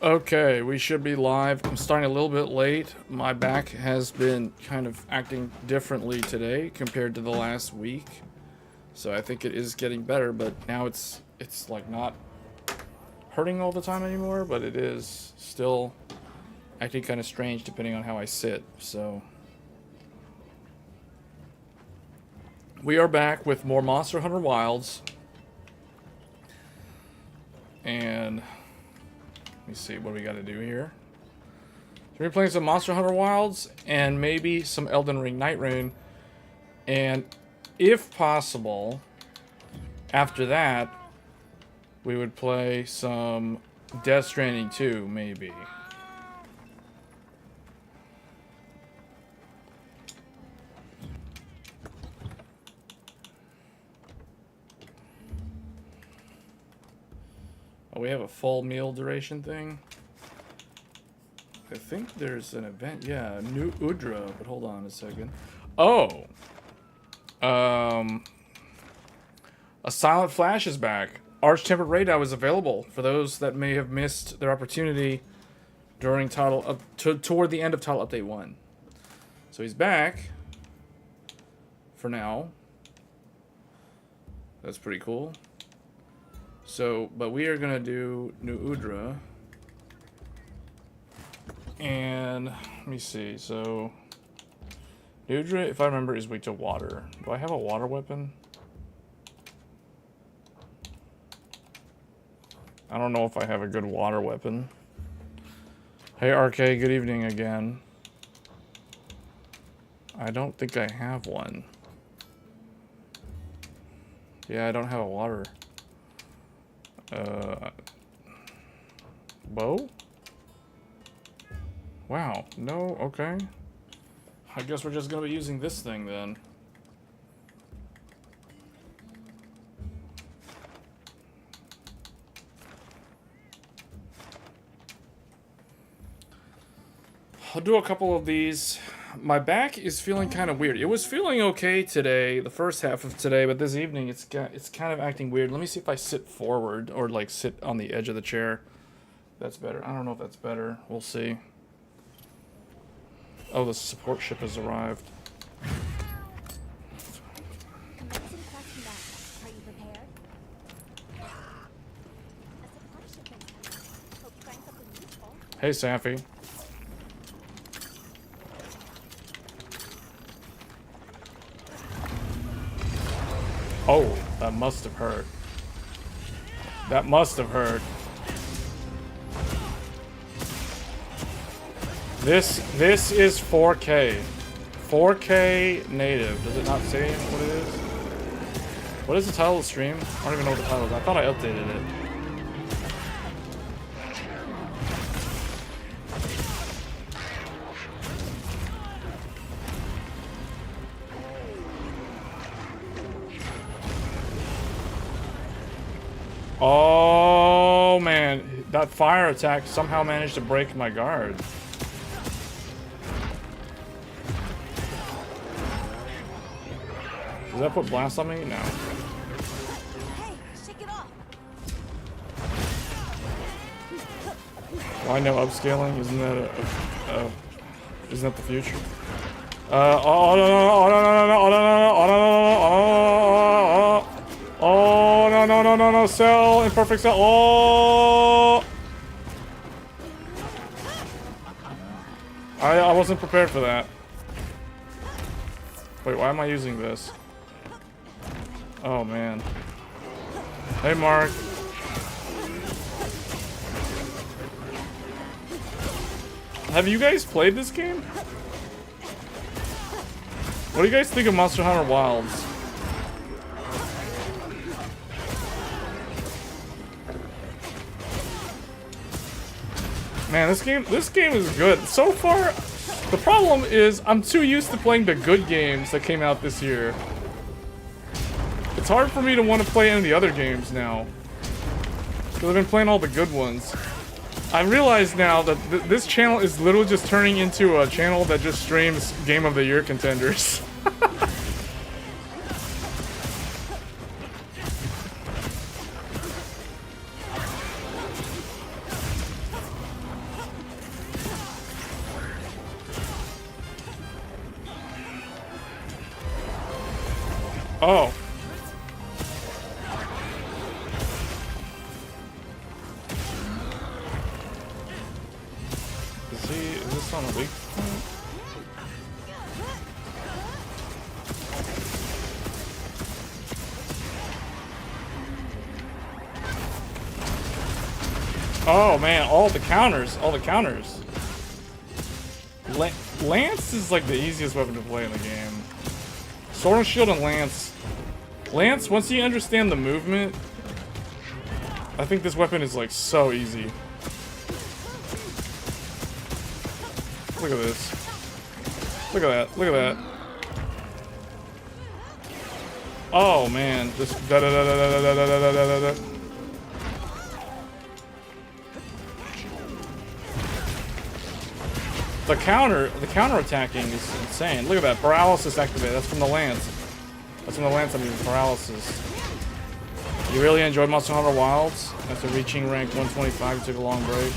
Okay, we should be live. I'm starting a little bit late. My back has been kind of acting differently today compared to the last week. So I think it is getting better, but now it's like not hurting all the time anymore, but it is still acting kind of strange depending on how I sit. So we are back with more Monster Hunter Wilds. And let me see what we got to do here. So we're playing some Monster Hunter Wilds and maybe some Elden Ring Nightreign. And if possible, after that, we would play some Death Stranding 2, maybe. Oh, we have a full meal duration thing. I think there's an event. Yeah, New Udra, but hold on a second. Oh. A Silent Flash is back. Arch-Tempered Radeon is available for those that may have missed their opportunity during toward the end of Title Update 1. So he's back for now. That's pretty cool. So, but we are gonna do New Udra. And let me see. So New Udra, if I remember, is weak to water. Do I have a water weapon? I don't know if I have a good water weapon. Hey RK, good evening again. I don't think I have one. Yeah, I don't have a water. Bow? Wow, no, okay. I guess we're just gonna be using this thing then. I'll do a couple of these. My back is feeling kind of weird. It was feeling okay today, the first half of today, but this evening it's kind of acting weird. Let me see if I sit forward or like sit on the edge of the chair. That's better. I don't know if that's better. We'll see. Oh, the support ship has arrived. Hey, Safi. Oh, that must have hurt. That must have hurt. This is 4K. 4K native. Does it not say what it is? What is the title of the stream? I don't even know what the title is. I thought I updated it. Oh man, that fire attack somehow managed to break my guard. Does that put blast on me? No. Hey, shake it off. Why no upscaling? Isn't that the future? Oh no no no no no no no no no no no no no no no cell imperfect cell. Oh, I wasn't prepared for that. Wait, why am I using this? Oh man. Hey Mark. Have you guys played this game? What do you guys think of Monster Hunter Wilds? Man, this game is good. So far, the problem is I'm too used to playing the good games that came out this year. It's hard for me to want to play any of the other games now. Because I've been playing all the good ones. I realize now that this channel is literally just turning into a channel that just streams Game of the Year contenders. Oh. Is this on a weak point? Oh man, all the counters. Lance is like the easiest weapon to play in the game. Sword and Shield and Lance. Lance, once you understand the movement, I think this weapon is like so easy. Look at this. Look at that. Oh man, this da da da da da da da da da da. The counter attacking is insane. Look at that, paralysis activated. That's from the Lance. I'm using paralysis. You really enjoyed Monster Hunter Wilds? After reaching rank 125, you took a long break.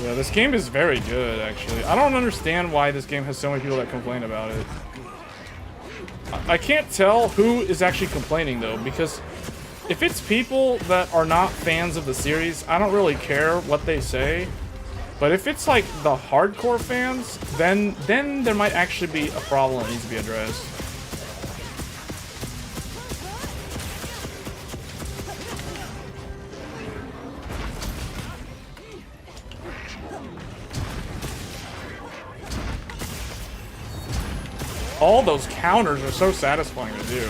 Yeah, this game is very good, actually. I don't understand why this game has so many people that complain about it. I can't tell who is actually complaining, though, because if it's people that are not fans of the series, I don't really care what they say. But if it's like the hardcore fans, then there might actually be a problem that needs to be addressed. All those counters are so satisfying to do.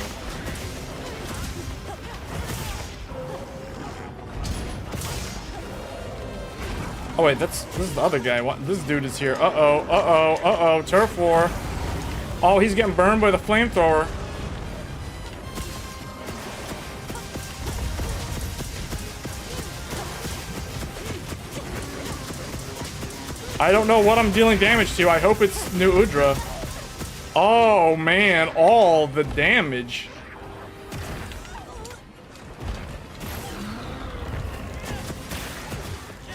Oh wait, this is the other guy. What? This dude is here. Uh-oh. Turf war. Oh, he's getting burned by the flamethrower. I don't know what I'm dealing damage to. I hope it's New Udra. Oh man, all the damage.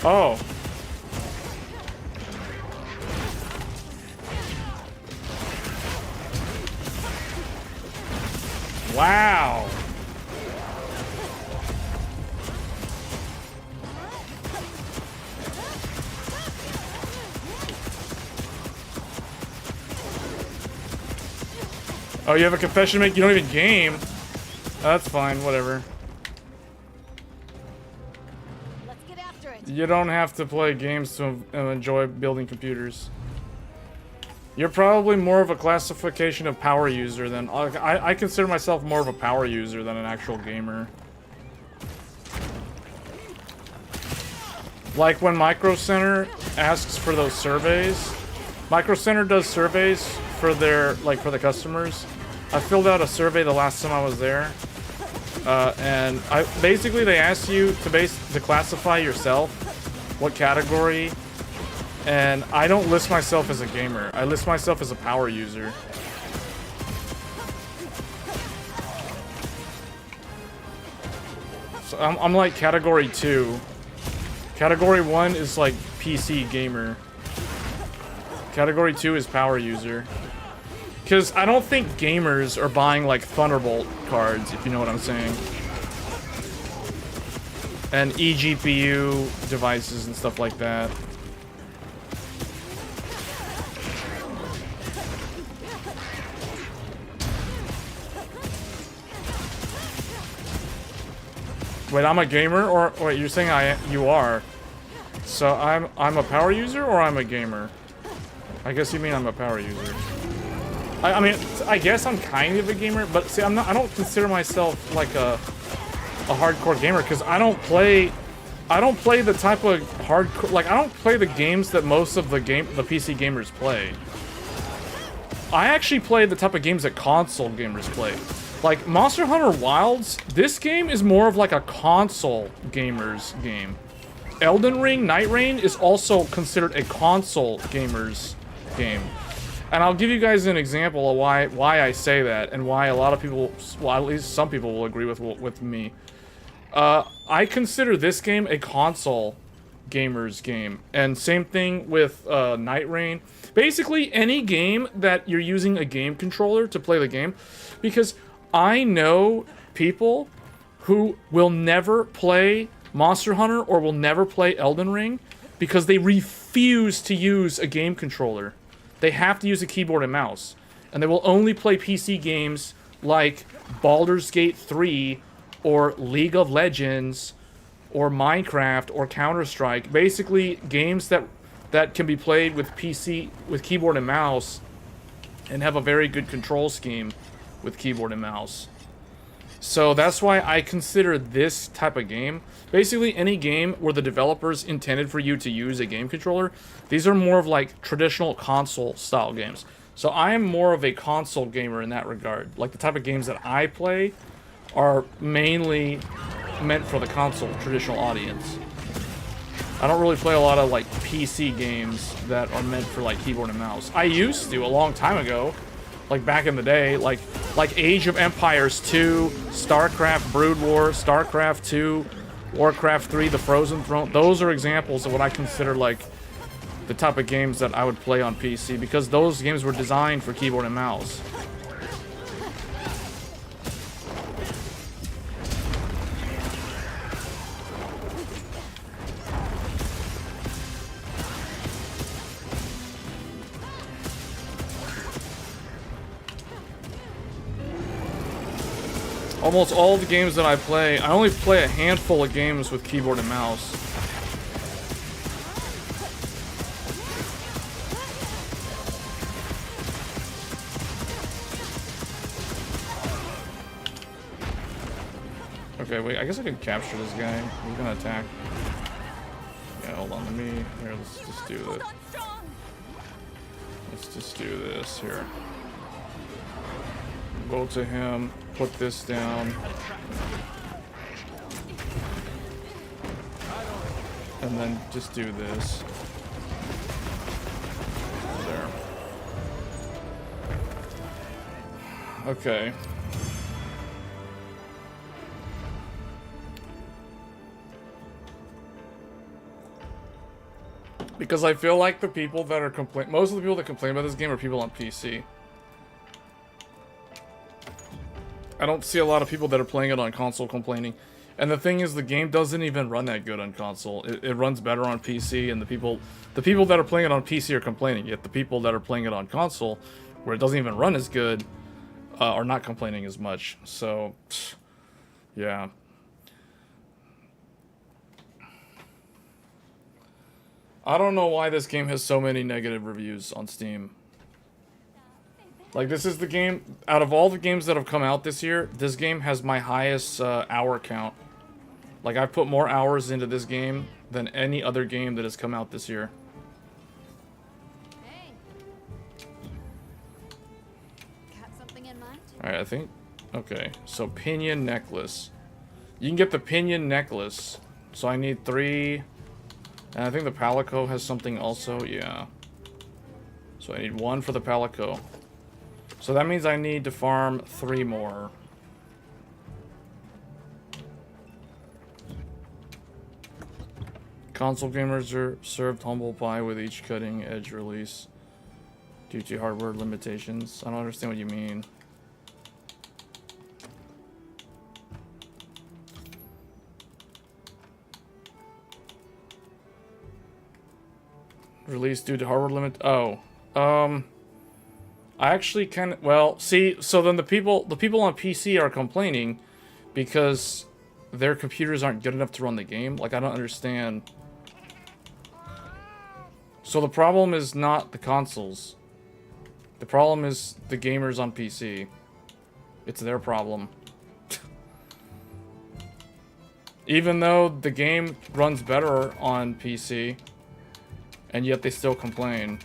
Oh. Wow. Oh, you have a confession to make? You don't even game. That's fine, whatever. Let's get after it. You don't have to play games to enjoy building computers. You're probably more of a classification of power user than... I consider myself more of a power user than an actual gamer. Like when Micro Center asks for those surveys. Micro Center does surveys for their, for the customers. I filled out a survey the last time I was there. And basically they ask you to classify yourself, what category. And I don't list myself as a gamer. I list myself as a power user. So I'm like category 2. Category 1 is like PC gamer. Category 2 is power user. Because I don't think gamers are buying like Thunderbolt cards, if you know what I'm saying. And eGPU devices and stuff like that. Wait, I'm a gamer, or wait, you're saying you are? So I'm a power user, or I'm a gamer? I guess you mean I'm a power user. I mean, I guess I'm kind of a gamer, but see, I don't consider myself like a hardcore gamer because I don't play the type of hardcore, like I don't play the games that most of the PC gamers play. I actually play the type of games that console gamers play. Like, Monster Hunter Wilds, this game is more of like a console gamer's game. Elden Ring, Nightreign is also considered a console gamer's game. And I'll give you guys an example of why I say that, and why a lot of people, well, at least some people will agree with me. I consider this game a console gamer's game. And same thing with Nightreign. Basically, any game that you're using a game controller to play the game. Because I know people who will never play Monster Hunter or will never play Elden Ring because they refuse to use a game controller. They have to use a keyboard and mouse. And they will only play PC games like Baldur's Gate 3 or League of Legends or Minecraft or Counter-Strike. Basically, games that can be played with PC, with keyboard and mouse, and have a very good control scheme with keyboard and mouse. So that's why I consider this type of game, basically any game where the developers intended for you to use a game controller, these are more of like traditional console style games. So I am more of a console gamer in that regard. Like the type of games that I play are mainly meant for the console traditional audience. I don't really play a lot of like PC games that are meant for like keyboard and mouse. I used to a long time ago, like back in the day, like Age of Empires 2, StarCraft Brood War, StarCraft 2, Warcraft 3, The Frozen Throne. Those are examples of what I consider like the type of games that I would play on PC because those games were designed for keyboard and mouse. Almost all the games that I play, I only play a handful of games with keyboard and mouse. Okay, wait, I guess I could capture this guy. He's gonna attack. Yeah, hold on, here, let's just do this. Let's just do this here. Go to him, put this down. And then just do this. There. Okay. Because I feel like the people that are most of the people that complain about this game are people on PC. I don't see a lot of people that are playing it on console complaining. And the thing is, the game doesn't even run that good on console. It runs better on PC, and the people that are playing it on PC are complaining. Yet the people that are playing it on console, where it doesn't even run as good, are not complaining as much. So, yeah. I don't know why this game has so many negative reviews on Steam. Like, this is the game, out of all the games that have come out this year, this game has my highest hour count. Like, I've put more hours into this game than any other game that has come out this year. Hey. Got something in mind? Alright, I think, okay, so pinion necklace. You can get the pinion necklace. So I need 3, and I think the palico has something also, yeah. So I need 1 for the palico. So that means I need to farm 3 more. Console gamers are served humble pie with each cutting edge release due to hardware limitations. I don't understand what you mean. Release due to hardware limit. Oh, I actually can. Well, see, so then the people on PC are complaining because their computers aren't good enough to run the game. Like, I don't understand. So the problem is not the consoles. The problem is the gamers on PC. It's their problem. Even though the game runs better on PC, and yet they still complain.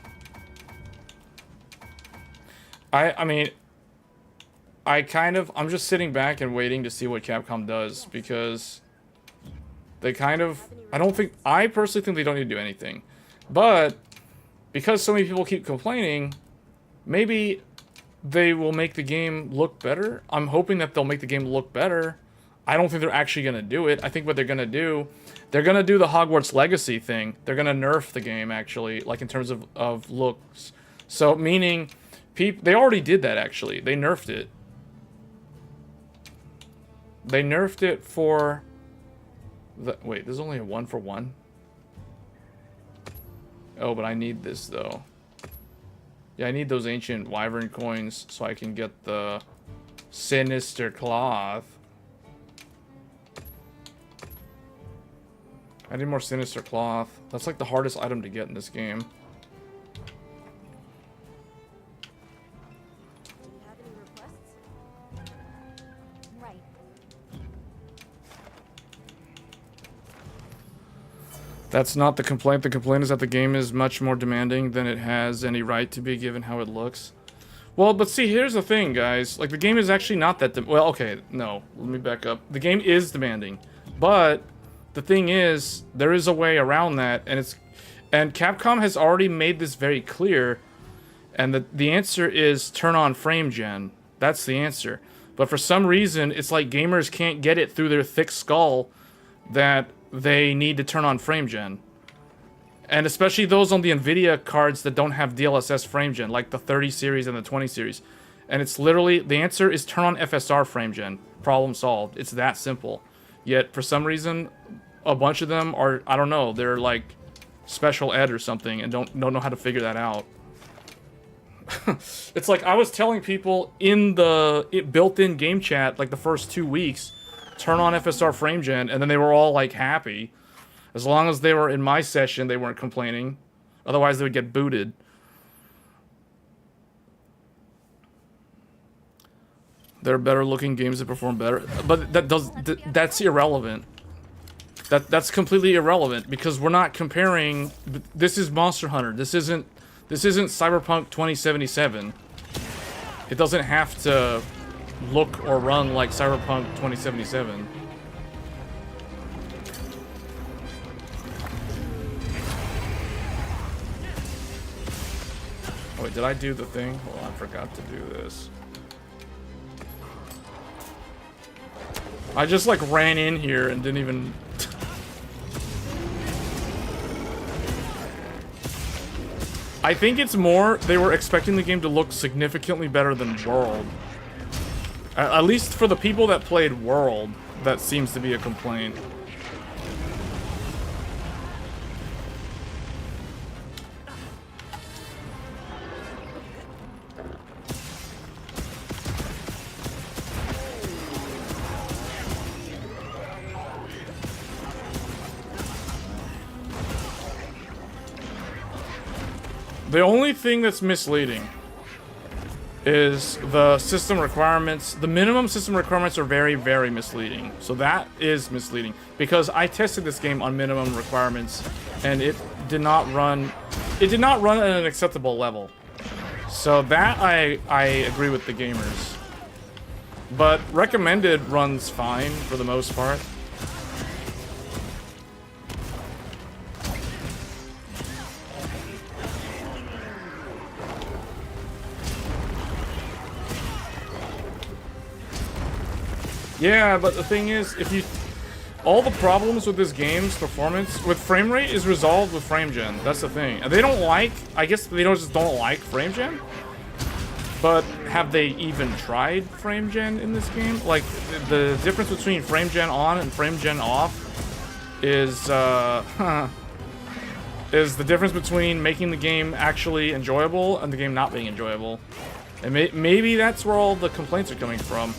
I mean, I'm just sitting back and waiting to see what Capcom does, because they I personally think they don't need to do anything. But, because so many people keep complaining, maybe they will make the game look better. I'm hoping that they'll make the game look better. I don't think they're actually going to do it. I think what they're going to do, they're going to do the Hogwarts Legacy thing. They're going to nerf the game, actually, like in terms of looks. So, meaning, they already did that, actually. They nerfed it. They nerfed it for... Wait, there's only a 1-for-1? Oh, but I need this, though. Yeah, I need those ancient wyvern coins so I can get the sinister cloth. I need more sinister cloth. That's like the hardest item to get in this game. Do you have any requests? Right. That's not the complaint. The complaint is that the game is much more demanding than it has any right to be given how it looks. Well, but see, here's the thing, guys. Like, the game is actually not that... Well, okay, no. Let me back up. The game is demanding. But the thing is, there is a way around that, and Capcom has already made this very clear, and the answer is turn on frame gen. That's the answer. But for some reason, it's like gamers can't get it through their thick skull that they need to turn on frame gen. And especially those on the NVIDIA cards that don't have DLSS frame gen, like the 30 series and the 20 series. And it's literally, the answer is turn on FSR frame gen. Problem solved. It's that simple. Yet, for some reason, a bunch of them are, I don't know, they're like special ed or something and don't know how to figure that out. It's like I was telling people in the built-in game chat, like the first 2 weeks, turn on FSR frame gen, and then they were all like happy. As long as they were in my session, they weren't complaining. Otherwise, they would get booted. There are better looking games that perform better, but that's irrelevant. That's completely irrelevant because we're not comparing. This is Monster Hunter. This isn't Cyberpunk 2077. It doesn't have to look or run like Cyberpunk 2077. Oh, wait, did I do the thing? Hold on, I forgot to do this. I just like ran in here and didn't even... I think it's more they were expecting the game to look significantly better than World. At least for the people that played World, that seems to be a complaint. The only thing that's misleading is the system requirements. The minimum system requirements are very, very misleading. So that is misleading. Because I tested this game on minimum requirements and it did not run at an acceptable level. So that I agree with the gamers. But recommended runs fine for the most part. Yeah, but the thing is, all the problems with this game's performance with frame rate is resolved with frame gen. That's the thing. And they don't like, I guess they just don't like frame gen. But have they even tried frame gen in this game? Like, the difference between frame gen on and frame gen off is the difference between making the game actually enjoyable and the game not being enjoyable. And maybe that's where all the complaints are coming from.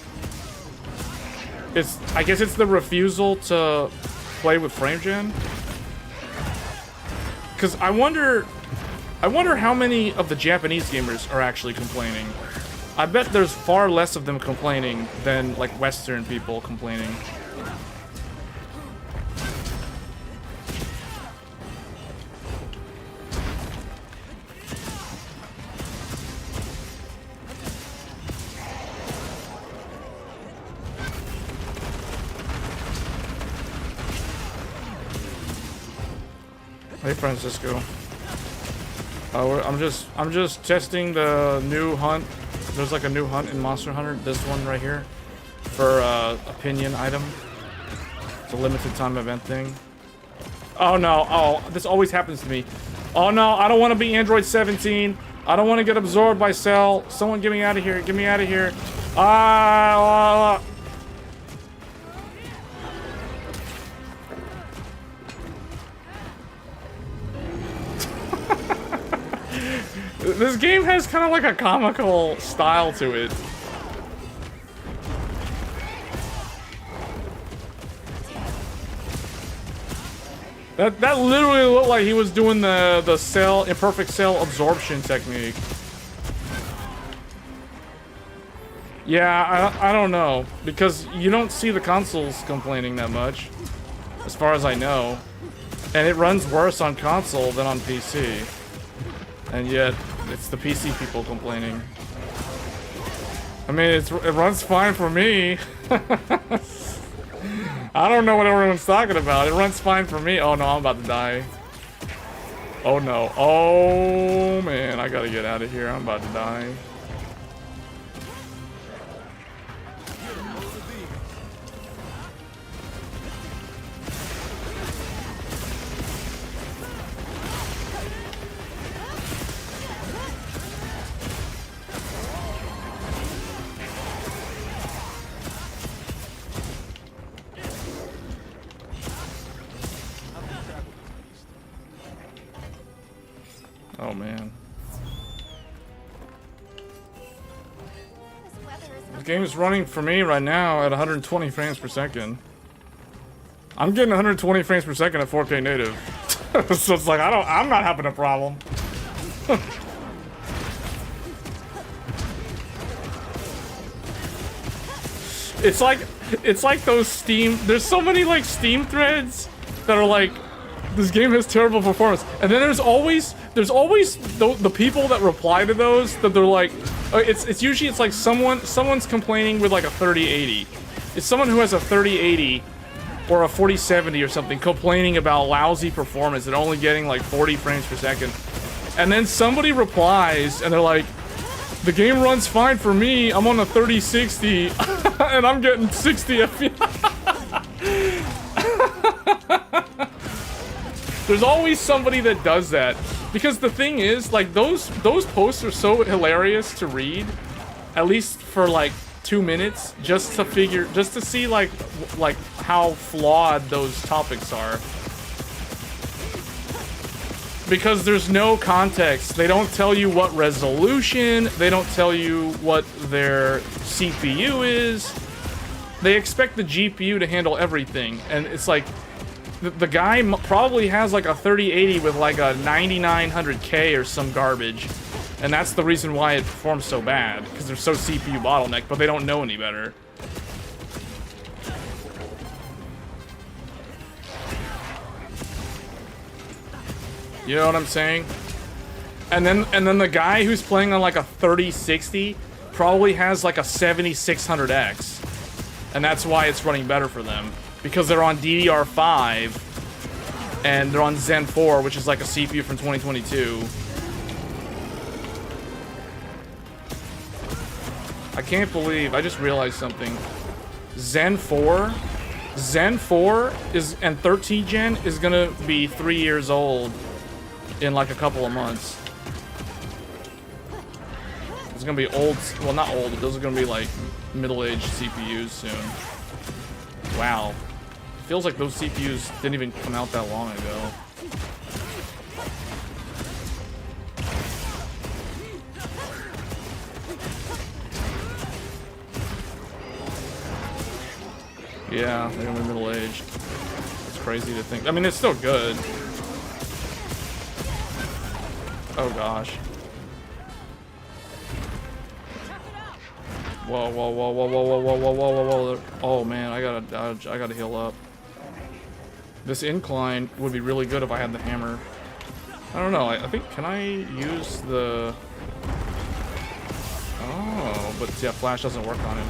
I guess it's the refusal to play with frame gen. Because I wonder how many of the Japanese gamers are actually complaining. I bet there's far less of them complaining than like Western people complaining. Hey Francisco. I'm just testing the new hunt. There's like a new hunt in Monster Hunter. This one right here for opinion item. It's a limited time event thing. Oh no, oh, this always happens to me. Oh no, I don't want to be Android 17. I don't want to get absorbed by Cell. Someone get me out of here, get me out of here. Ah! This game has kind of like a comical style to it. That literally looked like he was doing the cell imperfect cell absorption technique. Yeah, I don't know, because you don't see the consoles complaining that much, as far as I know, and it runs worse on console than on PC, and yet it's the PC people complaining. I mean, it runs fine for me. I don't know what everyone's talking about. It runs fine for me. Oh no, I'm about to die. Oh no. Oh man, I gotta get out of here. I'm about to die. Oh man. This game is running for me right now at 120 frames per second. I'm getting 120 frames per second at 4K native. So it's like I'm not having a problem. It's like those Steam, there's so many like Steam threads that are like, this game has terrible performance, and then there's always the people that reply to those that they're like, it's usually it's like someone's complaining with like a 3080. It's someone who has a 3080 or a 4070 or something complaining about lousy performance and only getting like 40 frames per second, and then somebody replies and they're like, the game runs fine for me, I'm on a 3060 and I'm getting 60 FPS. There's always somebody that does that, because the thing is, like, those posts are so hilarious to read, at least for like 2 minutes, just to see like how flawed those topics are. Because there's no context. They don't tell you what resolution, they don't tell you what their CPU is. They expect the GPU to handle everything, and it's like, the guy probably has like a 3080 with like a 9900K or some garbage, and that's the reason why it performs so bad, because they're so CPU bottlenecked, but they don't know any better. You know what I'm saying? And then the guy who's playing on like a 3060 probably has like a 7600X, and that's why it's running better for them. Because they're on DDR5 and they're on Zen 4, which is like a CPU from 2022. I can't believe I just realized something. Zen 4 is, and 13 gen is gonna be 3 years old in like a couple of months. It's gonna be old, well, not old, those are gonna be like middle-aged CPUs soon. Wow. Feels like those CPUs didn't even come out that long ago. Yeah, they're gonna be middle-aged. It's crazy to think. I mean, it's still good. Oh gosh. Whoa, whoa, whoa, whoa, whoa, whoa, whoa, whoa, whoa, whoa, whoa. Oh man, I gotta dodge, I gotta heal up. This incline would be really good if I had the hammer. I don't know, I think, can I use the... Oh, but yeah, flash doesn't work on him.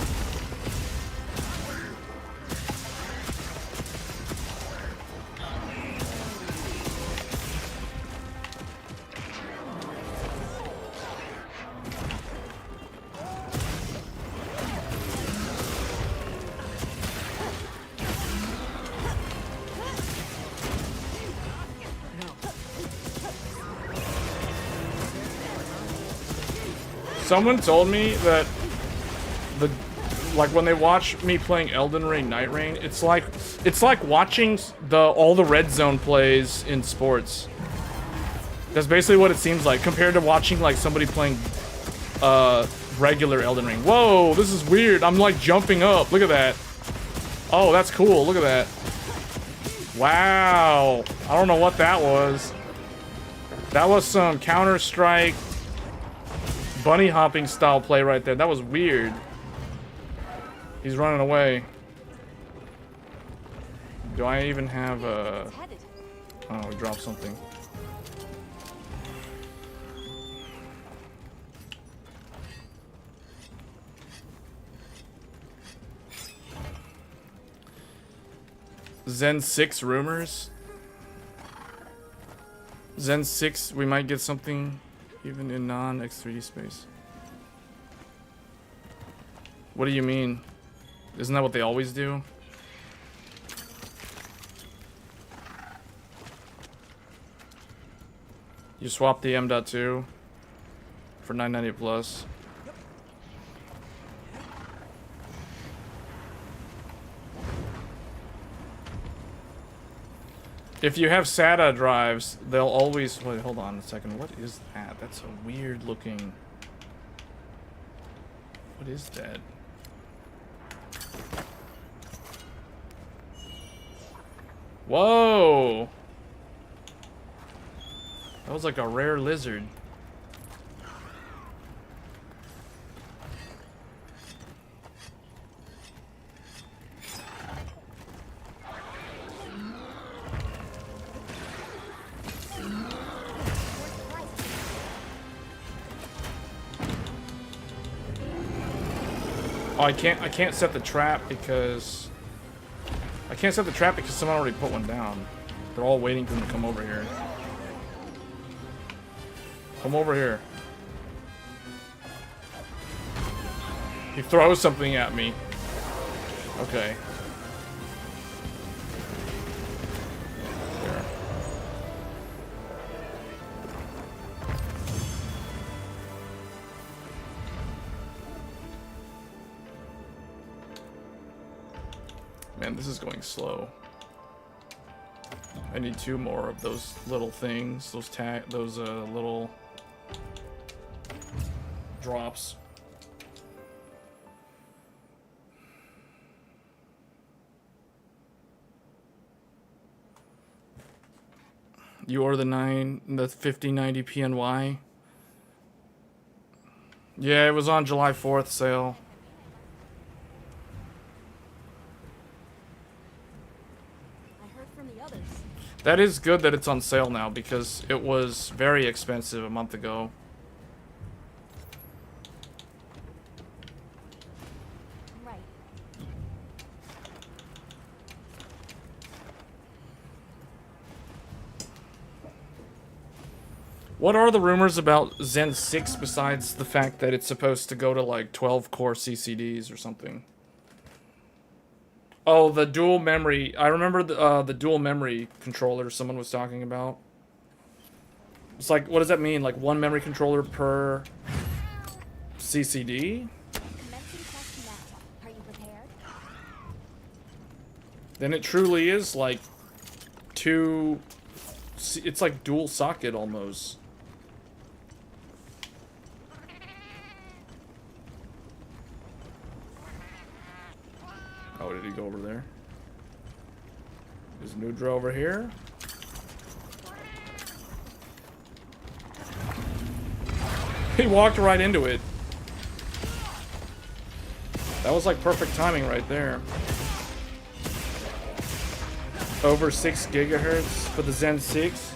Someone told me that like when they watch me playing Elden Ring, Nightreign, it's like watching all the red zone plays in sports. That's basically what it seems like compared to watching like somebody playing regular Elden Ring. Whoa, this is weird. I'm like jumping up. Look at that. Oh, that's cool. Look at that. Wow. I don't know what that was. That was some Counter-Strike bunny hopping style play right there. That was weird. He's running away. Do I even have a... Oh, we dropped something. Zen 6 rumors? Zen 6, we might get something even in non-X3D space. What do you mean? Isn't that what they always do? You swap the M.2 for 990 plus. If you have SATA drives, they'll always... Wait, hold on a second. What is that? That's a weird looking... What is that? Whoa! That was like a rare lizard. Oh, I can't set the trap because... I can't set the trap because someone already put one down. They're all waiting for them to come over here. Come over here. He throws something at me. Okay. There. Man, this is going slow. I need 2 more of those little things, those little drops. You order the 5090 PNY? Yeah, it was on July 4th sale. That is good that it's on sale now because it was very expensive a month ago. Right. What are the rumors about Zen 6 besides the fact that it's supposed to go to like 12 core CCDs or something? Oh, the dual memory. I remember the dual memory controller someone was talking about. It's like, what does that mean? Like 1 memory controller per CCD? Are you prepared? Then it truly is like 2... It's like dual socket almost. Oh, did he go over there? Is Nudra over here? He walked right into it. That was like perfect timing right there. Over 6 gigahertz for the Zen 6.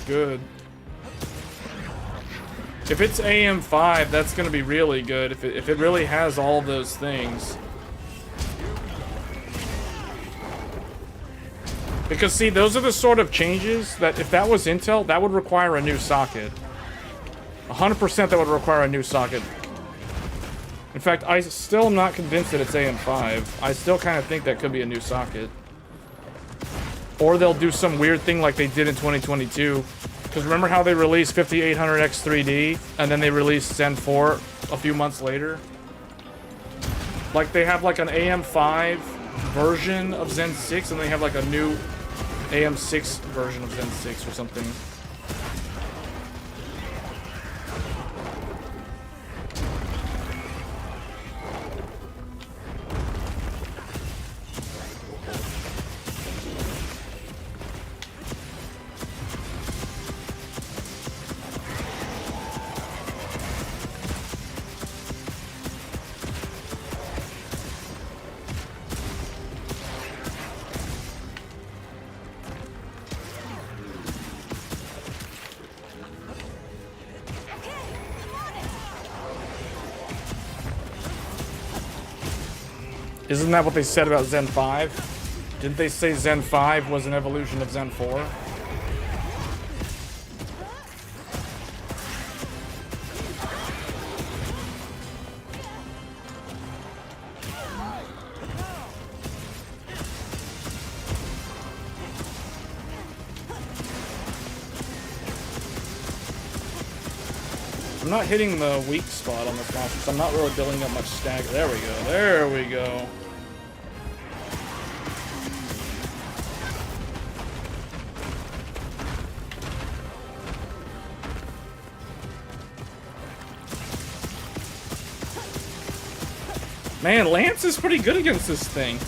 Good. If it's AM5, that's gonna be really good. If it really has all those things. Because see, those are the sort of changes that if that was Intel, that would require a new socket. 100% that would require a new socket. In fact, I still am not convinced that it's AM5. I still kind of think that could be a new socket. Or they'll do some weird thing like they did in 2022. Because remember how they released 5800X 3D and then they released Zen 4 a few months later? Like they have like an AM5 version of Zen 6 and they have like a new AM6 version of Zen 6 or something. Isn't that what they said about Zen 5? Didn't they say Zen 5 was an evolution of Zen 4? I'm not hitting the weak spot on this monster, so I'm not really building up much stagger. There we go. There we go. Man, Lance is pretty good against this thing.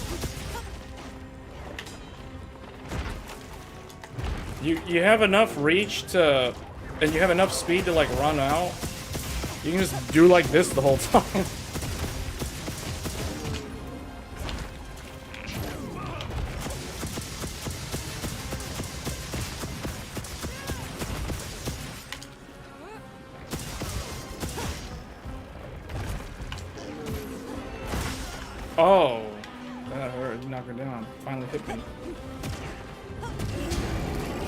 You have enough reach to, and you have enough speed to like run out. You can just do like this the whole time. Oh, that hurt. Knock her down. Finally hit me.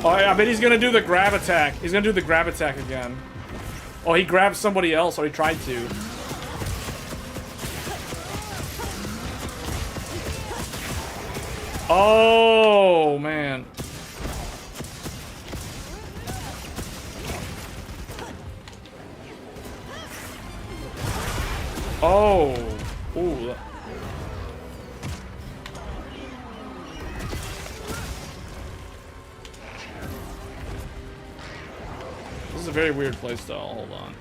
Oh, I bet he's gonna do the grab attack. He's gonna do the grab attack again. Oh, he grabbed somebody else, or he tried to. Oh, man. Oh. Ooh. This is a very weird playstyle. Hold on.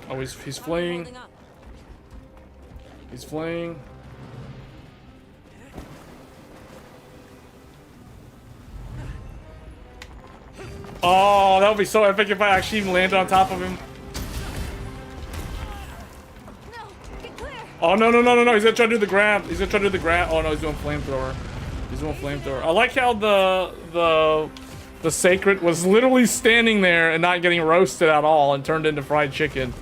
Oh, he's fleeing. He's fleeing. Oh, that would be so epic if I actually even landed on top of him. Oh, no, no, no, no, no. He's gonna try to do the grab. He's gonna try to do the grab. Oh, no, he's doing flamethrower. He's doing flamethrower. I like how the Sacred was literally standing there and not getting roasted at all and turned into fried chicken.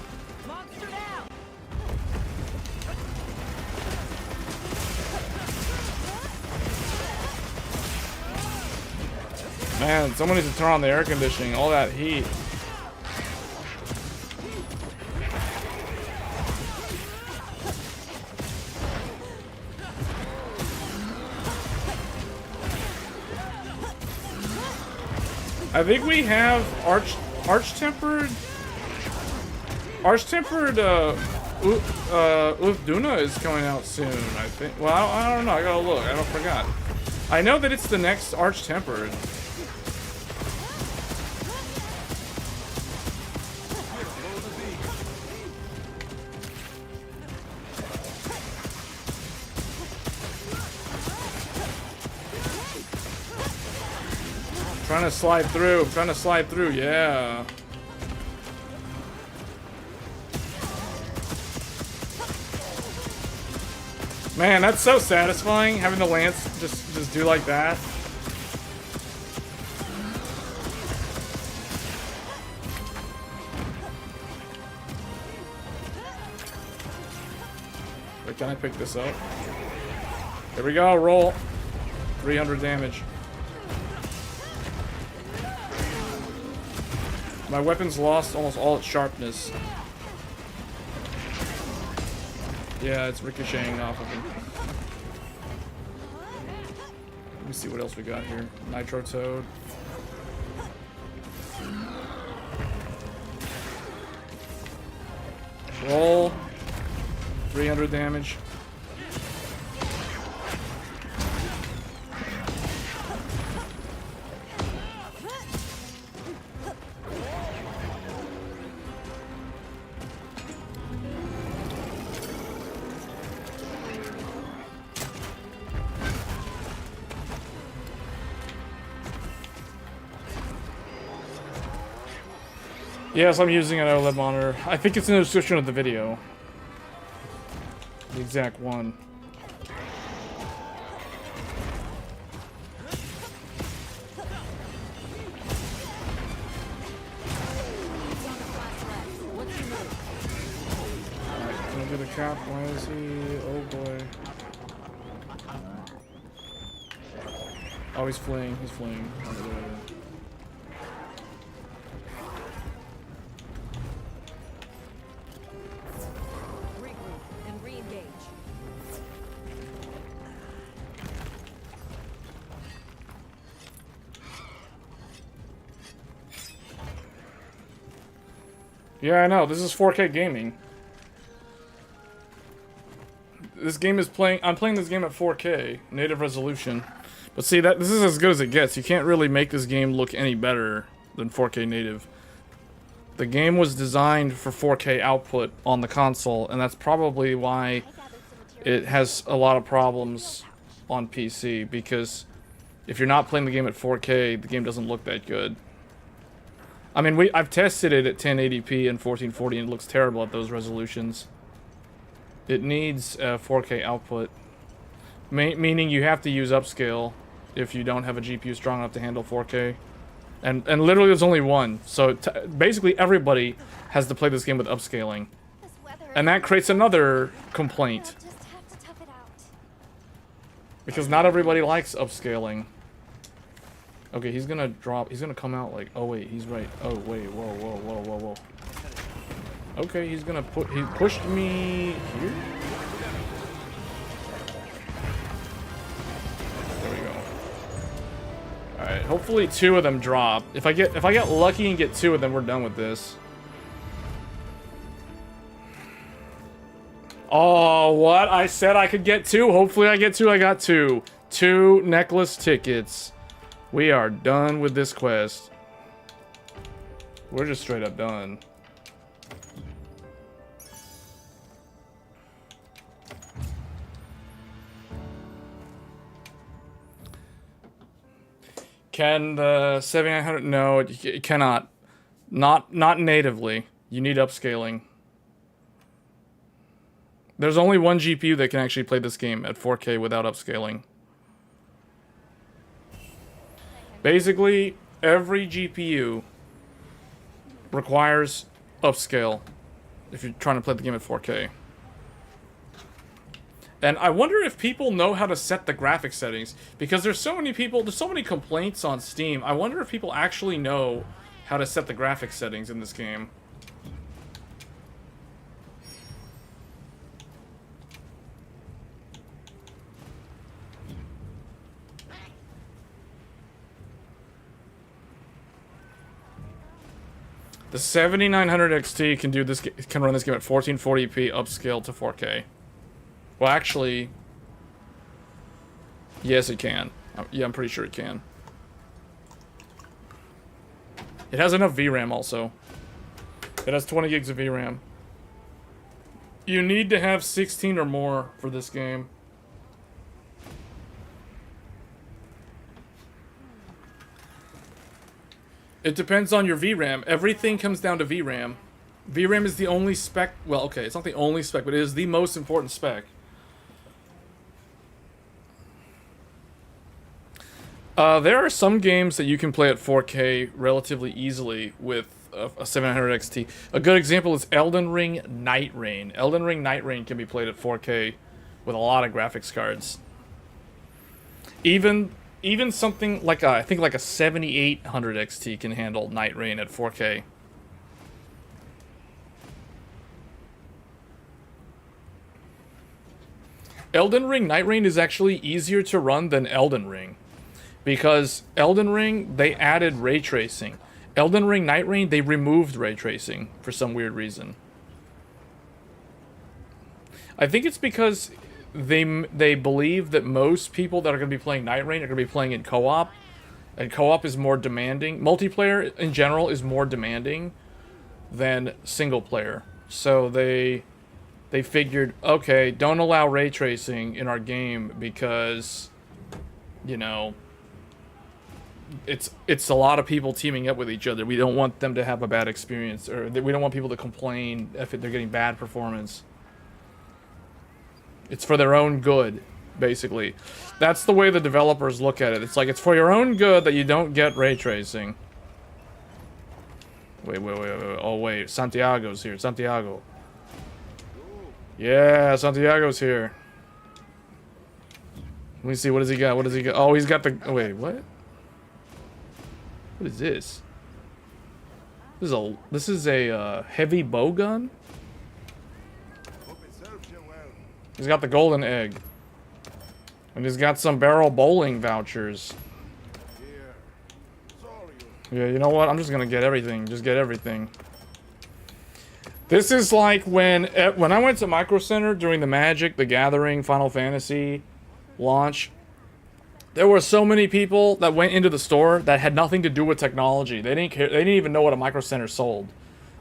Man, someone needs to turn on the air conditioning. All that heat. I think we have arch-tempered Duna is coming out soon, I think. Well, I don't know. I gotta look. I forgot. I know that it's the next arch-tempered. Trying to slide through. I'm trying to slide through. Yeah. Man, that's so satisfying having the lance just do like that. Wait, can I pick this up? Here we go. Roll. 300 damage. My weapon's lost almost all its sharpness. Yeah, it's ricocheting off of him. Let me see what else we got here. Nitro Toad. Roll. 300 damage. Yes, I'm using an OLED monitor. I think it's in the description of the video. The exact one. Alright, gonna do the cap. Why is he? Oh boy. Oh, he's fleeing. He's fleeing. Yeah, I know. This is 4K gaming. This game is playing. I'm playing this game at 4K native resolution. But see, this is as good as it gets. You can't really make this game look any better than 4K native. The game was designed for 4K output on the console, and that's probably why it has a lot of problems on PC, because if you're not playing the game at 4K, the game doesn't look that good. I mean, I've tested it at 1080p and 1440, and it looks terrible at those resolutions. It needs 4K output, meaning you have to use upscale if you don't have a GPU strong enough to handle 4K. And literally there's only one, so basically everybody has to play this game with upscaling. And that creates another complaint. Because not everybody likes upscaling. Okay, he's gonna drop. He's gonna come out like. Oh wait, he's right. Oh wait, whoa, whoa, whoa, whoa, whoa. Okay, he's gonna put. He pushed me here. There we go. All right. Hopefully, 2 of them drop. If I get lucky and get 2 of them, we're done with this. Oh, what? I said I could get 2. Hopefully, I get 2. I got 2. 2 necklace tickets. We are done with this quest. We're just straight up done. Can the 7900? No, it cannot. Not natively. You need upscaling. There's only one GPU that can actually play this game at 4K without upscaling. Basically, every GPU requires upscale if you're trying to play the game at 4K. And I wonder if people know how to set the graphic settings, because there's so many complaints on Steam. I wonder if people actually know how to set the graphic settings in this game. The 7900 XT can run this game at 1440p upscaled to 4K. Well, actually, yes, it can. Yeah, I'm pretty sure it can. It has enough VRAM also. It has 20 gigs of VRAM. You need to have 16 or more for this game. It depends on your VRAM. Everything comes down to VRAM. VRAM is the only spec... Well, okay, it's not the only spec, but it is the most important spec. There are some games that you can play at 4K relatively easily with a 700 XT. A good example is Elden Ring Nightreign. Elden Ring Nightreign can be played at 4K with a lot of graphics cards. Even something like I think like a 7800 XT can handle Nightreign at 4K Elden Ring Nightreign is actually easier to run than Elden Ring. Because Elden Ring, they added ray tracing. Elden Ring Nightreign, they removed ray tracing for some weird reason. I think it's because they believe that most people that are going to be playing Nightreign are going to be playing in co-op. And co-op is more demanding. Multiplayer, in general, is more demanding than single player. So they figured, okay, don't allow ray tracing in our game because, you know, it's a lot of people teaming up with each other. We don't want them to have a bad experience, or we don't want people to complain if they're getting bad performance. It's for their own good, basically. That's the way the developers look at it. It's like, it's for your own good that you don't get ray tracing. Wait. Oh, wait. Santiago's here. Santiago. Yeah, Santiago's here. Let me see. What does he got? What does he got? Oh, he's got the... Oh, wait, what? What is this? This is a heavy bow gun? He's got the golden egg. And he's got some barrel bowling vouchers. Yeah, you know what? I'm just gonna get everything. Just get everything. This is like when I went to Micro Center during the Magic, the Gathering, Final Fantasy launch. There were so many people that went into the store that had nothing to do with technology. They didn't care. They didn't even know what a Micro Center sold.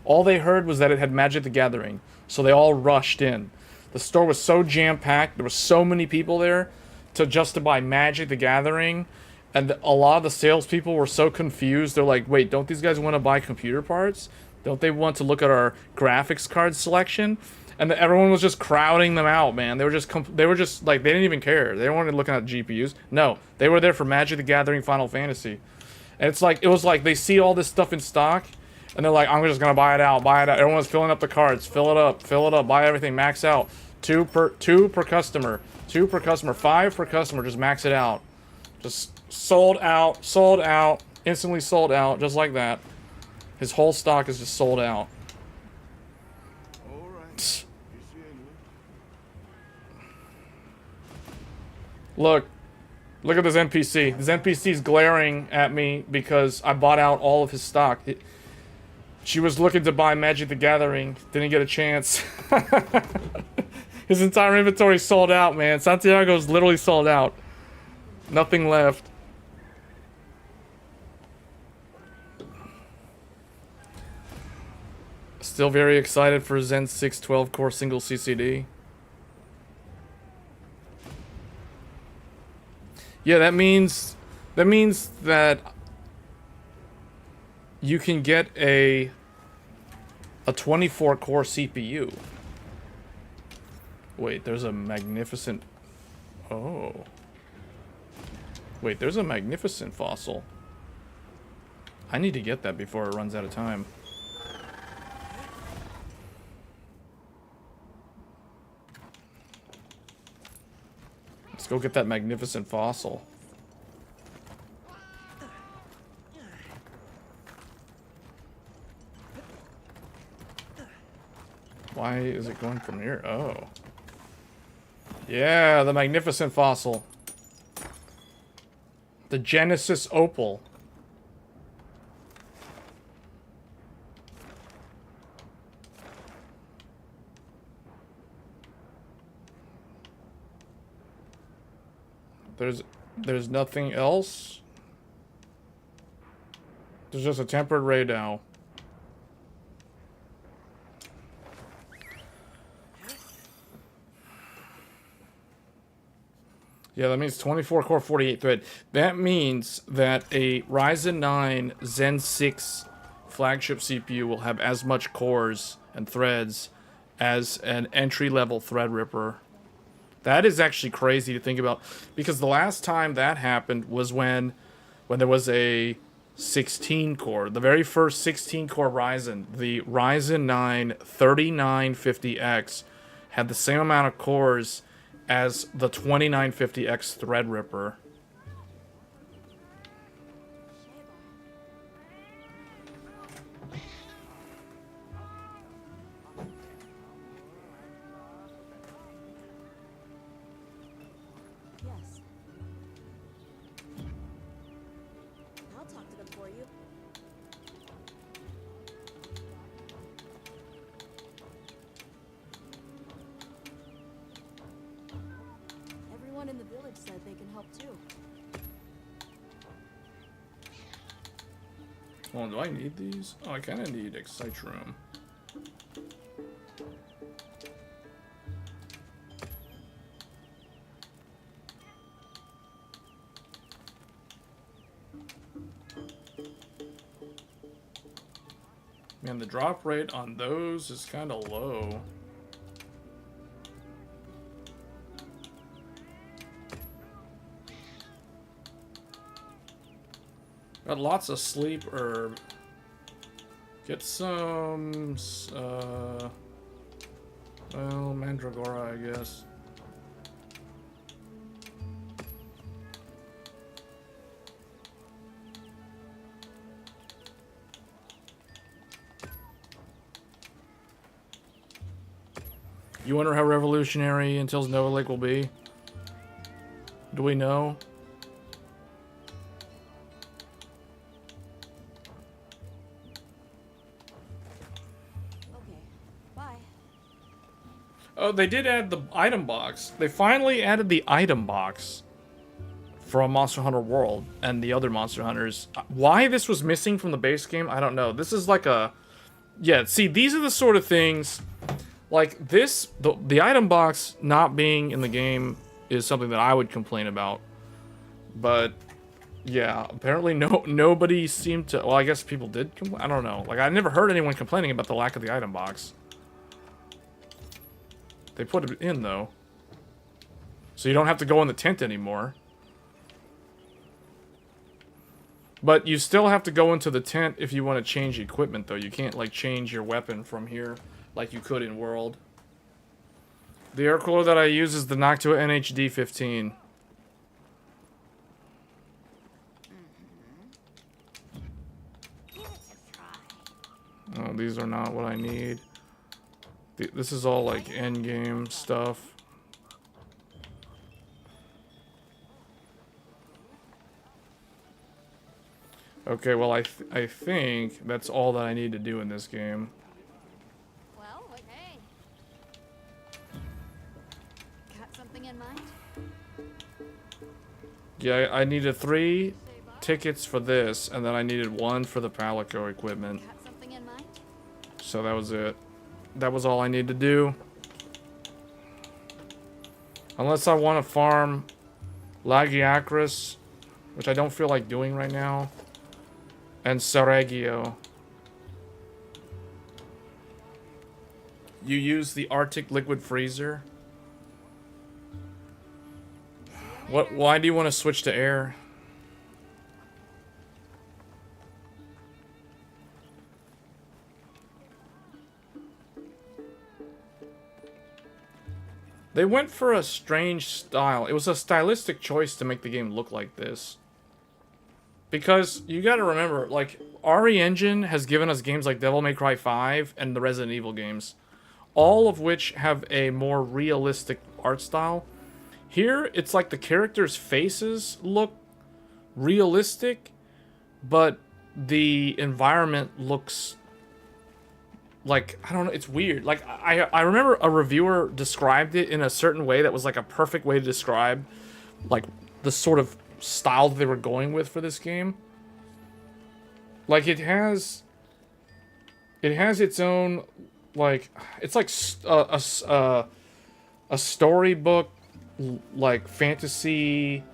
All they heard was that it had Magic the Gathering, so they all rushed in. The store was so jam-packed. There were so many people there to buy Magic the Gathering, and a lot of the salespeople were so confused. They're like, "Wait, don't these guys want to buy computer parts? Don't they want to look at our graphics card selection?" And everyone was just crowding them out, man. They were just like, they didn't even care. They weren't looking at GPUs. No, they were there for Magic the Gathering, Final Fantasy. And it was like they see all this stuff in stock, and they're like, I'm just gonna buy it out. Everyone's filling up the cards. Fill it up, buy everything, max out. Two per customer. 5 per customer, just max it out. Just sold out, instantly sold out, just like that. His whole stock is just sold out. Look at this NPC. This NPC's glaring at me because I bought out all of his stock. She was looking to buy Magic the Gathering, didn't get a chance. His entire inventory sold out, man. Santiago's literally sold out. Nothing left. Still very excited for Zen 6 12-core single CCD. Yeah, that means that you can get a 24-core CPU. Wait, there's a magnificent... Oh. Wait, there's a magnificent fossil. I need to get that before it runs out of time. Let's go get that magnificent fossil. Why is it going from here? Oh. Yeah, the magnificent fossil. The Genesis Opal. There's nothing else. There's just a tempered radeon. Yeah, that means 24 core 48 thread. That means that a Ryzen 9 Zen 6 flagship CPU will have as much cores and threads as an entry-level Threadripper. That is actually crazy to think about, because the last time that happened was when there was a 16 core, the very first 16 core Ryzen, the Ryzen 9 3950X had the same amount of cores as the 2950X Threadripper. said they can help too. Well, do I need these? Oh, I kind of need Excite Room. Man, the drop rate on those is kind of low. Got lots of sleep herb. Get some, well, Mandragora, I guess. You wonder how revolutionary Intel's Nova Lake will be? Do we know? Okay, bye. Oh, they did add the item box. They finally added the item box from Monster Hunter World and the other Monster Hunters. Why this was missing from the base game, I don't know. This is like a... Yeah, see, these are the sort of things... Like, this... The item box not being in the game is something that I would complain about. But... Yeah, apparently nobody seemed to... Well, I guess people did complain. I don't know. Like, I never heard anyone complaining about the lack of the item box. They put it in, though. So you don't have to go in the tent anymore. But you still have to go into the tent if you want to change equipment, though. You can't, like, change your weapon from here like you could in World. The air cooler that I use is the Noctua NHD 15. Oh, these are not what I need. This is all, like, endgame stuff. Okay, well, I think that's all that I need to do in this game. Well, okay. Got something in mind? Yeah, I needed 3 tickets for this, and then I needed 1 for the Palico equipment. Got something in mind? So that was it. That was all I need to do. Unless I want to farm Lagiacrus, which I don't feel like doing right now. And Saragio. You use the Arctic liquid freezer? Why do you want to switch to air? They went for a strange style. It was a stylistic choice to make the game look like this. Because you gotta remember, like, RE Engine has given us games like Devil May Cry 5 and the Resident Evil games. All of which have a more realistic art style. Here, it's like the characters' faces look realistic, but the environment looks... Like, I don't know, it's weird. Like, I remember a reviewer described it in a certain way that was like a perfect way to describe, like, the sort of style that they were going with for this game. Like, it has its own, like, it's like a storybook, like, fantasy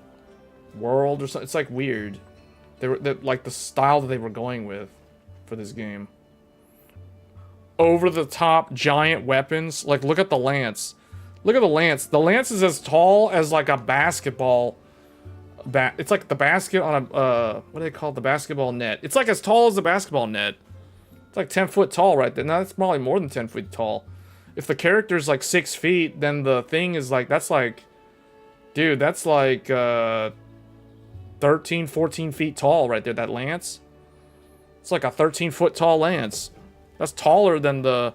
world or something. It's like weird. Like, the style that they were going with for this game. Over-the-top giant weapons. Like, look at the lance. Look at the lance. The lance is as tall as, like, a basketball. It's like the basket on a, what do they call it? The basketball net. It's like as tall as the basketball net. It's like 10 foot tall right there. Now, that's probably more than 10 feet tall. If the character's like 6 feet, then the thing is like, that's like, dude, that's like, 13, 14 feet tall right there, that lance. It's like a 13-foot tall lance. That's taller than the...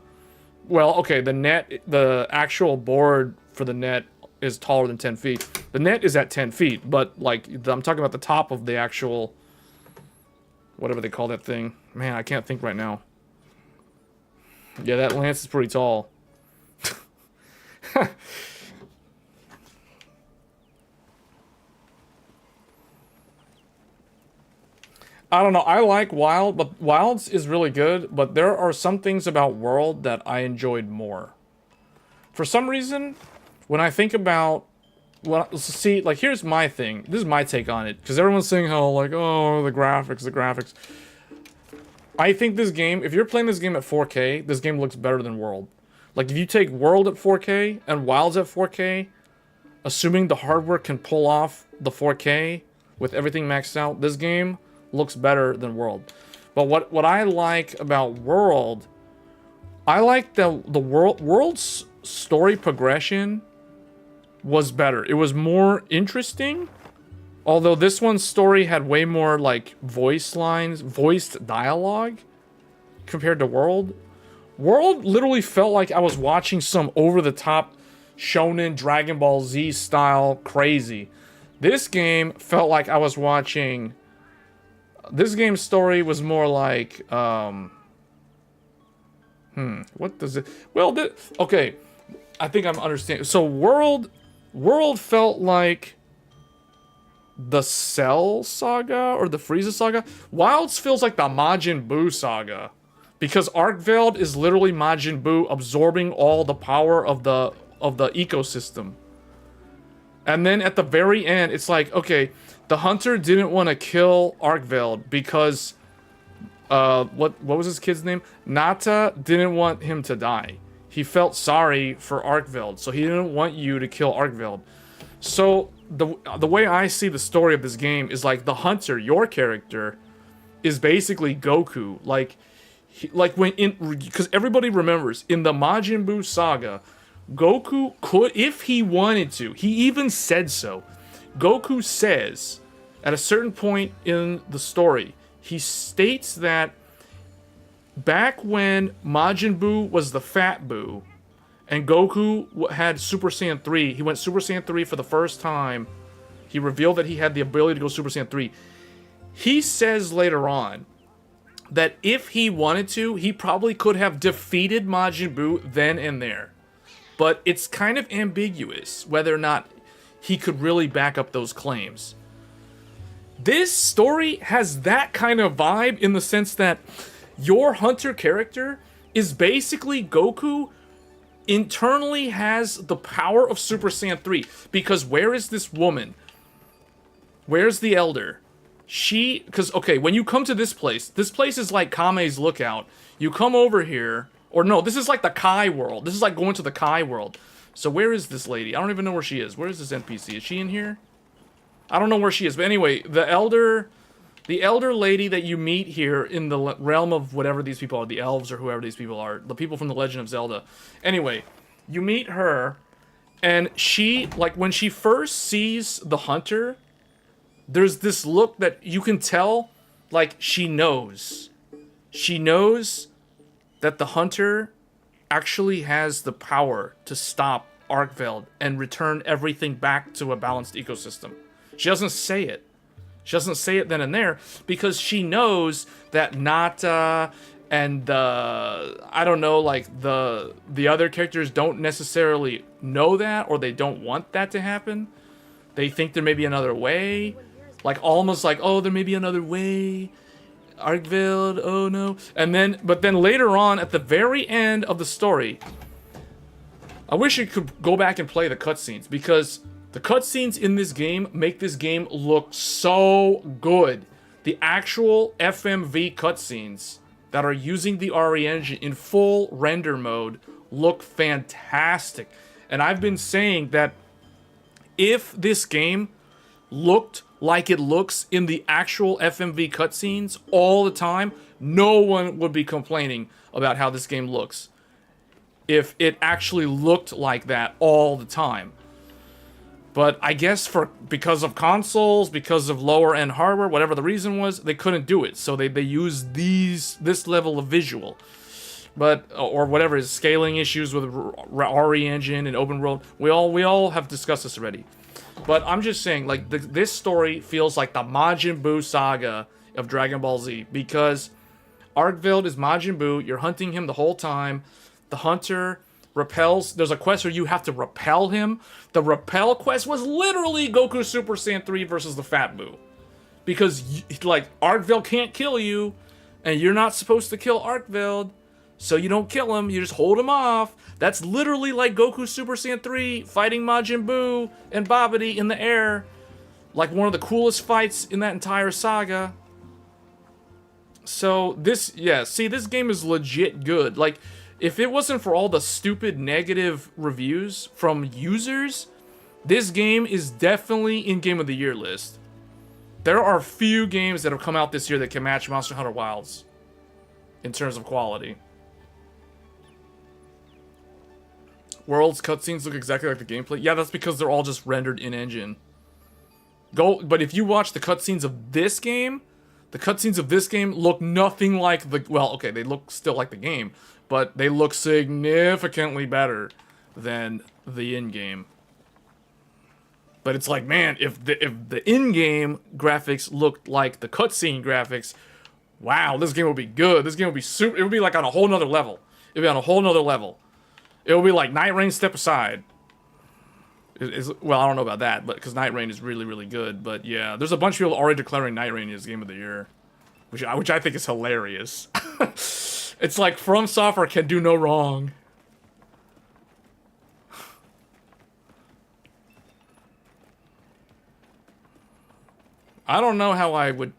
Well, okay, the net... The actual board for the net is taller than 10 feet. The net is at 10 feet, but, like, I'm talking about the top of the actual... Whatever they call that thing. Man, I can't think right now. Yeah, that lance is pretty tall. I don't know. I like Wild, but Wilds is really good, but there are some things about World that I enjoyed more. For some reason, when I think about, well, see, like, here's my thing. This is my take on it, because everyone's saying how, like, oh, the graphics. I think this game, if you're playing this game at 4K, this game looks better than World. Like, if you take World at 4K and Wilds at 4K, assuming the hardware can pull off the 4K with everything maxed out, this game looks better than World. But what I like about World, I like the World's story progression was better. It was more interesting. Although this one's story had way more like voiced dialogue compared to World. World literally felt like I was watching some over-the-top shonen Dragon Ball Z style crazy. This game felt like I was watching... This game's story was more like, what does it... Well, okay, I think I'm understanding. So World felt like the Cell saga or the Frieza saga. Wilds feels like the Majin Buu saga, because Arkveld is literally Majin Buu absorbing all the power of the ecosystem. And then at the very end, it's like, okay, the hunter didn't want to kill Arkveld because what was his kid's name? Nata didn't want him to die. He felt sorry for Arkveld, so he didn't want you to kill Arkveld. So the way I see the story of this game is like the hunter, your character, is basically Goku. Like when because everybody remembers in the Majin Buu saga, Goku could, if he wanted to, he even said so. Goku says at a certain point in the story, he states that back when Majin Buu was the Fat Buu and Goku had Super Saiyan 3, he went Super Saiyan 3 for the first time. He revealed that he had the ability to go Super Saiyan 3. He says later on that if he wanted to, he probably could have defeated Majin Buu then and there. But it's kind of ambiguous whether or not he could really back up those claims. This story has that kind of vibe in the sense that your hunter character is basically Goku internally has the power of Super Saiyan 3. Because where is this woman? Where's the elder? Because, okay, when you come to this place is like Kame's Lookout. You come over here, or no, this is like the Kai world. This is like going to the Kai world. So where is this lady? I don't even know where she is. Where is this NPC? Is she in here? I don't know where she is. But anyway, the elder lady that you meet here in the realm of whatever these people are, the elves or whoever these people are, the people from the Legend of Zelda. Anyway, you meet her, and she, like, when she first sees the hunter, there's this look that you can tell, like, she knows. She knows that the hunter actually has the power to stop Arkveld and return everything back to a balanced ecosystem. She doesn't say it. She doesn't say it then and there because she knows that Nata and I don't know, like the other characters don't necessarily know that, or they don't want that to happen. They think there may be another way. Like, almost like, oh, there may be another way. Arkveld, oh no. But then later on, at the very end of the story, I wish you could go back and play the cutscenes, because the cutscenes in this game make this game look so good. The actual FMV cutscenes that are using the RE engine in full render mode look fantastic. And I've been saying that if this game looked like it looks in the actual FMV cutscenes all the time, no one would be complaining about how this game looks. If it actually looked like that all the time. But I guess because of consoles, because of lower end hardware, whatever the reason was, they couldn't do it. So they used this level of visual. But, or whatever, is scaling issues with RE engine and open world. We all have discussed this already. But I'm just saying, like, this story feels like the Majin Buu saga of Dragon Ball Z. Because Arkveld is Majin Buu, you're hunting him the whole time. The hunter repels, there's a quest where you have to repel him. The repel quest was literally Goku Super Saiyan 3 versus the Fat Buu. because like Arkveld can't kill you, and you're not supposed to kill Arkveld, so you don't kill him. You just hold him off. That's literally like Goku Super Saiyan 3 fighting Majin Buu and Babidi in the air, like one of the coolest fights in that entire saga. So this, yeah, see, this game is legit good. Like, if it wasn't for all the stupid negative reviews from users, this game is definitely in Game of the Year list. There are few games that have come out this year that can match Monster Hunter Wilds in terms of quality. World's cutscenes look exactly like the gameplay. Yeah, that's because they're all just rendered in-engine. But if you watch the cutscenes of this game, the cutscenes of this game look nothing like the... Well, okay, they look still like the game, but they look significantly better than the in-game. But it's like, man, if the in-game graphics looked like the cutscene graphics, wow, this game would be good. This game would be super... It would be like on a whole nother level. It would be on a whole nother level. It would be like Nightreign Step Aside. Well, I don't know about that, but because Nightreign is really, really good. But yeah, there's a bunch of people already declaring Nightreign as Game of the Year, which I think is hilarious. It's like From Software can do no wrong. I don't know how I would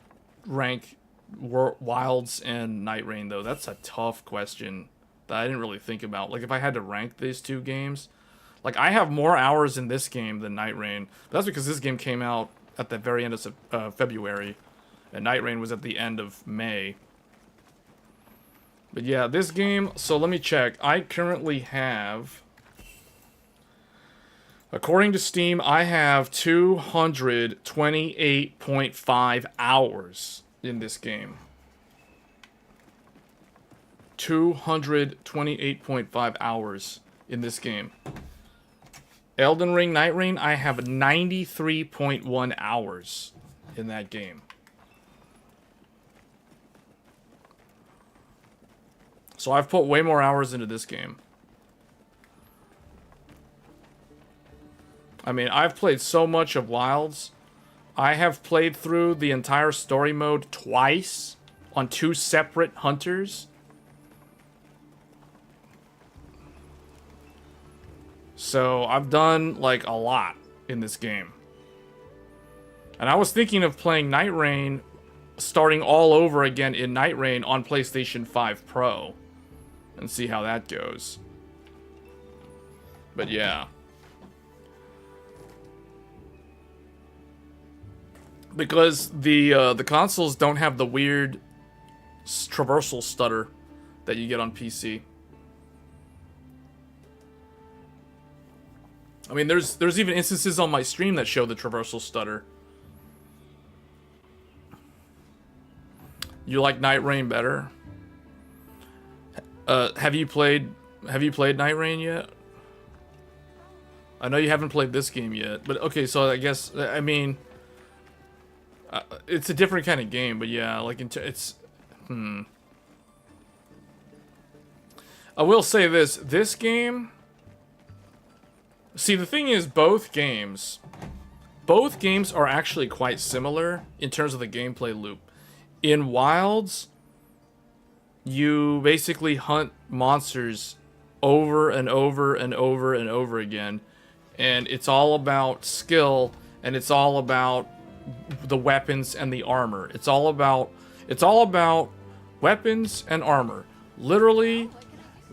rank Wilds and Nightreign though. That's a tough question that I didn't really think about. Like if I had to rank these two games. Like, I have more hours in this game than Nightreign. But that's because this game came out at the very end of February. And Nightreign was at the end of May. But yeah, this game... So, let me check. I currently have... According to Steam, I have 228.5 hours in this game. 228.5 hours in this game. Elden Ring, Nightreign, I have 93.1 hours in that game. So I've put way more hours into this game. I mean, I've played so much of Wilds. I have played through the entire story mode twice on 2 separate hunters. So, I've done, like, a lot in this game. And I was thinking of playing Nightreign, starting all over again in Nightreign on PlayStation 5 Pro. And see how that goes. But yeah. Because the consoles don't have the weird traversal stutter that you get on PC. I mean, there's even instances on my stream that show the traversal stutter. You like Nightreign better? Have you played Nightreign yet? I know you haven't played this game yet, but okay, so I guess I mean it's a different kind of game, but yeah, like it's I will say this game. See, the thing is, both games are actually quite similar in terms of the gameplay loop. In Wilds, you basically hunt monsters over and over and over and over again, and it's all about skill, and it's all about the weapons and the armor. It's all about weapons and armor. Literally,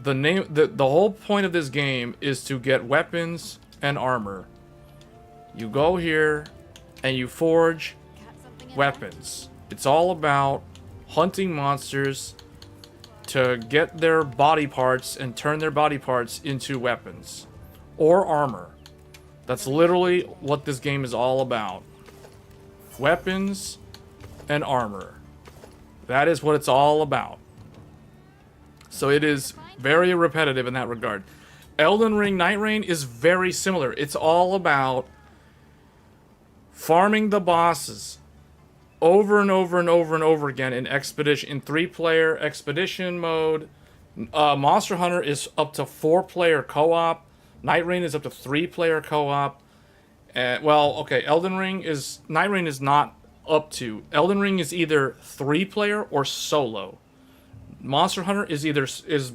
the whole point of this game is to get weapons and armor. You go here and you forge weapons. It's all about hunting monsters to get their body parts and turn their body parts into weapons or armor. That's literally what this game is all about. Weapons and armor. That is what it's all about. So it is very repetitive in that regard. Elden Ring, Nightreign is very similar. It's all about farming the bosses over and over and over and over again in expedition, in 3-player expedition mode. Monster Hunter is up to 4-player co-op. Nightreign is up to 3-player co-op. Well, okay, Nightreign is not up to. Elden Ring is either 3-player or solo. Monster Hunter is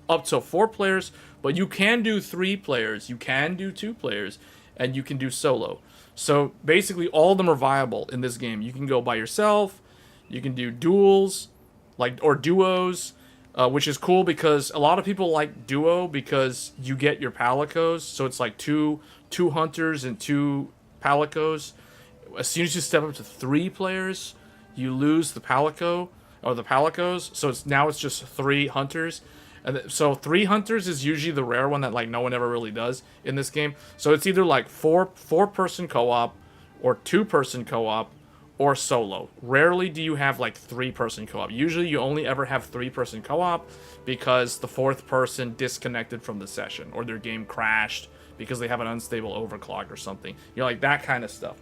up to 4 players, but you can do 3 players, you can do 2 players, and you can do solo. So basically all of them are viable in this game. You can go by yourself, you can do duels, or duos, which is cool because a lot of people like duo because you get your palicos, so it's like two hunters and 2 palicos. As soon as you step up to 3 players, you lose the palico or the palicos, so it's just 3 hunters. And so 3 hunters is usually the rare one that like no one ever really does in this game. So it's either like 4-person co-op or 2-person co-op or solo. Rarely do you have like 3-person co-op. Usually you only ever have 3-person co-op because the 4th person disconnected from the session or their game crashed because they have an unstable overclock or something. Like that kind of stuff.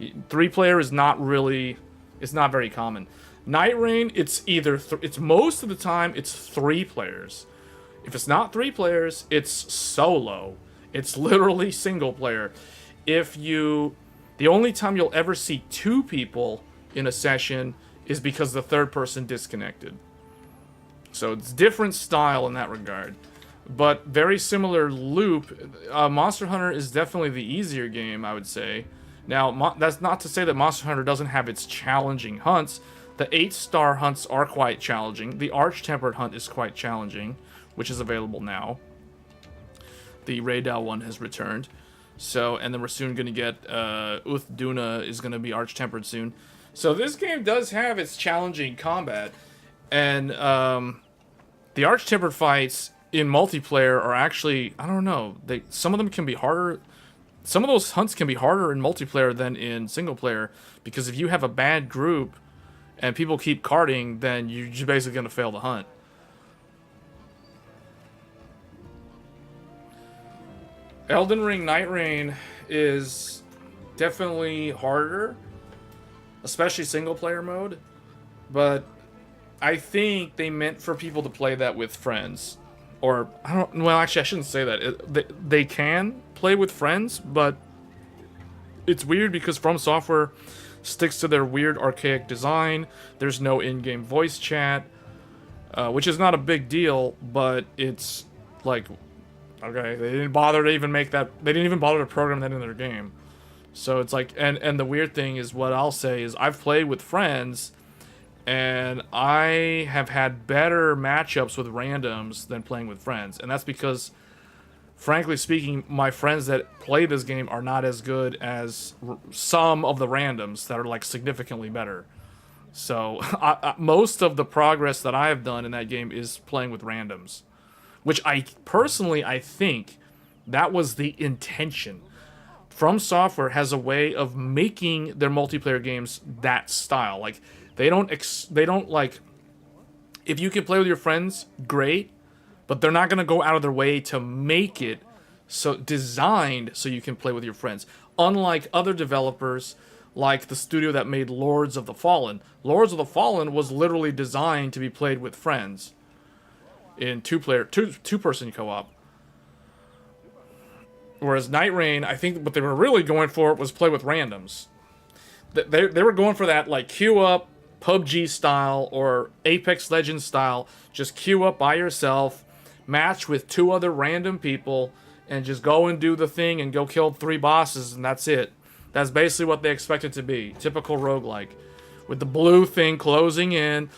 3-player is not very common. Nightreign, it's most of the time it's 3 players. If it's not 3 players, it's solo. It's literally single player. The only time you'll ever see 2 people in a session is because the 3rd person disconnected. So it's different style in that regard. But very similar loop. Monster Hunter is definitely the easier game, I would say. Now, that's not to say that Monster Hunter doesn't have its challenging hunts. The 8-star hunts are quite challenging. The Arch-Tempered hunt is quite challenging, which is available now. The radeon one has returned. So, and then we're soon going to get Duna is going to be Arch-Tempered soon. So this game does have its challenging combat. And the Arch-Tempered fights in multiplayer are actually, I don't know, some of them can be harder. Some of those hunts can be harder in multiplayer than in single player, because if you have a bad group and people keep carting, then you're just basically going to fail the hunt. Elden Ring Nightreign is definitely harder, especially single player mode, but I think they meant for people to play that with friends. Or, actually I shouldn't say that. They can play with friends, but it's weird because From Software sticks to their weird archaic design. There's no in-game voice chat, which is not a big deal, but it's like, okay, they didn't bother to even make that, they didn't even bother to program that in their game. So it's like, and the weird thing is, what I'll say is, I've played with friends, and I have had better matchups with randoms than playing with friends. And that's because, frankly speaking, my friends that play this game are not as good as some of the randoms that are like significantly better. So most of the progress that I have done in that game is playing with randoms, which I think that was the intention. From Software has a way of making their multiplayer games that style. Like, they don't like, if you can play with your friends, great, but they're not going to go out of their way to make it so designed so you can play with your friends. Unlike other developers, like the studio that made Lords of the Fallen. Lords of the Fallen was literally designed to be played with friends in two-person co-op. Whereas Nightreign, I think what they were really going for was play with randoms. They were going for that, like, queue up PUBG style or Apex Legends style. Just queue up by yourself, match with 2 other random people, and just go and do the thing and go kill 3 bosses, and that's it. That's basically what they expect it to be. Typical roguelike. With the blue thing closing in,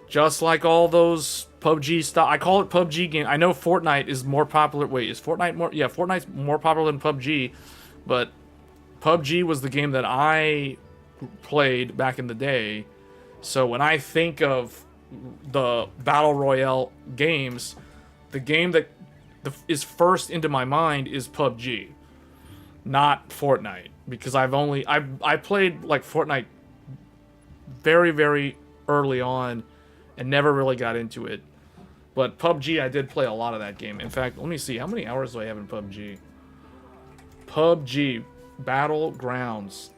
just like all those PUBG style. I call it PUBG game. I know Fortnite is more popular. Wait, is Fortnite more? Yeah, Fortnite's more popular than PUBG, but PUBG was the game that I played back in the day. So when I think of the Battle Royale games, the game that is first into my mind is PUBG, not Fortnite, because I played like Fortnite very, very early on and never really got into it. But PUBG, I did play a lot of that game. In fact, let me see, how many hours do I have in PUBG? PUBG Battlegrounds.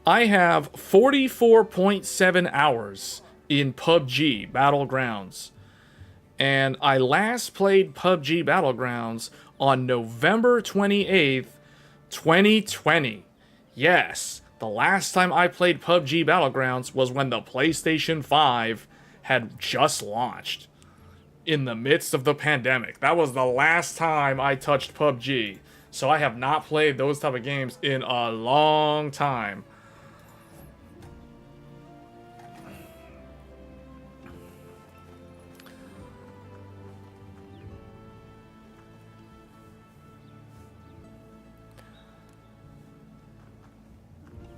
I have 44.7 hours in PUBG Battlegrounds. And I last played PUBG Battlegrounds on November 28th, 2020. Yes, the last time I played PUBG Battlegrounds was when the PlayStation 5 had just launched. In the midst of the pandemic. That was the last time I touched PUBG. So I have not played those type of games in a long time.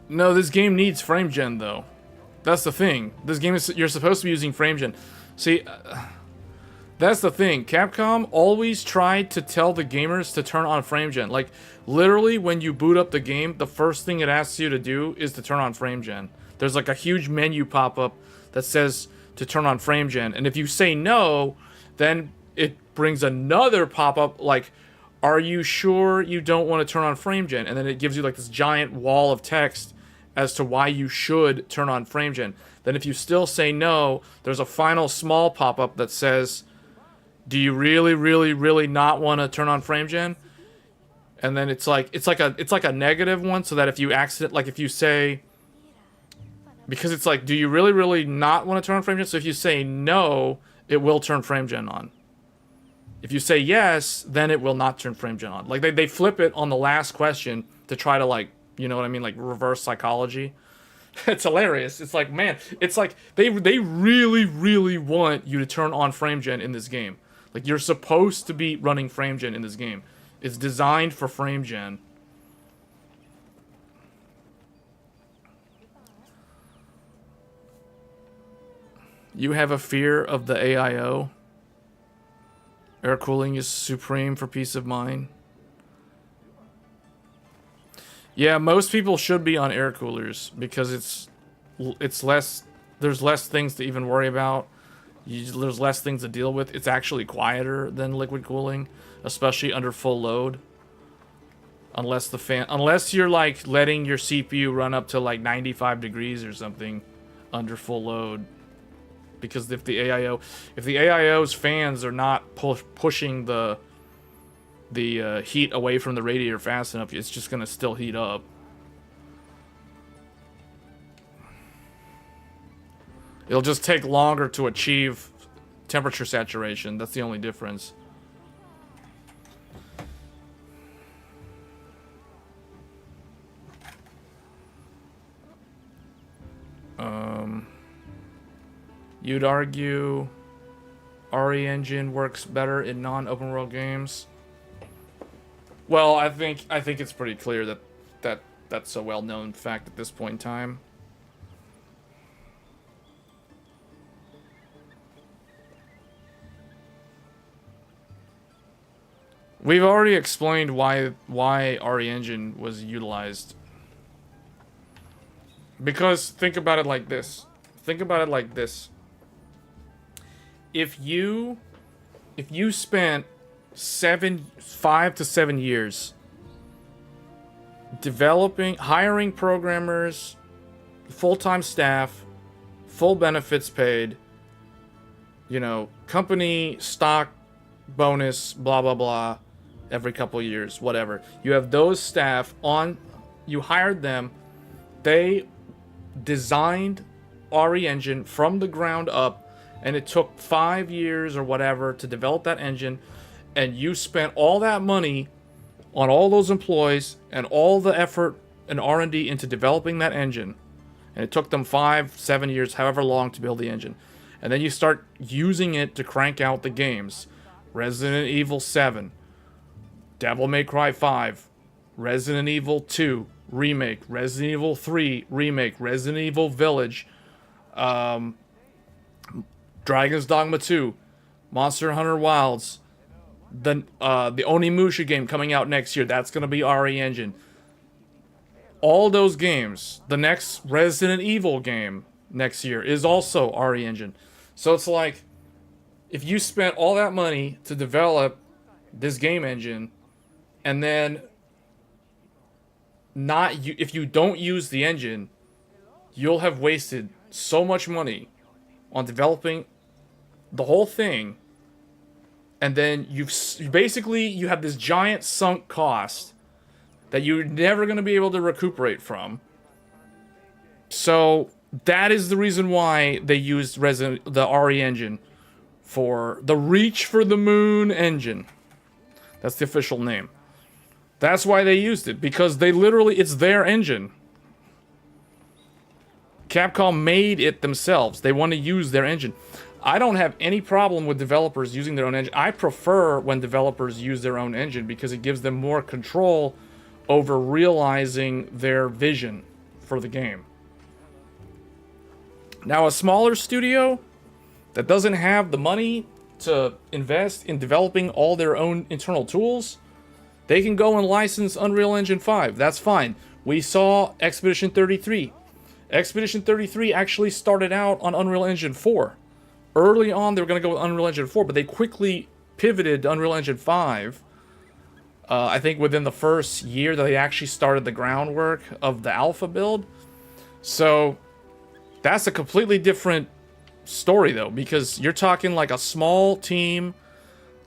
No, this game needs frame gen though. That's the thing. This game is, you're supposed to be using frame gen. See, that's the thing. Capcom always tried to tell the gamers to turn on frame gen. Like, literally, when you boot up the game, the first thing it asks you to do is to turn on frame gen. There's like a huge menu pop-up that says to turn on frame gen. And if you say no, then it brings another pop-up like, are you sure you don't want to turn on frame gen? And then it gives you like this giant wall of text as to why you should turn on frame gen. Then if you still say no, there's a final small pop-up that says, do you really, really, really not want to turn on frame gen? And then it's like a negative one, so that if you if you say, because it's like, do you really, really not want to turn on frame gen? So if you say no, it will turn frame gen on. If you say yes, then it will not turn frame gen on. Like they flip it on the last question to try to, like, you know what I mean, like reverse psychology. It's hilarious. It's like, man, it's like they really, really want you to turn on frame gen in this game. Like, you're supposed to be running frame gen in this game. It's designed for frame gen. You have a fear of the AIO. Air cooling is supreme for peace of mind. Yeah, most people should be on air coolers because it's less. There's less things to even worry about. There's less things to deal with. It's actually quieter than liquid cooling, especially under full load. Unless you're like letting your CPU run up to like 95 degrees or something under full load. Because if the AIO's fans are not pushing the heat away from the radiator fast enough, it's just gonna still heat up. It'll just take longer to achieve temperature saturation. That's the only difference. You'd argue RE engine works better in non-open world games. Well, I think it's pretty clear that that's a well-known fact at this point in time. We've already explained why RE engine was utilized. Because think about it like this. If you spent 5 to 7 years hiring programmers, full-time staff, full benefits paid, you know, company stock bonus, blah blah blah, every couple years, whatever. You have those staff on, you hired them, they designed RE engine from the ground up, and it took 5 years or whatever to develop that engine, and you spent all that money on all those employees and all the effort and R&D into developing that engine, and it took them 5-7 years, however long, to build the engine, and then you start using it to crank out the games. Resident Evil 7, Devil May Cry 5, Resident Evil 2 Remake, Resident Evil 3 Remake, Resident Evil Village, Dragon's Dogma 2, Monster Hunter Wilds, the Onimusha game coming out next year, that's going to be RE engine. All those games, the next Resident Evil game next year is also RE engine. So it's like, if you spent all that money to develop this game engine, and then if you don't use the engine, you'll have wasted so much money on developing the whole thing, and then you have this giant sunk cost that you're never going to be able to recuperate from. So that is the reason why they used the RE engine for the Reach for the Moon engine. That's the official name. That's why they used it, because they literally, it's their engine. Capcom made it themselves. They want to use their engine. I don't have any problem with developers using their own engine. I prefer when developers use their own engine because it gives them more control over realizing their vision for the game. Now, a smaller studio that doesn't have the money to invest in developing all their own internal tools, they can go and license Unreal Engine 5. That's fine. We saw Expedition 33. Expedition 33 actually started out on Unreal Engine 4. Early on, they were going to go with Unreal Engine 4, but they quickly pivoted to Unreal Engine 5. I think within the first year that they actually started the groundwork of the alpha build. So that's a completely different story, though, because you're talking like a small team,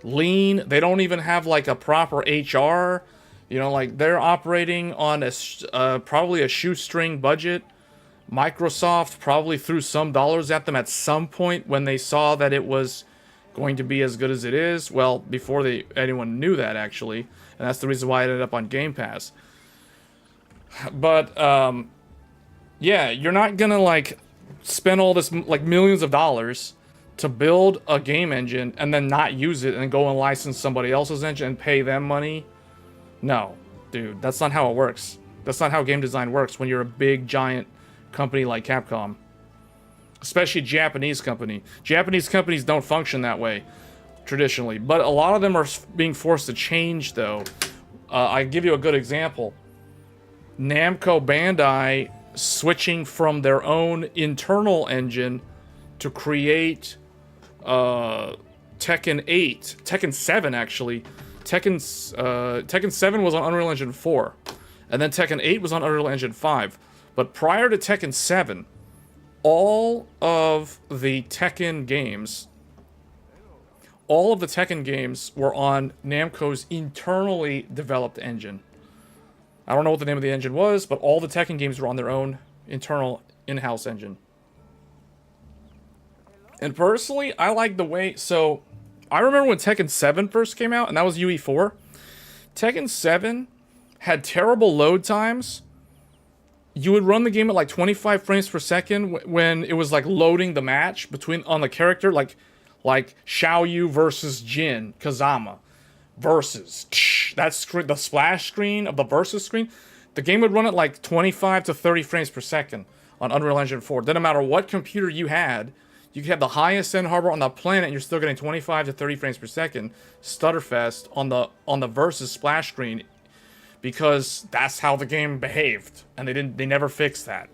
lean. They don't even have like a proper HR. You know, like they're operating on a probably a shoestring budget. Microsoft probably threw some dollars at them at some point when they saw that it was going to be as good as it is. Well, before anyone knew that, actually. And that's the reason why it ended up on Game Pass. But, yeah, you're not gonna, like, spend all this, like, millions of dollars to build a game engine and then not use it and go and license somebody else's engine and pay them money. No, dude, that's not how it works. That's not how game design works when you're a big, giant company like Capcom. Especially Japanese company. Japanese companies don't function that way, traditionally. But a lot of them are being forced to change, though. I'll give you a good example. Namco Bandai switching from their own internal engine to create Tekken 8. Tekken 7, actually. Tekken 7 was on Unreal Engine 4. And then Tekken 8 was on Unreal Engine 5. But prior to Tekken 7, all of the Tekken games were on Namco's internally developed engine. I don't know what the name of the engine was, but all the Tekken games were on their own internal in-house engine. And personally, I like the way... So, I remember when Tekken 7 first came out, and that was UE4. Tekken 7 had terrible load times. You would run the game at like 25 frames per second when it was like loading the match on the character, like Xiaoyu versus Jin Kazama versus the splash screen of the versus screen. The game would run at like 25 to 30 frames per second on Unreal Engine 4. Then no matter what computer you had, you could have the highest end hardware on the planet and you're still getting 25 to 30 frames per second stutterfest on the versus splash screen. Because that's how the game behaved, and they never fixed that.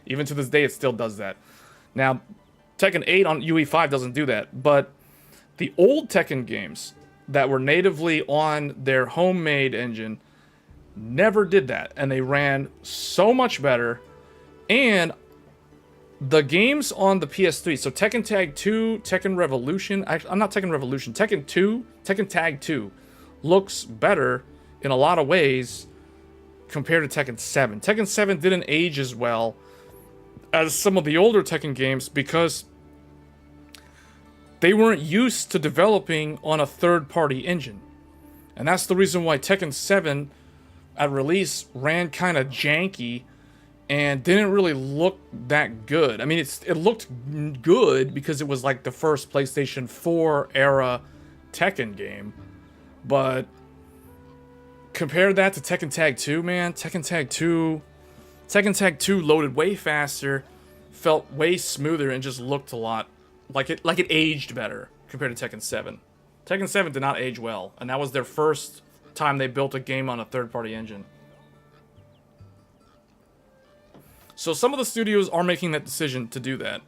Even to this day, it still does that. Now, Tekken 8 on UE5 doesn't do that, but the old Tekken games that were natively on their homemade engine never did that, and they ran so much better. And the games on the PS3, so Tekken Tag 2, Tekken Revolution, I'm not Tekken Revolution, Tekken 2, Tekken Tag 2 looks better in a lot of ways compared to Tekken 7. Tekken 7 didn't age as well as some of the older Tekken games because they weren't used to developing on a third-party engine. And that's the reason why Tekken 7 at release ran kind of janky and didn't really look that good. I mean, it looked good because it was like the first PlayStation 4 era Tekken game, but compare that to Tekken Tag 2, man. Tekken Tag 2 loaded way faster, felt way smoother, and just looked a lot like it aged better compared to Tekken 7. Tekken 7 did not age well, and that was their first time they built a game on a third-party engine. So some of the studios are making that decision to do that,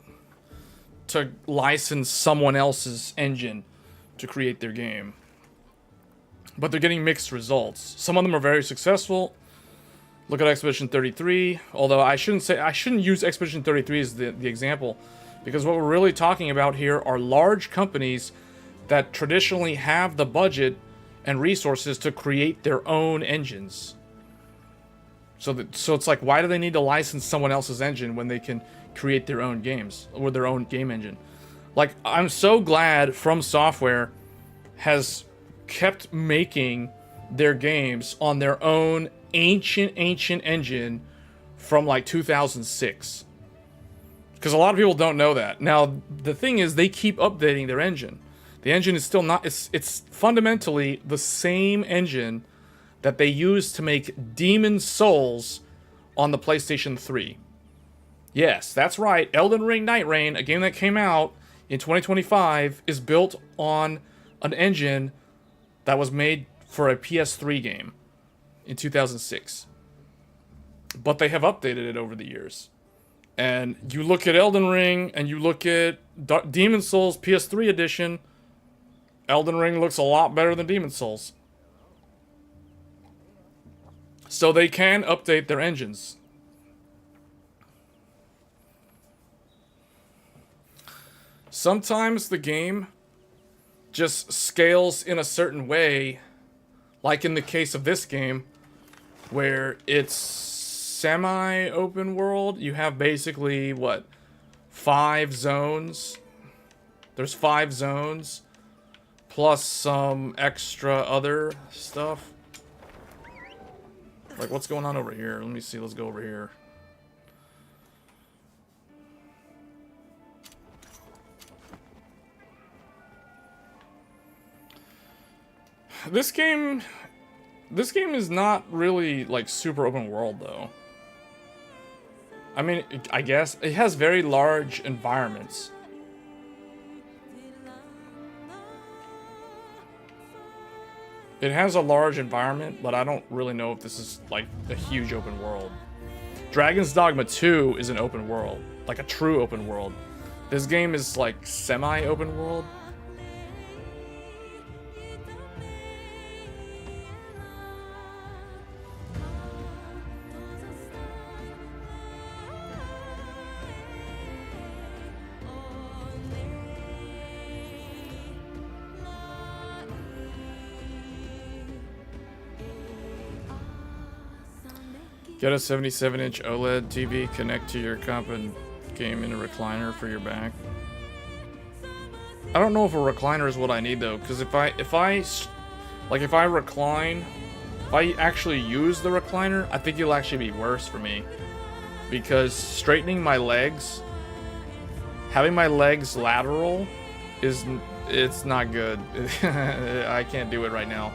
to license someone else's engine to create their game. But they're getting mixed results. Some of them are very successful. Look at Expedition 33. Although I shouldn't use Expedition 33 as the example, because what we're really talking about here are large companies that traditionally have the budget and resources to create their own engines. So it's like, why do they need to license someone else's engine when they can create their own games or their own game engine? Like, I'm so glad From Software has kept making their games on their own ancient engine from like 2006. Because a lot of people don't know that. Now, the thing is, they keep updating their engine. The engine is still not... It's fundamentally the same engine that they used to make Demon Souls on the PlayStation 3. Yes, that's right. Elden Ring Nightreign, a game that came out in 2025, is built on an engine that was made for a PS3 game in 2006. But they have updated it over the years. And you look at Elden Ring, and you look at Demon Souls PS3 edition, Elden Ring looks a lot better than Demon Souls. So they can update their engines. Sometimes the game just scales in a certain way, like in the case of this game, where it's semi-open world. You have basically, what, 5 zones? There's 5 zones, plus some extra other stuff. Like, what's going on over here? Let me see, let's go over here. This game is not really, like, super open world, though. I mean, I guess it has very large environments. It has a large environment, but I don't really know if this is, like, a huge open world. Dragon's Dogma 2 is an open world. Like, a true open world. This game is, like, semi-open world. Get a 77-inch OLED TV, connect to your comp and game in a recliner for your back. I don't know if a recliner is what I need though, because if I recline, if I actually use the recliner, I think it'll actually be worse for me. Because straightening my legs, having my legs lateral, it's not good. I can't do it right now.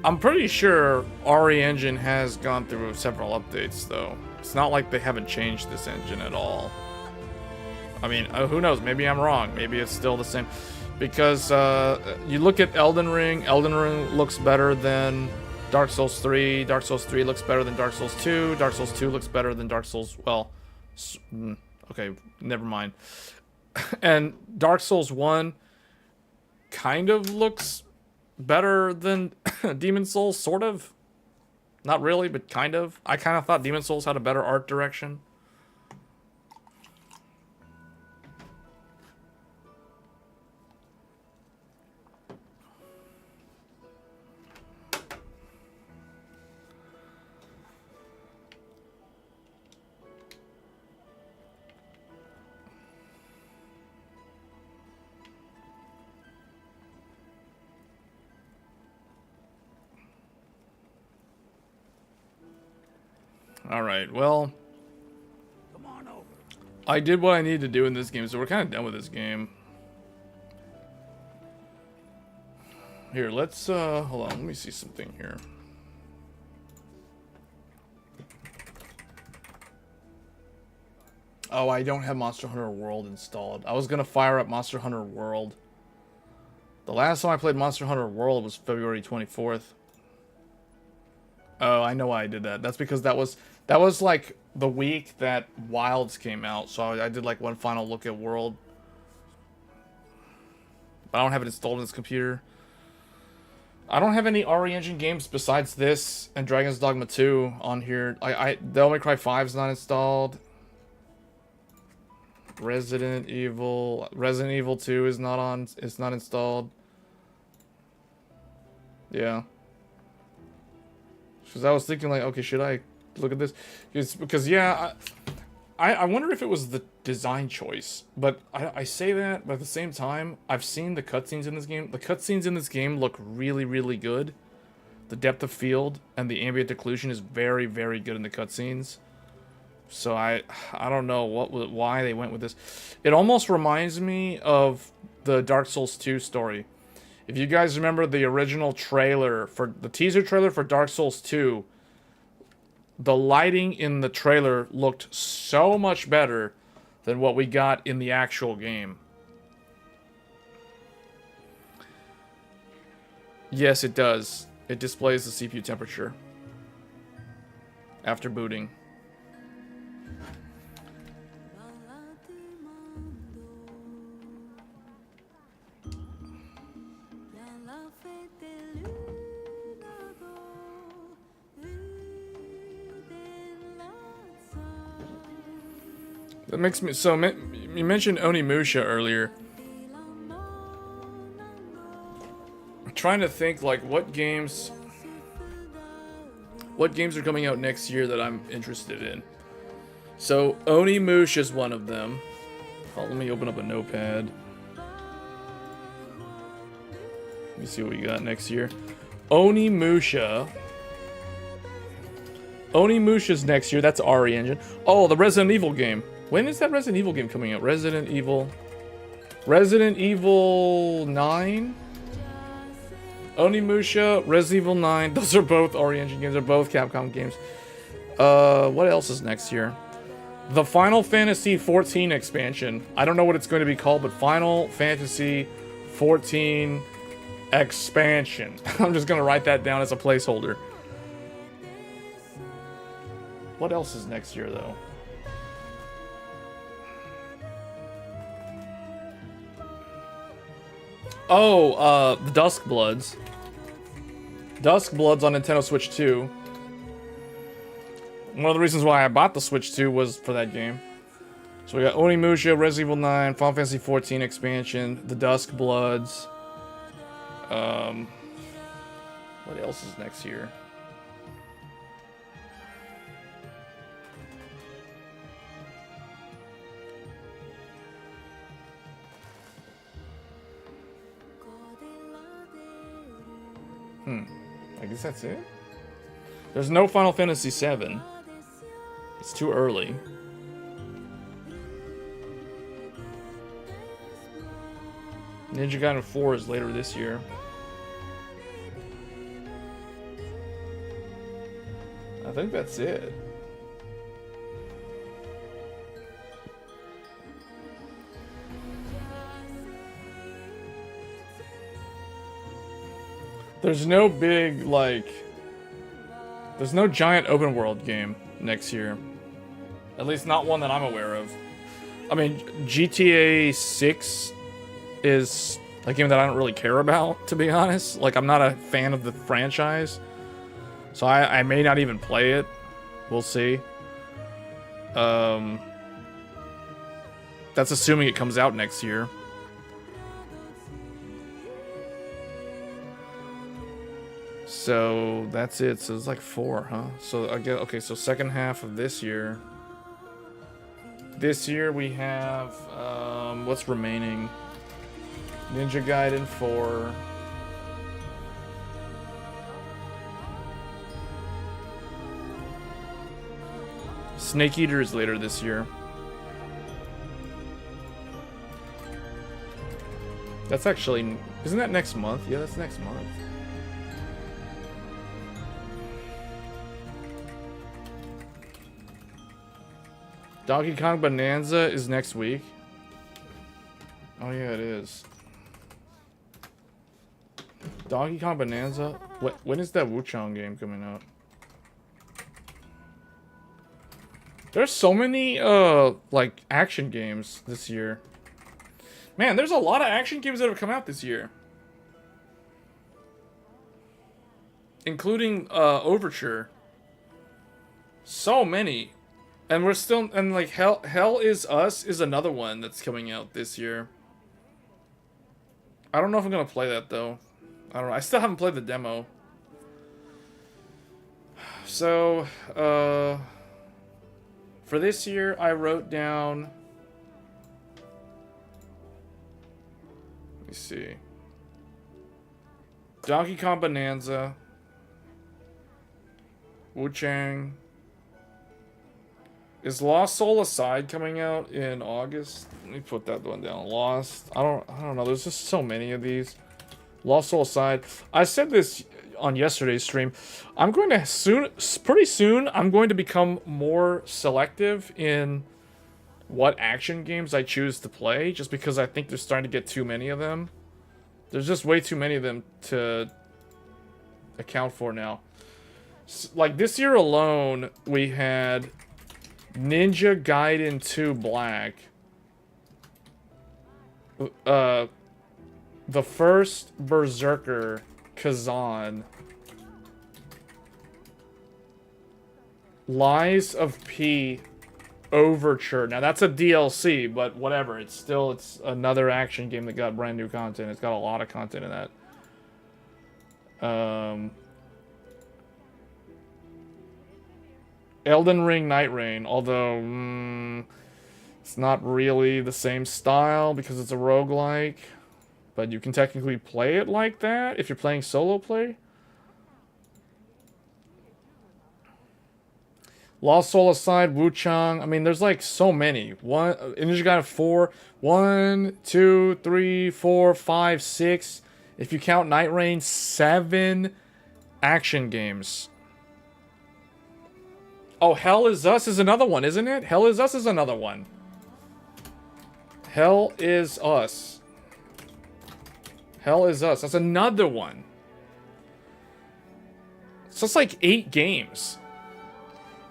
I'm pretty sure RE Engine has gone through several updates, though. It's not like they haven't changed this engine at all. I mean, who knows? Maybe I'm wrong. Maybe it's still the same. Because you look at Elden Ring. Elden Ring looks better than Dark Souls 3. Dark Souls 3 looks better than Dark Souls 2. Dark Souls 2 looks better than Dark Souls... Well, okay, never mind. And Dark Souls 1 kind of looks better than Demon Souls, sort of. Not really, but kind of. I kind of thought Demon Souls had a better art direction. Alright, well, I did what I needed to do in this game, so we're kind of done with this game. Here, let's, hold on, let me see something here. Oh, I don't have Monster Hunter World installed. I was gonna fire up Monster Hunter World. The last time I played Monster Hunter World was February 24th. Oh, I know why I did that. That's because that was like the week that Wilds came out, so I did like one final look at World. But I don't have it installed in this computer. I don't have any RE Engine games besides this and Dragon's Dogma 2 on here. Devil May Cry 5 is not installed. Resident Evil 2 is not on. It's not installed. Yeah. Because I was thinking like, okay, should I look at this? Because yeah, I wonder if it was the design choice. But I say that, but at the same time, I've seen the cutscenes in this game. The cutscenes in this game look really, really good. The depth of field and the ambient occlusion is very, very good in the cutscenes. So I don't know why they went with this. It almost reminds me of the Dark Souls 2 story. If you guys remember the original trailer, for the teaser trailer for Dark Souls 2, the lighting in the trailer looked so much better than what we got in the actual game. Yes, it does. It displays the CPU temperature after booting. That makes me so. You mentioned Onimusha earlier. I'm trying to think like what games are coming out next year that I'm interested in. So Onimusha is one of them. Oh, let me open up a notepad. Let me see what we got next year. Onimusha's next year. That's RE Engine. Oh, the Resident Evil game. When is that Resident Evil game coming out? Resident Evil 9? Onimusha, Resident Evil 9. Those are both RE Engine games. They're both Capcom games. What else is next year? The Final Fantasy 14 expansion. I don't know what it's going to be called, but Final Fantasy 14 expansion. I'm just going to write that down as a placeholder. What else is next year, though? Oh, the Dusk Bloods. Dusk Bloods on Nintendo Switch 2. One of the reasons why I bought the Switch 2 was for that game. So we got Onimusha, Resident Evil 9, Final Fantasy 14 expansion, the Dusk Bloods. What else is next year? I guess that's it. There's no Final Fantasy VII. It's too early. Ninja Gaiden 4 is later this year. I think that's it. There's no big, like... There's no giant open world game next year. At least not one that I'm aware of. I mean, GTA 6 is a game that I don't really care about, to be honest. Like, I'm not a fan of the franchise. So I may not even play it. We'll see. That's assuming it comes out next year. So that's it. So it's like 4, huh? So I guess, okay, so second half of this year. This year we have what's remaining? Ninja Gaiden 4. Snake Eater is later this year. That's actually, isn't that next month? Yeah, that's next month. Donkey Kong Bonanza is next week. Oh yeah, it is. Donkey Kong Bonanza? When is that Wuchang game coming out? There's so many, like, action games this year. Man, there's a lot of action games that have come out this year. including Overture. So many. And we're still, and like Hell Is Us is another one that's coming out this year. I don't know if I'm gonna play that though. I don't know. I still haven't played the demo. So, for this year, I wrote down. Let me see. Donkey Kong Bonanza. Wu-Chang. Is Lost Soul Aside coming out in August? Let me put that one down. Lost. I don't know. There's just so many of these. Lost Soul Aside. I said this on yesterday's stream. I'm going to pretty soon, I'm going to become more selective in what action games I choose to play, just because I think there's starting to get too many of them. There's just way too many of them to account for now. Like this year alone, we had Ninja Gaiden 2 Black. The first Berserker Kazan. Lies of P Overture. Now that's a DLC, but whatever. It's another action game that got brand new content. It's got a lot of content in that. Elden Ring Nightreign, although it's not really the same style because it's a roguelike, but you can technically play it like that if you're playing solo play. Lost Soul Aside, Wu-Chang. I mean, there's like so many. Ninja Gaiden 4. 1, 2, 3, 4, 5, 6. If you count Nightreign, 7 action games. Oh, Hell Is Us is another one, isn't it? Hell Is Us is another one. Hell Is Us. Hell Is Us. That's another one. So it's like 8 games.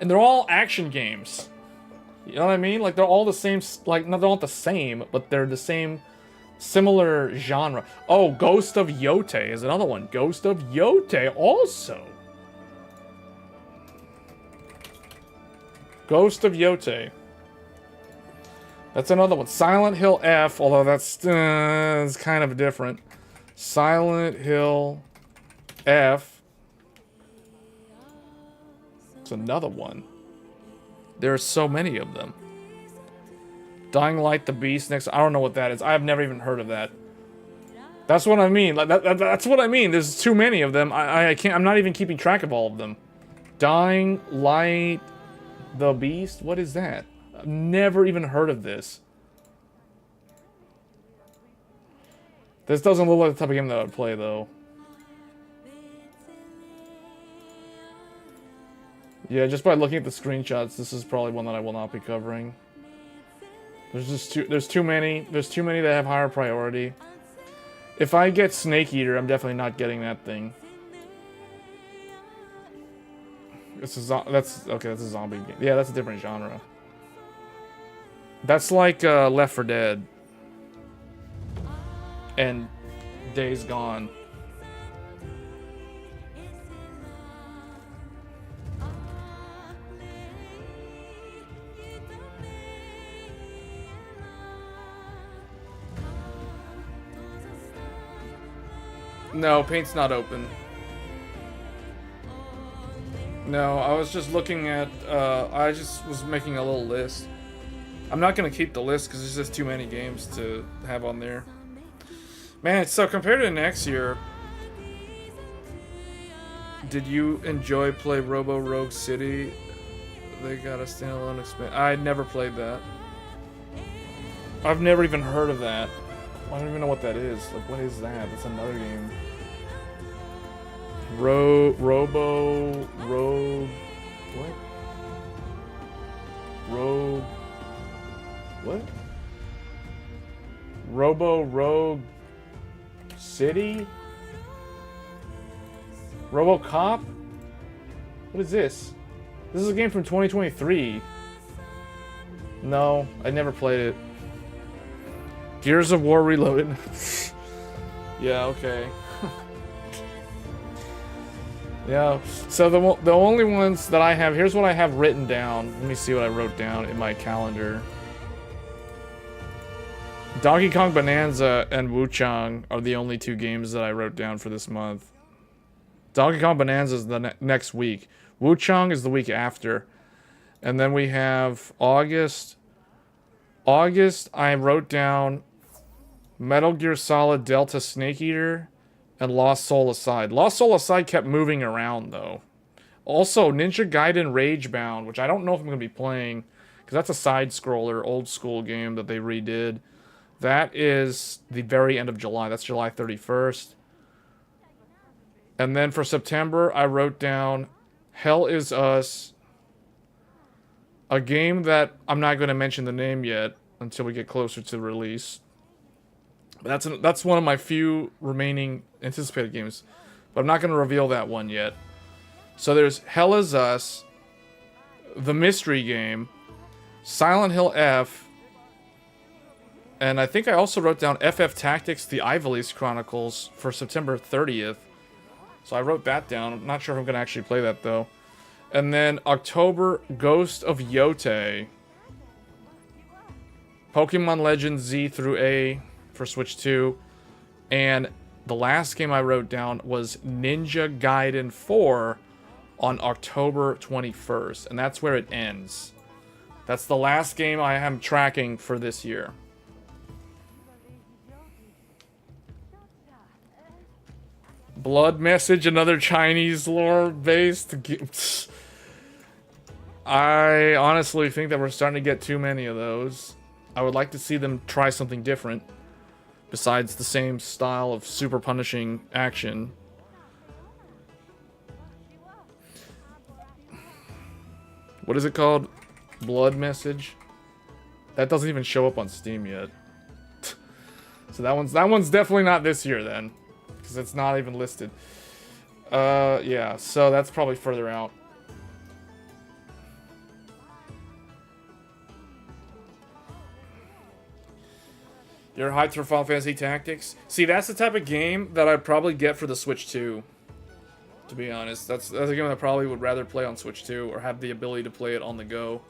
And they're all action games. You know what I mean? Like, they're all the same, like, no, they're not the same, but they're the same, similar genre. Oh, Ghost of Yote is another one. Ghost of Yote also. Ghost of Yote. That's another one. Silent Hill F, although that's kind of different. Silent Hill F. It's another one. There are so many of them. Dying Light the Beast next. I don't know what that is. I've never even heard of that. That's what I mean. Like that's what I mean. There's too many of them. I can't. I'm not even keeping track of all of them. Dying Light the Beast. What is that? I've never even heard of this. This doesn't look like the type of game that I would play, though. Yeah, just by looking at the screenshots, this is probably one that I will not be covering. There's too many. There's too many that have higher priority. If I get Snake Eater, I'm definitely not getting that thing. That's a zombie game. Yeah, that's a different genre. That's like Left 4 Dead and Days Gone. No, Paint's not open. No, I was just looking at, I just was making a little list. I'm not going to keep the list because there's just too many games to have on there. Man, so compared to next year, did you enjoy play Robo Rogue City? They got a standalone expansion. I never played that. I've never even heard of that. I don't even know what that is. Like, what is that? That's another game. Robo Rogue. What? Rogue. What? Robo Rogue City? RoboCop? What is this? This is a game from 2023. No, I never played it. Gears of War Reloaded. Yeah, okay. Yeah. So the only ones that I have, here's what I have written down. Let me see what I wrote down in my calendar. Donkey Kong Bonanza and Wuchang are the only two games that I wrote down for this month. Donkey Kong Bonanza is the next week. Wuchang is the week after. And then we have August. August, I wrote down Metal Gear Solid Delta Snake Eater and Lost Soul Aside. Lost Soul Aside kept moving around, though. Also, Ninja Gaiden Ragebound, which I don't know if I'm going to be playing, because that's a side-scroller, old-school game that they redid. That is the very end of July. That's July 31st. And then for September, I wrote down Hell Is Us, a game that I'm not going to mention the name yet until we get closer to release. But that's one of my few remaining anticipated games. But I'm not going to reveal that one yet. So there's Hell Is Us, the mystery game, Silent Hill F, and I think I also wrote down FF Tactics, the Ivalice Chronicles for September 30th. So I wrote that down. I'm not sure if I'm going to actually play that, though. And then October, Ghost of Yote, Pokemon Legends Z through A for Switch 2, and the last game I wrote down was Ninja Gaiden 4 on October 21st, and that's where it ends. That's the last game I am tracking for this year. Blood Message, another Chinese lore-based game. I honestly think that we're starting to get too many of those. I would like to see them try something different besides the same style of super punishing action. What is it called? Blood Message? That doesn't even show up on Steam yet. So that one's definitely not this year then, because it's not even listed. Yeah, so that's probably further out. You're hyped for Final Fantasy Tactics? See, that's the type of game that I'd probably get for the Switch 2. To be honest, that's a game I probably would rather play on Switch 2 or have the ability to play it on the go.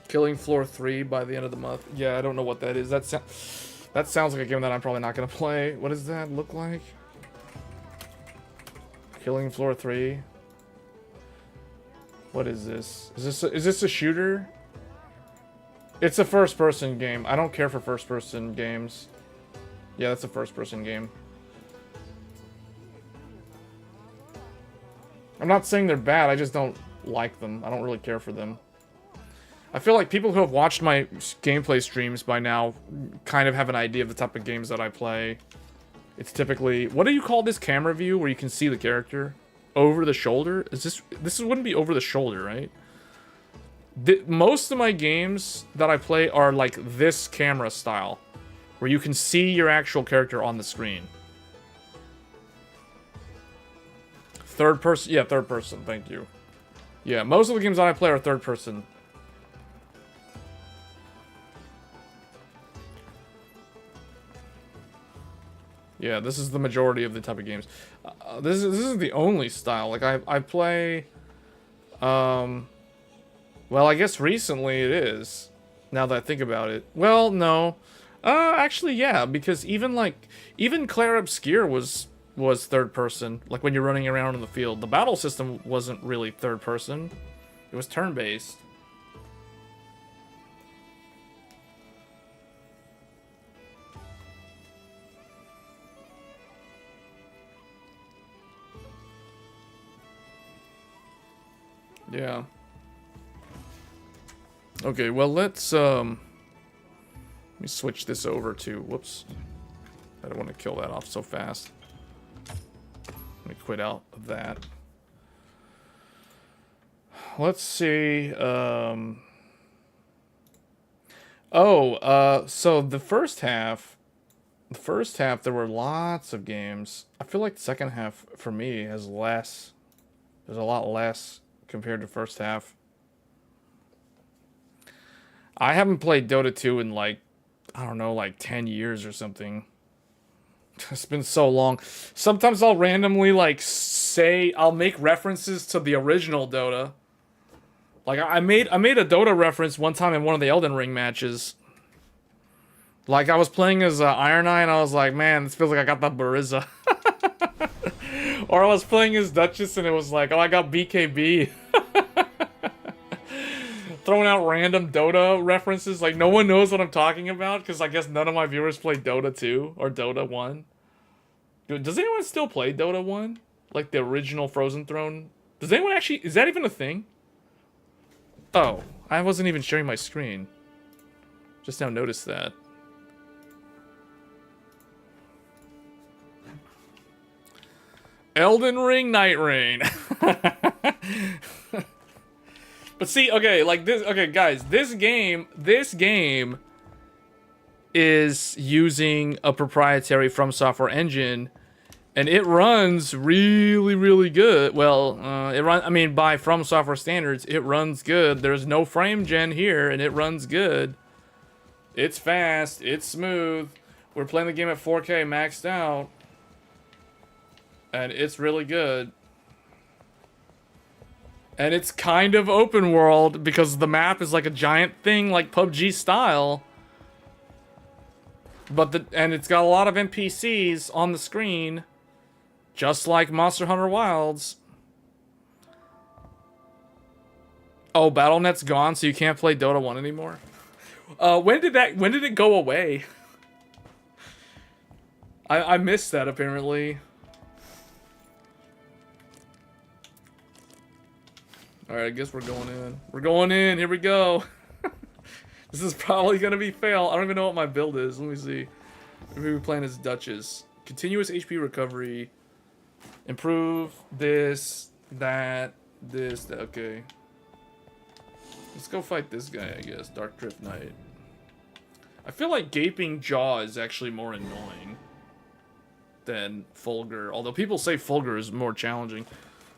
Killing Floor 3 by the end of the month. Yeah, I don't know what that is. That sounds like a game that I'm probably not going to play. What does that look like? Killing Floor 3. What is this? Is this a shooter? It's a first-person game. I don't care for first-person games. Yeah, that's a first-person game. I'm not saying they're bad. I just don't like them. I don't really care for them. I feel like people who have watched my gameplay streams by now kind of have an idea of the type of games that I play. It's typically... What do you call this camera view where you can see the character? Over the shoulder? This wouldn't be over the shoulder, right? Most of my games that I play are like this camera style, where you can see your actual character on the screen. Third person? Yeah, third person, thank you. Yeah, most of the games that I play are third person. Yeah, this is the majority of the type of games. This is the only style. Like, I play... well, I guess recently it is. Now that I think about it. Well, no. Actually, yeah. Because even Clair Obscure was third person. Like, when you're running around in the field. The battle system wasn't really third person. It was turn-based. Yeah. Okay, well, let me switch this over to... Whoops. I don't want to kill that off so fast. Let me quit out of that. Let's see. So the first half... there were lots of games. I feel like the second half, for me, has less. There's a lot less compared to first half. I haven't played Dota 2 in like, I don't know, like 10 years or something. It's been so long. Sometimes I'll randomly like I'll make references to the original Dota. Like I made a Dota reference one time in one of the Elden Ring matches. Like I was playing as Iron Eye and I was like, man, this feels like I got that Bariza. Or I was playing as Duchess and it was like, oh, I got BKB. Throwing out random Dota references. Like, no one knows what I'm talking about because I guess none of my viewers play Dota 2 or Dota 1. Does anyone still play Dota 1? Like the original Frozen Throne? Does anyone actually... Is that even a thing? Oh, I wasn't even sharing my screen. Just now noticed that. Elden Ring, Nightreign. But see, okay, like this, okay, guys, this game is using a proprietary From Software engine, and it runs really, really good. Well, I mean, by From Software standards, it runs good. There's no frame gen here, and it runs good. It's fast, it's smooth. We're playing the game at 4K maxed out, and it's really good. And it's kind of open world because the map is like a giant thing, like PUBG style. And it's got a lot of NPCs on the screen, just like Monster Hunter Wilds. Oh, BattleNet's gone, so you can't play Dota 1 anymore. When did it go away? I missed that apparently. Alright, I guess we're going in. We're going in. Here we go. This is probably going to be fail. I don't even know what my build is. Let me see. Maybe we're playing as Duchess. Continuous HP recovery. Improve this, that, this, that. Okay. Let's go fight this guy, I guess. Dark Drift Knight. I feel like Gaping Jaw is actually more annoying than Fulgur. Although people say Fulgur is more challenging.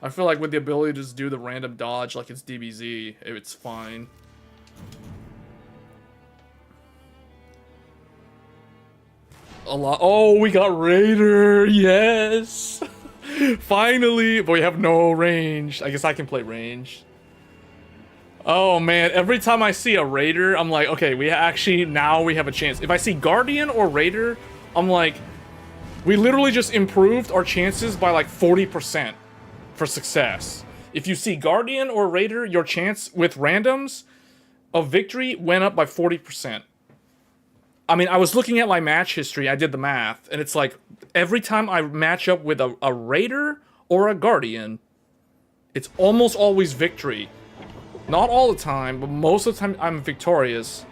I feel like with the ability to just do the random dodge like it's DBZ, it's fine. Oh, we got Raider! Yes! Finally! But we have no range. I guess I can play range. Oh man, every time I see a Raider, I'm like, okay, now we have a chance. If I see Guardian or Raider, I'm like, we literally just improved our chances by like 40%. For success. If you see Guardian or Raider, your chance with randoms of victory went up by 40%. I mean, I was looking at my match history, I did the math, and it's like, every time I match up with a Raider or a Guardian, it's almost always victory. Not all the time, but most of the time I'm victorious.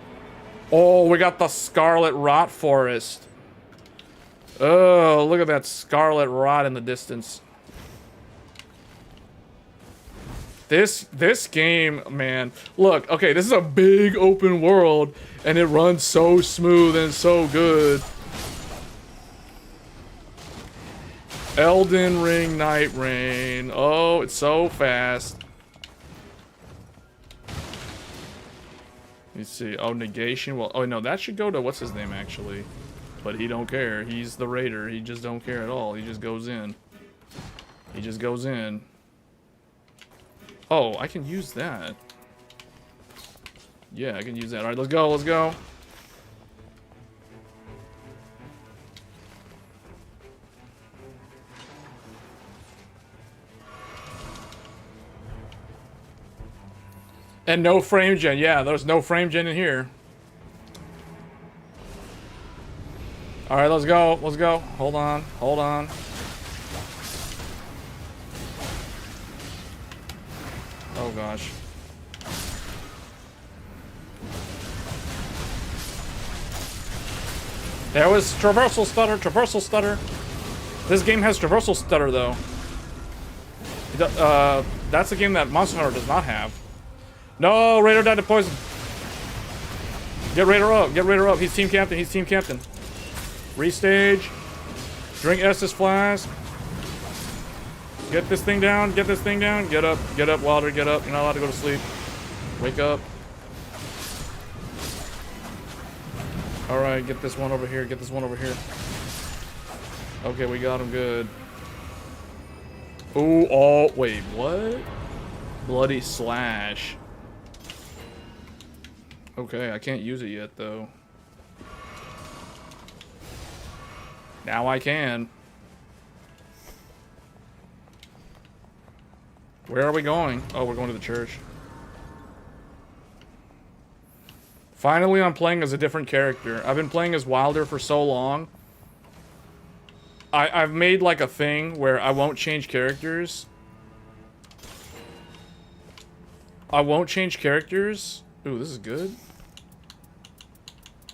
Oh, we got the Scarlet Rot Forest. Oh, look at that Scarlet Rot in the distance. This game, man, look, okay, this is a big open world, and it runs so smooth and so good. Elden Ring, Nightreign. Oh, it's so fast. Let's see. Oh, negation. Well, oh no, that should go to what's his name actually, but he don't care. He's the Raider. He just don't care at all. He just goes in. He just goes in. Oh, I can use that. Yeah, I can use that. All right, let's go. Let's go. And no frame gen. Yeah, there's no frame gen in here. All right, let's go. Let's go. Hold on. Hold on. Oh gosh. There was traversal stutter, traversal stutter. This game has traversal stutter though. That's a game that Monster Hunter does not have. No, Raider died to poison. Get Raider up, get Raider up. He's team captain, he's team captain. Restage. Drink Estus Flask. Get this thing down, get this thing down. Get up, Wilder, get up. You're not allowed to go to sleep. Wake up. Alright, get this one over here. Get this one over here. Okay, we got him good. Ooh, oh, wait, what? Bloody slash. Okay, I can't use it yet, though. Now I can. Where are we going? Oh, we're going to the church. Finally, I'm playing as a different character. I've been playing as Wilder for so long. I've made like a thing where I won't change characters. I won't change characters. Ooh, this is good.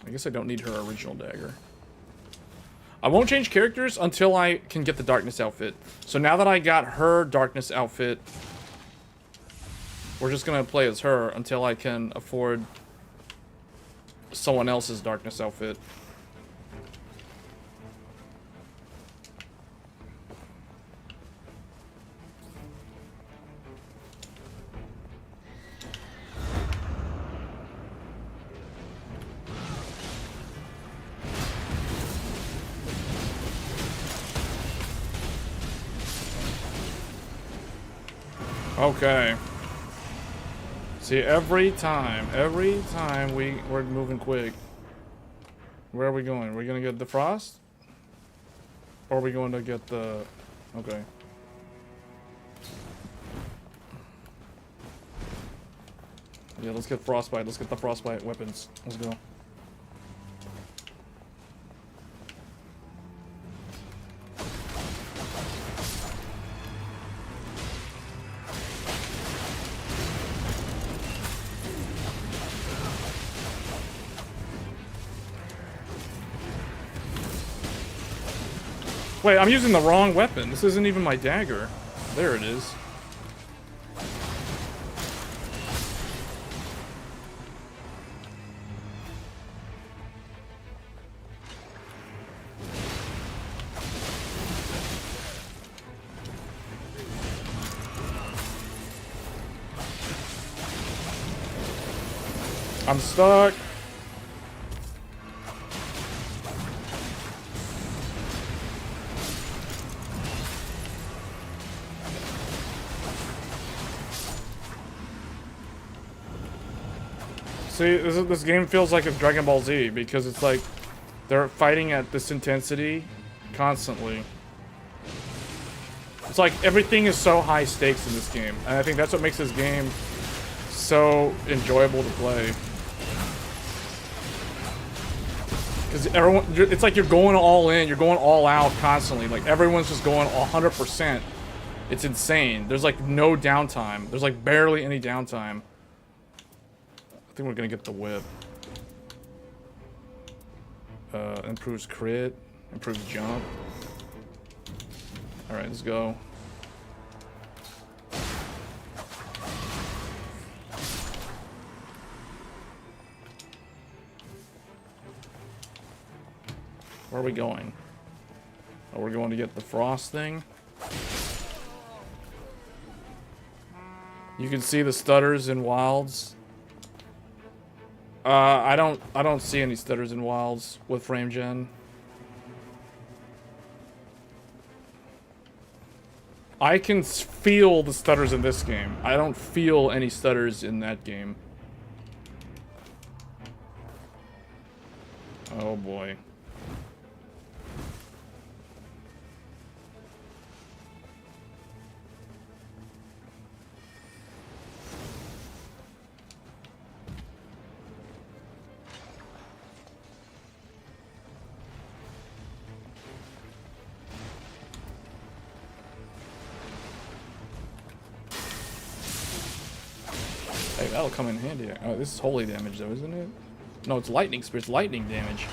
I guess I don't need her original dagger. I won't change characters until I can get the darkness outfit. So now that I got her darkness outfit, we're just gonna play as her until I can afford someone else's darkness outfit. Okay. See, every time we're moving quick. Where are we going? Are we gonna get the frost? Or are we going to get the... Okay. Yeah, let's get frostbite. Let's get the frostbite weapons. Let's go. Wait, I'm using the wrong weapon. This isn't even my dagger. There it is. I'm stuck. See, this game feels like it's Dragon Ball Z because it's like they're fighting at this intensity constantly. It's like everything is so high stakes in this game, and I think that's what makes this game so enjoyable to play. Because everyone, it's like you're going all in, you're going all out constantly. Like everyone's just going 100%. It's insane. There's like no downtime. There's like barely any downtime. I think we're gonna get the whip. Improves crit, improves jump. Alright, let's go. Where are we going? Oh, we're going to get the frost thing. You can see the stutters in wilds. I don't see any stutters in wilds with frame gen. I can feel the stutters in this game. I don't feel any stutters in that game. Oh boy. Hey, that'll come in handy. Oh, this is holy damage though, isn't it? No, it's lightning spear. It's lightning damage.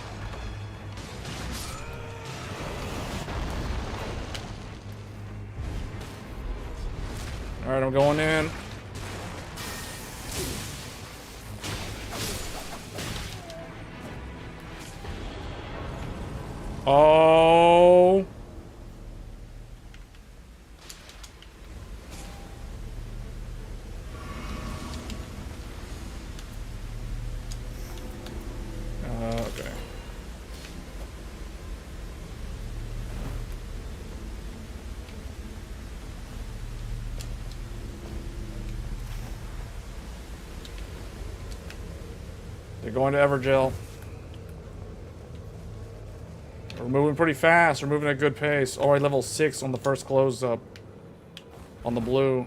Alright, I'm going in. Oh. Okay. They're going to Evergel. We're moving pretty fast. We're moving at a good pace. Already level 6 on the first close up. On the blue.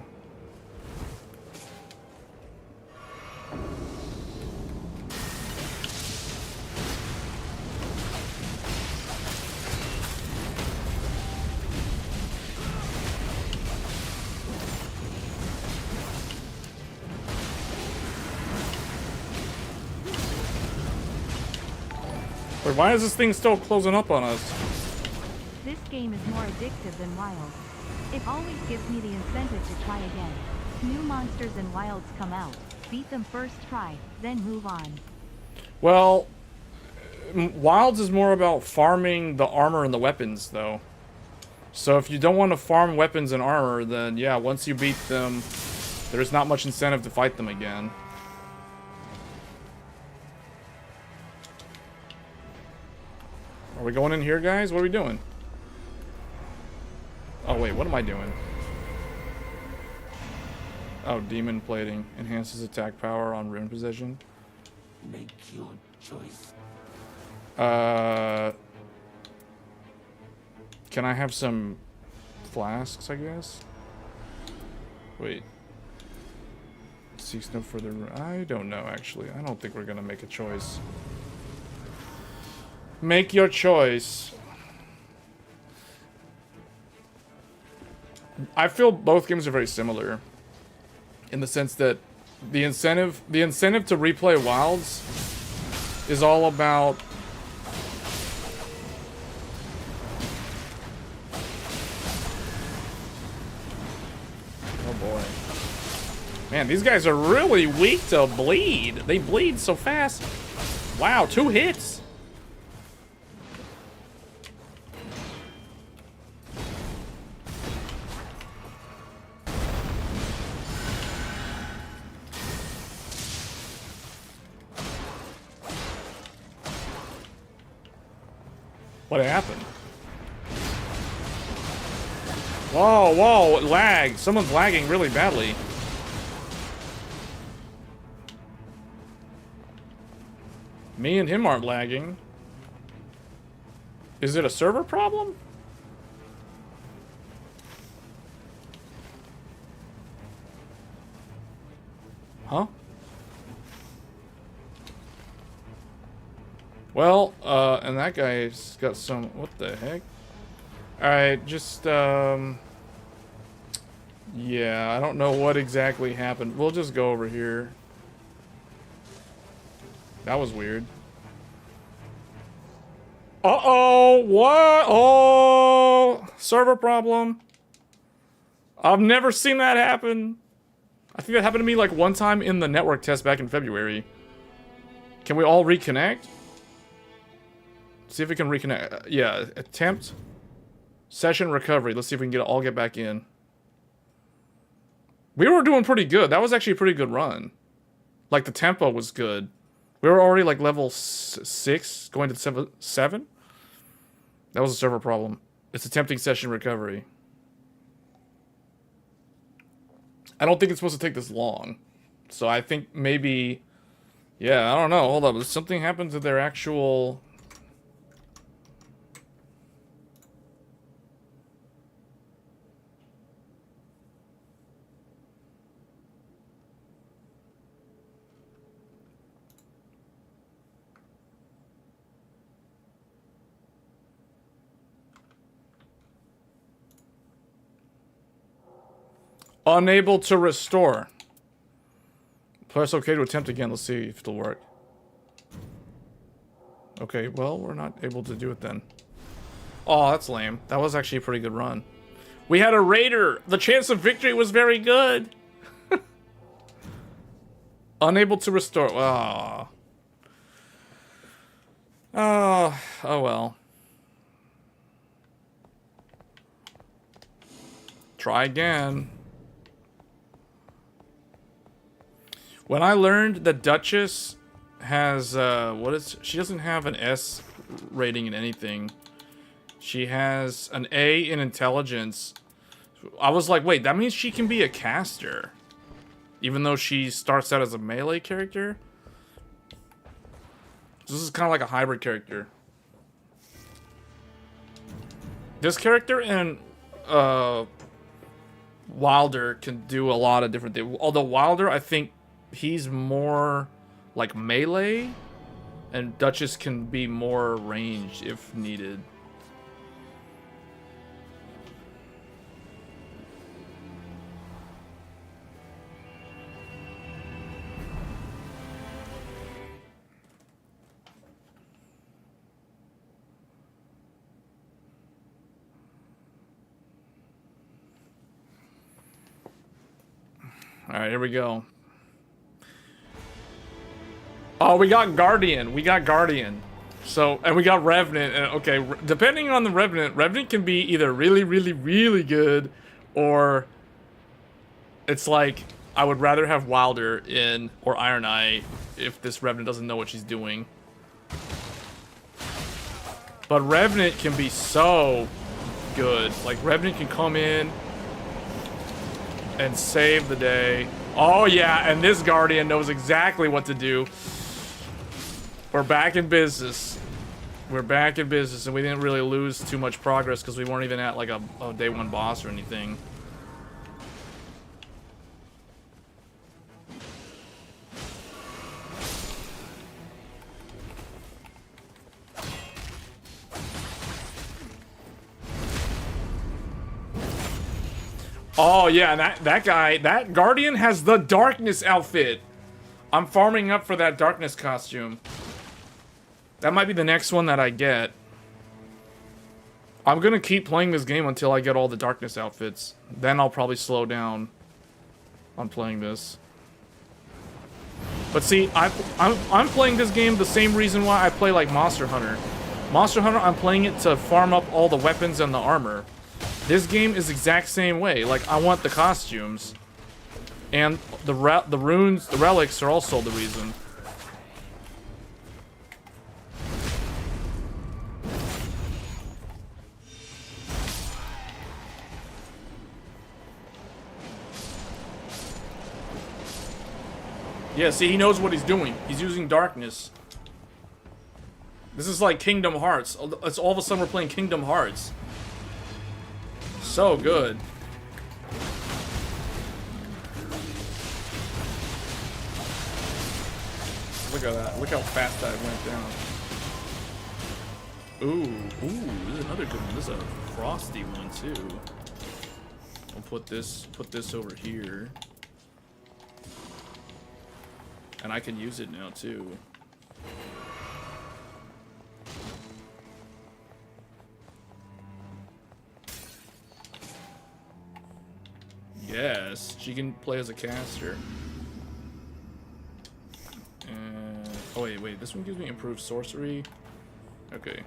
Wait, why is this thing still closing up on us? This game is more addictive than Wild. It always gives me the incentive to try again. New monsters and wilds come out. Beat them first try, then move on. Well, Wilds is more about farming the armor and the weapons, though. So if you don't want to farm weapons and armor, then yeah, once you beat them, there's not much incentive to fight them again. Are we going in here, guys? What are we doing? Oh, wait, what am I doing? Oh, demon plating. Enhances attack power on rune possession. Make your choice. Can I have some flasks, I guess? Wait. Seeks no further... I don't know, actually. I don't think we're gonna make a choice. Make your choice. I feel both games are very similar. In the sense that the incentive to replay Wilds is all about... Oh boy. Man, these guys are really weak to bleed. They bleed so fast. Wow, 2 hits. What happened? Whoa, whoa, lag. Someone's lagging really badly. Me and him aren't lagging. Is it a server problem? Huh? Well, and that guy's got some... What the heck? Alright, just, yeah, I don't know what exactly happened. We'll just go over here. That was weird. Uh-oh! What? Oh! Server problem. I've never seen that happen. I think that happened to me like one time in the network test back in February. Can we all reconnect? See if we can reconnect. Yeah, attempt session recovery. Let's see if we can all get back in. We were doing pretty good. That was actually a pretty good run. Like the tempo was good. We were already like level 6 going to 7. That was a server problem. It's attempting session recovery. I don't think it's supposed to take this long. So I think maybe... Yeah, I don't know. Hold up. Something happened to their actual... Unable to restore. Press OK to attempt again. Let's see if it'll work. Okay, well, we're not able to do it then. Oh, that's lame. That was actually a pretty good run. We had a raider. The chance of victory was very good. Unable to restore. Oh. Oh well. Try again. When I learned that Duchess has, she doesn't have an S rating in anything. She has an A in intelligence. I was like, wait, that means she can be a caster. Even though she starts out as a melee character? This is kind of like a hybrid character. This character and Wilder can do a lot of different things. Although Wilder, I think he's more like melee, and Duchess can be more ranged if needed. Alright, here we go. Oh, we got Guardian. We got Guardian. So, and we got Revenant. And okay, depending on the Revenant, Revenant can be either really, really, really good, or it's like, I would rather have Wilder in, or Iron Eye, if this Revenant doesn't know what she's doing. But Revenant can be so good. Like, Revenant can come in and save the day. Oh yeah, and this Guardian knows exactly what to do. We're back in business. We're back in business, and we didn't really lose too much progress because we weren't even at like a day 1 boss or anything. Oh yeah, that guy, that Guardian has the Darkness outfit. I'm farming up for that Darkness costume. That might be the next one that I get. I'm gonna keep playing this game until I get all the Darkness outfits. Then I'll probably slow down on playing this. But see, I'm playing this game the same reason why I play like Monster Hunter. Monster Hunter, I'm playing it to farm up all the weapons and the armor. This game is the exact same way. Like, I want the costumes. And the runes, the relics are also the reason. Yeah, see, he knows what he's doing. He's using darkness. This is like Kingdom Hearts. It's all of a sudden we're playing Kingdom Hearts. So good. Look at that. Look how fast that went down. Ooh, this is another good one. This is a frosty one too. I'll put this over here. And I can use it now too. Yes, she can play as a caster. Oh wait, this one gives me improved sorcery. Okay.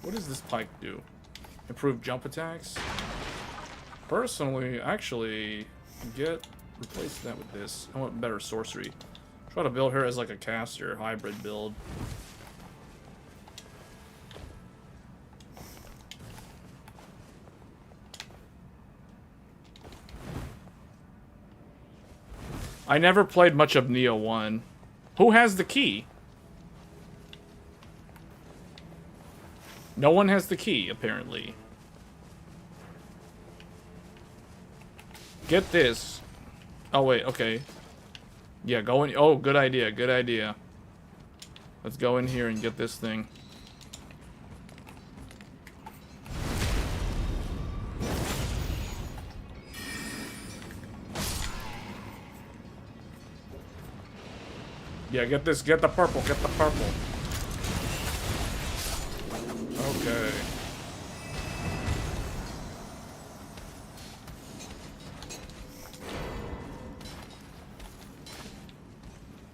What does this pike do? Improved jump attacks? Personally, actually, replace that with this. I want better sorcery. Try to build her as like a caster, hybrid build. I never played much of Neo 1. Who has the key? No one has the key, apparently. Get this. Oh, wait, okay. Yeah, go in. Oh, good idea, good idea. Let's go in here and get this thing. Yeah, get this, get the purple, get the purple. Okay.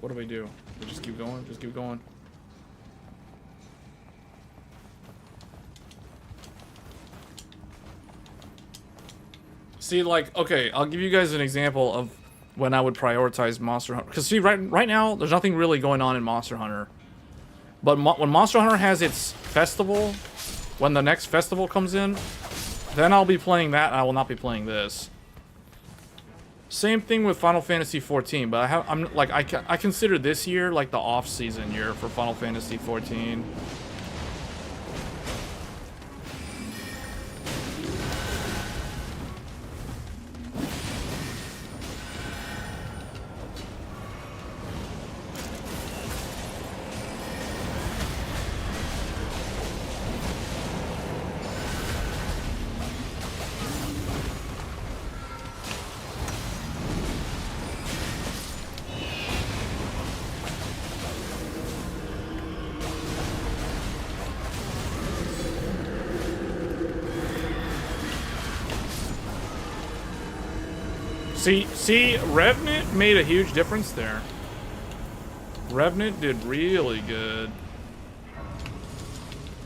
What do we do? We just keep going, just keep going. See, like, okay, I'll give you guys an example of when I would prioritize Monster Hunter. Because see, right now, there's nothing really going on in Monster Hunter. But when Monster Hunter has its festival, when the next festival comes in, then I'll be playing that, and I will not be playing this. Same thing with Final Fantasy 14, but I consider this year like the off-season year for Final Fantasy 14. See, Revenant made a huge difference there. Revenant did really good.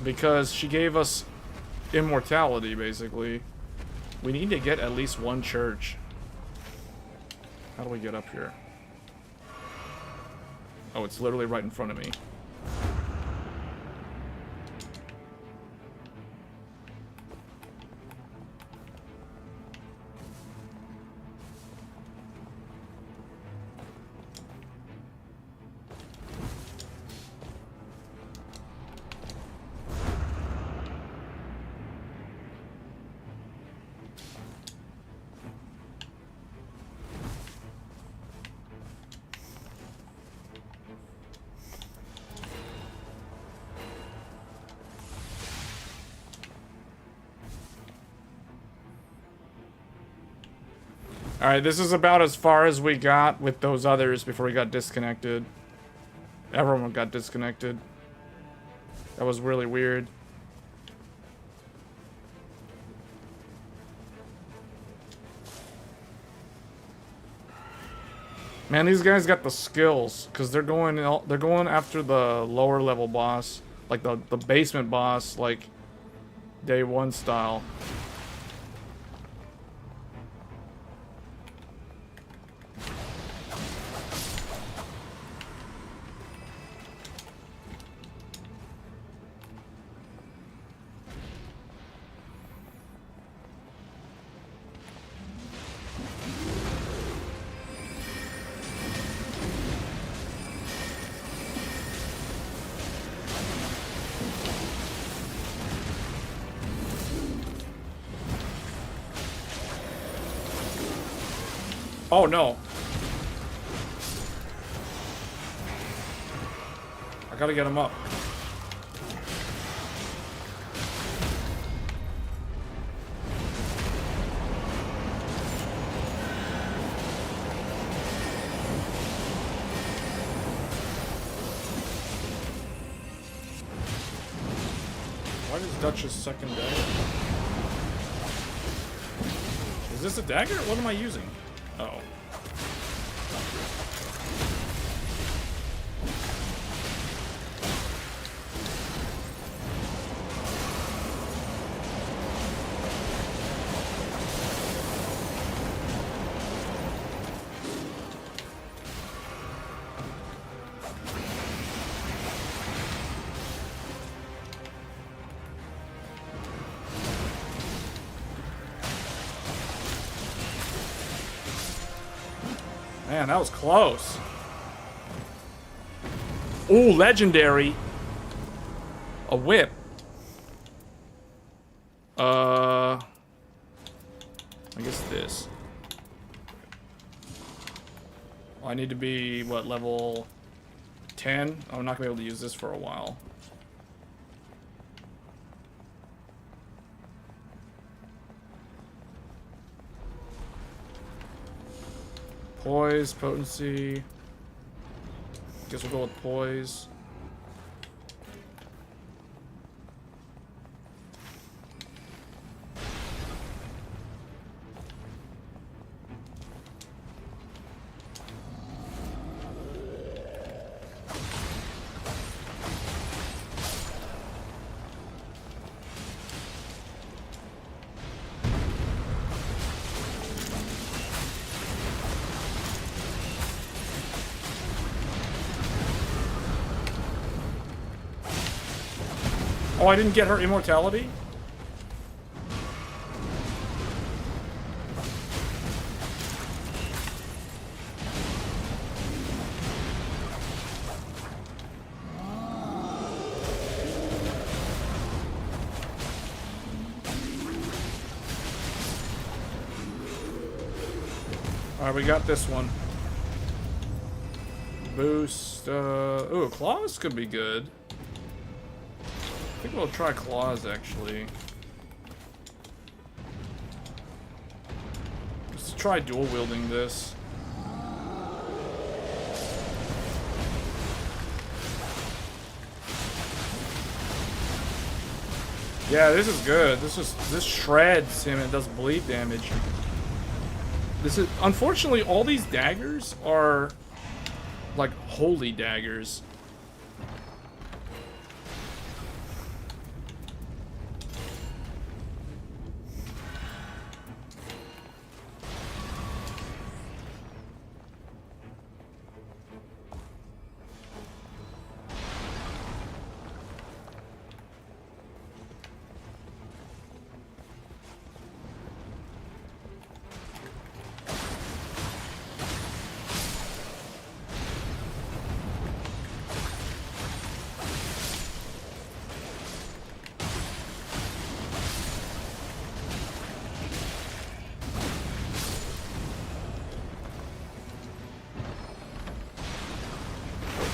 Because she gave us immortality, basically. We need to get at least one church. How do we get up here? Oh, it's literally right in front of me. Alright, this is about as far as we got with those others before we got disconnected. Everyone got disconnected. That was really weird. Man, these guys got the skills because they're going after the lower level boss, like the basement boss, like day one style. Oh no. I gotta get him up. Why is Dutch's second dagger? Is this a dagger? What am I using? Oh. Man, that was close. Ooh, legendary. A whip. I guess this. I need to be, what, level 10? I'm not gonna be able to use this for a while. Poise, potency. Guess we'll go with poise. Oh, I didn't get her immortality? Alright, we got this one. Boost. Ooh, claws could be good. I think we'll try claws, actually. Let's try dual wielding this. Yeah, this is good. This shreds him and does bleed damage. This is, unfortunately, all these daggers are like holy daggers.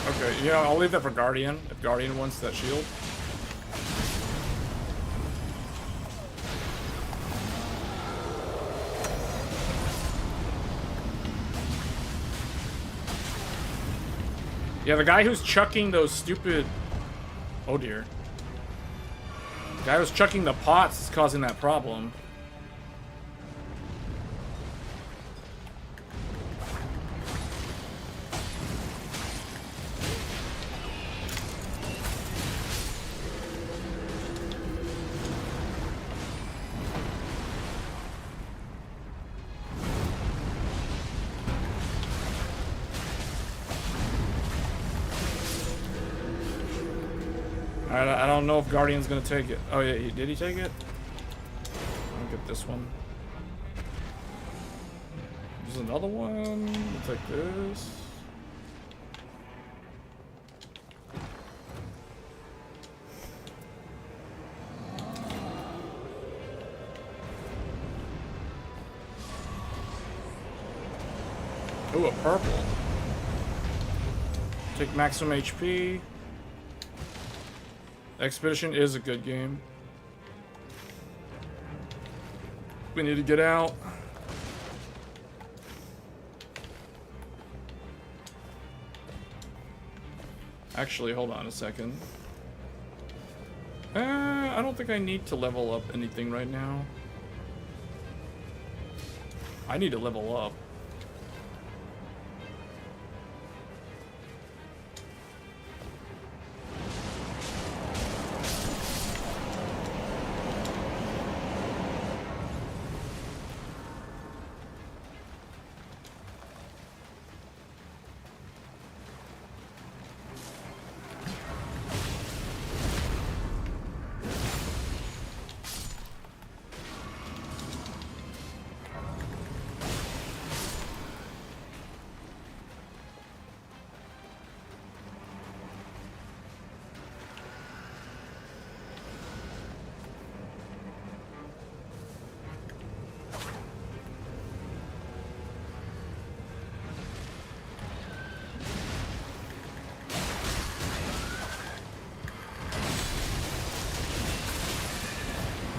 Okay, yeah, I'll leave that for Guardian, if Guardian wants that shield. Yeah, the guy who's chucking those stupid... Oh dear. The guy who's chucking the pots is causing that problem. I don't know if Guardian's gonna take it. Oh yeah, did he take it? I'll get this one. There's another one. We'll take this. Ooh, a purple. Take maximum HP. Expedition is a good game. We need to get out. Actually, hold on a second. I don't think I need to level up anything right now. I need to level up.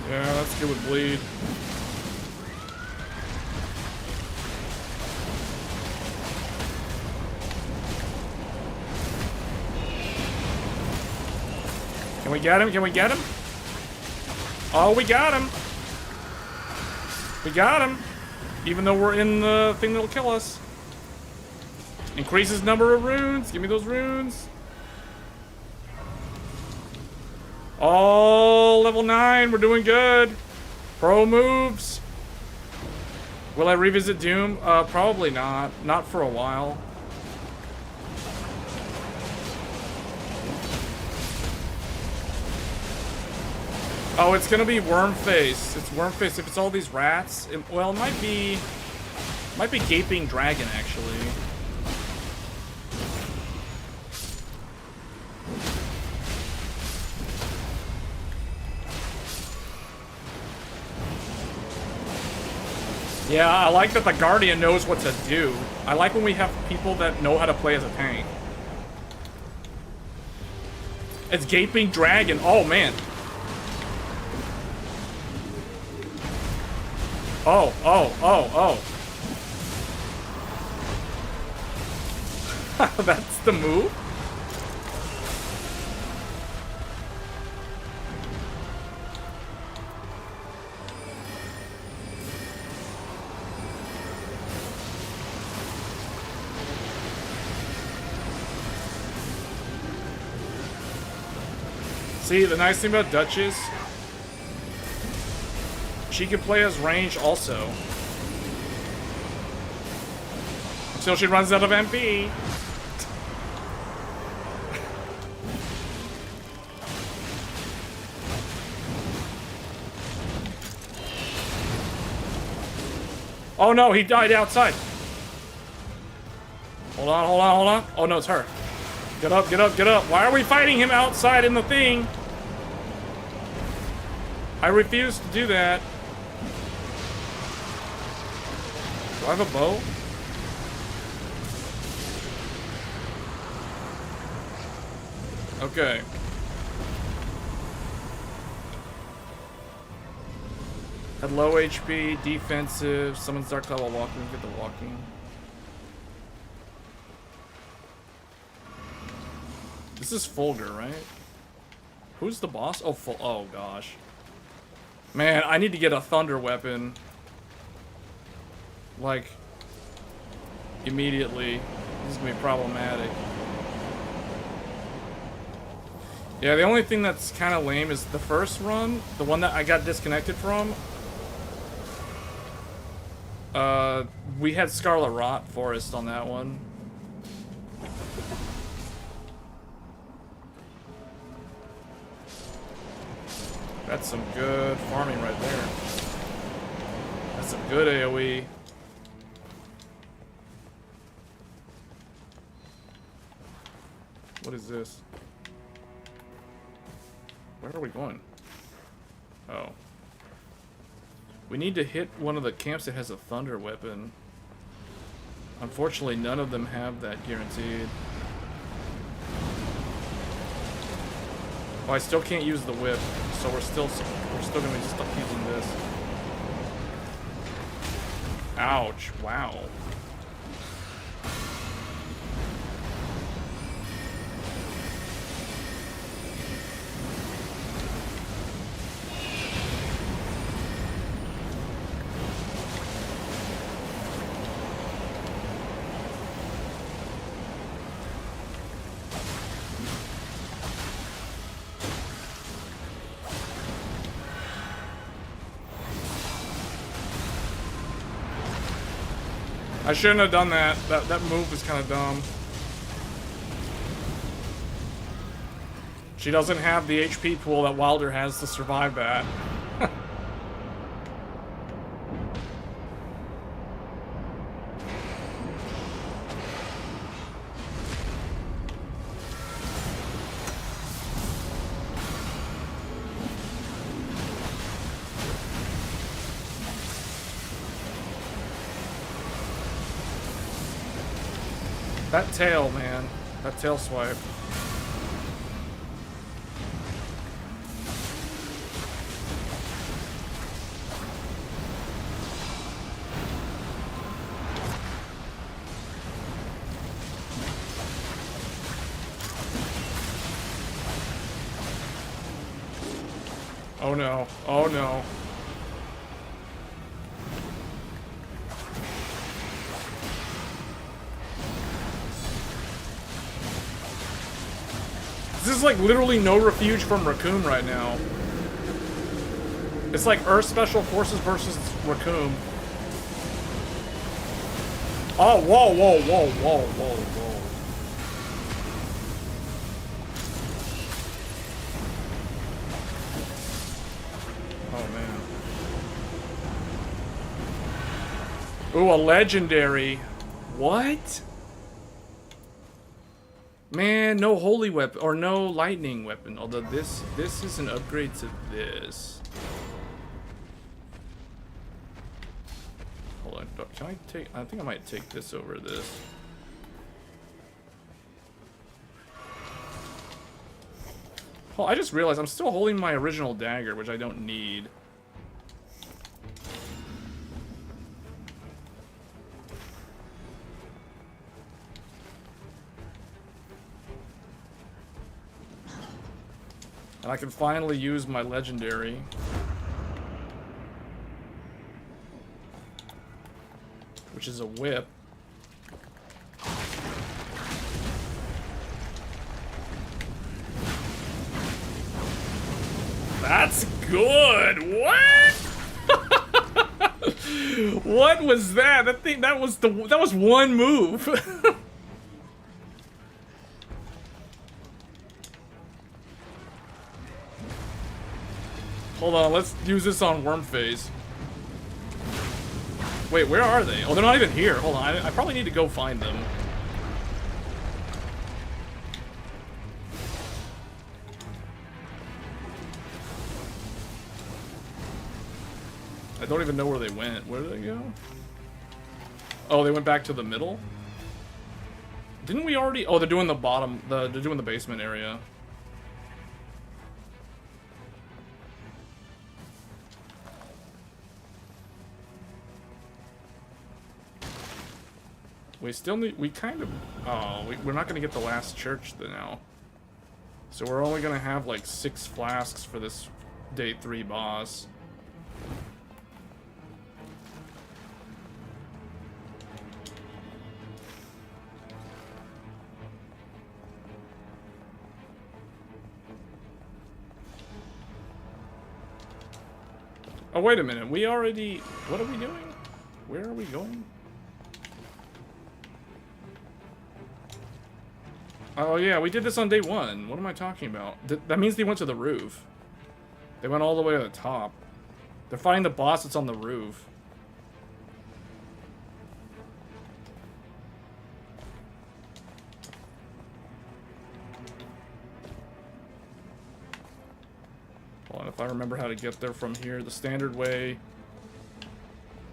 Yeah, that's good with bleed. Can we get him? Can we get him? Oh, we got him. We got him. Even though we're in the thing that'll kill us. Increases number of runes. Give me those runes. Oh, level 9. We're doing good. Pro moves. Will I revisit Doom? Probably not. Not for a while. Oh, it's gonna be Wormface. It's Wormface. If it's all these rats, well, it might be Gaping Dragon actually. Yeah, I like that the Guardian knows what to do. I like when we have people that know how to play as a tank. It's Gaping Dragon. Oh, man. Oh, oh, oh, oh. That's the move? See, the nice thing about Dutch is she can play as range also. Until she runs out of MP. Oh no, he died outside. Hold on, hold on, hold on. Oh no, it's her. Get up, get up, get up. Why are we fighting him outside in the thing? I refuse to do that. Do I have a bow? Okay. Had low HP, defensive, summons dark cloud while walking, get the walking. This is Fulgur, right? Who's the boss? Oh, oh gosh. Man, I need to get a thunder weapon. Like, immediately. This is gonna be problematic. Yeah, the only thing that's kind of lame is the first run, the one that I got disconnected from. We had Scarlet Rot Forest on that one. That's some good farming right there. That's some good AoE. What is this? Where are we going? Oh. We need to hit one of the camps that has a thunder weapon. Unfortunately, none of them have that guaranteed. Oh, I still can't use the whip, so we're still gonna be stuck using this. Ouch! Wow. I shouldn't have done that. That move is kind of dumb. She doesn't have the HP pool that Wilder has to survive that. That tail, man. That tail swipe. Oh no. Oh no. This is like literally no refuge from Raccoon right now. It's like Earth Special Forces versus Raccoon. Oh, whoa, whoa, whoa, whoa, whoa, whoa. Oh, man. Ooh, a legendary. What? Man, no holy weapon or no lightning weapon. Although this is an upgrade to this. Can I take... I think I might take this over this. Oh, I just realized I'm still holding my original dagger, which I don't need. And I can finally use my legendary. Which is a whip. That's good. What? What was that? That was one move. Hold on, let's use this on Worm Phase. Wait, where are they? Oh, they're not even here. Hold on, I probably need to go find them. I don't even know where they went. Where did they go? Oh, they went back to the middle? Didn't we already... Oh, they're doing the bottom... they're doing the basement area. We still need... We kind of... Oh, we're not going to get the last church now. So we're only going to have like 6 flasks for this day 3 boss. Oh, wait a minute. We already... What are we doing? Where are we going? Oh, yeah. We did this on day 1. What am I talking about? That means they went to the roof. They went all the way to the top. They're fighting the boss that's on the roof. Hold on, if I remember how to get there from here, the standard way.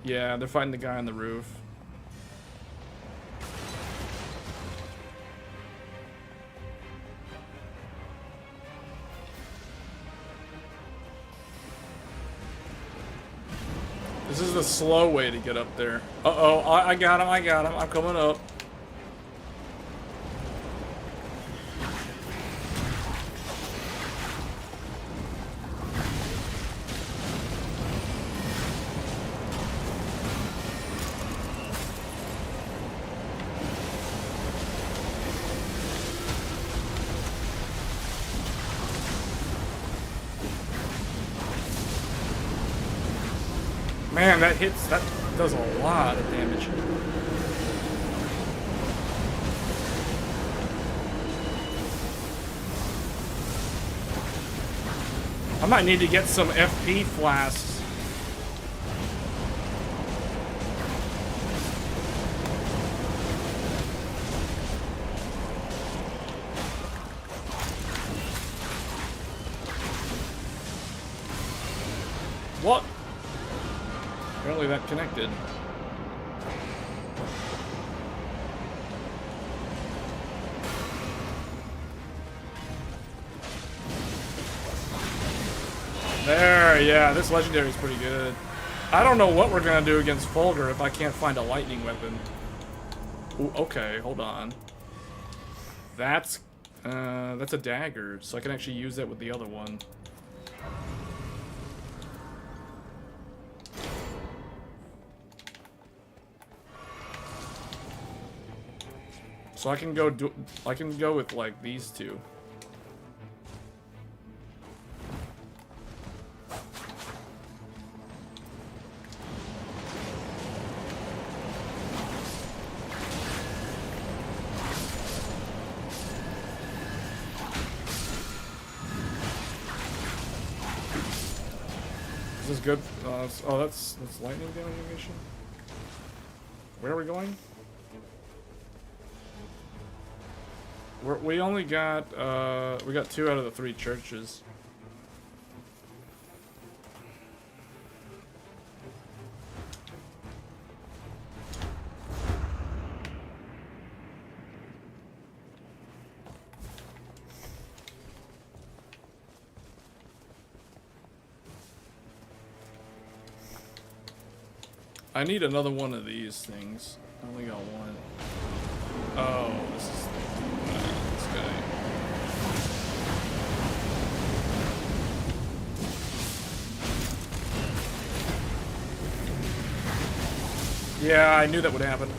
Yeah, they're fighting the guy on the roof. This is the slow way to get up there. Uh-oh, I got him, I'm coming up. Man, that does a lot of damage. I might need to get some FP flasks. What? Apparently that connected. There, yeah, this legendary is pretty good. I don't know what we're gonna do against Fulgur if I can't find a lightning weapon. Ooh, okay, hold on. That's a dagger, so I can actually use that with the other one. So I can go with like these two. Is this good? Oh, that's lightning damage animation. Where are we going? We only got, we got 2 out of the 3 churches. I need another one of these things. I only got one. Oh, this is this guy. Yeah, I knew that would happen.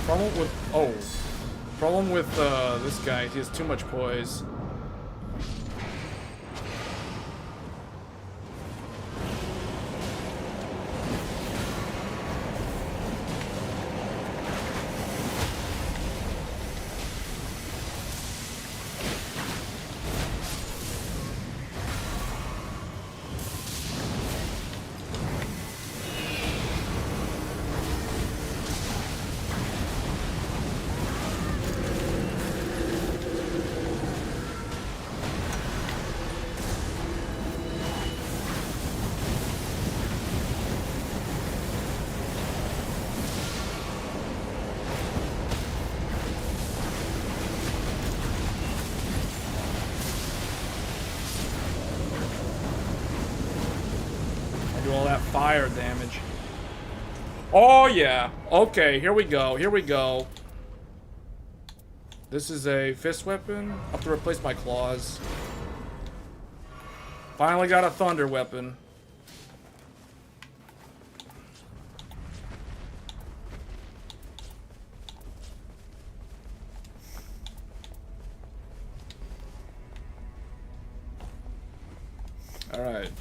Problem with this guy, he has too much poise. All that fire damage. Oh yeah. Okay, here we go. Here we go. This is a fist weapon. I'll have to replace my claws. Finally got a thunder weapon. All right.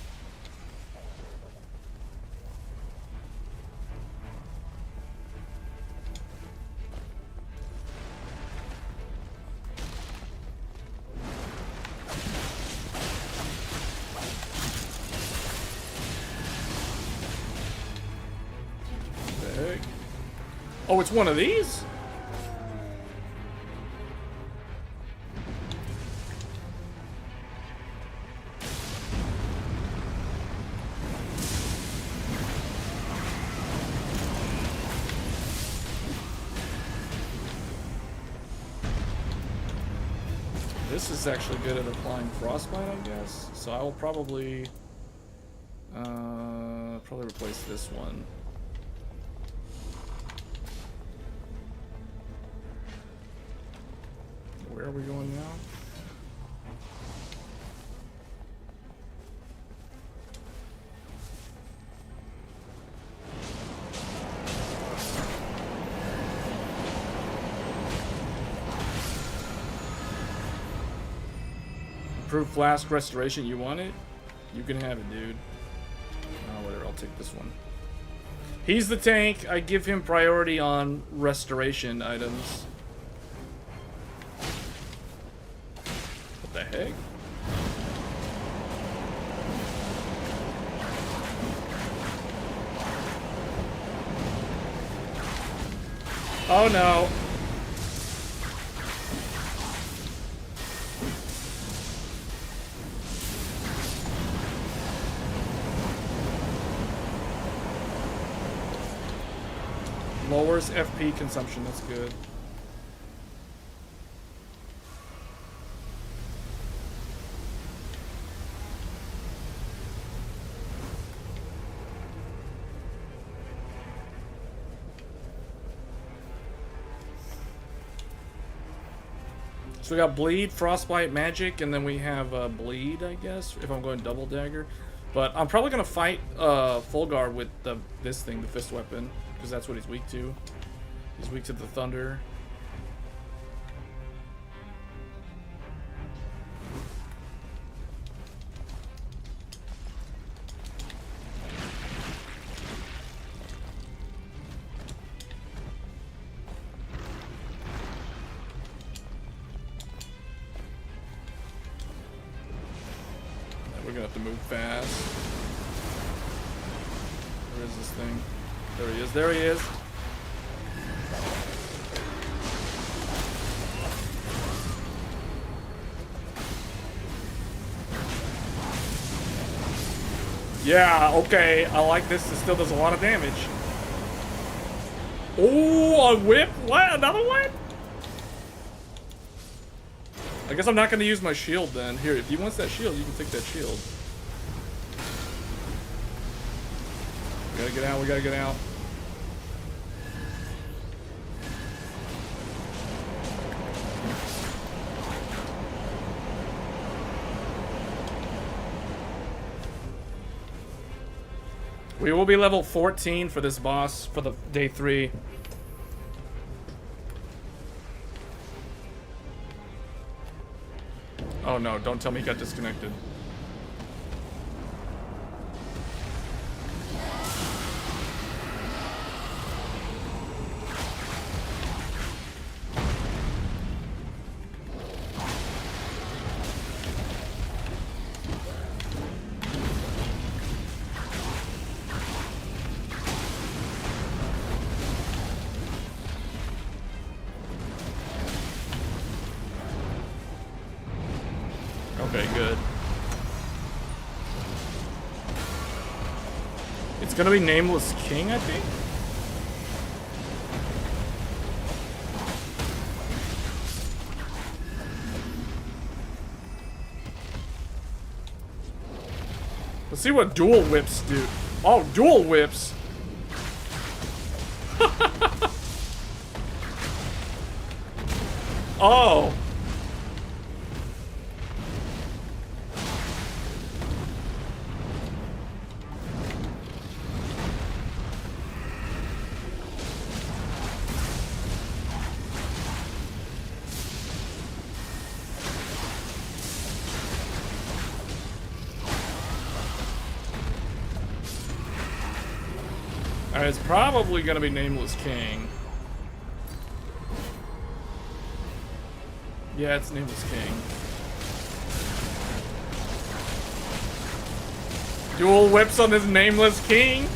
Oh, it's one of these? This is actually good at applying frostbite, I guess. So I will probably replace this one. Where are we going now? Improved flask restoration, you want it? You can have it, dude. Oh, whatever, I'll take this one. He's the tank. I give him priority on restoration items. What the heck? Oh no. Lowers FP consumption, that's good. So we got bleed, frostbite, magic, and then we have bleed, I guess, if I'm going double dagger. But I'm probably gonna fight Fulgar with this thing, the fist weapon, because that's what he's weak to. He's weak to the thunder. We're gonna have to move fast. Where is this thing? There he is. There he is. Yeah, okay. I like this. It still does a lot of damage. Oh, a whip? What? Another one? I guess I'm not going to use my shield then. Here, if he wants that shield, you can take that shield. We gotta get out. We gotta get out. We will be level 14 for this boss for the day 3. Oh no, don't tell me he got disconnected. Okay, good. It's gonna be Nameless King, I think? Let's see what dual whips do. Oh, dual whips! Oh! Alright, it's probably gonna be Nameless King. Yeah, it's Nameless King. Dual whips on this Nameless King?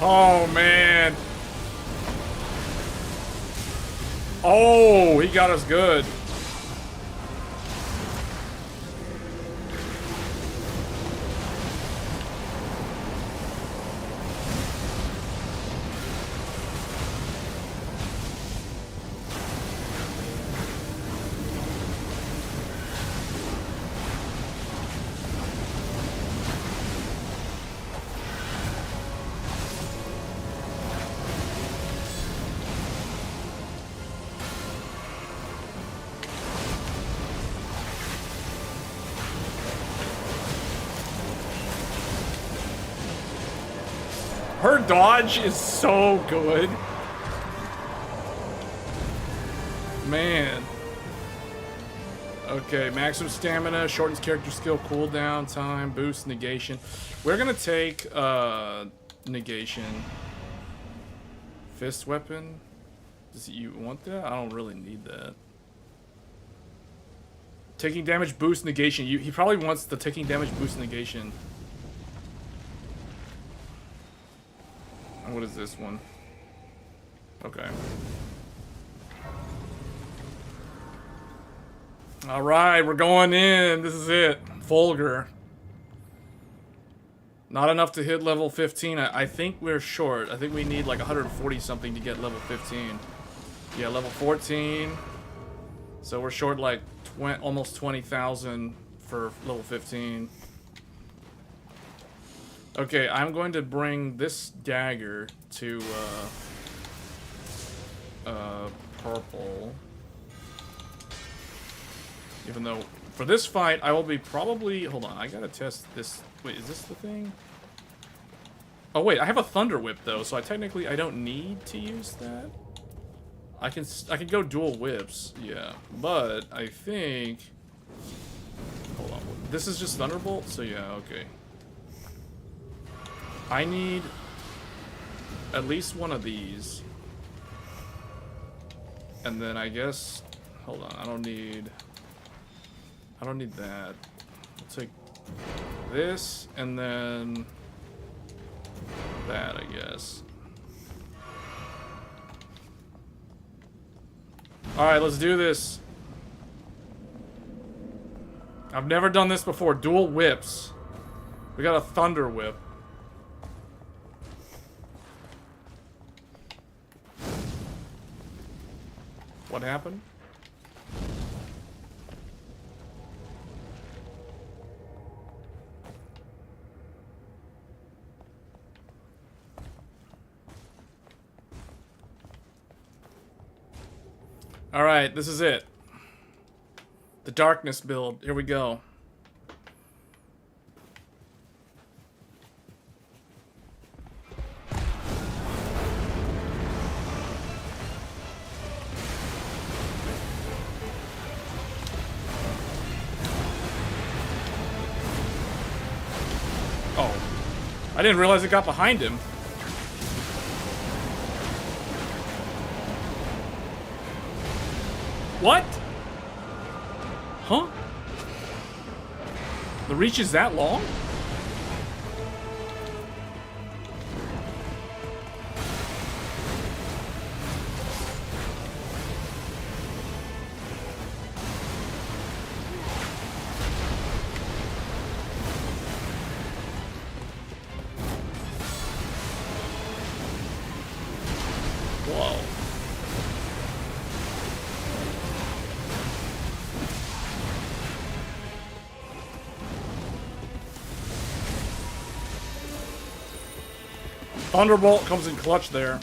Oh, man. Oh, he got us good. Her dodge is so good. Man. Okay, maximum stamina, shortens character skill cooldown time, boost negation. We're gonna take negation. Fist weapon. Does you want that? I don't really need that. Taking damage boost negation. He probably wants the taking damage boost negation. What is this one? Okay. Alright, we're going in. This is it. Vulgar. Not enough to hit level 15. I think we're short. I think we need like 140 something to get level 15. Yeah, level 14. So we're short like almost 20,000 for level 15. Okay, I'm going to bring this dagger to, purple. Even though, for this fight, I will be probably... Hold on, I gotta test this. Wait, is this the thing? Oh wait, I have a Thunder Whip though, so I don't need to use that. I can go dual whips, yeah, but I think. Hold on, this is just Thunderbolt, so yeah, okay. I need at least one of these, and then I guess. Hold on, I don't need that. I'll take this and then that, I guess. Alright, let's do this. I've never done this before. Dual whips. We got a Thunder Whip. What happened? Alright, this is it. The darkness build. Here we go. Oh. I didn't realize it got behind him. What? Huh? The reach is that long? Whoa. Thunderbolt comes in clutch there.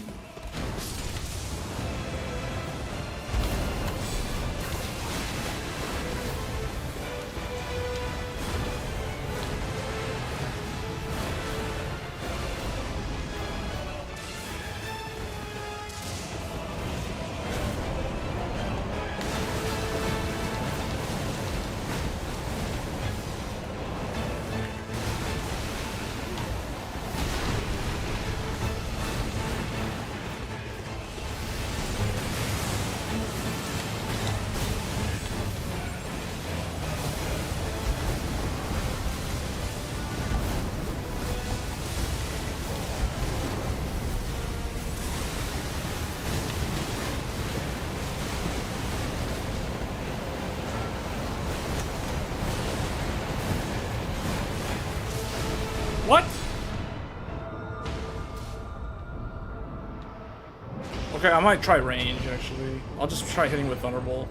What? Okay, I might try range, actually. I'll just try hitting with Thunderbolt.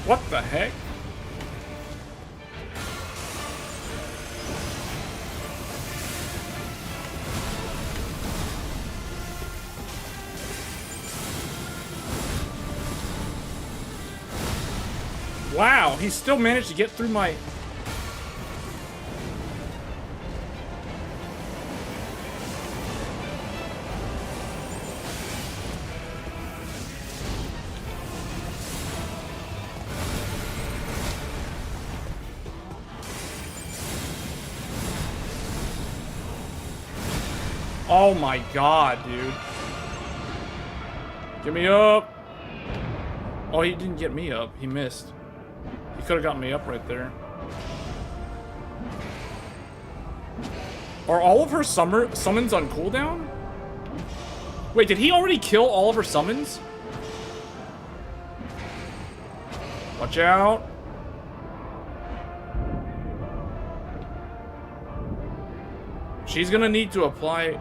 What the heck? Wow, he still managed to get through my... Oh my god, dude. Get me up. Oh, he didn't get me up. He missed. He could have got me up right there. Are all of her summons on cooldown? Wait, did he already kill all of her summons? Watch out. She's gonna need to apply...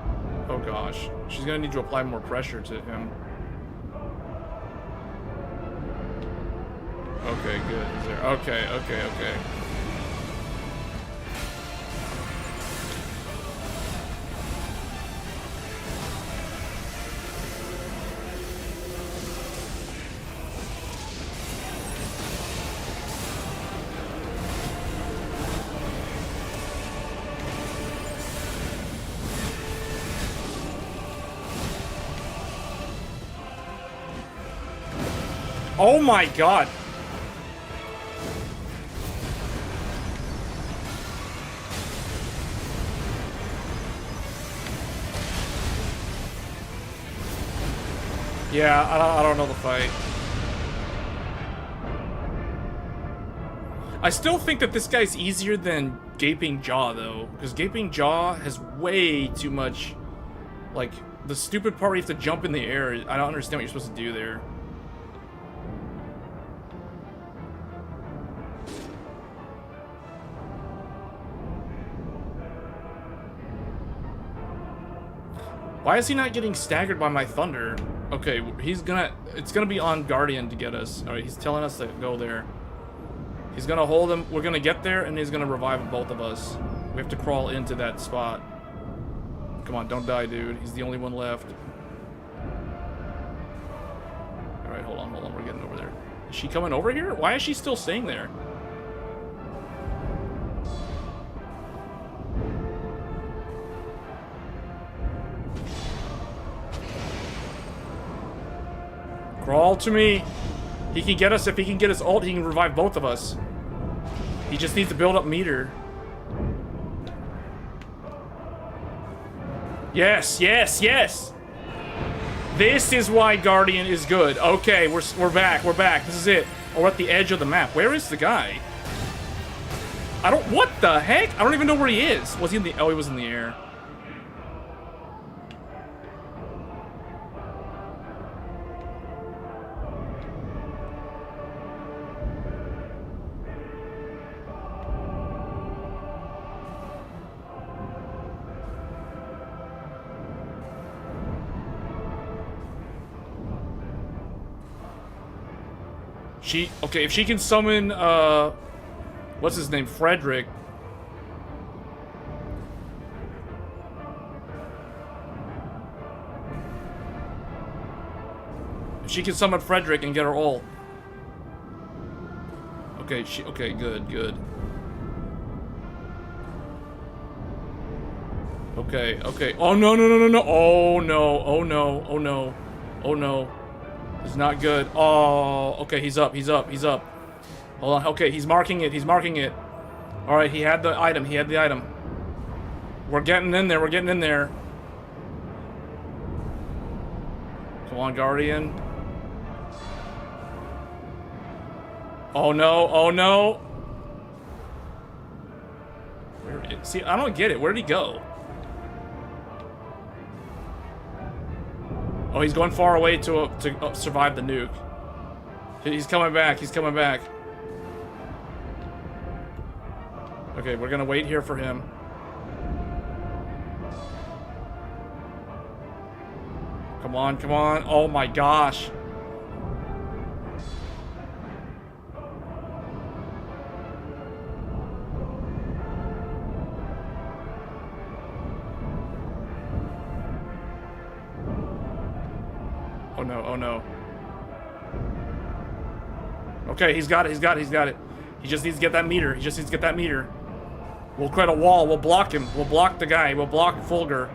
Oh gosh. She's gonna need to apply more pressure to him. Okay, good. He's there. Okay, okay, okay. Oh my god. Yeah, I don't know the fight. I still think that this guy's easier than Gaping Jaw, though. Because Gaping Jaw has way too much... Like, the stupid part where you have to jump in the air. I don't understand what you're supposed to do there. Why is he not getting staggered by my thunder? Okay, he's gonna... It's gonna be on Guardian to get us. Alright, he's telling us to go there. He's gonna hold him. We're gonna get there, and he's gonna revive both of us. We have to crawl into that spot. Come on, don't die, dude. He's the only one left. Alright, hold on. We're getting over there. Is she coming over here? Why is she still staying there? Crawl to me. He can get us. If he can get his ult, he can revive both of us. He just needs to build up meter. Yes, yes, yes. This is why Guardian is good. Okay, we're back. We're back. This is it. Oh, we're at the edge of the map. Where is the guy? I don't... What the heck? I don't even know where he is. Was he in the... Oh, he was in the air. Okay, if she can summon, what's his name? Frederick. If she can summon Frederick and get her ult. Okay, okay, good, good. Okay, okay. Oh, no, no, no, no, no. Oh, no, oh, no, oh, no, oh, no. It's not good. Oh, okay, he's up, he's up, he's up. Hold on, okay, he's marking it, he's marking it. Alright, he had the item, he had the item. We're getting in there, we're getting in there. Come on, Guardian. Oh no, oh no. See, I don't get it, where did he go? Oh, he's going far away to survive the nuke. He's coming back. He's coming back. Okay, we're gonna wait here for him. Come on, come on. Oh my gosh. Oh no, oh no. Okay, he's got it, he's got it, he's got it. He just needs to get that meter. He just needs to get that meter. We'll create a wall. We'll block him. We'll block the guy. We'll block Fulgur.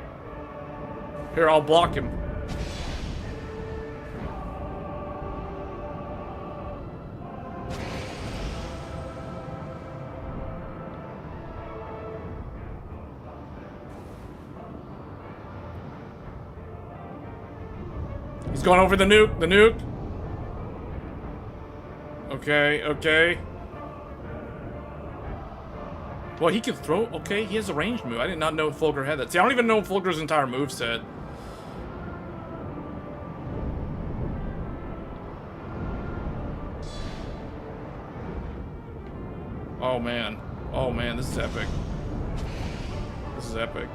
Here, I'll block him. He's going over the nuke. The nuke. Okay, okay. Well, he can throw... Okay, he has a range move. I did not know Fulgur had that. See, I don't even know Fulgur's entire moveset. Oh man. Oh man, this is epic. This is epic.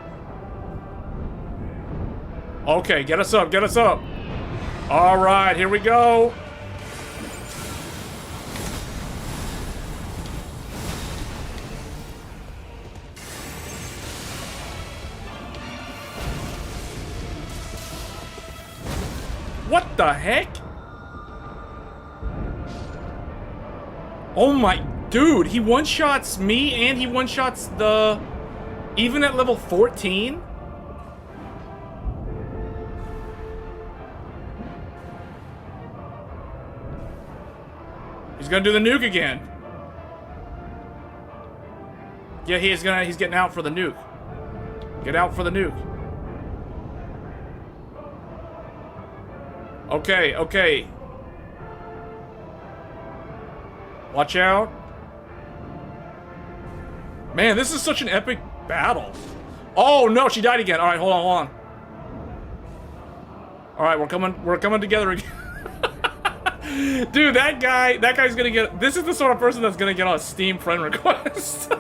Okay, get us up, get us up. All right, here we go. What the heck? Oh my, dude, he one-shots me and he one-shots the, even at level 14? He's gonna do the nuke again. Yeah, he's getting out for the nuke. Get out for the nuke. Okay, okay. Watch out. Man, this is such an epic battle. Oh no, she died again. Alright, hold on, hold on. Alright, we're coming together again. Dude, that guy's gonna get, this is the sort of person that's gonna get on a Steam friend request.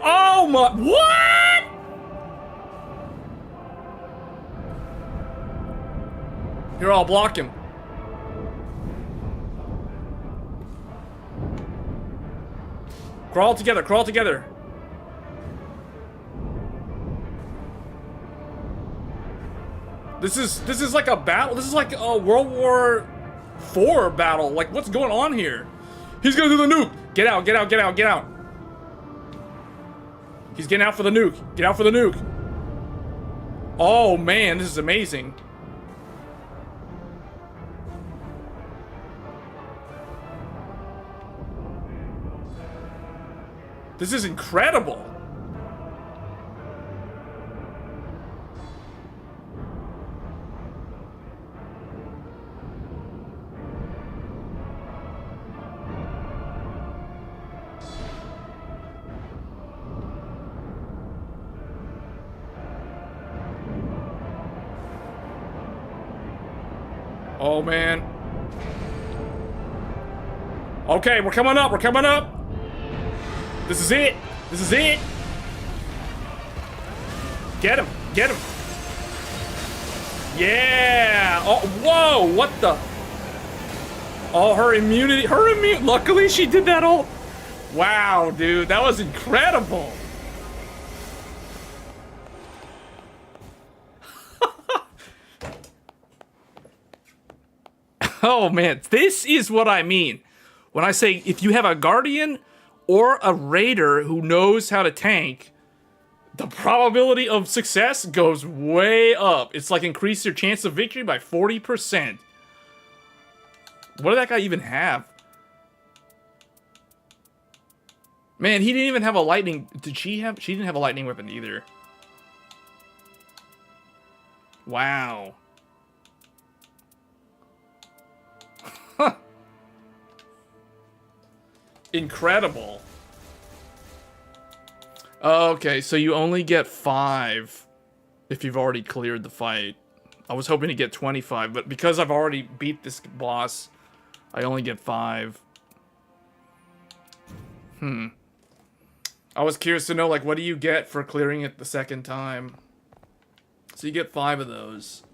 Oh my, what? Here, I'll block him. Crawl together, crawl together. This is like a battle. This is like a World War IV battle. Like, what's going on here? He's gonna do the nuke. Get out, get out, get out, get out. He's getting out for the nuke. Get out for the nuke. Oh man, this is amazing. This is incredible. Oh man. Okay, we're coming up, we're coming up. This is it. This is it. Get him. Get him. Yeah. Oh, whoa. What the? Oh, her immunity. Luckily, she did that all. Wow, dude. That was incredible. Oh, man. This is what I mean when I say if you have a Guardian or a Raider who knows how to tank, the probability of success goes way up. It's like increase your chance of victory by 40%. What did that guy even have? Man, he didn't even have a lightning. Did she have? She didn't have a lightning weapon either. Wow. Huh. Incredible. Okay, so you only get 5 if you've already cleared the fight. I was hoping to get 25, but because I've already beat this boss, I only get 5. I was curious to know, like, what do you get for clearing it the second time? So you get 5 of those.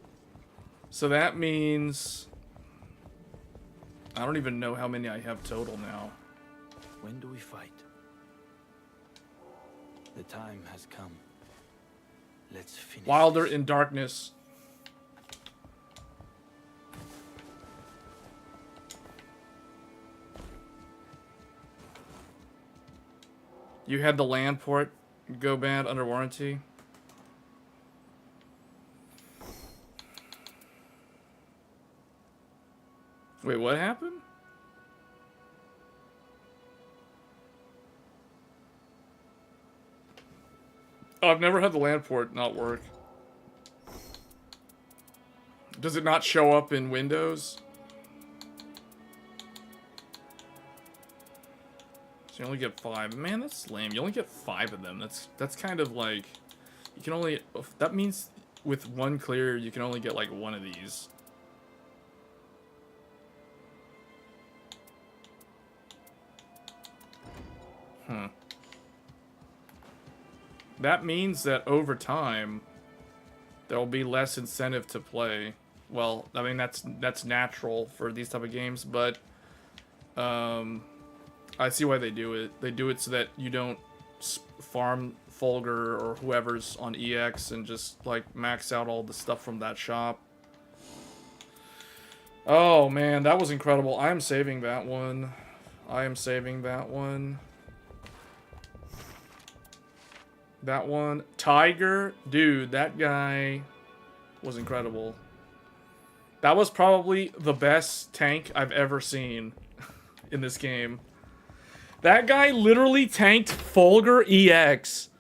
So that means I don't even know how many I have total now. When do we fight? The time has come. Let's finish. Wilder this. in Darkness. You had the land port go bad under warranty. Wait, what happened? Oh, I've never had the land port not work. Does it not show up in Windows? So you only get 5. Man, that's lame. You only get 5 of them. That's kind of like, you can only, that means with 1 clear you can only get like 1 of these. That means that over time, there will be less incentive to play. Well, I mean, that's natural for these type of games, but I see why they do it. They do it so that you don't farm Fulgur or whoever's on EX and just, like, max out all the stuff from that shop. Oh, man, that was incredible. I am saving that one. I am saving that one. That one. Tiger. Dude, that guy was incredible. That was probably the best tank I've ever seen in this game. That guy literally tanked Fulgur EX.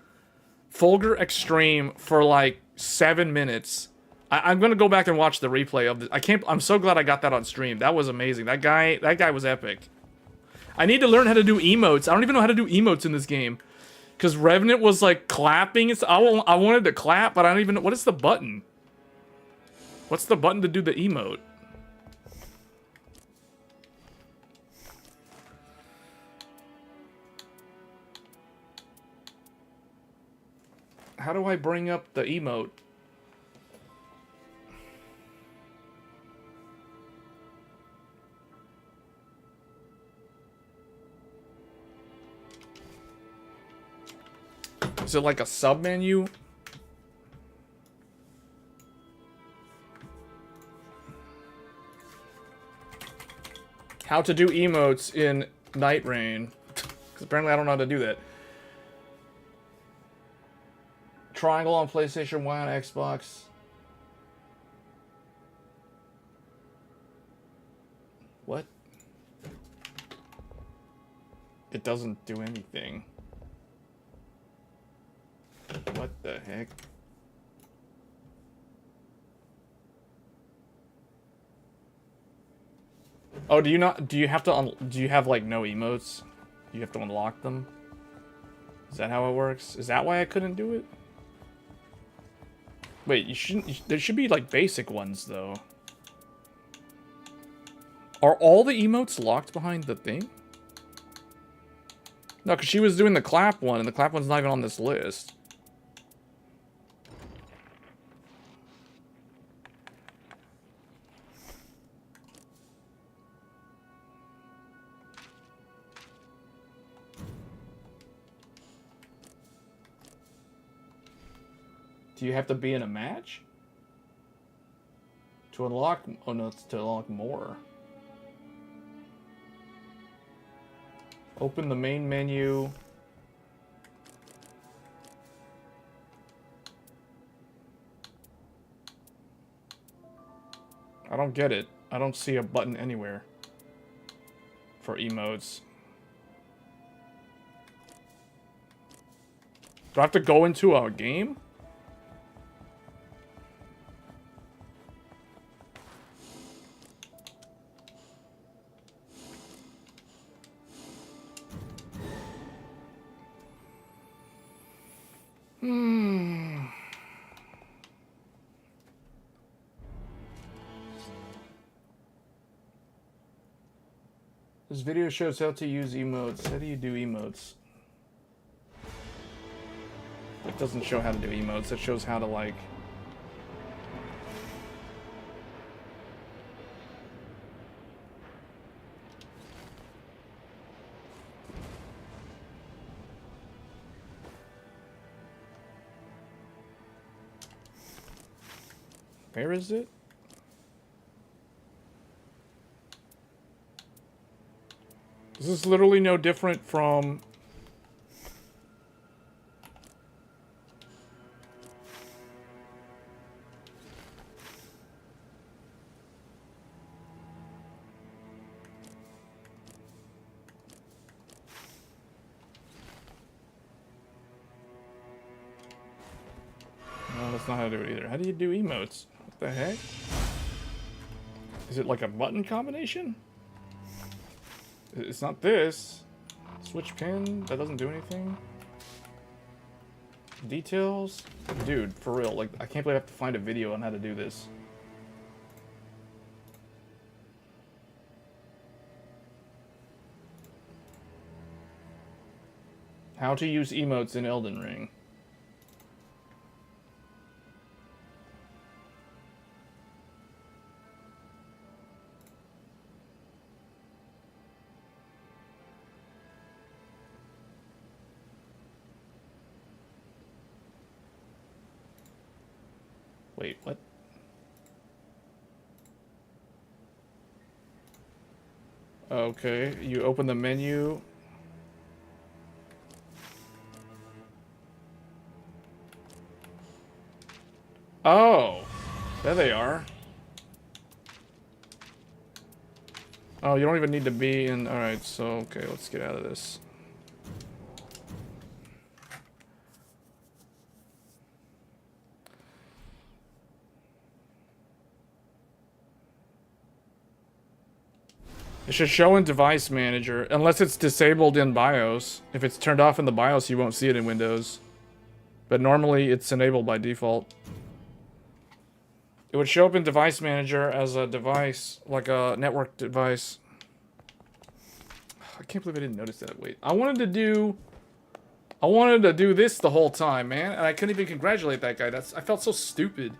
Fulgur Extreme for like 7 minutes. I'm gonna go back and watch the replay of this. I'm so glad I got that on stream. That was amazing. That guy was epic. I need to learn how to do emotes. I don't even know how to do emotes in this game. Because Revenant was like clapping. I wanted to clap, but I don't even know. What is the button? What's the button to do the emote? How do I bring up the emote? Is it like a sub menu? How to do emotes in Nightreign. Because apparently I don't know how to do that. Triangle on PlayStation, Y on Xbox. What? It doesn't do anything. What the heck? Oh, do you have to, do you have like no emotes? You have to unlock them? Is that how it works? Is that why I couldn't do it? Wait, there should be like basic ones though. Are all the emotes locked behind the thing? No, because she was doing the clap one, and the clap one's not even on this list. Do you have to be in a match? To unlock... Oh no, it's to unlock more. Open the main menu. I don't get it. I don't see a button anywhere for emotes. Do I have to go into a game? This video shows how to use emotes. How do you do emotes? It doesn't show how to do emotes. It shows how to, like... Where is it? This is literally no different from... No, that's not how to do it either. How do you do emotes? What the heck? Is it like a button combination? It's not this. Switch pin, that doesn't do anything. Details? Dude, for real, like, I can't believe I have to find a video on how to do this. How to use emotes in Elden Ring. Wait, what? Okay, you open the menu. Oh, there they are. Oh, you don't even need to be in. Alright, so, okay, let's get out of this. It should show in Device Manager, unless it's disabled in BIOS. If it's turned off in the BIOS, you won't see it in Windows. But normally, it's enabled by default. It would show up in Device Manager as a device, like a network device. I can't believe I didn't notice that. Wait, I wanted to do this the whole time, man, and I couldn't even congratulate that guy. I felt so stupid.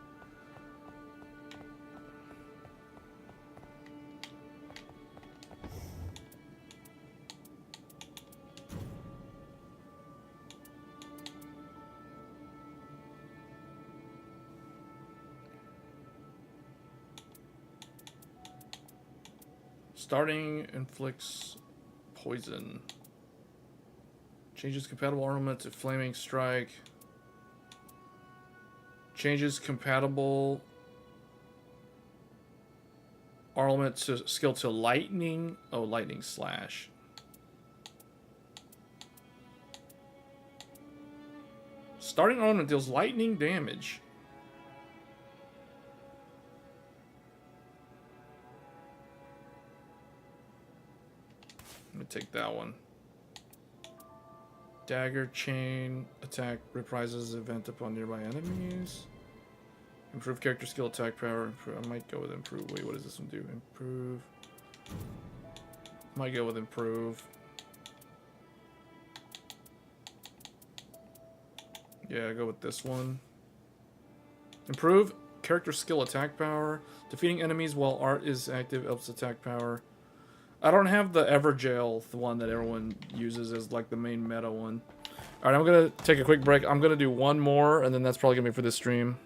Starting inflicts poison. Changes compatible armament to flaming strike. Changes compatible armament to skill to lightning. Oh, lightning slash. Starting armament deals lightning damage. Take that one. Dagger chain attack reprises event upon nearby enemies. Improve character skill attack power. I might go with improve. Wait, what does this one do? Improve. Might go with improve. Yeah, go with this one. Improve character skill attack power. Defeating enemies while art is active helps attack power. I don't have the Evergel, the one that everyone uses as like the main meta one. Alright, I'm gonna take a quick break. I'm gonna do one more, and then that's probably gonna be for this stream.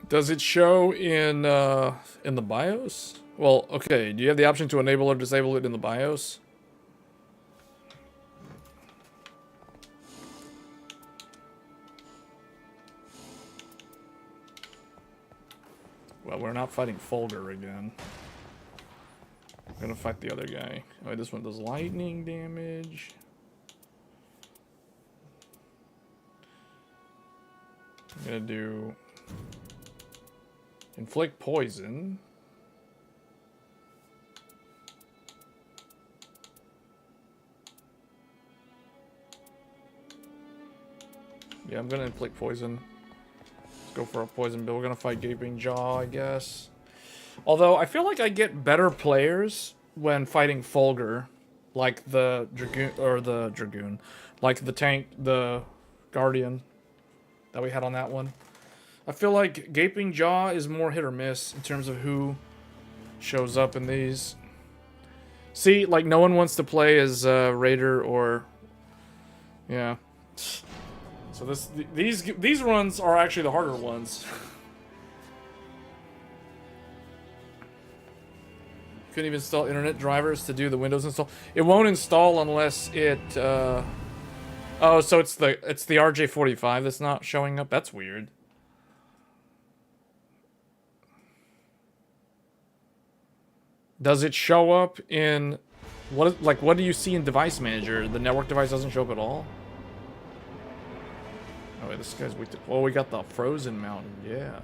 Does it show in the BIOS? Well, okay. Do you have the option to enable or disable it in the BIOS? Well, we're not fighting Fulgur again. I'm gonna fight the other guy. Oh, this one does lightning damage. I'm gonna do inflict poison. Yeah, I'm gonna inflict poison. Let's go for a poison build. We're gonna fight Gaping Jaw, I guess. Although I feel like I get better players when fighting Fulgur, like the Dragoon, like the tank, the Guardian that we had on that one. I feel like Gaping Jaw is more hit or miss in terms of who shows up in these. See, like no one wants to play as Raider or yeah. So these runs are actually the harder ones. Couldn't even install internet drivers to do the Windows install. It won't install unless it. Oh, so it's the RJ45 that's not showing up. That's weird. Does it show up in what do you see in Device Manager? The network device doesn't show up at all. Oh wait, this guy's weak to. Oh, we got the Frozen Mountain. Yeah.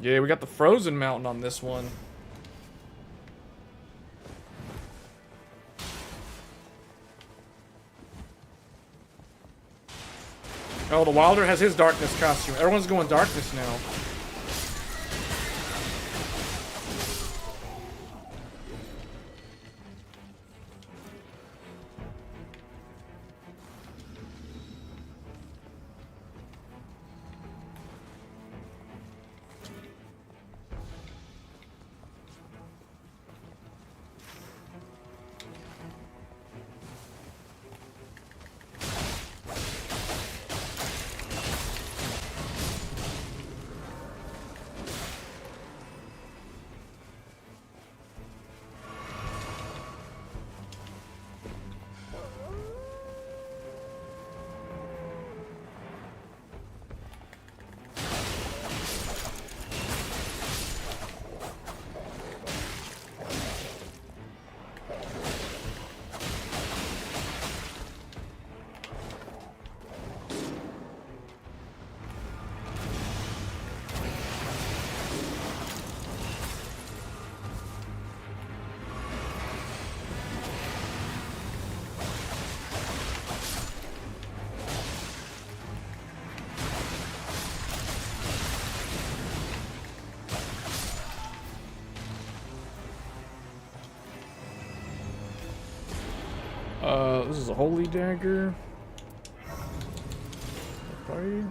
Yeah, we got the Frozen Mountain on this one. Oh, the Wilder has his darkness costume. Everyone's going darkness now. This is a holy dagger. Okay.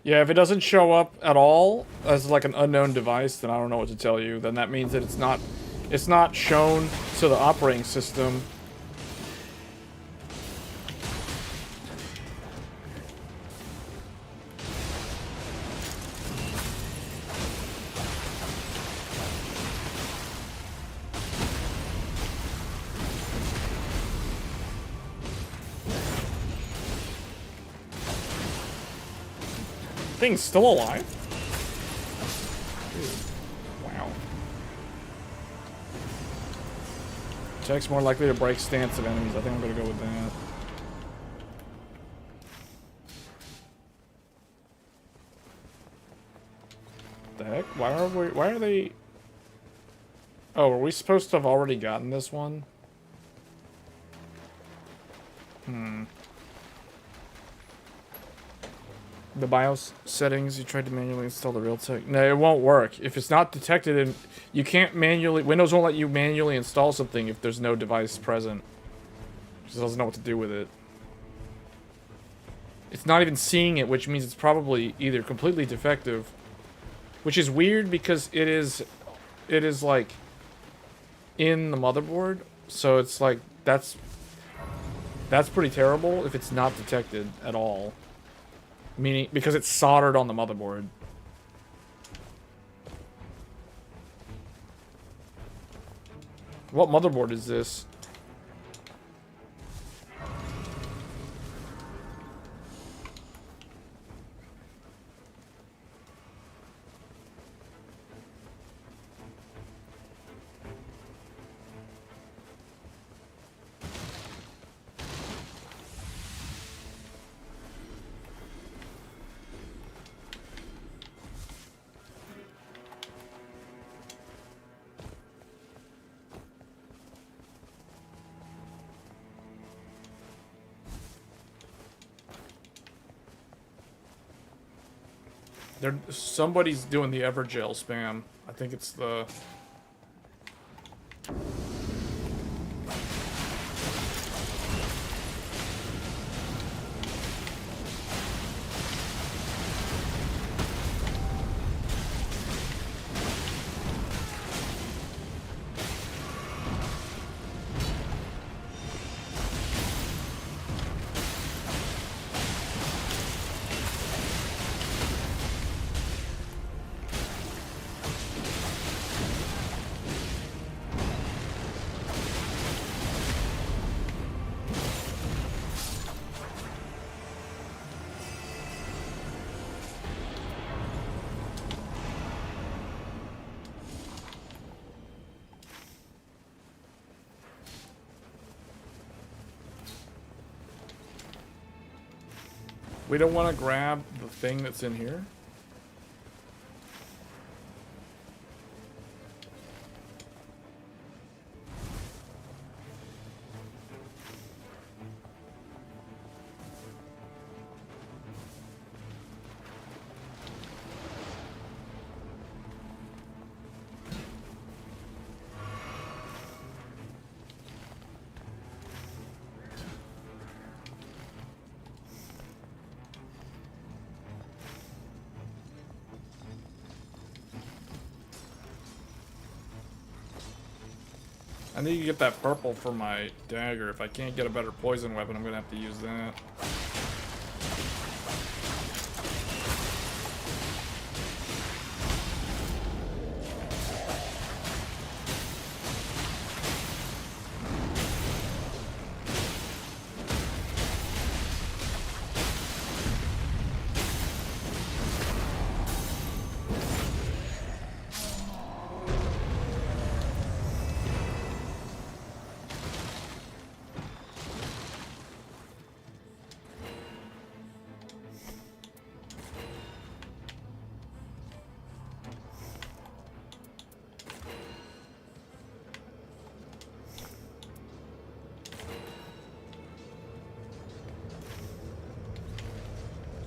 Yeah, if it doesn't show up at all as like an unknown device, then I don't know what to tell you. Then that means that it's not shown to the operating system. Thing's still alive? Dude. Wow. Check's more likely to break stance of enemies. I think I'm gonna go with that. The heck? Why are they... Oh, are we supposed to have already gotten this one? The BIOS settings, you tried to manually install the Realtek. No, it won't work. If it's not detected, and you can't manually... Windows won't let you manually install something if there's no device present. It just doesn't know what to do with it. It's not even seeing it, which means it's probably either completely defective, which is weird because it is like in the motherboard, so it's like that's pretty terrible if it's not detected at all. Meaning, because it's soldered on the motherboard. What motherboard is this? Somebody's doing the Evergel spam. I think it's the... We don't want to grab the thing that's in here? I need to get that purple for my dagger. If I can't get a better poison weapon, I'm gonna have to use that.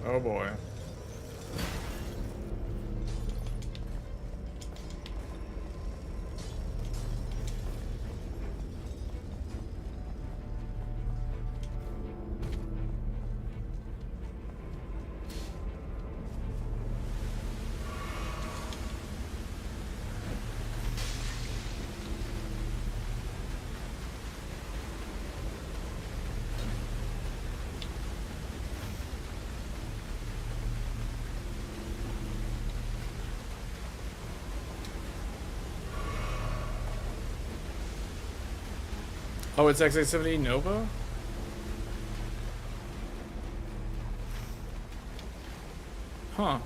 Oh boy. Oh, it's XA70 Nova? Huh.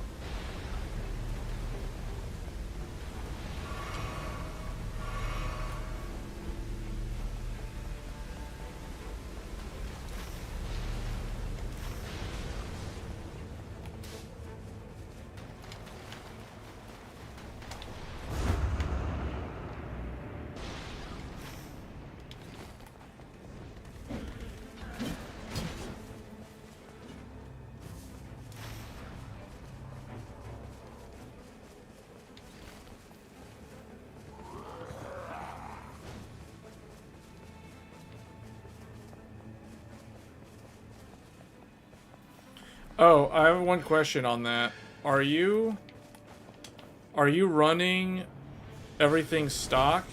Oh, I have one question on that. Are you running everything stock?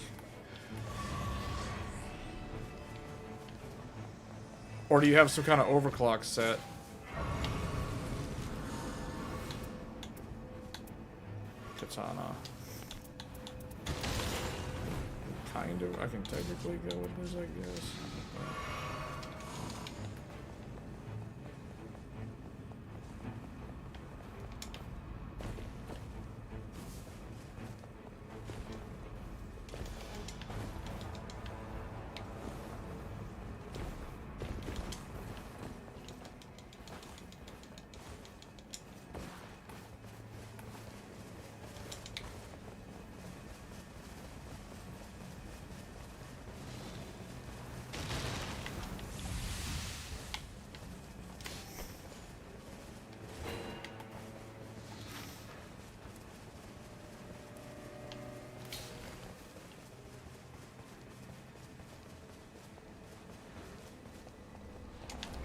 Or do you have some kind of overclock set? Katana. Kind of. I can technically go with this, I guess.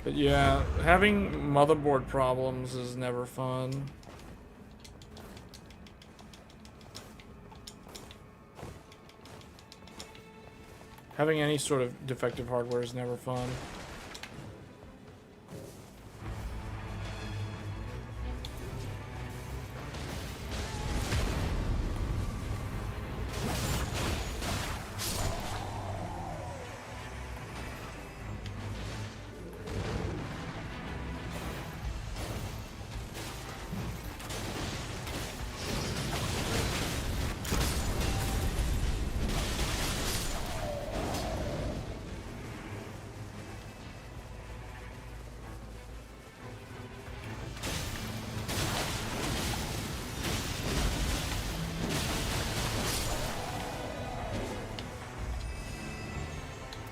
But yeah, having motherboard problems is never fun. Having any sort of defective hardware is never fun.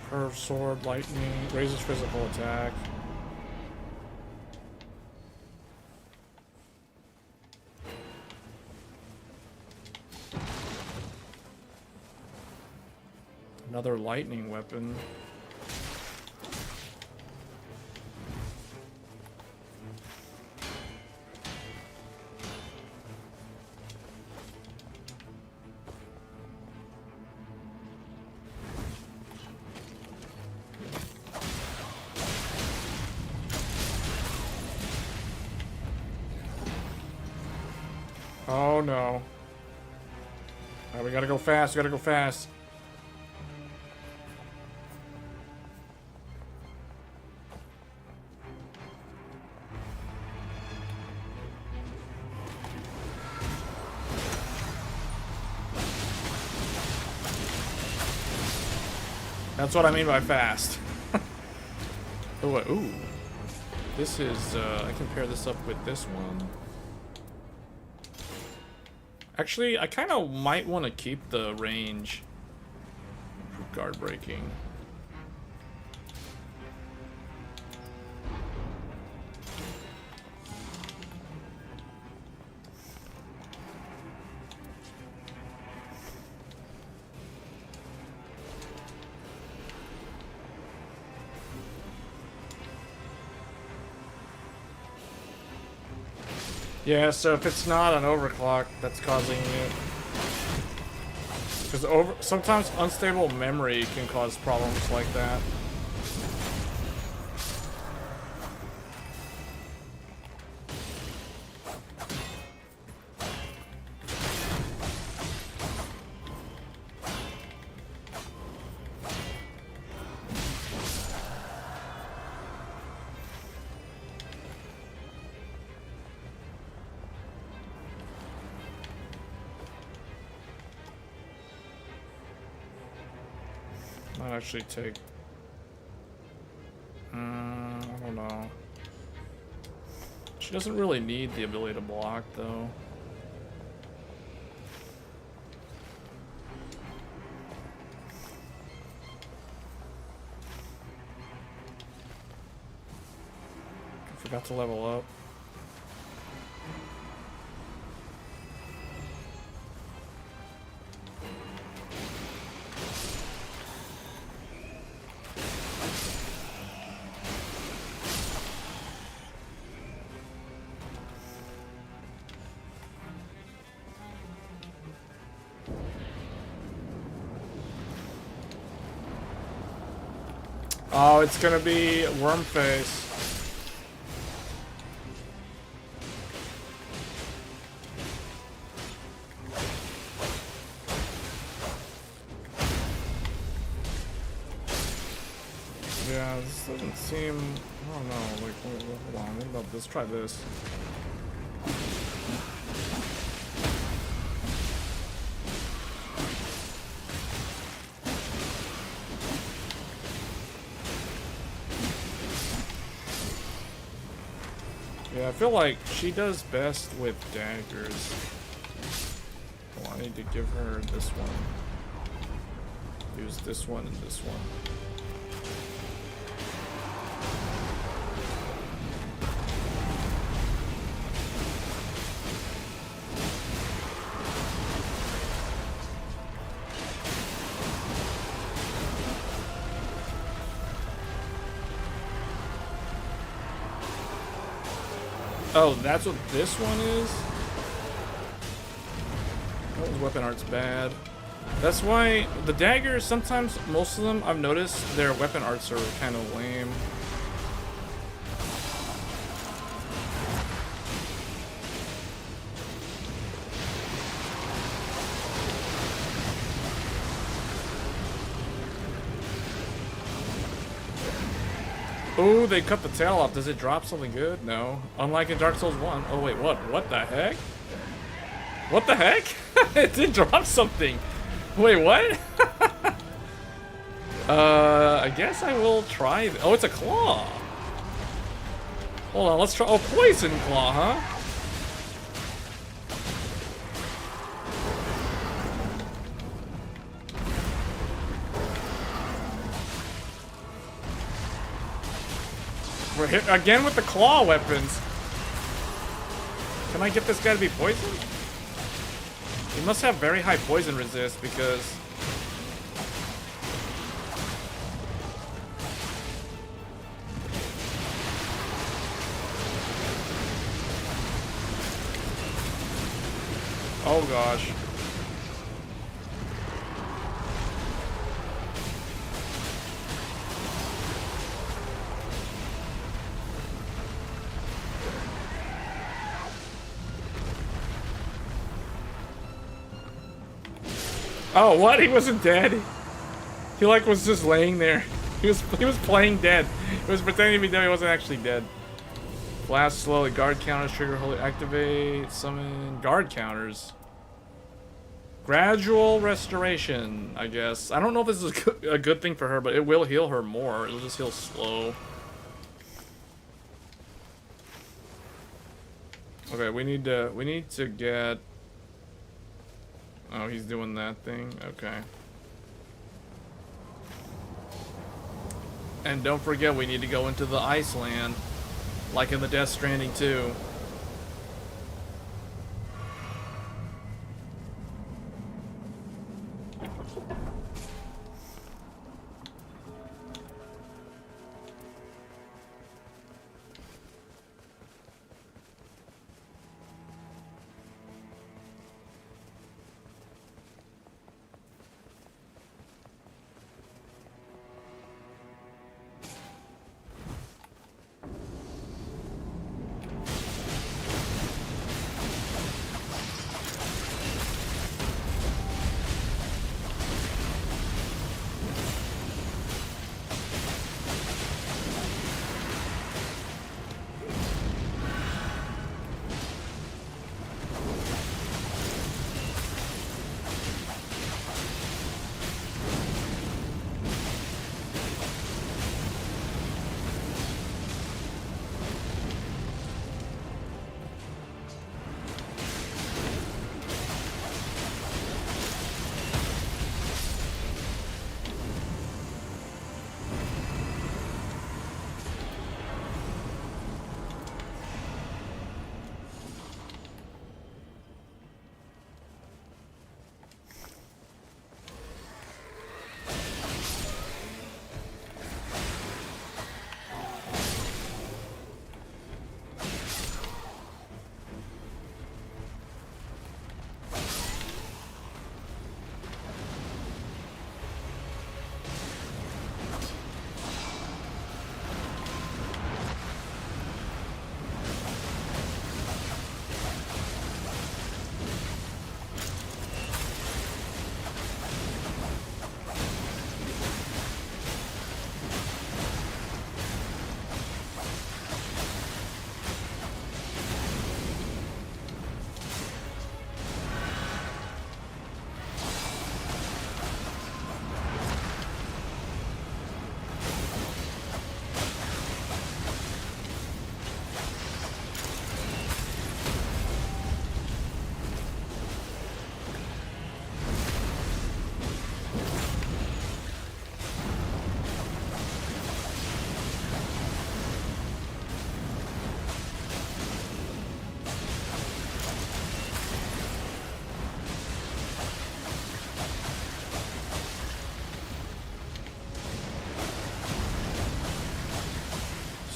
Curved sword, lightning, raises physical attack. Another lightning weapon. Oh no. Alright, we gotta go fast, we gotta go fast. That's what I mean by fast. Oh, ooh. This is, I can pair this up with this one. Actually, I kind of might want to keep the range for guard breaking. Yeah, so if it's not an overclock that's causing it, because sometimes unstable memory can cause problems like that. Might actually take... I don't know. She doesn't really need the ability to block, though. I forgot to level up. Oh, it's gonna be Wormface. Yeah, this doesn't seem... I don't know, like, hold on, what about this? Try this. Yeah, I feel like she does best with daggers. Oh, I need to give her this one. Use this one and this one. Oh, that's what this one is? Those weapon art's bad. That's why the daggers, sometimes, most of them, I've noticed their weapon arts are kind of lame. Ooh, they cut the tail off. Does it drop something good? No. Unlike in Dark Souls 1. Oh, wait, what? What the heck? What the heck? It did drop something. Wait, what? I guess I will try. Oh, it's a claw. Hold on, let's try. Oh, poison claw, huh? We're hit again with the claw weapons. Can I get this guy to be poisoned? He must have very high poison resist because... Oh gosh. Oh, what? He wasn't dead. He like was just laying there. He was playing dead. He was pretending to be dead. He wasn't actually dead. Blast slowly. Guard counters. Trigger. Hold. Activate. Summon. Guard counters. Gradual restoration. I guess. I don't know if this is a good thing for her, but it will heal her more. It'll just heal slow. Okay, we need to get. Oh, he's doing that thing? Okay. And don't forget, we need to go into the Iceland. Like in the Death Stranding 2.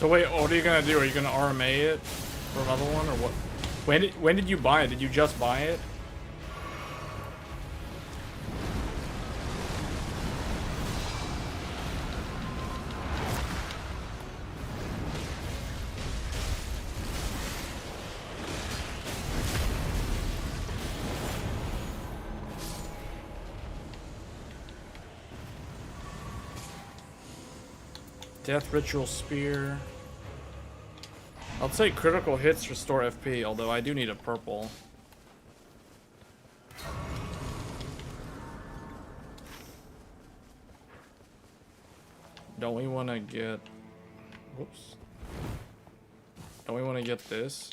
So wait, what are you gonna do? Are you gonna RMA it? For another one or what? When did you buy it? Did you just buy it? Death Ritual Spear. I'll take critical hits restore FP, although I do need a purple. Don't we want to get... Whoops. Don't we want to get this?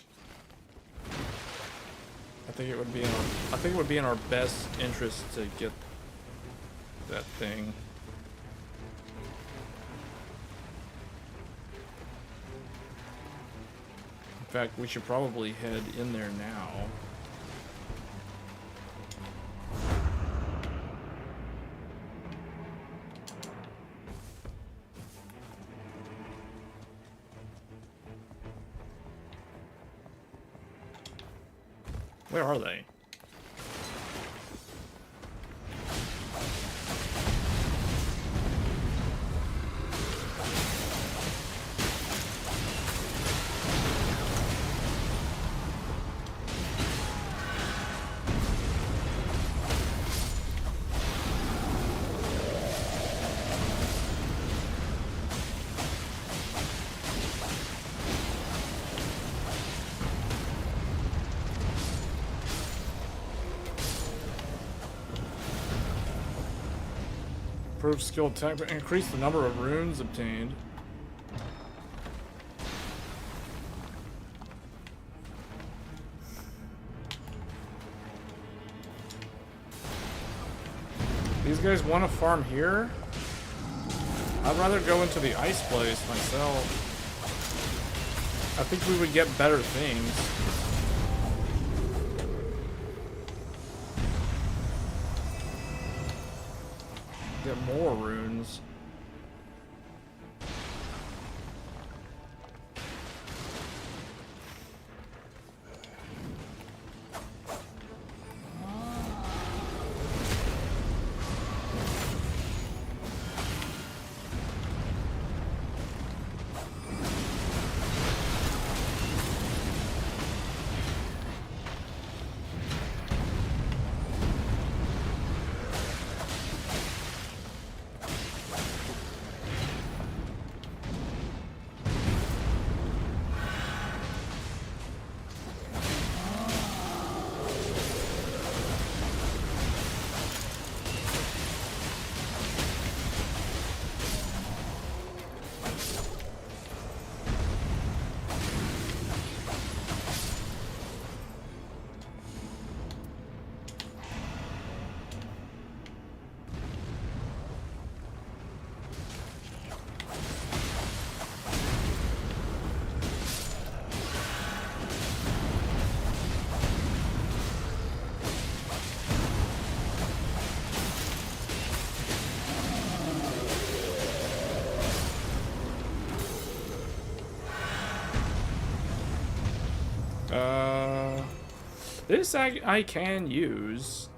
I think it would be in our best interest to get that thing. In fact, we should probably head in there now. Where are they? Improve skill attack, but increase the number of runes obtained. These guys want to farm here? I'd rather go into the ice place myself. I think we would get better things. Get more runes. This I can use.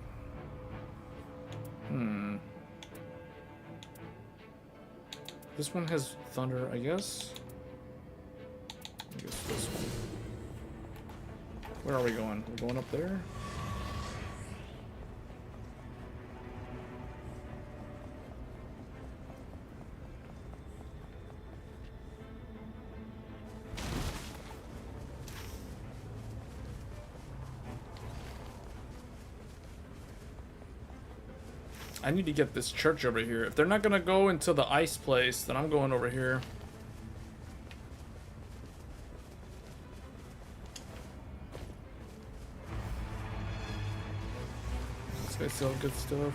This one has thunder, I guess. I guess this one. Where are we going? We're going up there? I need to get this church over here. If they're not gonna go into the ice place, then I'm going over here. This guy sells good stuff.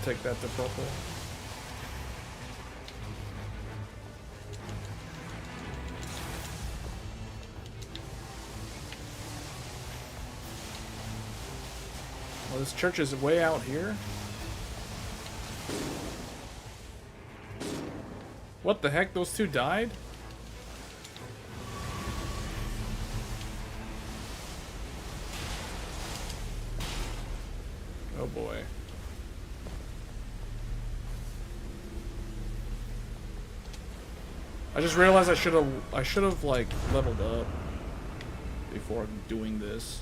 Take that to purple. Well, this church is way out here. What the heck? Those two died? Oh boy. I just realized I should have like leveled up before doing this.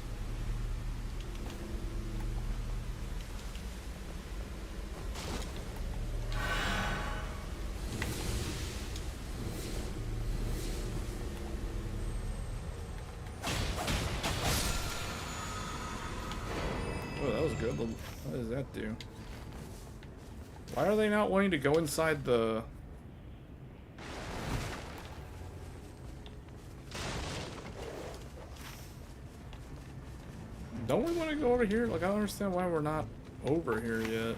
Oh, that was good. What does that do? Why are they not wanting to go inside the... Don't we want to go over here? Like, I don't understand why we're not over here yet.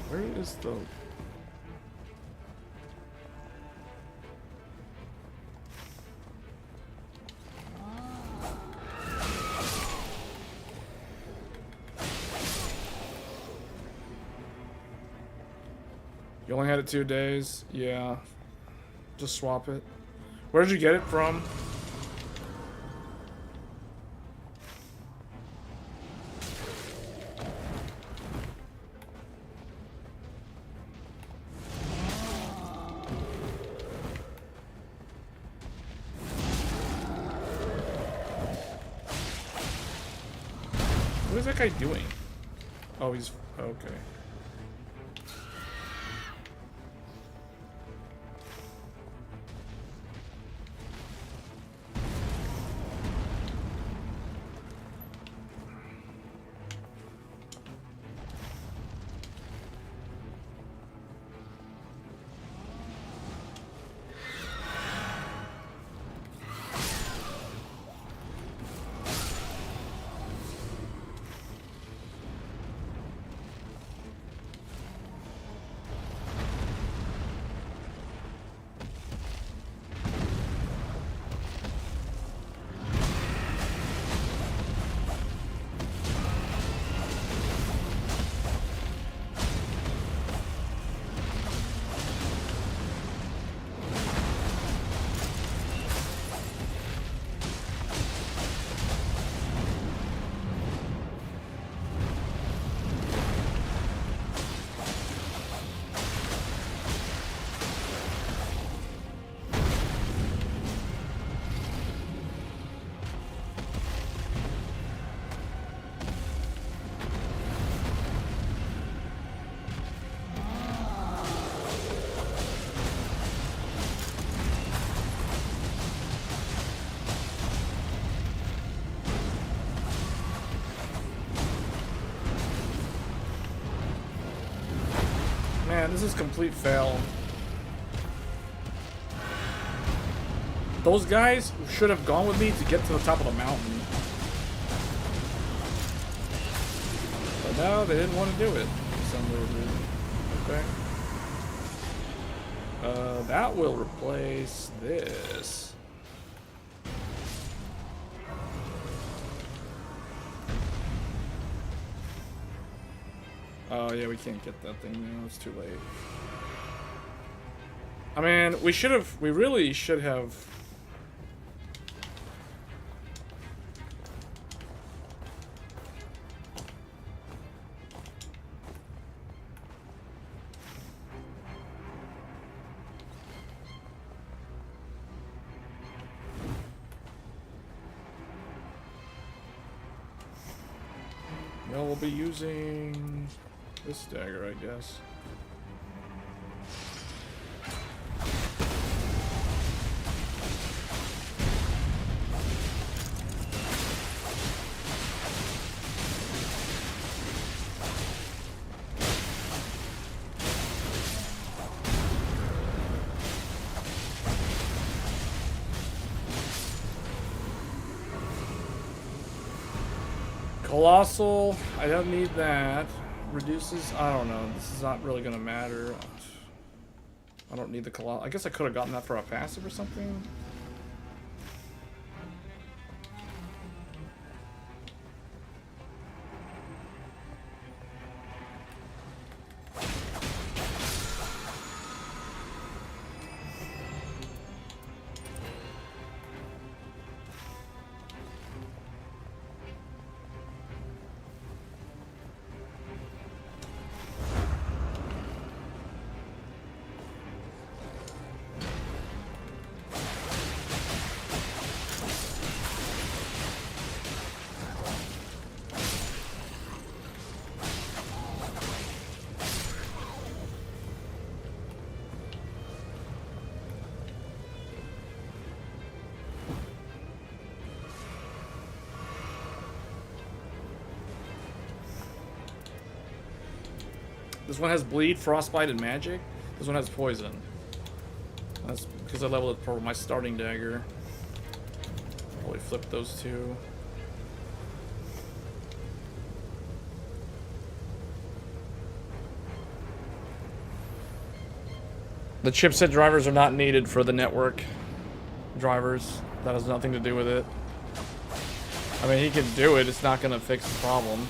Where is the... You only had it 2 days? Yeah. Just swap it. Where did you get it from? What is that guy doing? Oh, he's... okay. Man, this is complete fail. Those guys should have gone with me to get to the top of the mountain. But no, they didn't want to do it for some weird reason. Okay. That will replace this. Oh yeah, we can't get that thing now. It's too late. I mean, we really should have. Well, we'll be using this dagger, I guess. Colossal, I don't need that. reduces? I don't know. This is not really gonna matter. I don't need the colossal. I guess I could have gotten that for a passive or something. This one has bleed, frostbite, and magic. This one has poison. That's because I leveled it for my starting dagger. Probably flip those two. The chipset drivers are not needed for the network drivers. That has nothing to do with it. I mean, he can do it. It's not going to fix the problem.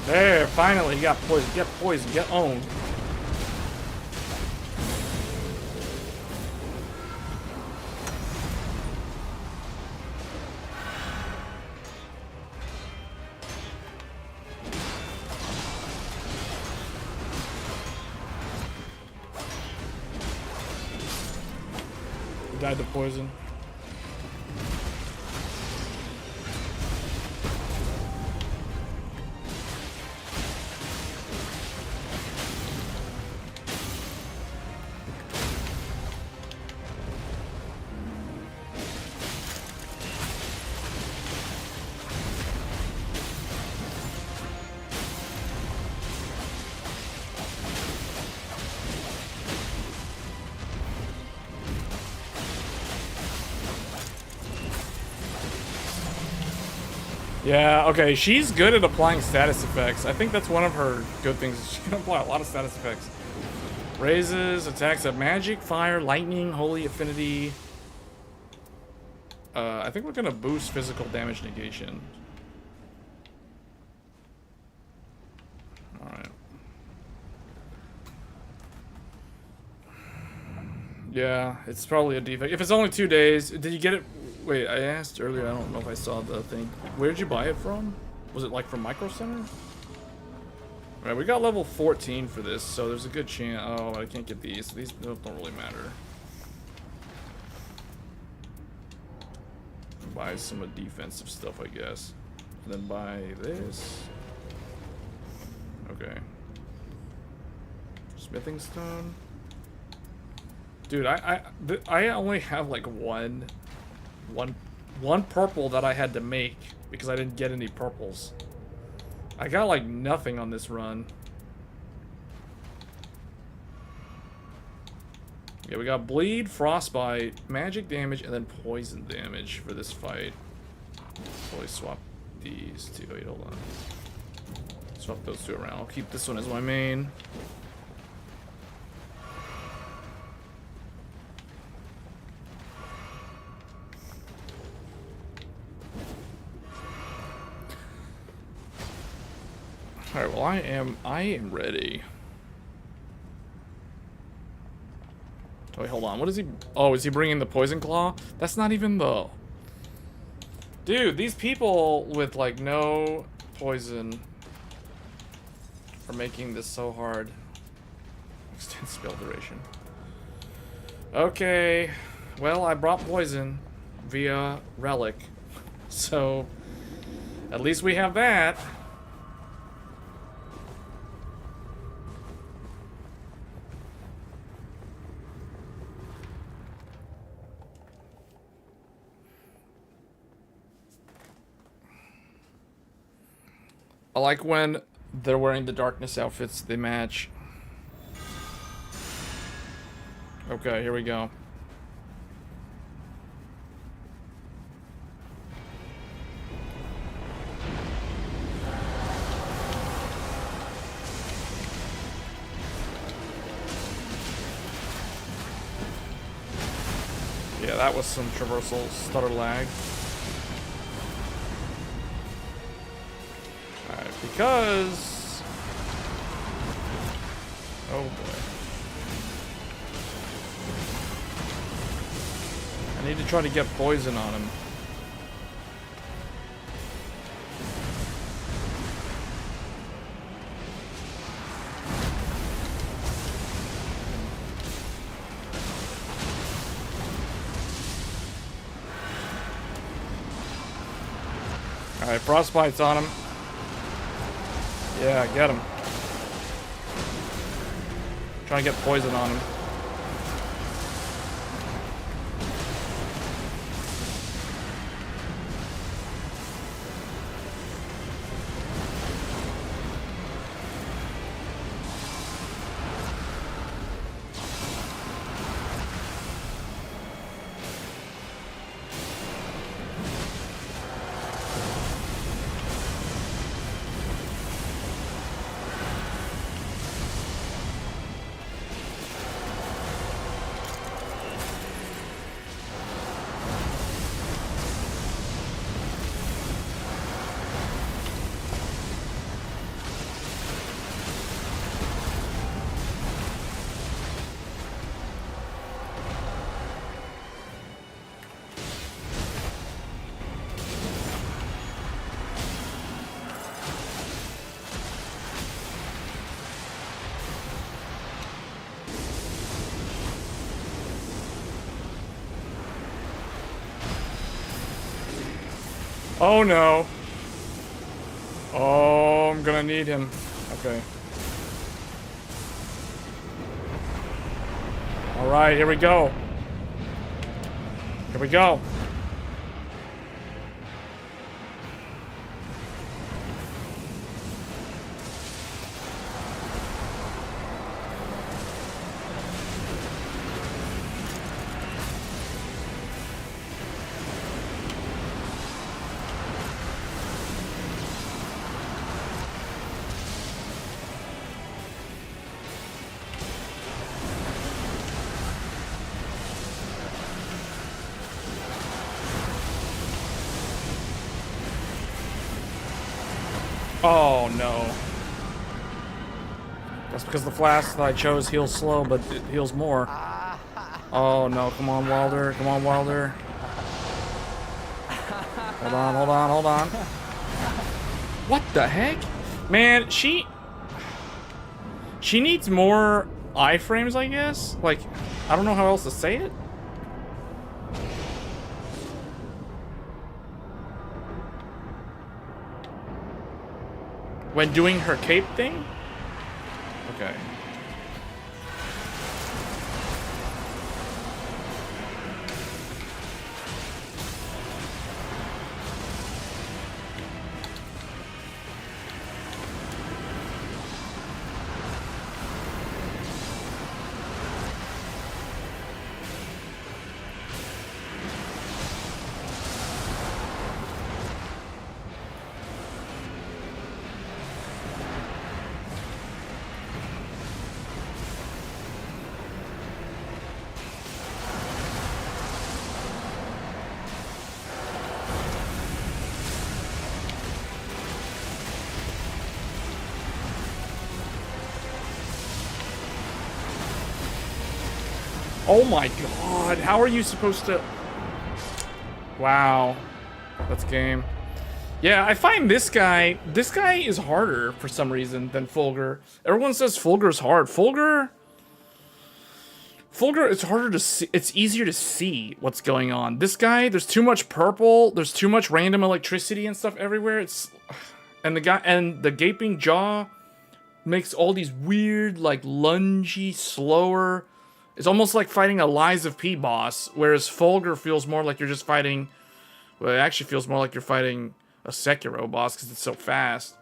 There, finally, he got poison. Get poison. Get owned. He died to poison. Yeah, okay, she's good at applying status effects. I think that's one of her good things. She can apply a lot of status effects. Raises attacks of magic, fire, lightning, holy affinity. I think we're gonna boost physical damage negation. Alright. Yeah, it's probably a defect. If it's only 2 days, did you get it? Wait, I asked earlier, I don't know if I saw the thing. Where did you buy it from? Was it like from Micro Center? Alright, we got level 14 for this, so there's a good chance. Oh, I can't get these. These don't really matter. Buy some of defensive stuff, I guess. And then buy this. Okay. Smithing stone. Dude, I only have like one purple that I had to make because I didn't get any purples. I got like nothing on this run. Yeah, we got bleed, frostbite, magic damage, and then poison damage for this fight. Probably swap these two. Wait, hold on. Swap those two around. I'll keep this one as my main. Alright, well I am ready. Oh, wait, hold on. What is he? Oh, is he bringing the poison claw? That's not even the... Dude, these people with like no poison are making this so hard. Extend spell duration. Okay. Well, I brought poison via Relic. So, at least we have that. I like when they're wearing the darkness outfits, they match. Okay, here we go. Yeah, that was some traversal stutter lag. Alright, because... oh boy. I need to try to get poison on him. Alright, frostbite's on him. Yeah, get him. Trying to get poison on him. Oh no. Oh, I'm gonna need him. Okay. Alright, here we go. Here we go. Oh no. That's because the flask that I chose heals slow, but it heals more. Oh no, come on Wilder, come on Wilder. Hold on, hold on, hold on. What the heck? Man, she needs more iframes, I guess? Like, I don't know how else to say it. When doing her cape thing? Okay. Oh my god, how are you supposed to... Wow. That's game. Yeah, I find this guy is harder for some reason than Fulgur. Everyone says Fulgur's hard. Fulgur Fulgur, it's harder to see. It's easier to see what's going on. This guy, there's too much purple. There's too much random electricity and stuff everywhere. And the gaping jaw makes all these weird, like, lungy, slower. It's almost like fighting a Lies of P boss, whereas Fulgur feels more like you're just fighting. Well, it actually feels more like you're fighting a Sekiro boss because it's so fast.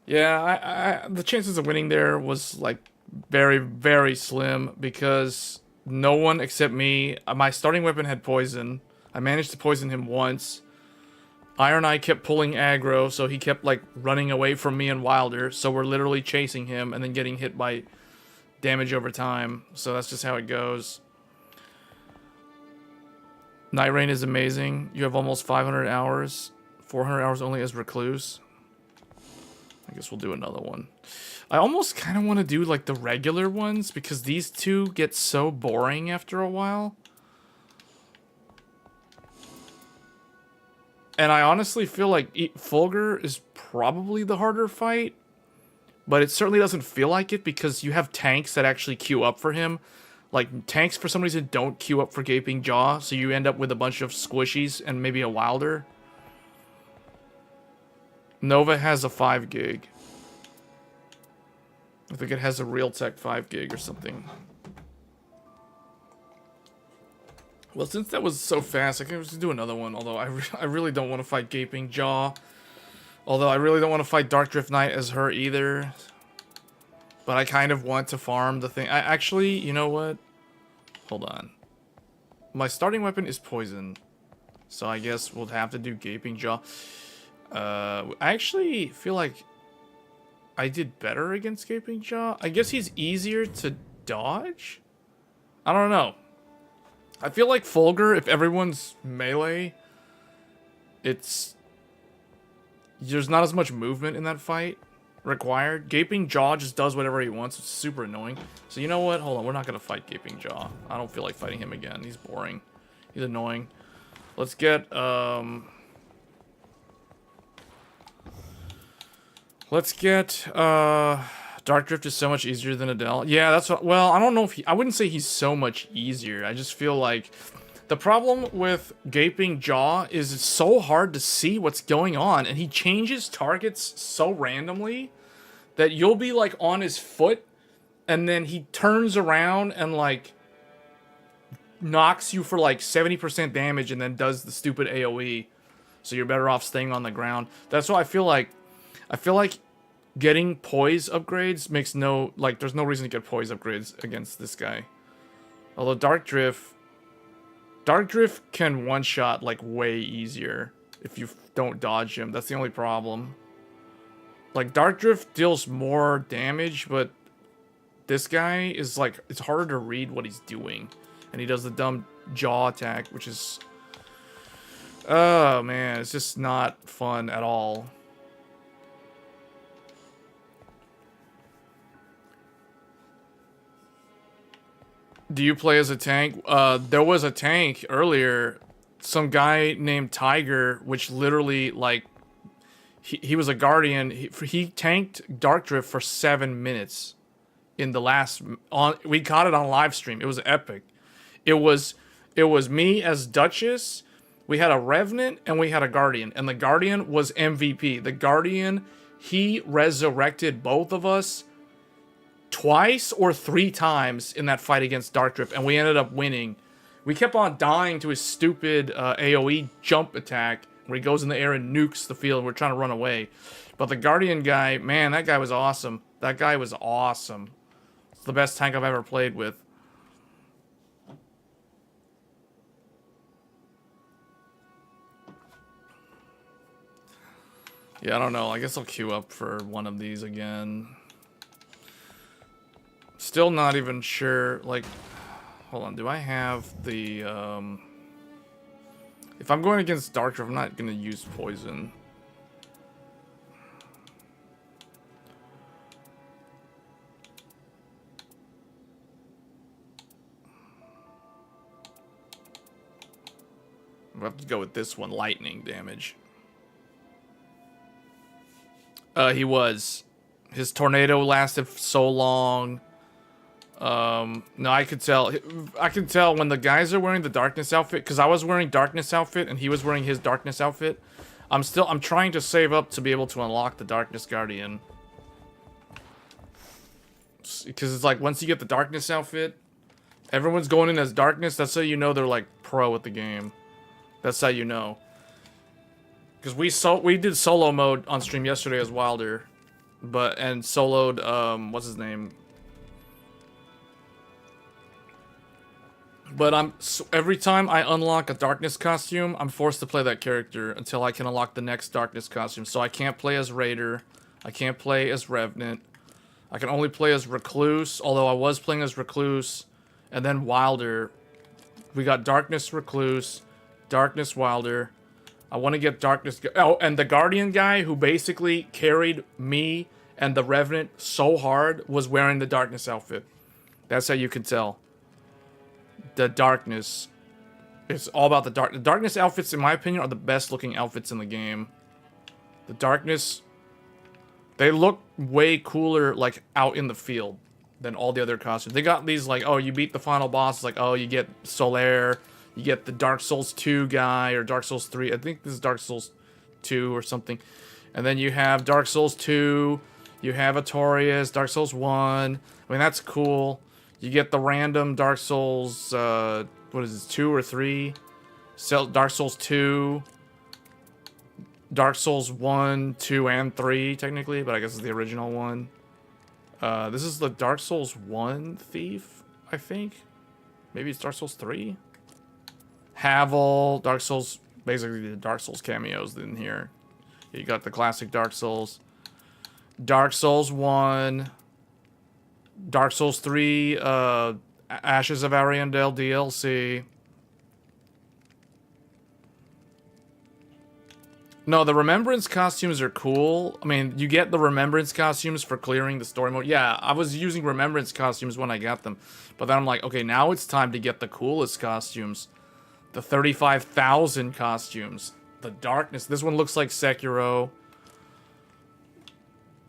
Yeah, the chances of winning there was like very, very slim because no one except me. My starting weapon had poison. I managed to poison him once. Iron Eye kept pulling aggro, so he kept like running away from me and Wilder. So we're literally chasing him and then getting hit by damage over time. So that's just how it goes. Nightreign is amazing. You have almost 500 hours. 400 hours only as Recluse. I guess we'll do another one. I almost kind of want to do like the regular ones because these two get so boring after a while. And I honestly feel like Fulgur is probably the harder fight. But it certainly doesn't feel like it because you have tanks that actually queue up for him. Like, tanks for some reason don't queue up for Gaping Jaw. So you end up with a bunch of squishies and maybe a Wilder. Nova has a 5 gig. I think it has a Realtek 5 gig or something. Well, since that was so fast, I can just do another one. Although I really don't want to fight Gaping Jaw. Although I really don't want to fight Dark Drift Knight as her either. But I kind of want to farm the thing. I actually, you know what? Hold on. My starting weapon is poison. So I guess we'll have to do Gaping Jaw. I actually feel like I did better against Gaping Jaw. I guess he's easier to dodge? I don't know. I feel like Fulgur, if everyone's melee, there's not as much movement in that fight required. Gaping Jaw just does whatever he wants. It's super annoying. So you know what? Hold on. We're not going to fight Gaping Jaw. I don't feel like fighting him again. He's boring. He's annoying. Let's get, Dark Drift is so much easier than Adele. Yeah, that's what, well, I don't know if I wouldn't say he's so much easier. I just feel like the problem with Gaping Jaw is it's so hard to see what's going on, and he changes targets so randomly that you'll be like on his foot, and then he turns around and like knocks you for like 70% damage and then does the stupid AoE. So you're better off staying on the ground. That's why I feel like getting poise upgrades makes no, like, there's no reason to get poise upgrades against this guy. Although Dark Drift can one-shot, like, way easier if you don't dodge him. That's the only problem. Like, Dark Drift deals more damage, but this guy is, like, it's harder to read what he's doing. And he does the dumb jaw attack, which is... oh, man, it's just not fun at all. Do you play as a tank? There was a tank earlier. Some guy named Tiger, which literally, like, he was a guardian. He tanked Dark Drift for 7 minutes in the last... we caught it on live stream. It was epic. It was me as Duchess. We had a Revenant and we had a Guardian. And the Guardian was MVP. The Guardian, he resurrected both of us twice or 3 times in that fight against Dark Drift, and we ended up winning. We kept on dying to his stupid AoE jump attack where he goes in the air and nukes the field and we're trying to run away. But the Guardian guy, man, that guy was awesome. That guy was awesome. It's the best tank I've ever played with. Yeah, I don't know. I guess I'll queue up for one of these again. Still not even sure, like, hold on, do I have the, if I'm going against Dark Drift, I'm not going to use poison. We'll have to go with this one, lightning damage. He was. His tornado lasted so long. No, I could tell. I can tell when the guys are wearing the darkness outfit, because I was wearing darkness outfit and he was wearing his darkness outfit. I'm trying to save up to be able to unlock the darkness guardian. Because it's like, once you get the darkness outfit, everyone's going in as darkness. That's how you know they're like pro at the game. That's how you know. Because we did solo mode on stream yesterday as Wilder, and soloed what's his name? But every time I unlock a darkness costume, I'm forced to play that character until I can unlock the next darkness costume. So I can't play as Raider, I can't play as Revenant, I can only play as Recluse. Although I was playing as Recluse, and then Wilder. We got Darkness Recluse, Darkness Wilder. I want to get Darkness... Oh, and the Guardian guy who basically carried me and the Revenant so hard was wearing the Darkness outfit. That's how you can tell. The Darkness. It's all about the dark. The Darkness outfits, in my opinion, are the best looking outfits in the game. The Darkness... They look way cooler, like, out in the field than all the other costumes. They got these, like, oh, you beat the final boss. It's like, oh, you get Solaire. You get the Dark Souls 2 guy, or Dark Souls 3. I think this is Dark Souls 2 or something. And then you have Dark Souls 2. You have Artorias, Dark Souls 1. I mean, that's cool. You get the random Dark Souls, what is this, 2 or 3? Dark Souls 2. Dark Souls 1, 2, and 3, technically, but I guess it's the original one. This is the Dark Souls 1 thief, I think. Maybe it's Dark Souls 3? Havel, Dark Souls, basically the Dark Souls cameos in here. You got the classic Dark Souls. Dark Souls 1. Dark Souls 3, Ashes of Ariandel DLC. No, the Remembrance costumes are cool. I mean, you get the Remembrance costumes for clearing the story mode. Yeah, I was using Remembrance costumes when I got them. But then I'm like, okay, now it's time to get the coolest costumes. The 35,000 costumes. The Darkness. This one looks like Sekiro.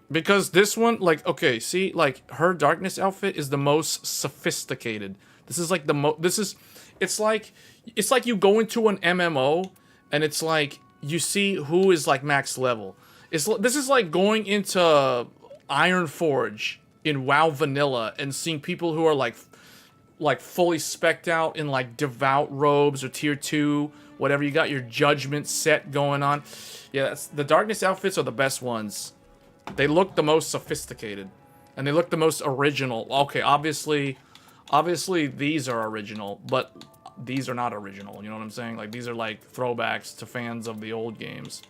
Because this one, like, okay, see, like, her Darkness outfit is the most sophisticated. This is like the it's like you go into an MMO, and it's like, you see who is, like, max level. This is like going into Ironforge in WoW Vanilla, and seeing people who are, like fully specced out in, like, devout robes, or tier 2, whatever. You got your judgment set going on. Yeah, the Darkness outfits are the best ones. They look the most sophisticated, and they look the most original. Okay, obviously these are original, but these are not original. You know what I'm saying? Like, these are like throwbacks to fans of the old games.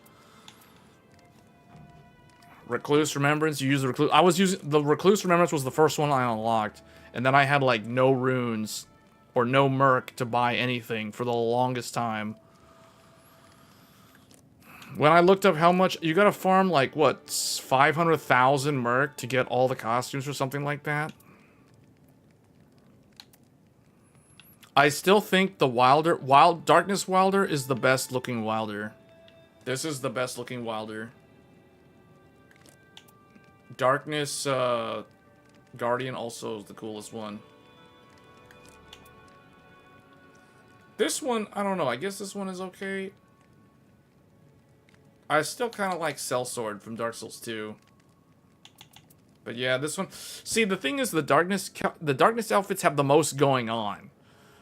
Recluse Remembrance. You use the Recluse. I was using the Recluse Remembrance was the first one I unlocked, and then I had like no runes or no merc to buy anything for the longest time. When I looked up how much, you gotta farm, like, what, 500,000 merc to get all the costumes or something like that? I still think the Darkness Wilder is the best looking Wilder. This is the best looking Wilder. Darkness, Guardian also is the coolest one. This one, I don't know, I guess this one is okay. I still kind of like Sellsword from Dark Souls 2. But yeah, this one... See, the thing is, the Darkness outfits have the most going on.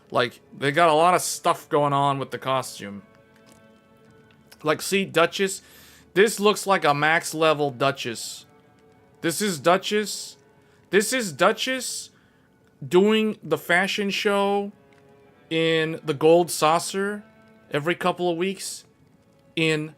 Like, they got a lot of stuff going on with the costume. Like, see, Duchess? This looks like a max level Duchess. This is Duchess. This is Duchess doing the fashion show in the Gold Saucer every couple of weeks in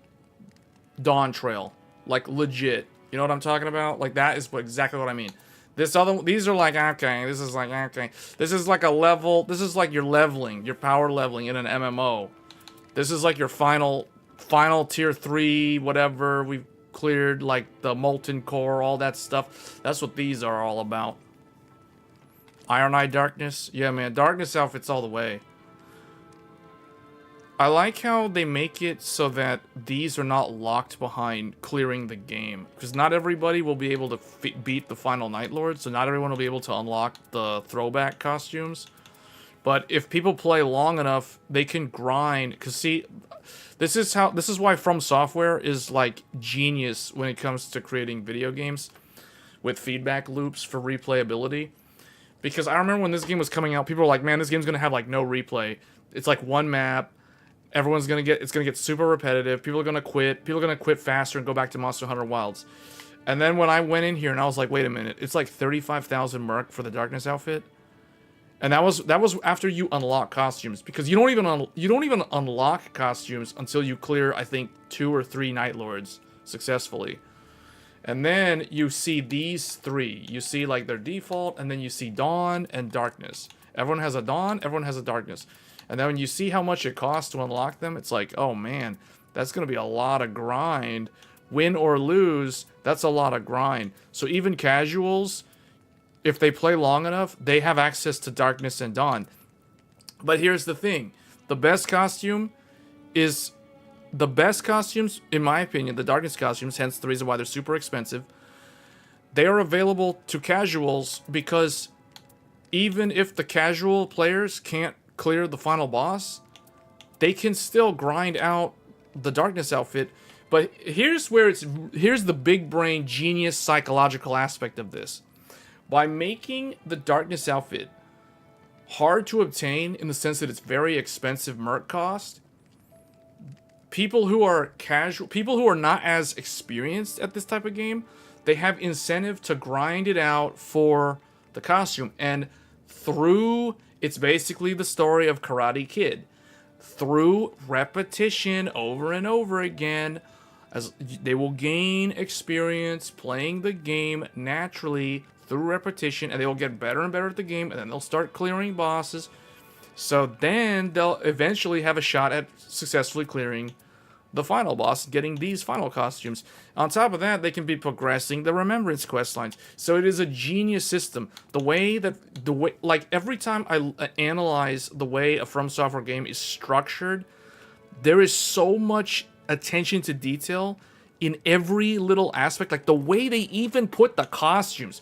Dawn Trail. Like, legit. You know what I'm talking about? Like, that is exactly what I mean. These are like, okay, this is like, okay. This is like a level, this is like your leveling, your power leveling in an MMO. This is like your final tier 3, whatever. We've cleared, like, the Molten Core, all that stuff. That's what these are all about. Iron Eye Darkness. Yeah, man, Darkness outfits all the way. I like how they make it so that these are not locked behind clearing the game. Because not everybody will be able to beat the final Night Lord, so not everyone will be able to unlock the throwback costumes. But if people play long enough, they can grind. Because see, this is why From Software is like genius when it comes to creating video games with feedback loops for replayability. Because I remember when this game was coming out, people were like, man, this game's going to have like no replay. It's like one map. It's gonna get super repetitive. People are gonna quit. People are gonna quit faster and go back to Monster Hunter Wilds. And then when I went in here and I was like, wait a minute, it's like 35,000 merc for the Darkness outfit, and that was after you unlock costumes, because you don't even unlock costumes until you clear, I think, 2 or 3 Night Lords successfully. And then you see these 3. You see like their default, and then you see Dawn and Darkness. Everyone has a Dawn. Everyone has a Darkness. And then when you see how much it costs to unlock them, it's like, oh man, that's going to be a lot of grind. Win or lose, that's a lot of grind. So even casuals, if they play long enough, they have access to Darkness and Dawn. But here's the thing. The best costumes, in my opinion, the Darkness costumes, hence the reason why they're super expensive, they are available to casuals because even if the casual players can't clear the final boss, they can still grind out the Darkness outfit. But here's the big brain genius psychological aspect of this. By making the Darkness outfit hard to obtain in the sense that it's very expensive merc cost, people who are not as experienced at this type of game, they have incentive to grind it out for the costume. And it's basically the story of Karate Kid. Through repetition over and over again, as they will gain experience playing the game naturally through repetition, and they will get better and better at the game, and then they'll start clearing bosses. So then they'll eventually have a shot at successfully clearing the final boss, getting these final costumes. On top of that, they can be progressing the Remembrance quest lines. So it is a genius system. Like every time I analyze the way a From Software game is structured, there is so much attention to detail in every little aspect. Like the way they even put the costumes.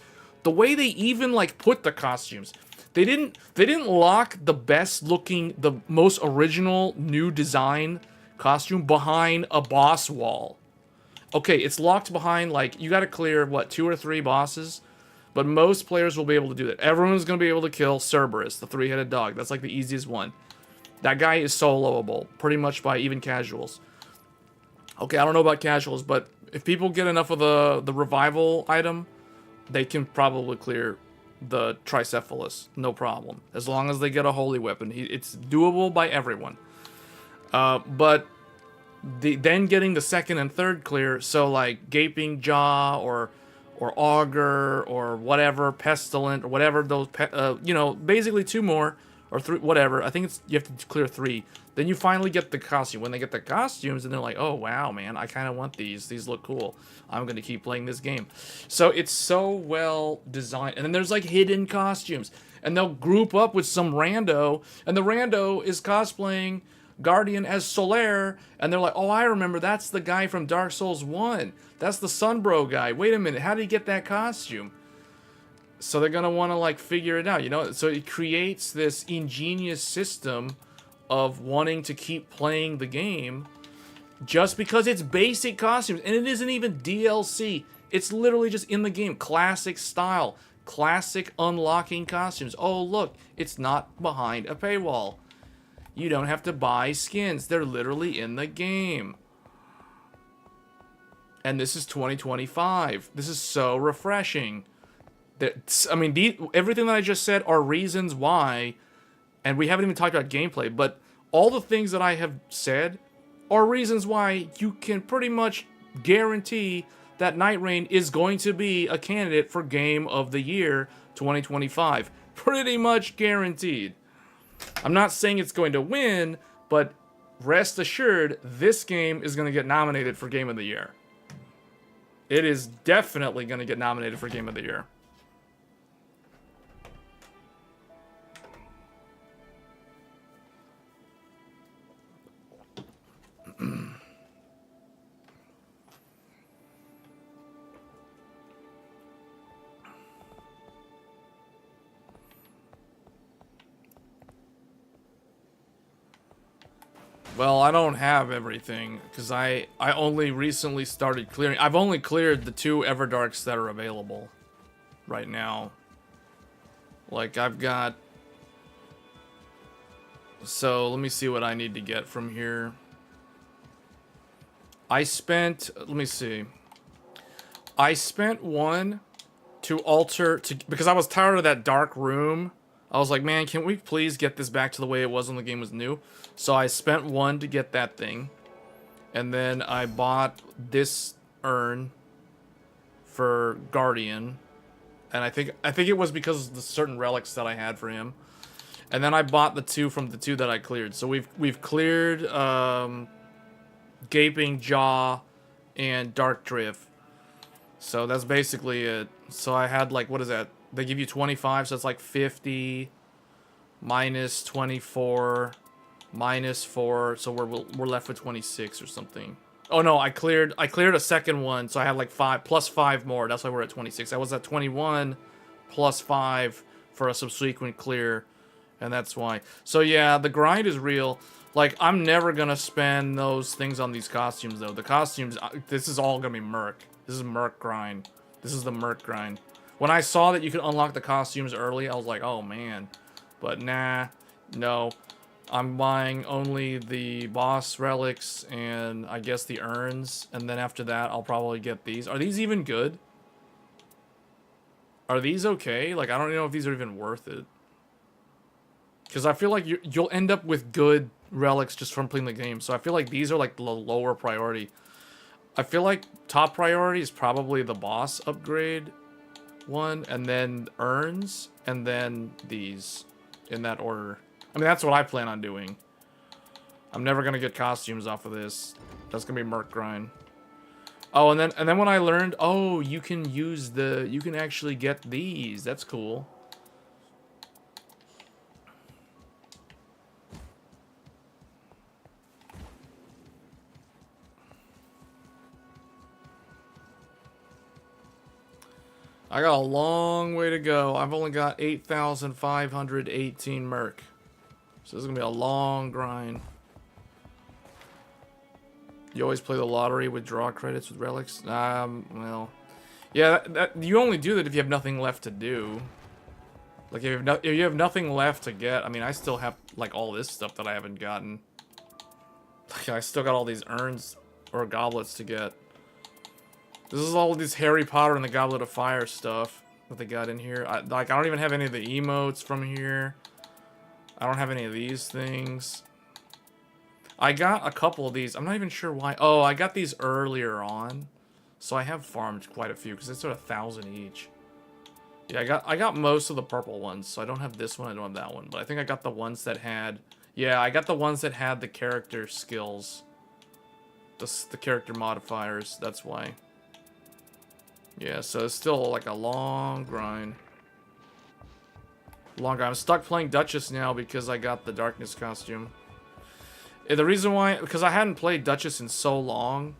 They didn't lock the best looking, the most original new design costume behind a boss wall. Okay, it's locked behind, like, you gotta clear, 2 or 3 bosses? But most players will be able to do that. Everyone's gonna be able to kill Cerberus, the 3-headed dog. That's like the easiest one. That guy is soloable, pretty much by even casuals. Okay, I don't know about casuals, but if people get enough of the revival item, they can probably clear the Tricephalus, no problem. As long as they get a holy weapon. It's doable by everyone. But then getting the second and third clear, so like Gaping Jaw or Augur or whatever, Pestilent or whatever those, basically 2 more or 3, whatever. I think you have to clear 3. Then you finally get the costume. When they get the costumes, and they're like, oh wow, man, I kind of want these. These look cool. I'm gonna keep playing this game. So it's so well designed. And then there's like hidden costumes, and they'll group up with some rando, and the rando is cosplaying Guardian as Solaire, and they're like, oh, I remember, that's the guy from Dark Souls 1. That's the Sunbro guy. Wait a minute, how did he get that costume? So they're gonna want to like figure it out, So it creates this ingenious system of wanting to keep playing the game just because it's basic costumes, and it isn't even DLC. It's literally just in the game, classic style, classic unlocking costumes. Oh look, it's not behind a paywall. You don't have to buy skins. They're literally in the game. And this is 2025. This is so refreshing. Everything that I just said are reasons why, and we haven't even talked about gameplay, but all the things that I have said are reasons why you can pretty much guarantee that Nightreign is going to be a candidate for Game of the Year 2025. Pretty much guaranteed. I'm not saying it's going to win, but rest assured, this game is going to get nominated for Game of the Year. It is definitely going to get nominated for Game of the Year. Well, I don't have everything because I only recently started clearing. I've only cleared the 2 Everdarks that are available right now. Like I've got. So let me see what I need to get from here. I spent. Let me see. I spent 1 to alter because I was tired of that dark room. I was like, man, can we please get this back to the way it was when the game was new? So I spent 1 to get that thing. And then I bought this urn for Guardian. And I think it was because of the certain relics that I had for him. And then I bought the 2 from the 2 that I cleared. So we've cleared Gaping Jaw and Dark Drift. So that's basically it. So I had like, what is that? They give you 25, so it's like 50 minus 24 minus 4, so we're left with 26 or something. Oh no, I cleared a second one, so I had like 5 plus 5 more. That's why we're at 26. I was at 21 plus 5 for a subsequent clear, and that's why. So yeah, the grind is real. Like, I'm never gonna spend those things on these costumes though. The costumes, this is all gonna be Merc. This is Merc grind. This is the Merc grind. When I saw that you could unlock the costumes early, I was like, oh man. But nah, no. I'm buying only the boss relics and I guess the urns. And then after that, I'll probably get these. Are these even good? Are these okay? Like, I don't know if these are even worth it. Because I feel like you'll end up with good relics just from playing the game. So I feel like these are like the lower priority. I feel like top priority is probably the boss upgrade one, and then urns, and then these, in that order. I mean, that's what I plan on doing. I'm never gonna get costumes off of this. That's gonna be Merc grind. Oh, and then when I learned, oh, you can actually get these. That's cool. I got a long way to go. I've only got 8,518 Merc. So this is going to be a long grind. You always play the lottery with draw credits with relics? Well... Yeah, you only do that if you have nothing left to do. Like, if you have nothing left to get... I mean, I still have, like, all this stuff that I haven't gotten. Like, I still got all these urns or goblets to get. This is all this Harry Potter and the Goblet of Fire stuff that they got in here. I don't even have any of the emotes from here. I don't have any of these things. I got a couple of these. I'm not even sure why. Oh, I got these earlier on. So I have farmed quite a few because it's sort of 1,000 each. Yeah, I got most of the purple ones. So I don't have this one. I don't have that one. But I think I got the ones that had... Yeah, I got the ones that had the character skills. The character modifiers. That's why. Yeah, so it's still like a long grind. I'm stuck playing Duchess now because I got the Darkness costume. And the reason why, because I hadn't played Duchess in so long.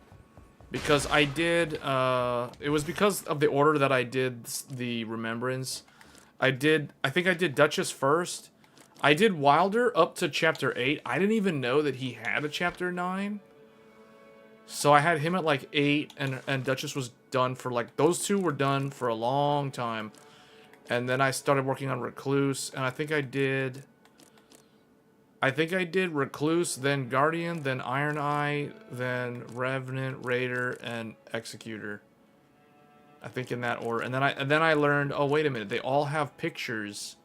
Because I did, it was because of the order that I did the Remembrance. I think I did Duchess first. I did Wilder up to Chapter 8. I didn't even know that he had a Chapter 9. So I had him at like 8, and Duchess was done for like... Those two were done for a long time. And then I started working on Recluse, and I think I did Recluse, then Guardian, then Iron Eye, then Revenant, Raider, and Executor. I think in that order. And then I learned, oh wait a minute, they all have pictures,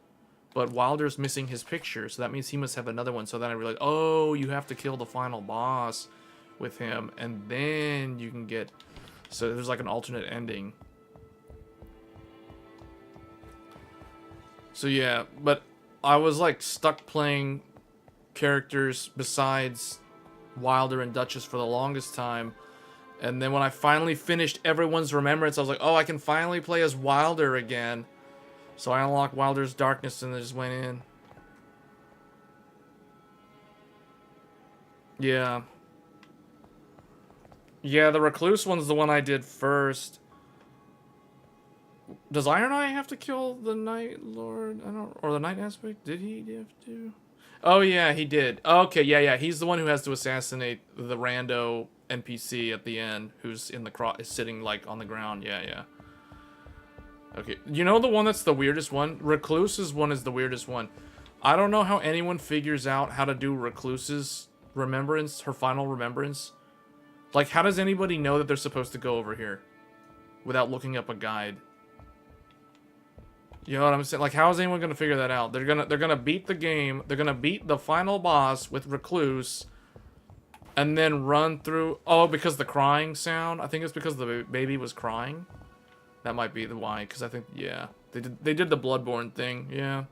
but Wilder's missing his picture, so that means he must have another one. So then I realized, oh, you have to kill the final boss with him, and then you can get... So there's like an alternate ending. So yeah, but I was like stuck playing characters besides Wilder and Duchess for the longest time. And then when I finally finished everyone's Remembrance, I was like, oh, I can finally play as Wilder again. So I unlocked Wilder's Darkness and I just went in. Yeah. Yeah, the Recluse one's the one I did first. Does Iron Eye have to kill the Night Lord? I don't... Or the Night Aspect? Did he have to? Oh yeah, he did. Okay, yeah. He's the one who has to assassinate the rando NPC at the end, who's in the is sitting like on the ground. Yeah. Okay, you know the one that's the weirdest one? Recluse's one is the weirdest one. I don't know how anyone figures out how to do Recluse's remembrance, her final remembrance. Like, how does anybody know that they're supposed to go over here without looking up a guide? You know what I'm saying? Like, how is anyone gonna figure that out? They're gonna beat the game. They're gonna beat the final boss with Recluse, and then run through. Oh, because the crying sound. I think it's because the baby was crying. That might be the why. Because I think they did the Bloodborne thing. Yeah.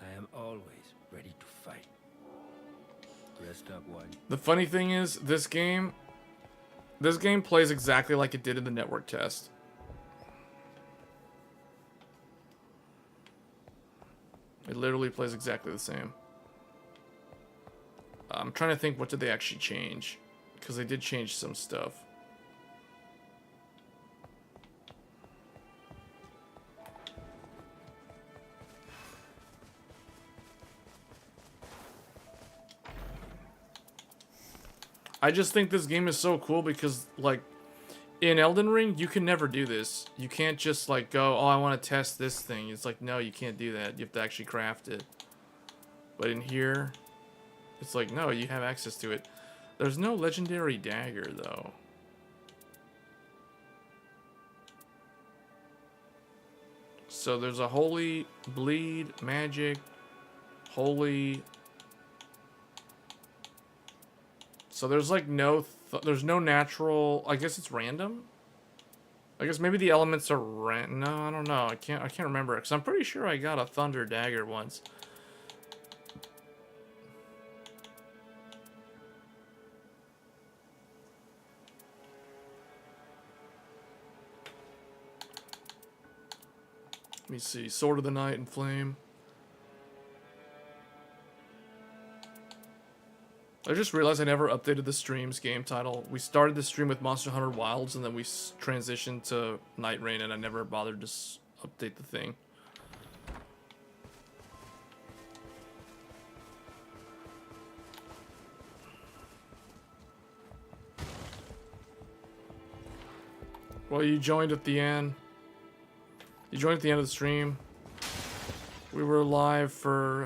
I am always ready to fight. Rest up, one. The funny thing is, this game plays exactly like it did in the network test. It literally plays exactly the same. I'm trying to think, what did they actually change? Because they did change some stuff. I just think this game is so cool because, like, in Elden Ring, you can never do this. You can't just, like, go, oh, I want to test this thing. It's like, no, you can't do that. You have to actually craft it. But in here, it's like, no, you have access to it. There's no legendary dagger, though. So there's a holy, bleed, magic, holy... So there's like there's no natural. I guess it's random. I guess maybe the elements are No, I don't know. I can't remember because I'm pretty sure I got a thunder dagger once. Let me see. Sword of the Night and Flame. I just realized I never updated the stream's game title. We started the stream with Monster Hunter Wilds, and then we transitioned to Nightreign, and I never bothered to update the thing. Well, you joined at the end. You joined at the end of the stream. We were live for,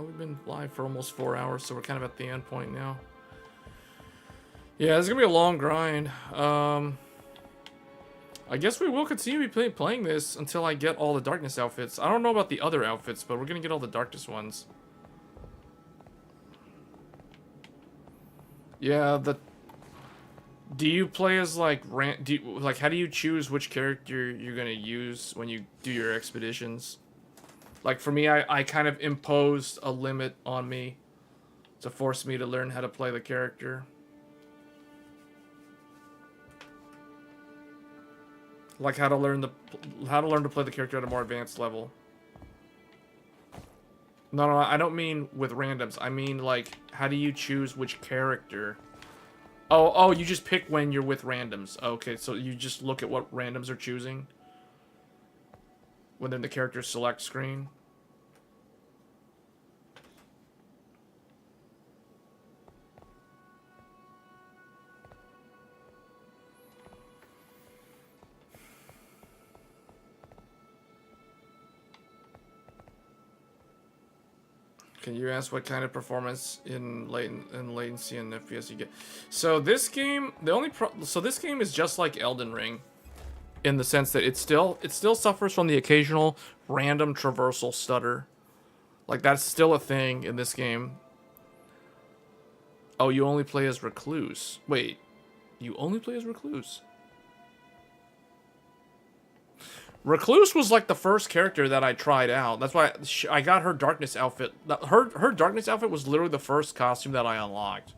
we've been live for almost 4 hours, so we're kind of at the end point now. Yeah, it's gonna be a long grind. I guess we will continue playing this until I get all the darkness outfits. I don't know about the other outfits, but we're gonna get all the darkness ones. Yeah, do you play as like how do you choose which character you're gonna use when you do your expeditions? Like, for me, I kind of imposed a limit on me to force me to learn how to play the character. Like, how to learn to play the character at a more advanced level. No, I don't mean with randoms. I mean, like, how do you choose which character? Oh, you just pick when you're with randoms. Okay, so you just look at what randoms are choosing when they're in the character select screen. Can you ask what kind of performance in latency and FPS you get? So this game, this game is just like Elden Ring, in the sense that it still suffers from the occasional random traversal stutter. Like, that's still a thing in this game. Oh, you only play as Recluse. Wait, you only play as Recluse? Recluse was like the first character that I tried out. That's why I got her darkness outfit. Her darkness outfit was literally the first costume that I unlocked.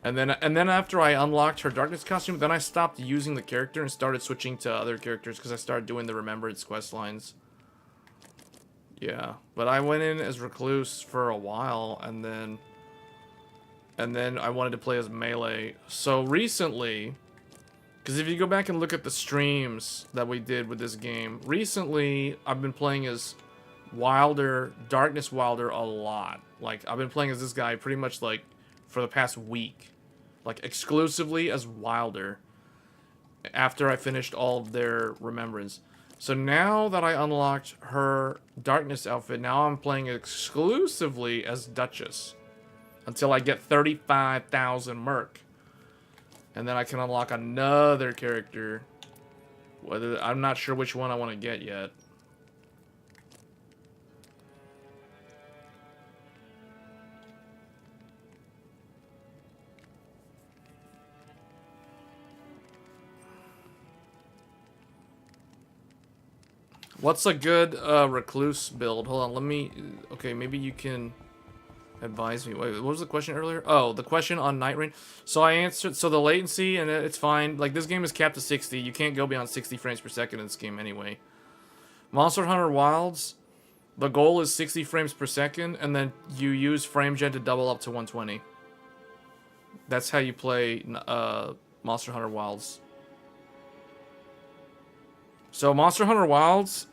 And then after I unlocked her darkness costume, then I stopped using the character and started switching to other characters because I started doing the Remembrance quest lines. Yeah, but I went in as Recluse for a while, and then I wanted to play as Melee. So recently, Because if you go back and look at the streams that we did with this game, recently I've been playing as Wilder, Darkness Wilder a lot. Like, I've been playing as this guy pretty much, like, for the past week. Like, exclusively as Wilder. After I finished all of their Remembrance. So now that I unlocked her Darkness outfit, now I'm playing exclusively as Duchess. Until I get 35,000 Merc. And then I can unlock another character. I'm not sure which one I want to get yet. What's a good recluse build? Hold on, let me... Okay, maybe you can advise me. Wait, what was the question earlier? Oh, the question on Nightreign. So I answered... So the latency, and it's fine. Like, this game is capped to 60. You can't go beyond 60 frames per second in this game anyway. Monster Hunter Wilds, the goal is 60 frames per second, and then you use frame gen to double up to 120. That's how you play Monster Hunter Wilds. So Monster Hunter Wilds...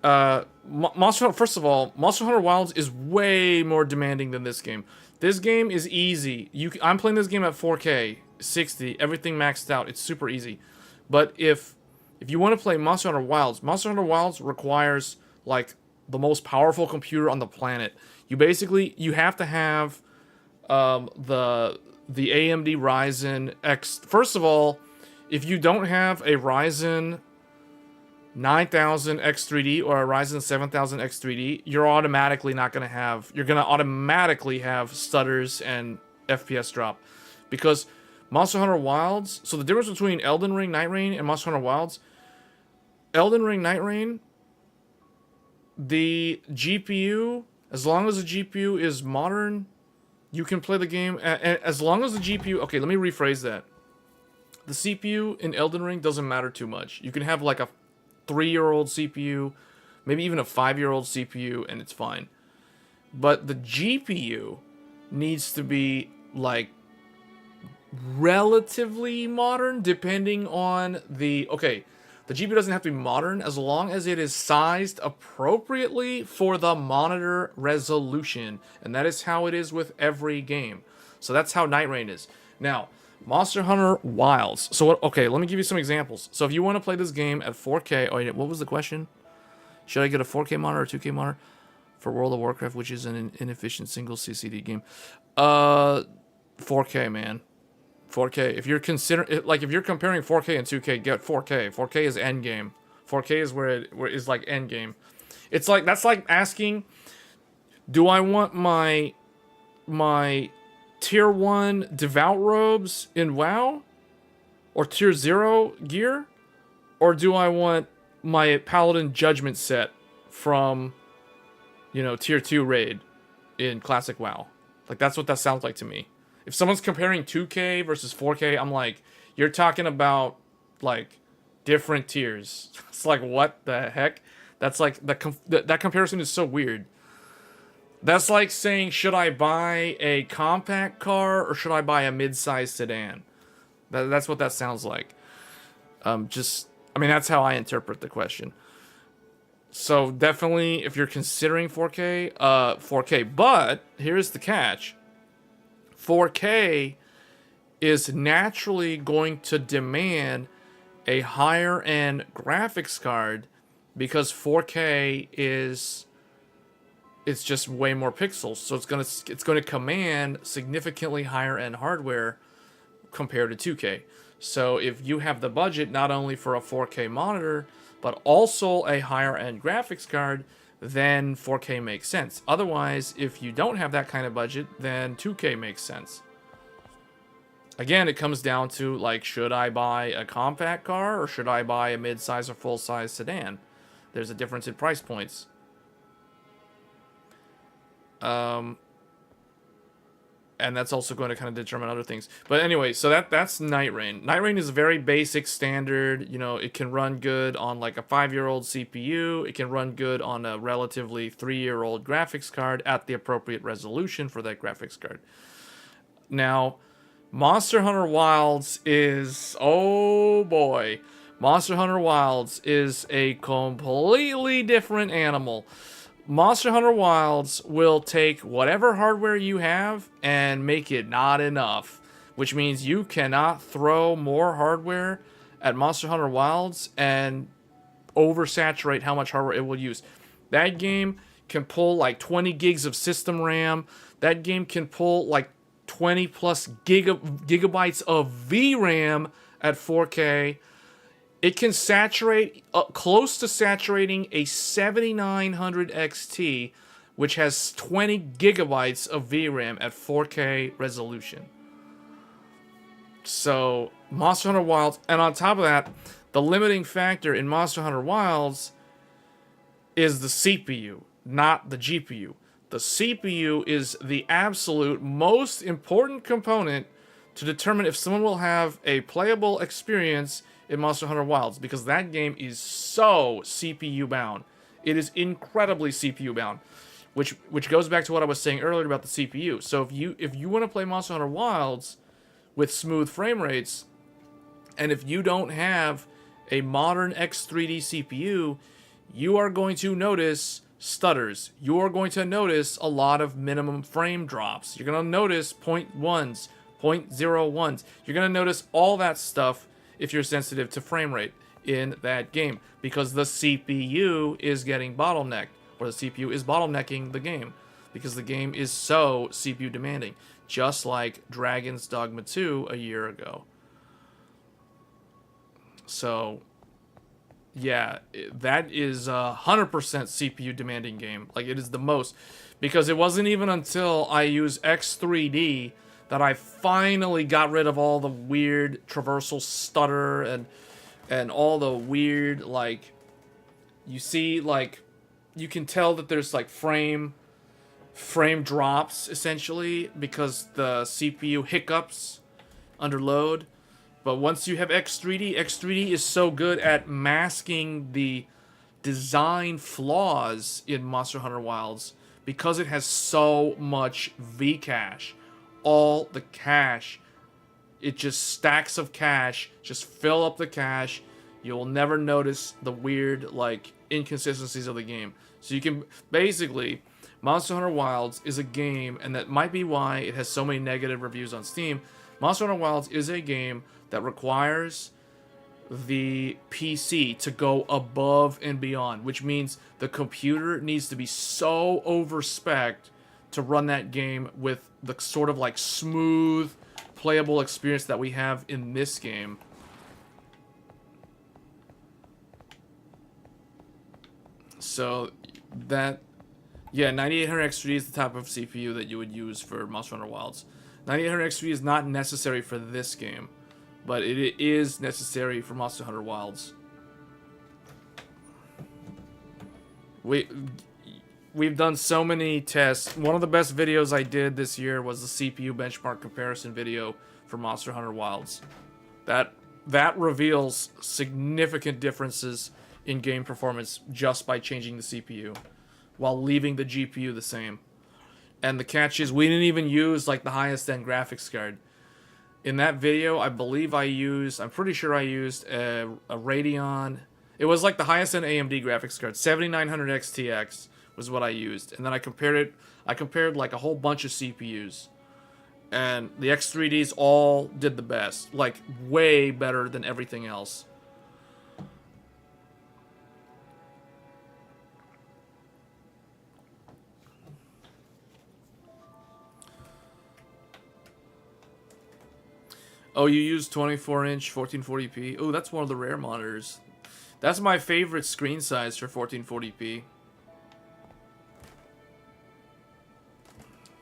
first of all, Monster Hunter Wilds is way more demanding than this game. This game is easy. I'm playing this game at 4K, 60, everything maxed out. It's super easy. But if you want to play Monster Hunter Wilds requires like the most powerful computer on the planet. You have to have the AMD Ryzen X. First of all, if you don't have a Ryzen 9000 X3D or a Ryzen 7000 X3D, you're automatically have stutters and FPS drop. Because Monster Hunter Wilds, so the difference between Elden Ring, Nightreign, and Monster Hunter Wilds, Elden Ring, Nightreign, the GPU, as long as the GPU is modern, you can play the game, as long as the GPU, okay, let me rephrase that. The CPU in Elden Ring doesn't matter too much. You can have like a 3-year-old CPU, maybe even a 5-year-old CPU, and it's fine. But the GPU needs to be like relatively modern, depending on the... Okay, the GPU doesn't have to be modern as long as it is sized appropriately for the monitor resolution. And that is how it is with every game. So that's how Nightreign is. Now, Monster Hunter Wilds. So, okay, let me give you some examples. So if you want to play this game at 4K... Oh, what was the question? Should I get a 4K monitor or 2K monitor for World of Warcraft, which is an inefficient single CCD game? 4K, man. 4K. If you're if you're comparing 4K and 2K, get 4K. 4K is endgame. 4K is where it is like endgame. It's like, that's like asking, do I want my Tier 1 Devout robes in WoW? Or Tier 0 gear? Or do I want my Paladin Judgment set from, Tier 2 raid in Classic WoW? Like, that's what that sounds like to me. If someone's comparing 2K versus 4K, I'm like, you're talking about, like, different tiers. It's like, what the heck? That's like, that comparison is so weird. That's like saying, should I buy a compact car or should I buy a mid-sized sedan? That's what that sounds like. That's how I interpret the question. So definitely, if you're considering 4K, 4K. But here's the catch. 4K is naturally going to demand a higher end graphics card because 4K it's just way more pixels, so it's gonna command significantly higher end hardware compared to 2K. So if you have the budget not only for a 4K monitor but also a higher end graphics card, then 4K makes sense. Otherwise, if you don't have that kind of budget, then 2K makes sense. Again, it comes down to, like, should I buy a compact car or should I buy a mid-size or full-size sedan? There's a difference in price points. And that's also going to kind of determine other things. But anyway, so that's Nightreign. Nightreign is a very basic standard. It can run good on like a 5-year-old CPU. It can run good on a relatively 3-year-old graphics card at the appropriate resolution for that graphics card. Now, Monster Hunter Wilds is, oh boy, Monster Hunter Wilds is a completely different animal. Monster Hunter Wilds will take whatever hardware you have and make it not enough, which means you cannot throw more hardware at Monster Hunter Wilds and oversaturate how much hardware it will use. That game can pull like 20 gigs of system RAM. That game can pull like 20 plus gigabytes of VRAM at 4K. It can saturate, close to saturating a 7900 XT, which has 20 gigabytes of VRAM at 4K resolution. So, Monster Hunter Wilds, and on top of that, the limiting factor in Monster Hunter Wilds is the CPU, not the GPU. The CPU is the absolute most important component to determine if someone will have a playable experience in Monster Hunter Wilds, because that game is so CPU bound. It is incredibly CPU bound, which goes back to what I was saying earlier about the CPU. So if you want to play Monster Hunter Wilds with smooth frame rates, and if you don't have a modern X3D CPU, you are going to notice stutters. You are going to notice a lot of minimum frame drops. You're going to notice 0.1s, 0.01s. You're going to notice all that stuff if you're sensitive to frame rate in that game, because the CPU is getting bottlenecked, or the CPU is bottlenecking the game, because the game is so CPU demanding, just like Dragon's Dogma 2 a year ago. So, yeah, that is a 100% CPU demanding game. Like, it is the most, because it wasn't even until I used X3D that I finally got rid of all the weird traversal stutter and all the weird, like, you see, like, you can tell that there's, like, frame drops, essentially, because the CPU hiccups under load. But once you have X3D, X3D is so good at masking the design flaws in Monster Hunter Wilds because it has so much V-cache. All the cache, it just stacks of cache, just fill up the cache. You'll never notice the weird, like, inconsistencies of the game. So you can, basically, Monster Hunter Wilds is a game, and that might be why it has so many negative reviews on Steam. Monster Hunter Wilds is a game that requires the PC to go above and beyond, which means the computer needs to be so over-spec'd to run that game with the sort of like smooth, playable experience that we have in this game. So that, yeah, 9800 X3D is the type of CPU that you would use for Monster Hunter Wilds. 9800 X3D is not necessary for this game, but it is necessary for Monster Hunter Wilds. We've done so many tests. One of the best videos I did this year was the CPU benchmark comparison video for Monster Hunter Wilds. That reveals significant differences in game performance just by changing the CPU while leaving the GPU the same. And the catch is, we didn't even use like the highest end graphics card. In that video, I'm pretty sure I used a Radeon. It was like the highest end AMD graphics card, 7900 XTX was what I used. And then I compared like a whole bunch of CPUs. And the X3Ds all did the best, like way better than everything else. Oh, you use 24-inch 1440p? Oh, that's one of the rare monitors. That's my favorite screen size for 1440p.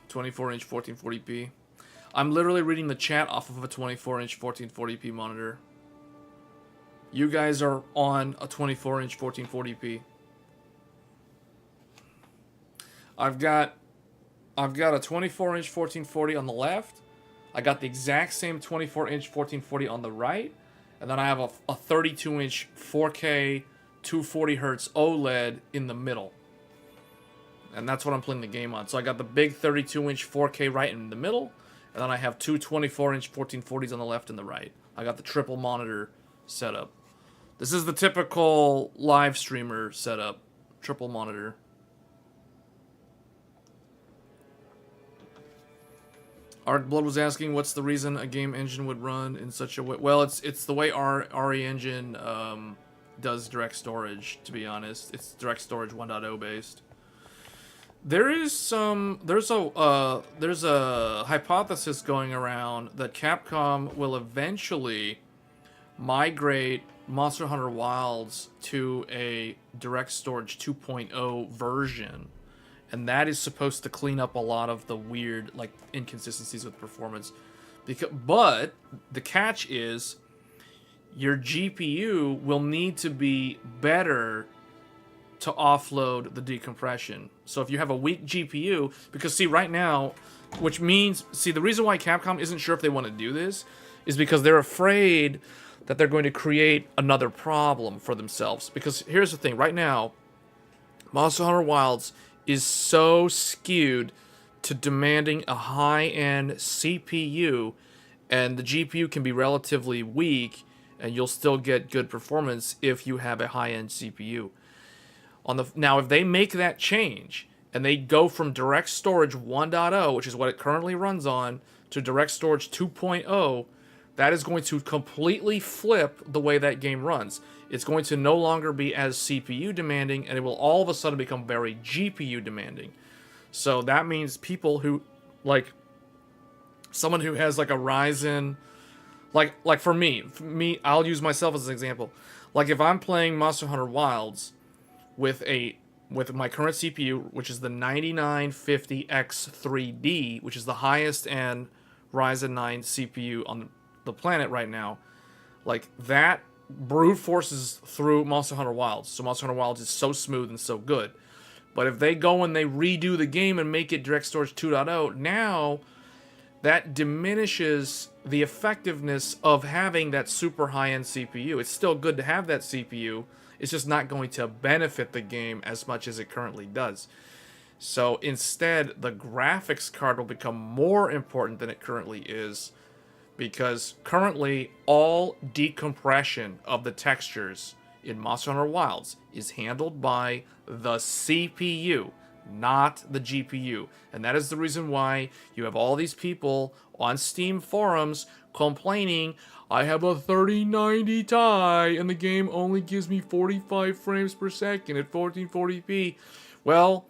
24-inch 1440p. I'm literally reading the chat off of a 24-inch 1440p monitor. You guys are on a 24-inch 1440p. I've got a 24-inch 1440 on the left. I got the exact same 24-inch 1440 on the right, and then I have a 32-inch 4K 240 Hz OLED in the middle. And that's what I'm playing the game on. So I got the big 32-inch 4K right in the middle, And then I have two 24-inch 1440s on the left and the right. I got the triple monitor setup. This is the typical live streamer setup. Triple monitor. Art Blood was asking, what's the reason a game engine would run in such a way? Well, it's the way RE Engine does direct storage, to be honest. It's direct storage 1.0 based. There's a hypothesis going around that Capcom will eventually migrate Monster Hunter Wilds to a direct storage 2.0 version, and that is supposed to clean up a lot of the weird like inconsistencies with performance. But the catch is your GPU will need to be better to offload the decompression. So if you have a weak GPU, because see right now, which means, see the reason why Capcom isn't sure if they want to do this is because they're afraid that they're going to create another problem for themselves. Because here's the thing, right now, Monster Hunter Wilds is so skewed to demanding a high-end CPU, and the GPU can be relatively weak, and you'll still get good performance if you have a high-end CPU. Now, if they make that change and they go from Direct Storage 1.0, which is what it currently runs on, to Direct Storage 2.0, that is going to completely flip the way that game runs. It's going to no longer be as CPU demanding, and it will all of a sudden become very GPU demanding. So that means people who, like, someone who has like a Ryzen, like for me, I'll use myself as an example. Like if I'm playing Monster Hunter Wilds with my current CPU, which is the 9950X3D, which is the highest end Ryzen 9 CPU on the planet right now, like that brute forces through Monster Hunter Wilds. So Monster Hunter Wilds is so smooth and so good. But if they go and they redo the game and make it Direct Storage 2.0, now that diminishes the effectiveness of having that super high-end CPU. It's still good to have that CPU. It's just not going to benefit the game as much as it currently does. So instead, the graphics card will become more important than it currently is, because currently all decompression of the textures in Monster Hunter Wilds is handled by the CPU, not the GPU. And that is the reason why you have all these people on Steam forums complaining, I have a 3090 Ti and the game only gives me 45 frames per second at 1440p. Well,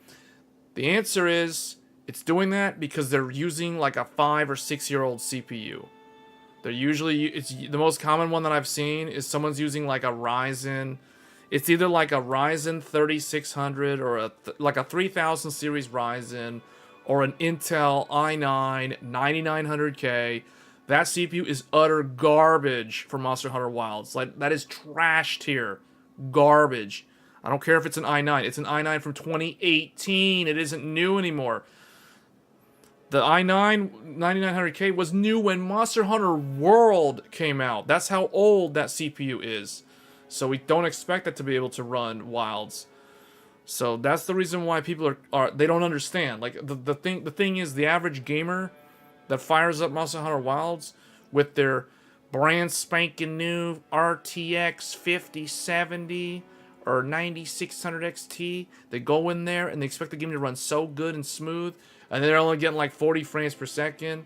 the answer is it's doing that because they're using like a 5 or 6 year old CPU. They're usually, it's the most common one that I've seen is someone's using like a Ryzen. It's either like a Ryzen 3600 or like a 3000 series Ryzen or an Intel i9 9900K. That CPU is utter garbage for Monster Hunter Wilds. Like that is trash tier garbage. I don't care if it's an i9. It's an i9 from 2018. It isn't new anymore. The i9 9900K was new when Monster Hunter World came out. That's how old that CPU is. So we don't expect it to be able to run Wilds. So that's the reason why people are they don't understand. Like the thing is, the average gamer that fires up Monster Hunter Wilds with their brand spanking new RTX 5070 or 9600 XT, they go in there and they expect the game to run so good and smooth, and they're only getting like 40 frames per second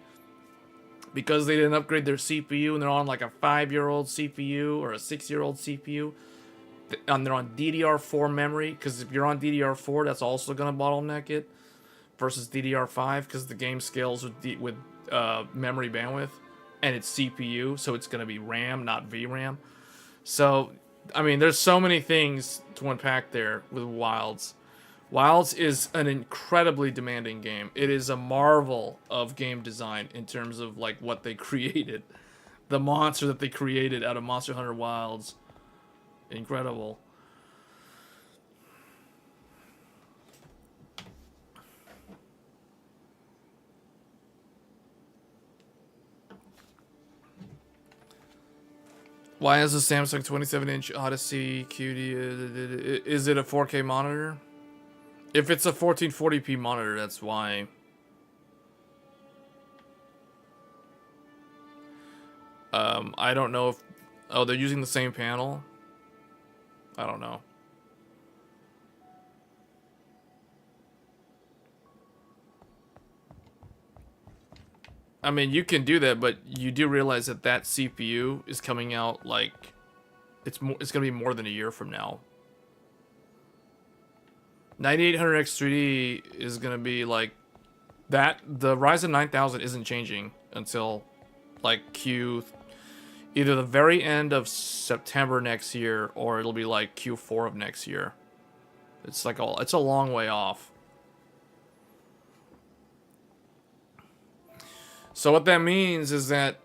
because they didn't upgrade their CPU and they're on like a 5-year-old CPU or a 6-year-old CPU. And they're on DDR4 memory, because if you're on DDR4, that's also going to bottleneck it versus DDR5, because the game scales with memory bandwidth and it's CPU, so it's going to be RAM, not VRAM. So, I mean, there's so many things to unpack there with Wilds. Wilds is an incredibly demanding game. It is a marvel of game design in terms of like what they created. The monster that they created out of Monster Hunter Wilds. Incredible. Why is the Samsung 27-inch Odyssey QD? Is it a 4K monitor? If it's a 1440p monitor, that's why. I don't know if... Oh, they're using the same panel? I don't know. I mean, you can do that, but you do realize that that CPU is coming out, like... It's going to be more than a year from now. 9800X3D is going to be, like... That... The Ryzen 9000 isn't changing until, like, either the very end of September next year, or it'll be like Q4 of next year. It's like it's a long way off. So what that means is that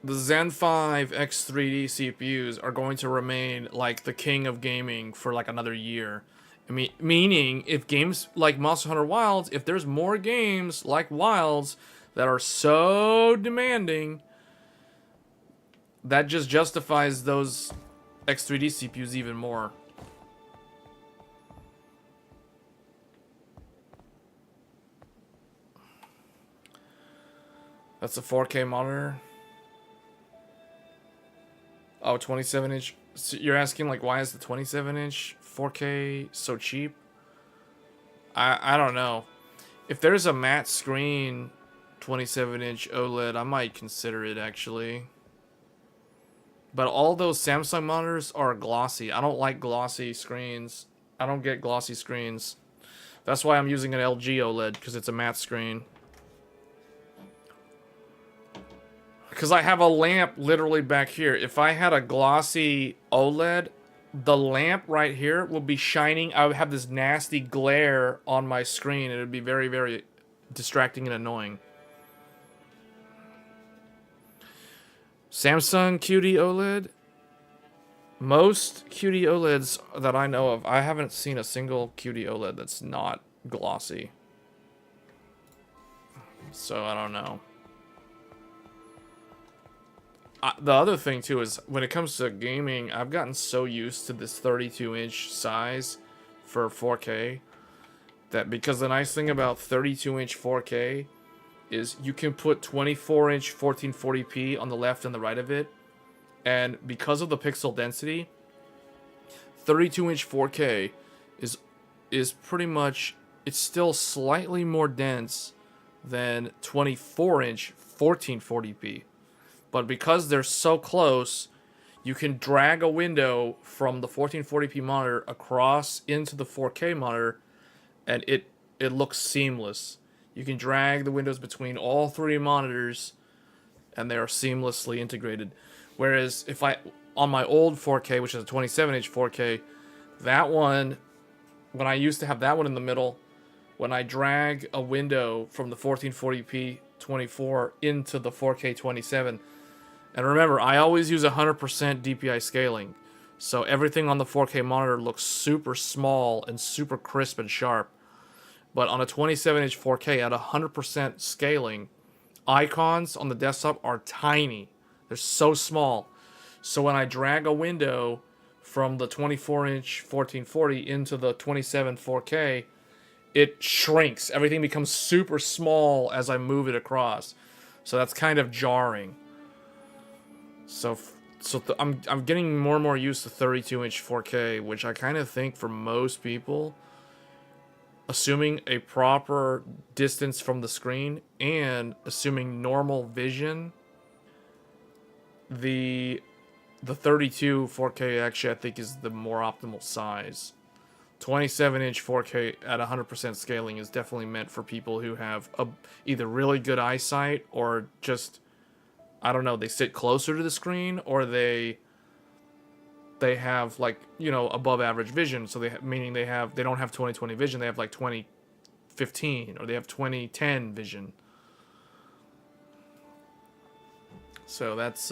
the Zen 5 X3D CPUs are going to remain like the king of gaming for like another year. I mean, meaning if games like Monster Hunter Wilds, if there's more games like Wilds that are so demanding, that just justifies those X3D CPUs even more. That's a 4K monitor. Oh, 27-inch. So you're asking, like, why is the 27-inch 4K so cheap? I don't know. If there's a matte screen 27-inch OLED, I might consider it, actually. But all those Samsung monitors are glossy. I don't like glossy screens. I don't get glossy screens. That's why I'm using an LG OLED, because it's a matte screen. Because I have a lamp literally back here. If I had a glossy OLED, the lamp right here would be shining. I would have this nasty glare on my screen. It would be very, very distracting and annoying. Samsung QD OLED. Most QD OLEDs that I know of, I haven't seen a single QD OLED that's not glossy. So I don't know. The other thing too is when it comes to gaming, I've gotten so used to this 32-inch size for 4K that, because the nice thing about 32-inch 4K is you can put 24-inch 1440p on the left and the right of it, and because of the pixel density, 32-inch 4K is pretty much, it's still slightly more dense than 24-inch 1440p. But because they're so close, you can drag a window from the 1440p monitor across into the 4K monitor, and it looks seamless. You can drag the windows between all three monitors, and they are seamlessly integrated. Whereas if on my old 4K, which is a 27-inch 4K, that one, when I used to have that one in the middle, when I drag a window from the 1440p 24 into the 4K 27, and remember, I always use 100% DPI scaling, so everything on the 4K monitor looks super small and super crisp and sharp. But on a 27-inch 4K at 100% scaling, icons on the desktop are tiny. They're so small. So when I drag a window from the 24-inch 1440 into the 27 4K, it shrinks. Everything becomes super small as I move it across. So that's kind of jarring. So I'm getting more and more used to 32-inch 4K, which I kind of think for most people, assuming a proper distance from the screen and assuming normal vision, the 32 4K actually I think is the more optimal size. 27-inch 4K at 100% scaling is definitely meant for people who have either really good eyesight or just, I don't know, they sit closer to the screen, or they have, like, you know, above average vision. So meaning they don't have 20/20 vision, they have like 20/15, or they have 20/10 vision. So that's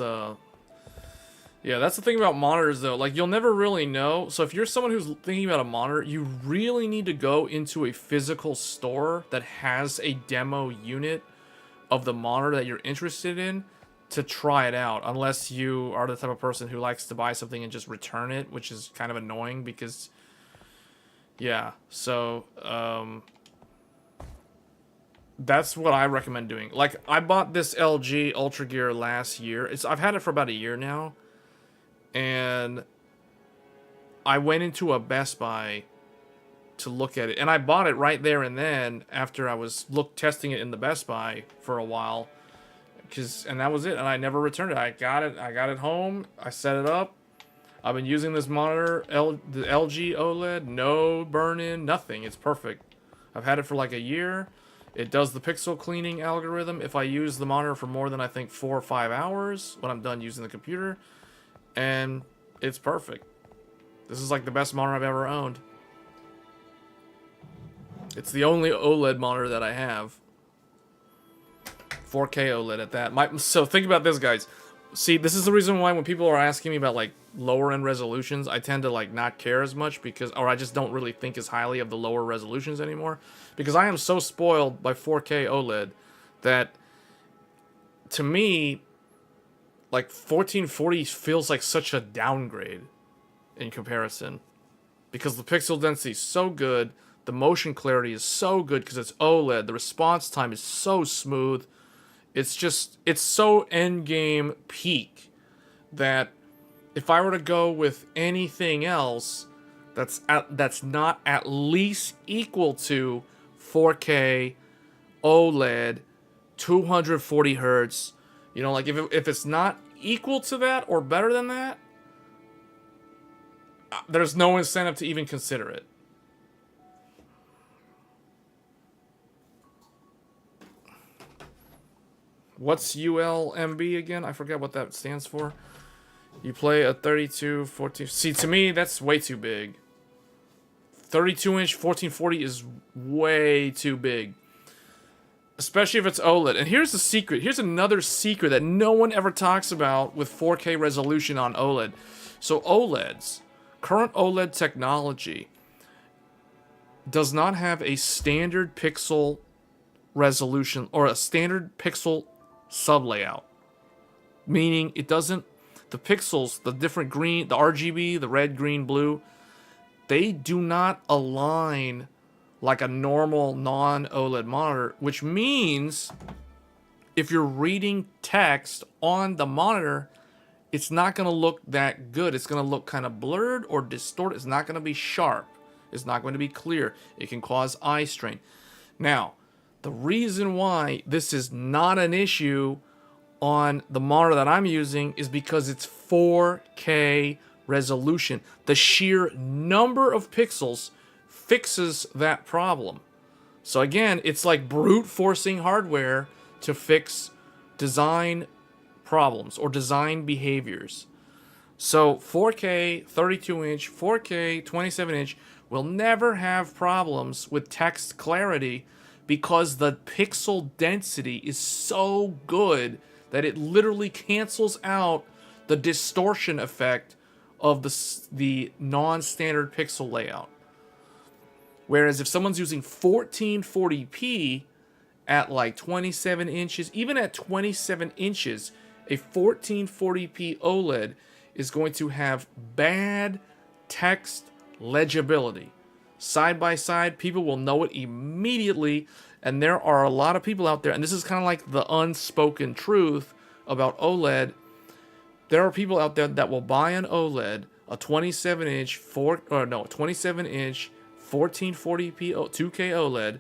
yeah, that's the thing about monitors though. Like, you'll never really know. So if you're someone who's thinking about a monitor, you really need to go into a physical store that has a demo unit of the monitor that you're interested in to try it out, unless you are the type of person who likes to buy something and just return it, which is kind of annoying because, yeah. So That's what I recommend doing. Like, I bought this LG Ultra Gear last year. I've had it for about a year now. And I went into a Best Buy to look at it. And I bought it right there and then after I was testing it in the Best Buy for a while. And that was it. And I never returned it. I got it home. I set it up. I've been using this monitor, the LG OLED. No burn-in, nothing. It's perfect. I've had it for like a year. It does the pixel cleaning algorithm if I use the monitor for more than, I think, 4 or 5 hours when I'm done using the computer. And it's perfect. This is like the best monitor I've ever owned. It's the only OLED monitor that I have. 4K OLED at that. So think about this, guys. See, this is the reason why when people are asking me about like lower end resolutions, I tend to like not care as much or I just don't really think as highly of the lower resolutions anymore, because I am so spoiled by 4K OLED that to me, like 1440 feels like such a downgrade in comparison, because the pixel density is so good, the motion clarity is so good because it's OLED, the response time is so smooth. It's so endgame peak that if I were to go with anything else that's not at least equal to 4K OLED 240 hertz, you know, like if it's not equal to that or better than that, there's no incentive to even consider it. What's ULMB again? I forget what that stands for. You play a 32, 14... See, to me, that's way too big. 32-inch 1440 is way too big. Especially if it's OLED. And here's the secret. Here's another secret that no one ever talks about with 4K resolution on OLED. So OLEDs, current OLED technology, does not have a standard pixel resolution or a standard pixel sub-layout. Meaning it doesn't... The pixels, the different green, the RGB, the red, green, blue, they do not align like a normal non-OLED monitor, which means if you're reading text on the monitor, it's not going to look that good. It's going to look kind of blurred or distorted. It's not going to be sharp. It's not going to be clear. It can cause eye strain. Now, the reason why this is not an issue on the monitor that I'm using is because it's 4K resolution. The sheer number of pixels fixes that problem. So again, it's like brute forcing hardware to fix design problems or design behaviors. So 4K 32-inch, 4K 27-inch will never have problems with text clarity because the pixel density is so good that it literally cancels out the distortion effect of the non-standard pixel layout. Whereas if someone's using 1440p at like 27 inches, even at 27 inches, a 1440p OLED is going to have bad text legibility. Side by side, people will know it immediately, and there are a lot of people out there, and this is kind of like the unspoken truth about OLED. There are people out there that will buy an OLED, a 27-inch 27-inch 1440p 2K OLED,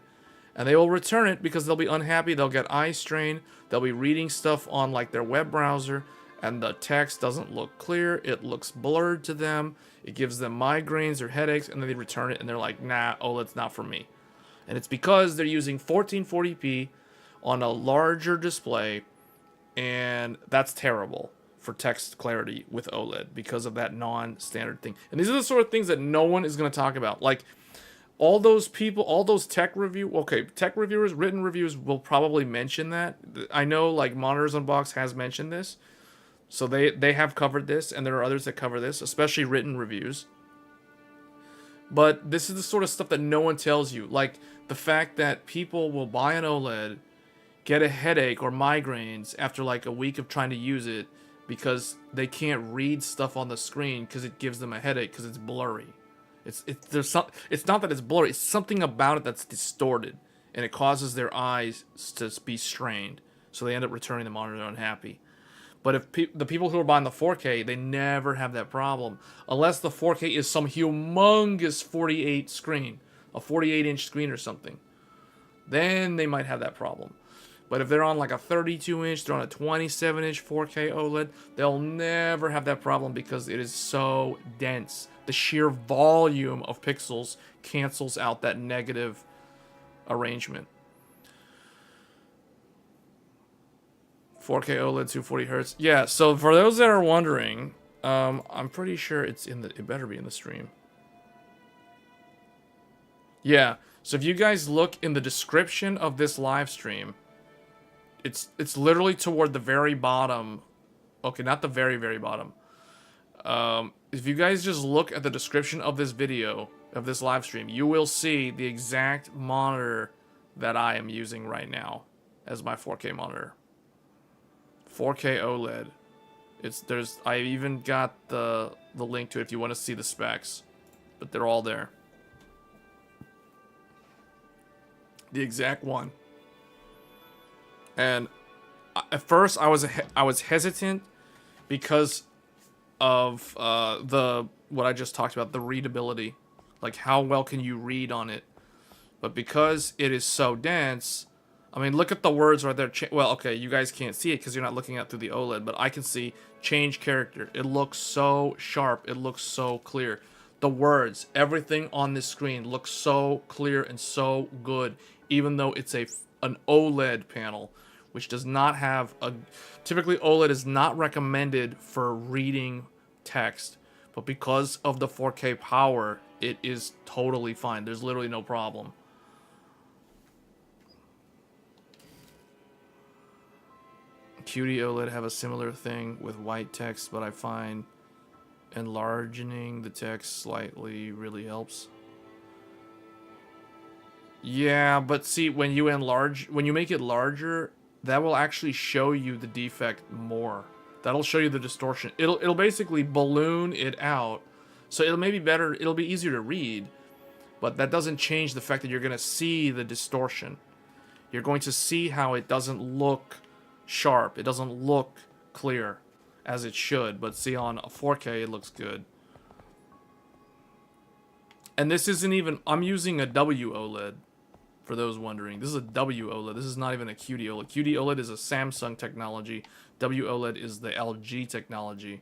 and they will return it because they'll be unhappy. They'll get eye strain. They'll be reading stuff on like their web browser, and the text doesn't look clear. It looks blurred to them. It gives them migraines or headaches, and then they return it, and they're like, nah, OLED's not for me. And it's because they're using 1440p on a larger display, and that's terrible for text clarity with OLED because of that non-standard thing. And these are the sort of things that no one is going to talk about. Like, all those people, all those tech reviewers, written reviews will probably mention that. I know, like, Monitors Unboxed has mentioned this. So they have covered this, and there are others that cover this, especially written reviews. But this is the sort of stuff that no one tells you. Like, the fact that people will buy an OLED, get a headache or migraines after like a week of trying to use it because they can't read stuff on the screen because it gives them a headache because it's blurry. It's not that it's blurry. It's something about it that's distorted. and it causes their eyes to be strained. So they end up returning the monitor unhappy. But if the people who are buying the 4K, they never have that problem. Unless the 4K is some humongous 48 screen. A 48-inch screen or something. Then they might have that problem. But if they're on like a 32-inch, they're on a 27-inch 4K OLED, they'll never have that problem because it is so dense. The sheer volume of pixels cancels out that negative arrangement. 4K OLED 240 hertz. Yeah, so for those that are wondering, I'm pretty sure it better be in the stream. Yeah, so if you guys look in the description of this live stream, it's literally toward the very bottom. Okay, not the very, very bottom. If you guys just look at the description of this video, of this live stream, you will see the exact monitor that I am using right now as my 4K monitor. 4K OLED. I even got the link to it if you want to see the specs, but they're all there. The exact one. And at first I was hesitant because of what I just talked about, the readability, like how well can you read on it. But because it is so dense, I mean, look at the words right there. Well, okay, you guys can't see it because you're not looking at through the OLED, but I can see change character. It looks so sharp. It looks so clear. The words, everything on this screen looks so clear and so good, even though it's an OLED panel, which does not have a... Typically, OLED is not recommended for reading text, but because of the 4K power, it is totally fine. There's literally no problem. QD OLED have a similar thing with white text, but I find enlarging the text slightly really helps. Yeah, but see, when you make it larger, that will actually show you the defect more. That'll show you the distortion. It'll basically balloon it out. So it'll be easier to read, but that doesn't change the fact that you're going to see the distortion. You're going to see how it doesn't look sharp. It doesn't look clear as it should, but see, on a 4K it looks good. And this isn't even... I'm using a W OLED, for those wondering. This is a W OLED. This is not even a QD OLED. QD OLED is a Samsung technology. W OLED is the LG technology.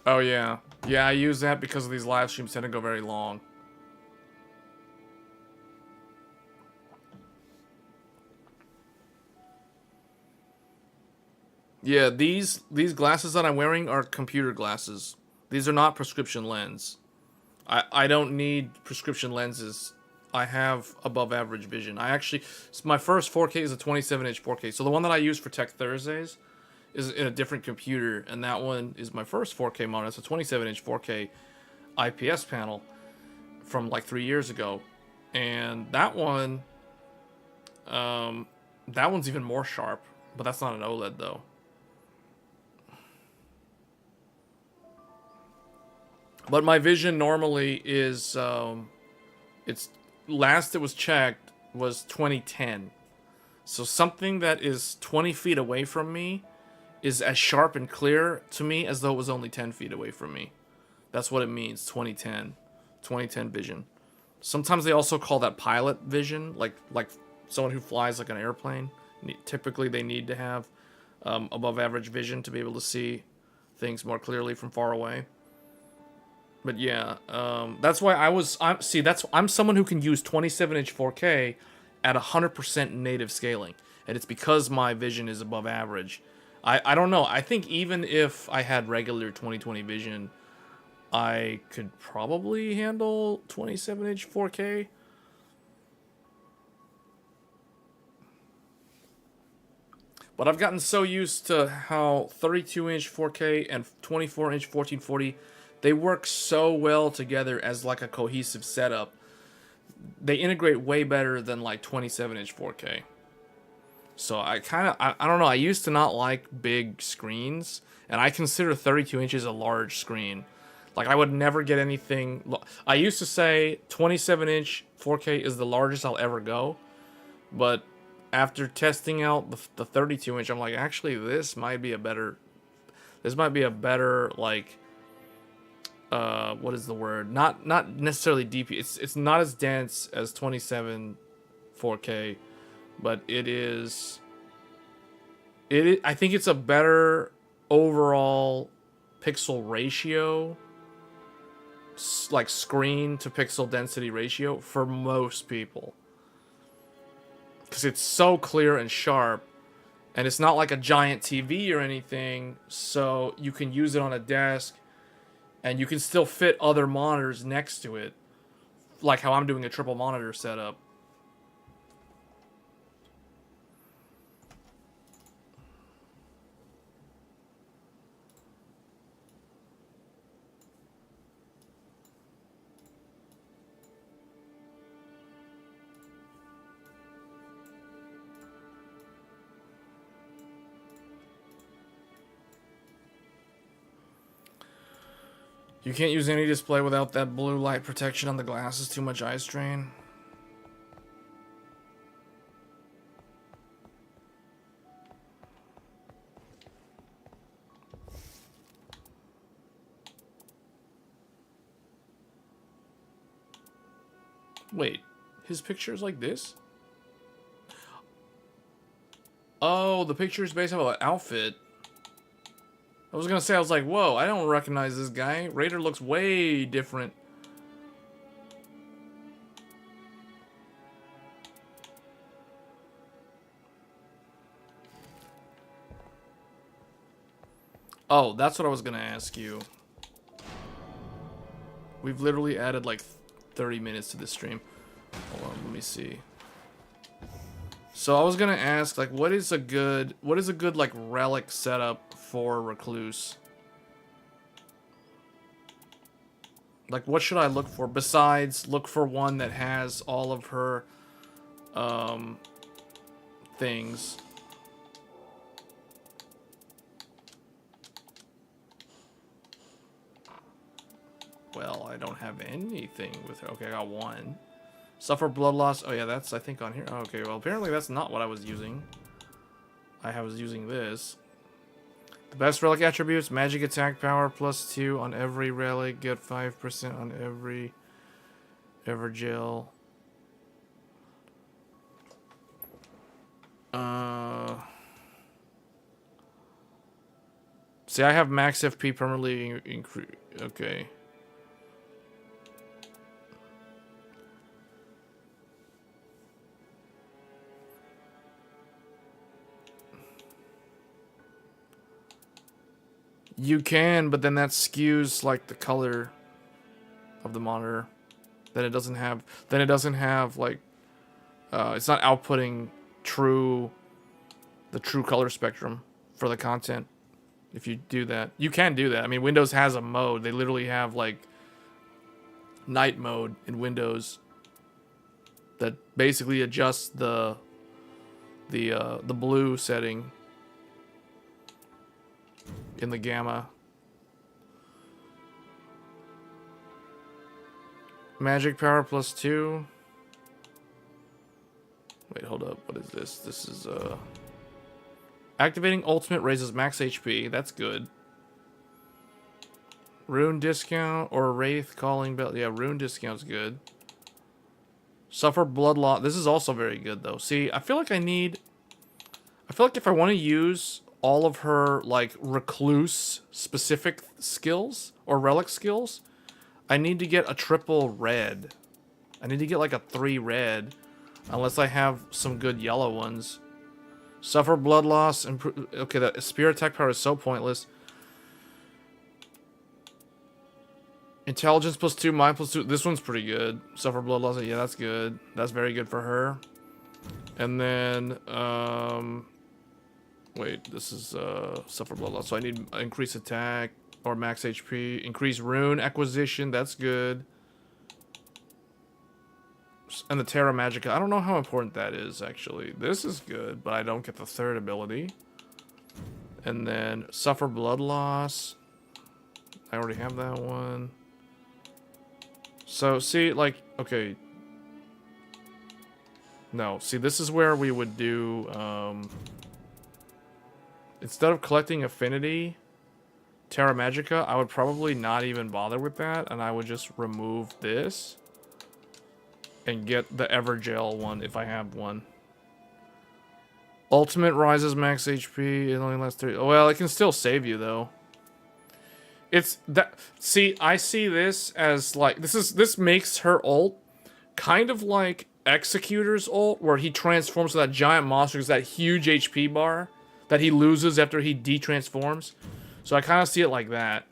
Oh, yeah. Yeah, I use that because of these live streams tend to go very long. Yeah, these glasses that I'm wearing are computer glasses. These are not prescription lens. I don't need prescription lenses. I have above average vision. My first 4K is a 27-inch 4K. So the one that I use for Tech Thursdays is in a different computer, and that one is my first 4K monitor. It's a 27-inch 4K IPS panel from like 3 years ago, and that one's even more sharp, but that's not an OLED though. But my vision normally is it's last it was checked was 2010, so something that is 20 feet away from me is as sharp and clear to me as though it was only 10 feet away from me. That's what it means, 2010 vision. Sometimes they also call that pilot vision, like someone who flies like an airplane. Typically they need to have above average vision to be able to see things more clearly from far away. But yeah, that's why I'm someone who can use 27-inch 4K at 100% native scaling, and it's because my vision is above average. I don't know. I think even if I had regular 20/20 vision, I could probably handle 27-inch 4K. But I've gotten so used to how 32-inch 4K and 24-inch 1440, they work so well together as like a cohesive setup. They integrate way better than like 27-inch 4K. So I kind of, I don't know, I used to not like big screens, and I consider 32 inches a large screen. Like, I would never get anything, I used to say 27-inch 4K is the largest I'll ever go, but after testing out the 32-inch, I'm like, actually, this might be a better, like, what is the word? Not necessarily DP, it's not as dense as 27 4K, but I think it's a better overall pixel ratio, like screen to pixel density ratio for most people. Because it's so clear and sharp, and it's not like a giant TV or anything, so you can use it on a desk, and you can still fit other monitors next to it, like how I'm doing a triple monitor setup. You can't use any display without that blue light protection on the glasses. Too much eye strain. Wait, his picture is like this? Oh, the picture is based on an outfit. I was gonna say, I was like, whoa, I don't recognize this guy. Raider looks way different. Oh, that's what I was gonna ask you. We've literally added like 30 minutes to this stream. Hold on, let me see. So I was gonna ask, like, what is a good like relic setup for Recluse? Like, what should I look for besides look for one that has all of her things? Well, I don't have anything with her. Okay, I got one. Suffer blood loss. Oh yeah, that's I think on here. Okay, well apparently that's not what I was using. I was using this. The best relic attributes: magic attack power +2 on every relic. Get 5% on every Evergel. See, I have max FP permanently increase. Okay. You can, but then that skews like the color of the monitor. Then it doesn't have like it's not outputting the true color spectrum for the content. If you do that, you can do that. I mean, Windows has a mode. They literally have like night mode in Windows that basically adjusts the blue setting in the gamma. Magic power +2. Wait, hold up. What is this? This is activating ultimate raises max HP. That's good. Rune discount or Wraith calling bell. Yeah, rune discount's good. Suffer blood loss. This is also very good though. See, I feel like if I want to use all of her like recluse specific skills or relic skills, I need to get a triple red. I need to get like a 3 red, unless I have some good yellow ones. Suffer blood loss. Okay, that spear attack power is so pointless. Intelligence +2, mind +2. This one's pretty good. Suffer blood loss. Yeah, that's good. That's very good for her. And then wait, this is suffer blood loss. So I need increase attack or max HP. Increase rune acquisition. That's good. And the Terra Magica. I don't know how important that is, actually. This is good, but I don't get the third ability. And then Suffer Blood Loss. I already have that one. So, see, like, okay. No, see, this is where we would do, instead of collecting Affinity, Terra Magica, I would probably not even bother with that, and I would just remove this. And get the Evergel one if I have one. Ultimate rises max HP. It only lasts 3. Well, it can still save you though. It's that. See, I see this as like this makes her ult kind of like Executor's ult, where he transforms to that giant monster, that huge HP bar that he loses after he detransforms. So I kind of see it like that.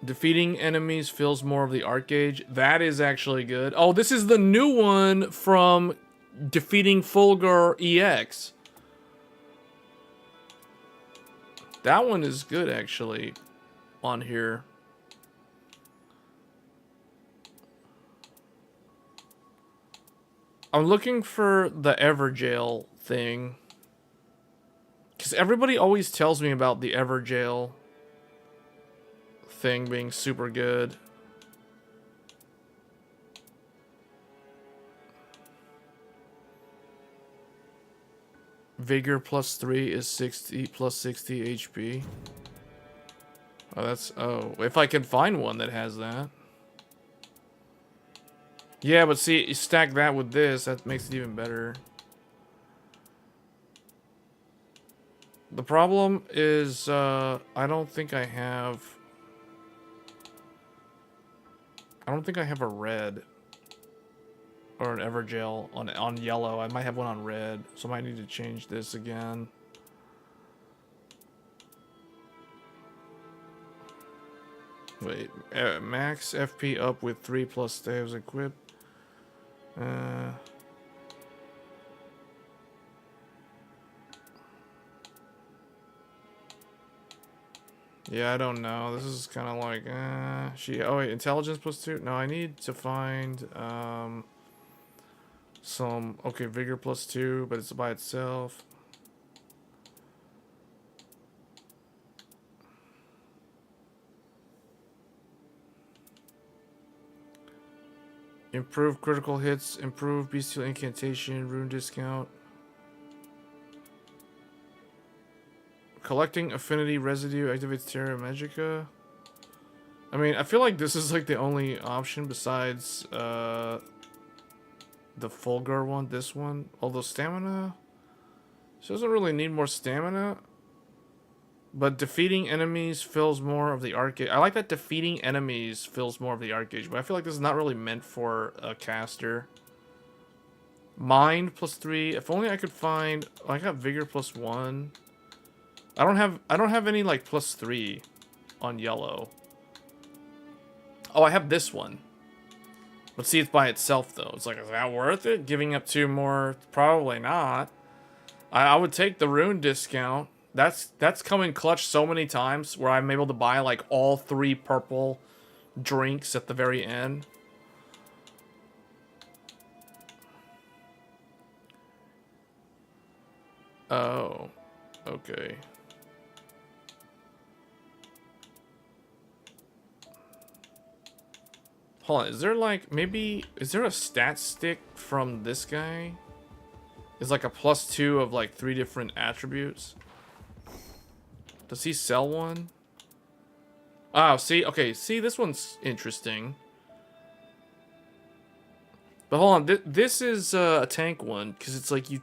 Defeating enemies fills more of the art gauge. That is actually good. Oh, this is the new one from defeating Fulgur EX. That one is good, actually, on here. I'm looking for the Evergel thing. Because everybody always tells me about the Evergel thing being super good. Vigor plus 3 is 60 plus 60 HP. Oh, that's... Oh, if I can find one that has that. Yeah, but see, you stack that with this, that makes it even better. The problem is, I don't think I have a red or an Evergel on yellow. I might have one on red, so I might need to change this again. Wait, max FP up with 3 plus staves equipped. Yeah, I don't know. This is kind of like, oh wait, intelligence plus 2? No, I need to find, some, okay, vigor plus 2, but it's by itself. Improve critical hits, improve bestial incantation, rune discount. Collecting affinity residue activates Terra Magica. I mean, I feel like this is like the only option besides the Fulgur one, this one. Although stamina, she doesn't really need more stamina. But defeating enemies fills more of the art gauge. I like that defeating enemies fills more of the art gauge, but I feel like this is not really meant for a caster. Mind plus 3. If only I could find. Oh, I got vigor plus 1. I don't have any like plus 3 on yellow. Oh, I have this one. But see, it's by itself though. It's like, is that worth it? Giving up 2 more? Probably not. I would take the rune discount. That's come in clutch so many times where I'm able to buy like all 3 purple drinks at the very end. Oh, okay. Hold on, is there like, maybe, is there a stat stick from this guy? It's like a plus 2 of like 3 different attributes. Does he sell one? Oh, see, okay, see, this one's interesting. But hold on, this is a tank one, because it's like you...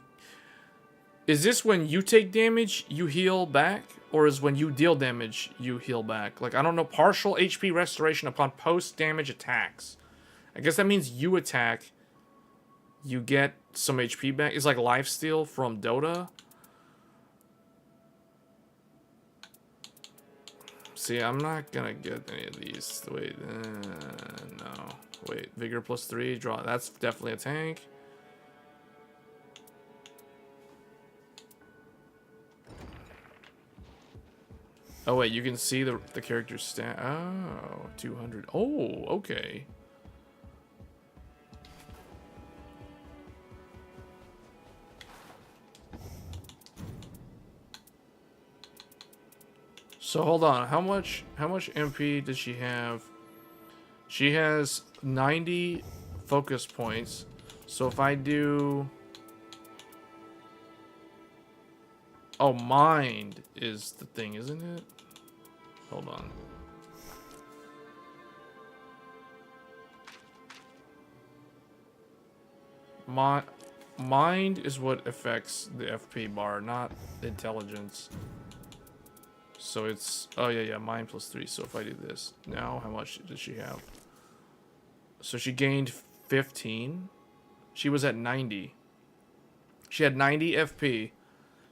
Is this when you take damage, you heal back? Or is when you deal damage, you heal back? Like, I don't know, partial HP restoration upon post-damage attacks. I guess that means you attack, you get some HP back. It's like lifesteal from Dota. See, I'm not gonna get any of these. Wait, no. Wait, vigor plus 3, draw. That's definitely a tank. Oh wait, you can see the character's stat. Oh, 200. Oh, okay. So hold on, how much MP does she have? She has 90 focus points. So if I do, oh, mind is the thing, isn't it? Hold on. Mind is what affects the FP bar, not intelligence. So it's, oh yeah, mind plus 3. So if I do this, now how much does she have? So she gained 15. She was at 90. She had 90 FP.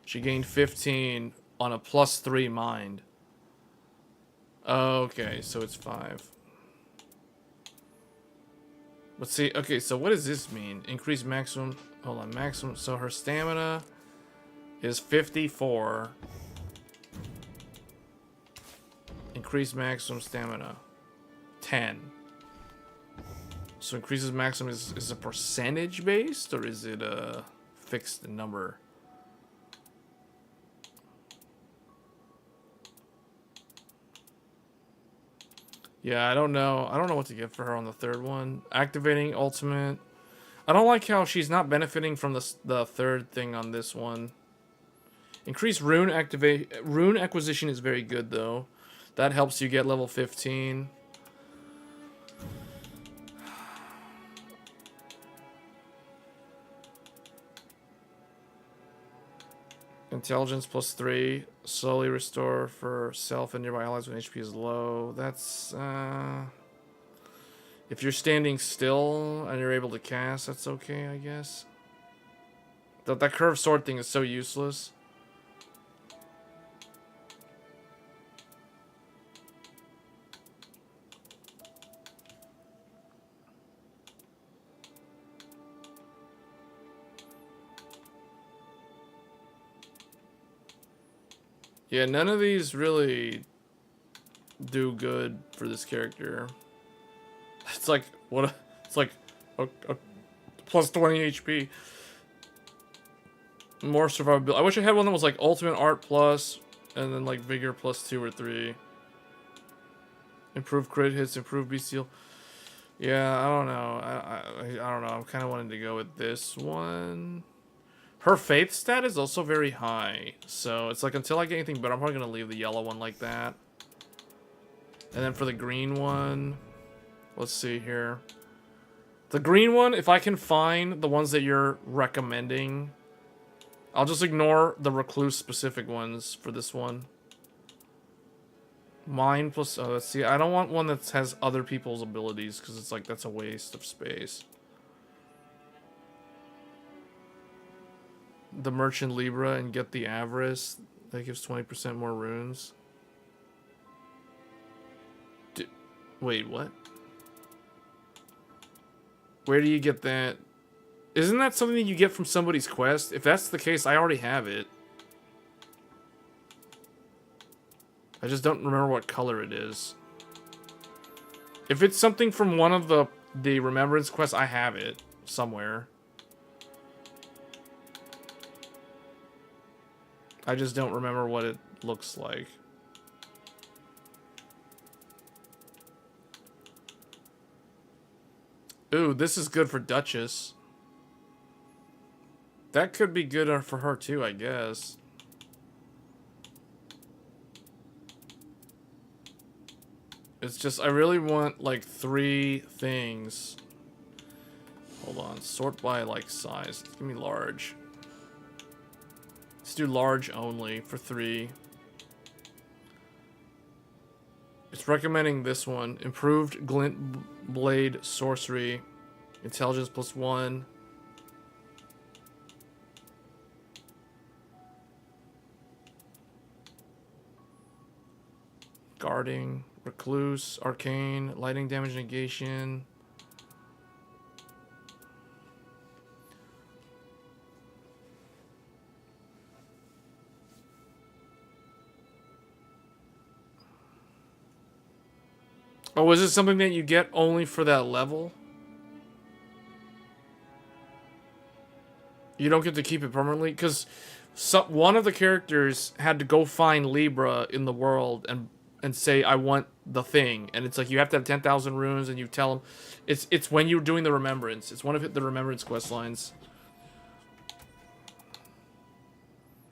She gained 15 on a plus 3 mind. Okay, so it's 5. Let's see. Okay, so what does this mean? Increase maximum. Hold on, maximum. So her stamina is 54. Increase maximum stamina 10. So increases maximum is a percentage based, or is it a fixed number? Yeah, I don't know. I don't know what to get for her on the third one. Activating ultimate. I don't like how she's not benefiting from the third thing on this one. Increased rune acquisition is very good though. That helps you get level 15. Intelligence plus 3. Slowly restore for self and nearby allies when HP is low. That's, if you're standing still and you're able to cast, that's okay, I guess. That curved sword thing is so useless. Yeah, none of these really do good for this character. It's like what? It's like a plus 20 HP. More survivability. I wish I had one that was like ultimate art plus, and then like vigor plus 2 or 3. Improve crit hits, improve bestial. Yeah, I don't know. I don't know. I'm kind of wanting to go with this one. Her faith stat is also very high, so it's like until I get anything better, I'm probably gonna leave the yellow one like that. And then for the green one, let's see here. The green one, if I can find the ones that you're recommending, I'll just ignore the recluse specific ones for this one. Mine plus, oh, let's see. I don't want one that has other people's abilities because it's like that's a waste of space. The Merchant Libra and get the Avarice. That gives 20% more runes. Wait, what? Where do you get that? Isn't that something that you get from somebody's quest? If that's the case, I already have it. I just don't remember what color it is. If it's something from one of the Remembrance quests, I have it somewhere. I just don't remember what it looks like. Ooh, this is good for Duchess. That could be good for her too, I guess. It's just, I really want like 3 things. Hold on, sort by like size. Give me large. Let's do large only for 3. It's recommending this one. Improved Glint Blade Sorcery. Intelligence plus 1. Guarding. Recluse. Arcane. Lightning damage negation. Oh, is it something that you get only for that level? You don't get to keep it permanently? Because one of the characters had to go find Libra in the world and say, I want the thing. And it's like, you have to have 10,000 runes, and you tell them... It's when you're doing the Remembrance. It's one of the Remembrance quest lines.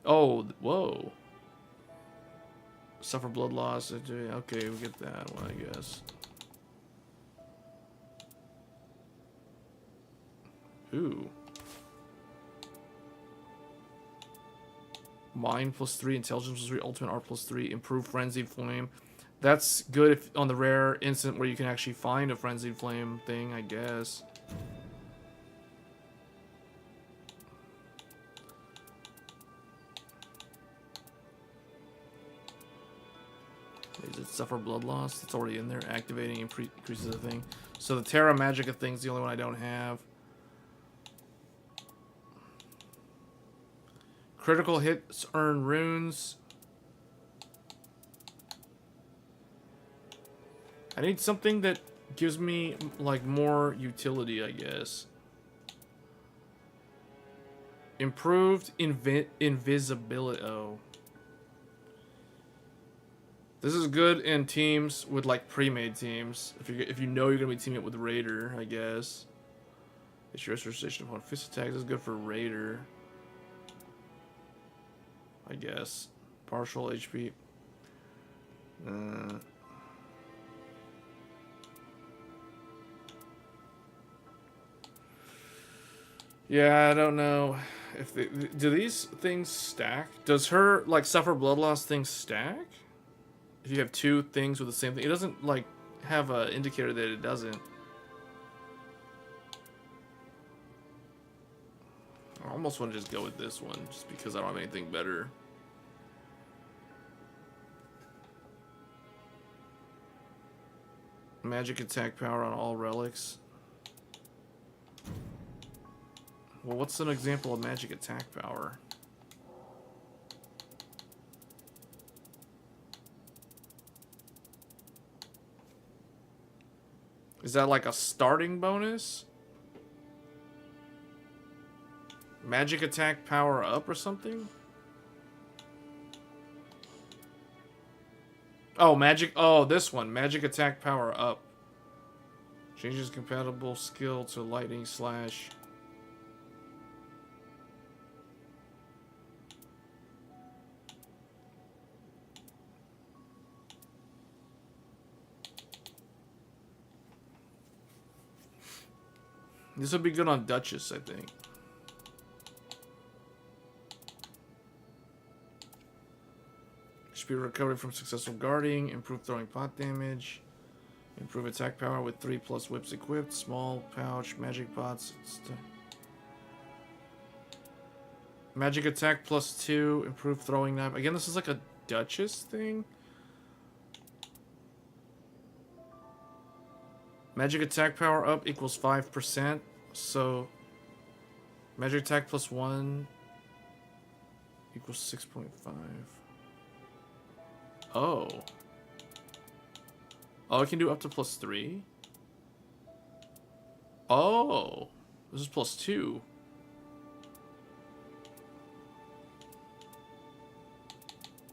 Oh, whoa. Suffer blood loss. Okay, we get that one, I guess. Ooh. Mind +3, intelligence +3, ultimate art +3, improved frenzied flame. That's good if on the rare instant where you can actually find a frenzied flame thing, I guess. Is it suffer blood loss? It's already in there. Activating increases the thing. So the Terra Magica thing's the only one I don't have. Critical hits earn runes. I need something that gives me, like, more utility, I guess. Improved invisibility. Oh. This is good in teams with, like, pre-made teams. If you know you're going to be teaming up with Raider, I guess. It's your restoration upon fist attacks. This is good for Raider. I guess. Partial HP. Yeah, I don't know. If do these things stack? Does her, like, suffer blood loss thing stack? If you have two things with the same thing. It doesn't, like, have an indicator that it doesn't. I almost want to just go with this one, just because I don't have anything better. Magic attack power on all relics. Well, what's an example of magic attack power? Is that like a starting bonus? Magic attack power up or something? Oh, magic. Oh, this one. Magic attack power up. Changes compatible skill to lightning slash. This would be good on Duchess, I think. Speed recovery from successful guarding, improve throwing pot damage, improve attack power with 3+ whips equipped, small pouch, magic pots. Magic attack +2, improve throwing knife. Again, this is like a Duchess thing. Magic attack power up equals 5%. So magic attack +1 equals 6.5. Oh. Oh, I can do up to +3? Oh. This is +2.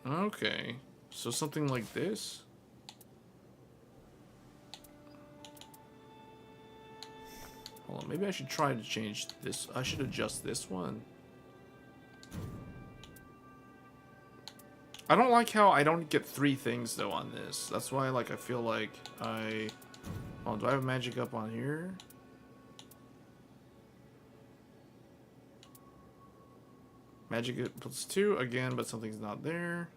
Okay. So something like this? Hold on, maybe I should try to change this. I should adjust this one. I don't like how I don't get 3 things though on this. That's why, like, I feel like I... Oh, do I have magic up on here? Magic +2 again, but something's not there.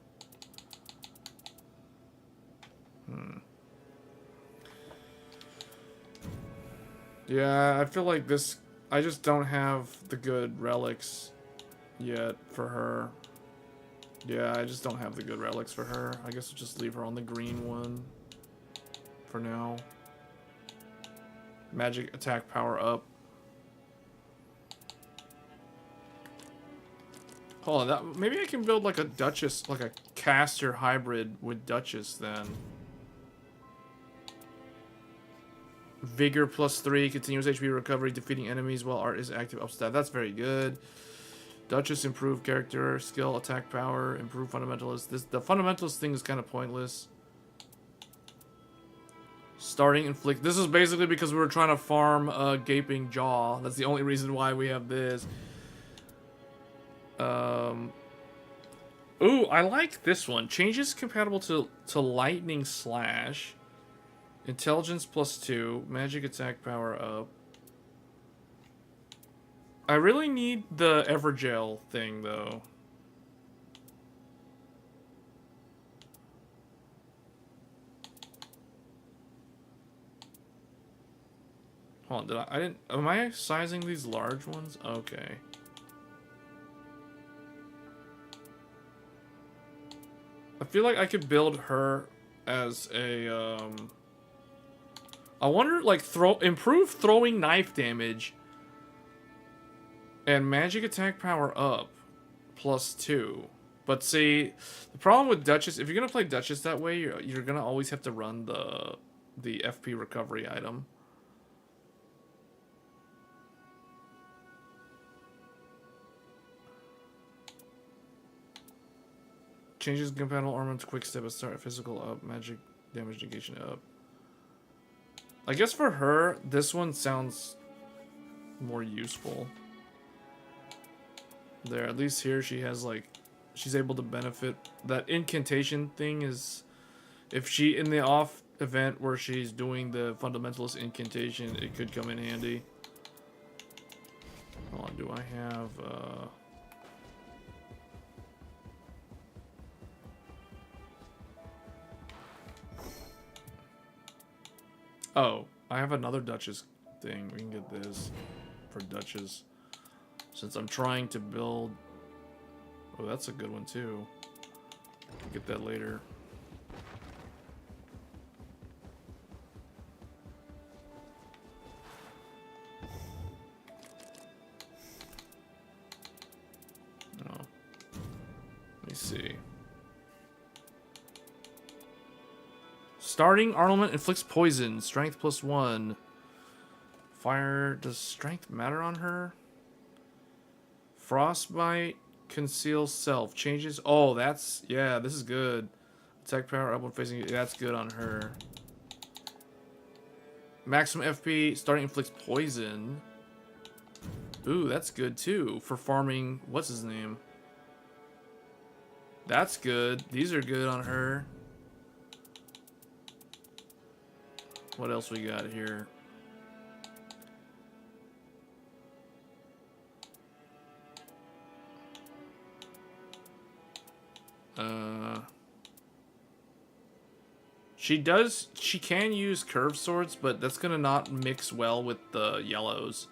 Yeah, I feel like this... I just don't have the good relics yet for her. Yeah, I just don't have the good relics for her. I guess we'll just leave her on the green one for now. Magic attack power up. Hold on, maybe I can build like a Duchess, like a caster hybrid with Duchess then. Vigor +3, continuous HP recovery, defeating enemies while art is active, up stat. That's very good. Duchess, improved character, skill, attack power, improved fundamentalist. The fundamentalist thing is kind of pointless. Starting inflict. This is basically because we were trying to farm a gaping jaw. That's the only reason why we have this. Ooh, I like this one. Changes compatible to lightning slash. Intelligence +2. Magic attack power up. I really need the Evergel thing, though. Hold on, am I sizing these large ones? Okay. I feel like I could build her as a, I wonder, like, improve throwing knife damage and magic attack power up +2. But see, the problem with Duchess, if you're gonna play Duchess that way, you're gonna always have to run the FP recovery item. Changes compatible armament, quick step, start physical up, magic damage negation up. I guess for her, this one sounds more useful. There, at least here she has like, she's able to benefit. That incantation thing is, if she, in the off event where she's doing the fundamentalist incantation, it could come in handy. Hold on, do I have, oh, I have another Duchess thing. We can get this for Duchess. Since I'm trying to build... Oh, that's a good one too. I'll get that later. Oh. Let me see. Starting armament inflicts poison. Strength +1. Fire. Does strength matter on her? Frostbite. Conceal self. Changes. Oh, that's... Yeah, this is good. Attack power up when facing... That's good on her. Maximum FP. Starting inflicts poison. Ooh, that's good too. For farming... What's his name? That's good. These are good on her. What else we got here? She can use curved swords, but that's gonna not mix well with the yellows.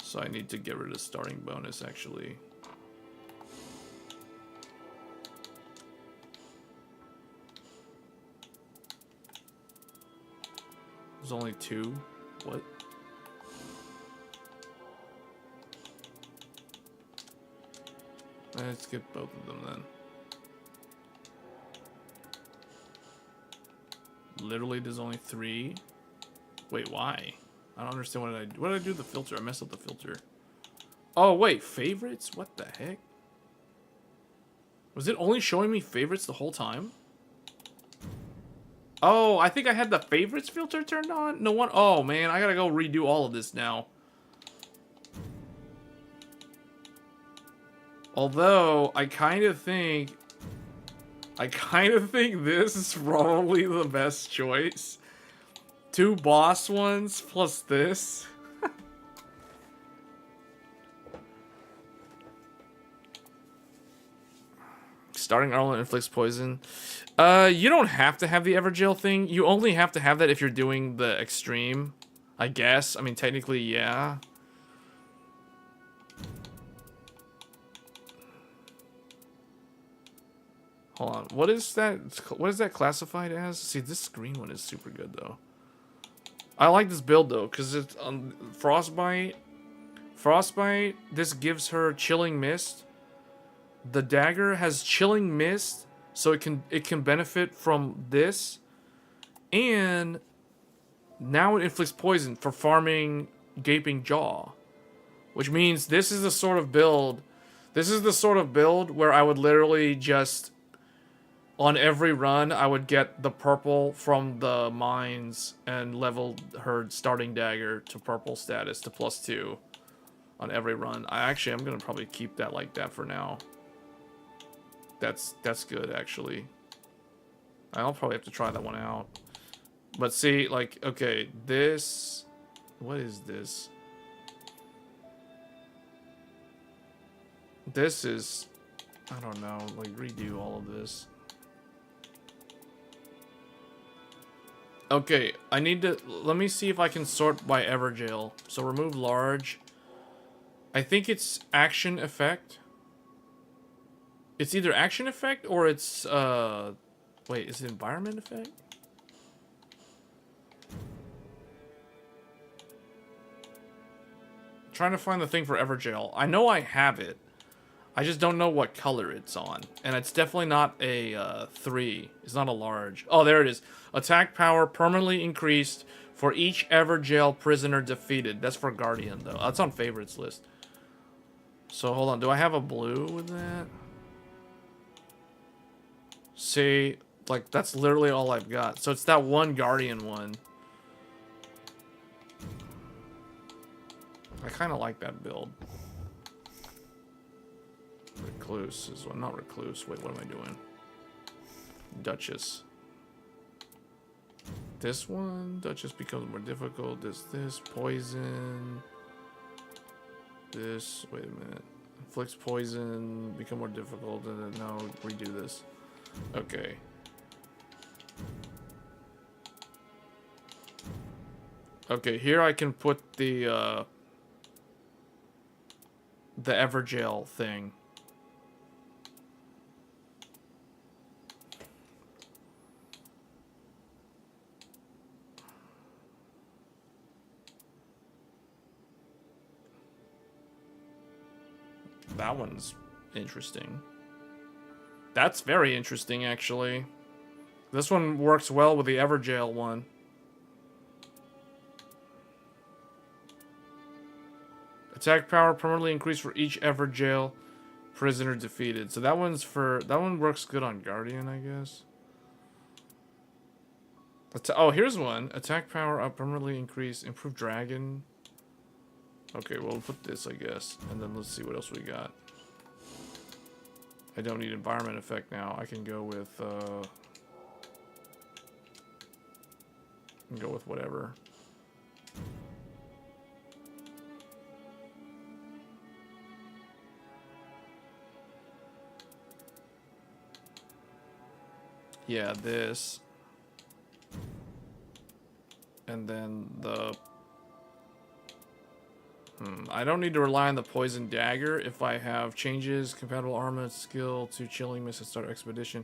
So I need to get rid of starting bonus, actually. There's only 2. What? Let's get both of them then. Literally, there's only 3. Wait, why? I don't understand what did I do to the filter? I messed up the filter. Oh, wait, favorites? What the heck? Was it only showing me favorites the whole time? Oh, I think I had the favorites filter turned on? No one. Oh, man, I gotta go redo all of this now. Although, I kind of think this is probably the best choice. 2 boss ones plus this. Starting armament inflicts poison. You don't have to have the Evergel thing. You only have to have that if you're doing the extreme, I guess. I mean, technically, yeah. Hold on. What is that? What is that classified as? See, this green one is super good, though. I like this build, though, because it's Frostbite. Frostbite, this gives her Chilling Mist. The dagger has Chilling Mist, so it can benefit from this. And Now it inflicts poison for farming Gaping Jaw. Which means this is the sort of build... This is the sort of build where I would literally just... On every run, I would get the purple from the mines and level her starting dagger to purple status to +2 on every run. I'm going to probably keep that like that for now. That's good, actually. I'll probably have to try that one out. But see, like, okay, this... What is this? This is... I don't know, like, redo all of this. Okay, I need to... Let me see if I can sort by Everjail. So remove large. I think it's action effect. It's either action effect or it's... Wait, is it environment effect? I'm trying to find the thing for Everjail. I know I have it. I just don't know what color it's on. And it's definitely not a 3. It's not a large. Oh, there it is. Attack power permanently increased for each Everjail prisoner defeated. That's for Guardian, though. That's on favorites list. So, hold on. Do I have a blue with that? See, like, that's literally all I've got. So, it's that one Guardian one. I kind of like that build. Recluse is one, not Recluse. Wait, what am I doing? Duchess. This one, Duchess becomes more difficult. This poison. This, wait a minute. Inflicts poison, become more difficult, and then no, redo this. Okay. Okay, here I can put the Everjail thing. That one's interesting. That's very interesting, actually. This one works well with the Everjail one. Attack power permanently increased for each Everjail prisoner defeated. So that one works good on Guardian, I guess. Oh, here's one. Attack power up permanently increased. Improved dragon. Okay, well, we'll put this, I guess. And then let's see what else we got. I don't need environment effect now. I can go with whatever. Yeah, this. And then the... I don't need to rely on the poison dagger if I have changes, compatible armament, skill to chilling mist and start expedition.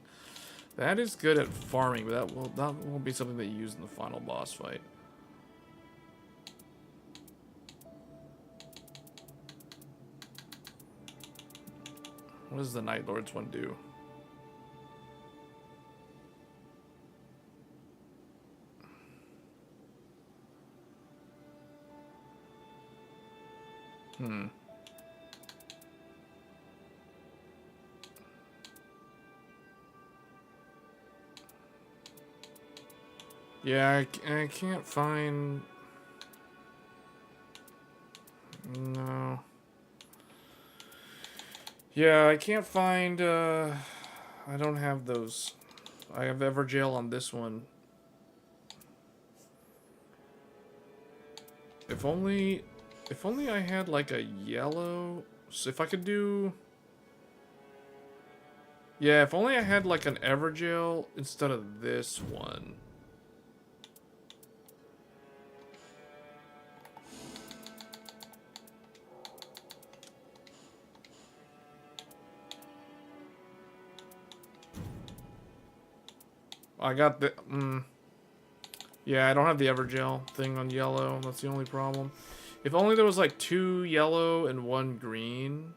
That is good at farming, but that won't be something that you use in the final boss fight. What does the Night Lord's one do? Yeah, I can't find... No. Yeah, I can't find, I don't have those. I have Everjail on this one. If only I had like a yellow... So if I could do... Yeah, if only I had like an Everjail instead of this one. I got the... Yeah, I don't have the Everjail thing on yellow. That's the only problem. If only there was like 2 yellow and 1 green.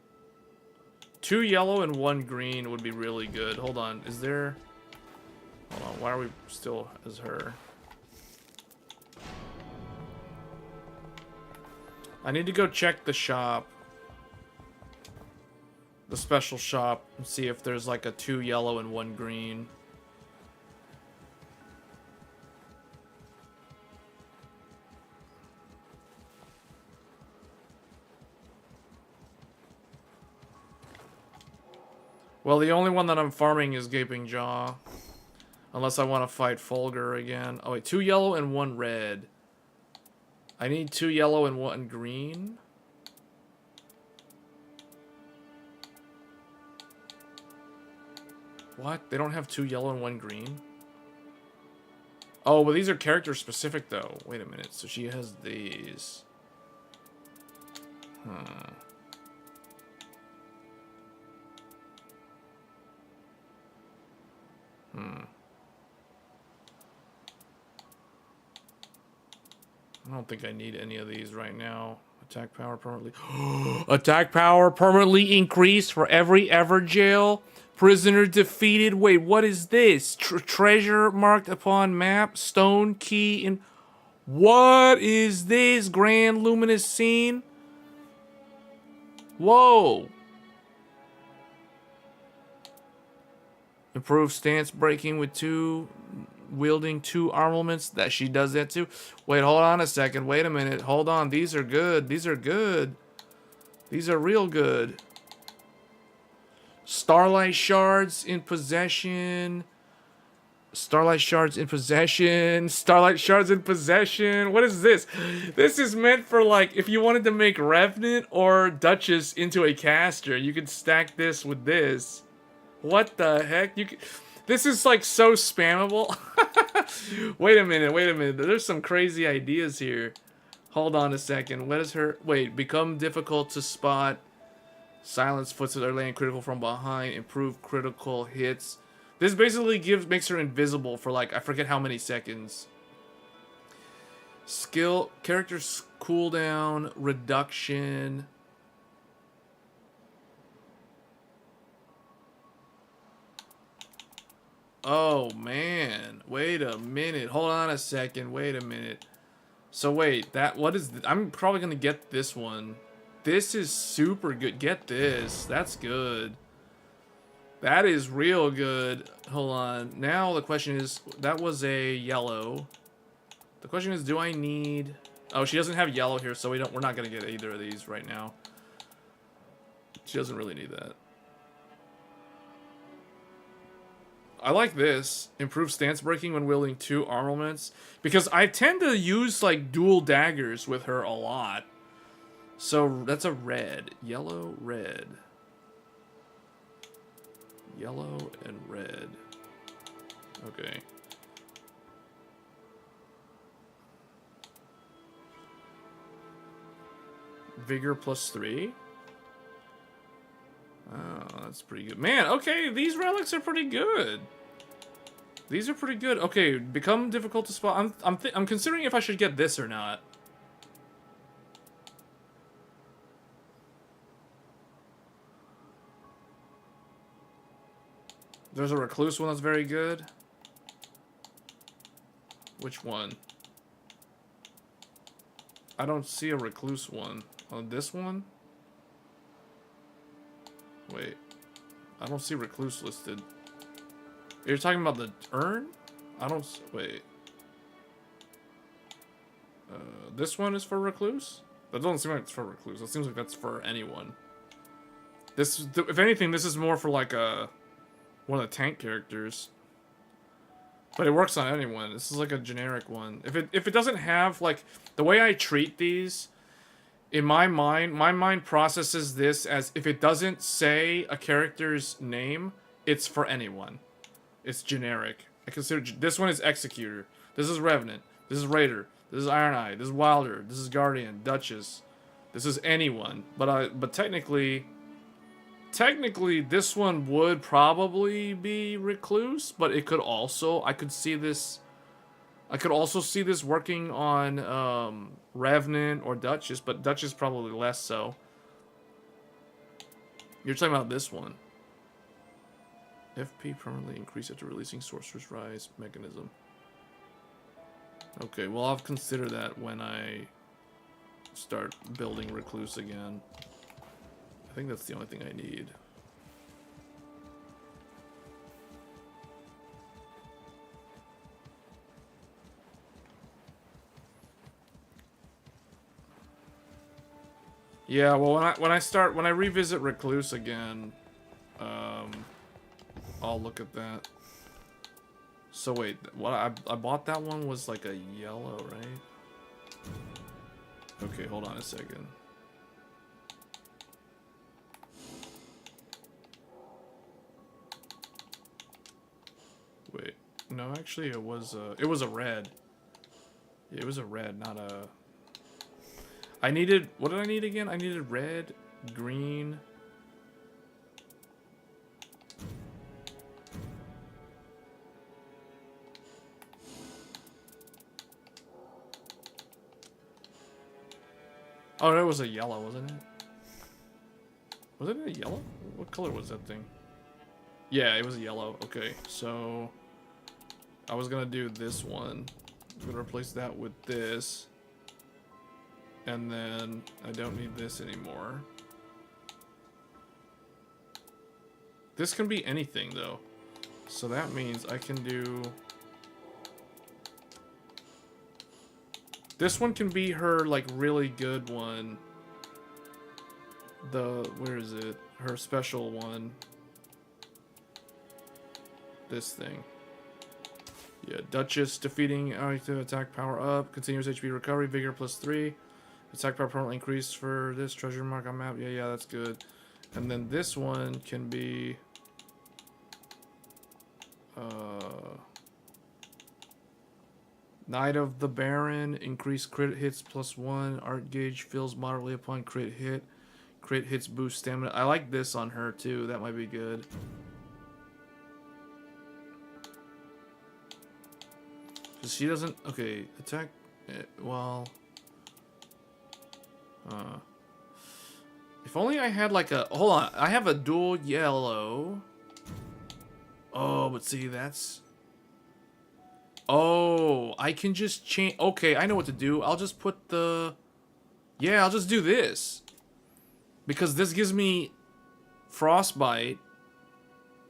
2 yellow and 1 green would be really good. Hold on. Is there... Hold on. Why are we still as her? I need to go check the shop. The special shop. And see if there's like a 2 yellow and 1 green. Well, the only one that I'm farming is Gaping Jaw. Unless I want to fight Fulgur again. Oh wait, 2 yellow and 1 red. I need 2 yellow and 1 green. What? They don't have 2 yellow and 1 green? Oh, but these are character specific though. Wait a minute. So she has these. Hmm. I don't think I need any of these right now. Attack power permanently. Attack power permanently increased for every Everjail. Prisoner defeated. Wait, what is this? Treasure marked upon map. Stone key in. What is this? Grand luminous scene? Whoa. Improved stance breaking with wielding 2 armaments. That she does that too. Wait, hold on a second. Wait a minute. Hold on. These are good. These are good. These are real good. Starlight shards in possession. Starlight shards in possession. Starlight shards in possession. What is this? This is meant for like if you wanted to make Revenant or Duchess into a caster, you could stack this with this. What the heck? This is like so spammable. Wait a minute, wait a minute. There's some crazy ideas here. Hold on a second. What is her? Wait, become difficult to spot. Silence footsteps are laying critical from behind. Improve critical hits. This basically makes her invisible for like, I forget how many seconds. Skill, character's cooldown, reduction. Oh man, wait a minute. Hold on a second. Wait a minute. So wait, what is I'm probably gonna get this one. This is super good. Get this. That's good. That is real good. Hold on. Now the question is, that was a yellow. The question is, do I need? Oh, she doesn't have yellow here, so we're not gonna get either of these right now. She doesn't really need that. I like this. Improved stance breaking when wielding 2 armaments. Because I tend to use like dual daggers with her a lot. So that's a red. Yellow, red. Yellow and red. Okay. Vigor +3. Oh, that's pretty good. Man, okay, these relics are pretty good. These are pretty good. Okay, become difficult to spot. I'm considering if I should get this or not. There's a recluse one that's very good. Which one? I don't see a recluse one. Oh, this one? Wait. I don't see recluse listed. You're talking about the urn? I don't... Wait. This one is for recluse? That doesn't seem like it's for recluse. It seems like that's for anyone. This... If anything, this is more for like a... one of the tank characters. But it works on anyone. This is like a generic one. If it doesn't have, like... The way I treat these... In my mind processes this as if it doesn't say a character's name, it's for anyone. It's generic. I consider this one is Executor. This is Revenant. This is Raider. This is Iron Eye. This is Wilder. This is Guardian. Duchess. This is anyone. But technically this one would probably be Recluse, but it could also I could also see this working on Revenant or Duchess, but Duchess probably less so. You're talking about this one. FP permanently increased after releasing Sorcerer's Rise mechanism. Okay, well I'll consider that when I start building Recluse again. I think that's the only thing I need. Yeah, well, when I revisit Recluse again, I'll look at that. So wait, what I bought that one was like a yellow, right? Okay, hold on a second. Wait, no, actually it was a red. It was a red, not a. I needed, what did I need again? I needed red, green. Oh, that was a yellow, wasn't it? Was it a yellow? What color was that thing? Yeah, it was a yellow. Okay, so I was gonna do this one. I'm gonna replace that with this. And then I don't need this anymore. This can be anything though. So that means I can do... This one can be her, like, really good one. Where is it? Her special one. This thing. Yeah, Duchess defeating attack power up. Continuous HP recovery, vigor +3. Attack power permanently increased for this treasure mark on map. Yeah, that's good. And then this one can be... Knight of the Baron, increased crit hits +1. Art gauge fills moderately upon crit hit. Crit hits boost stamina. I like this on her too. That might be good. Cause she doesn't. Okay, attack. Well. If only I had like a. Hold on. I have a dual yellow. Oh, but see, that's. Oh, I can just change. Okay, I know what to do. I'll just put the... Yeah, I'll just do this. Because this gives me frostbite,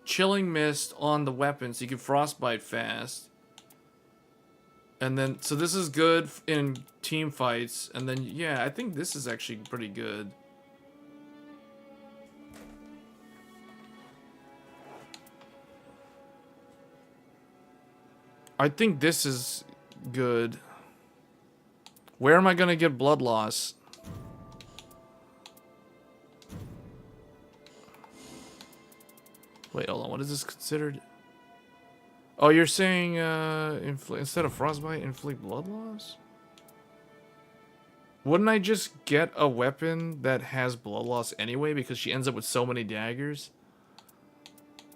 chilling mist on the weapon, so you can frostbite fast. And then, so this is good in team fights. And then, yeah, I think this is actually pretty good. I think this is good. Where am I gonna get blood loss? Wait, hold on. What is this considered? Oh, you're saying instead of frostbite, inflict blood loss? Wouldn't I just get a weapon that has blood loss anyway because she ends up with so many daggers?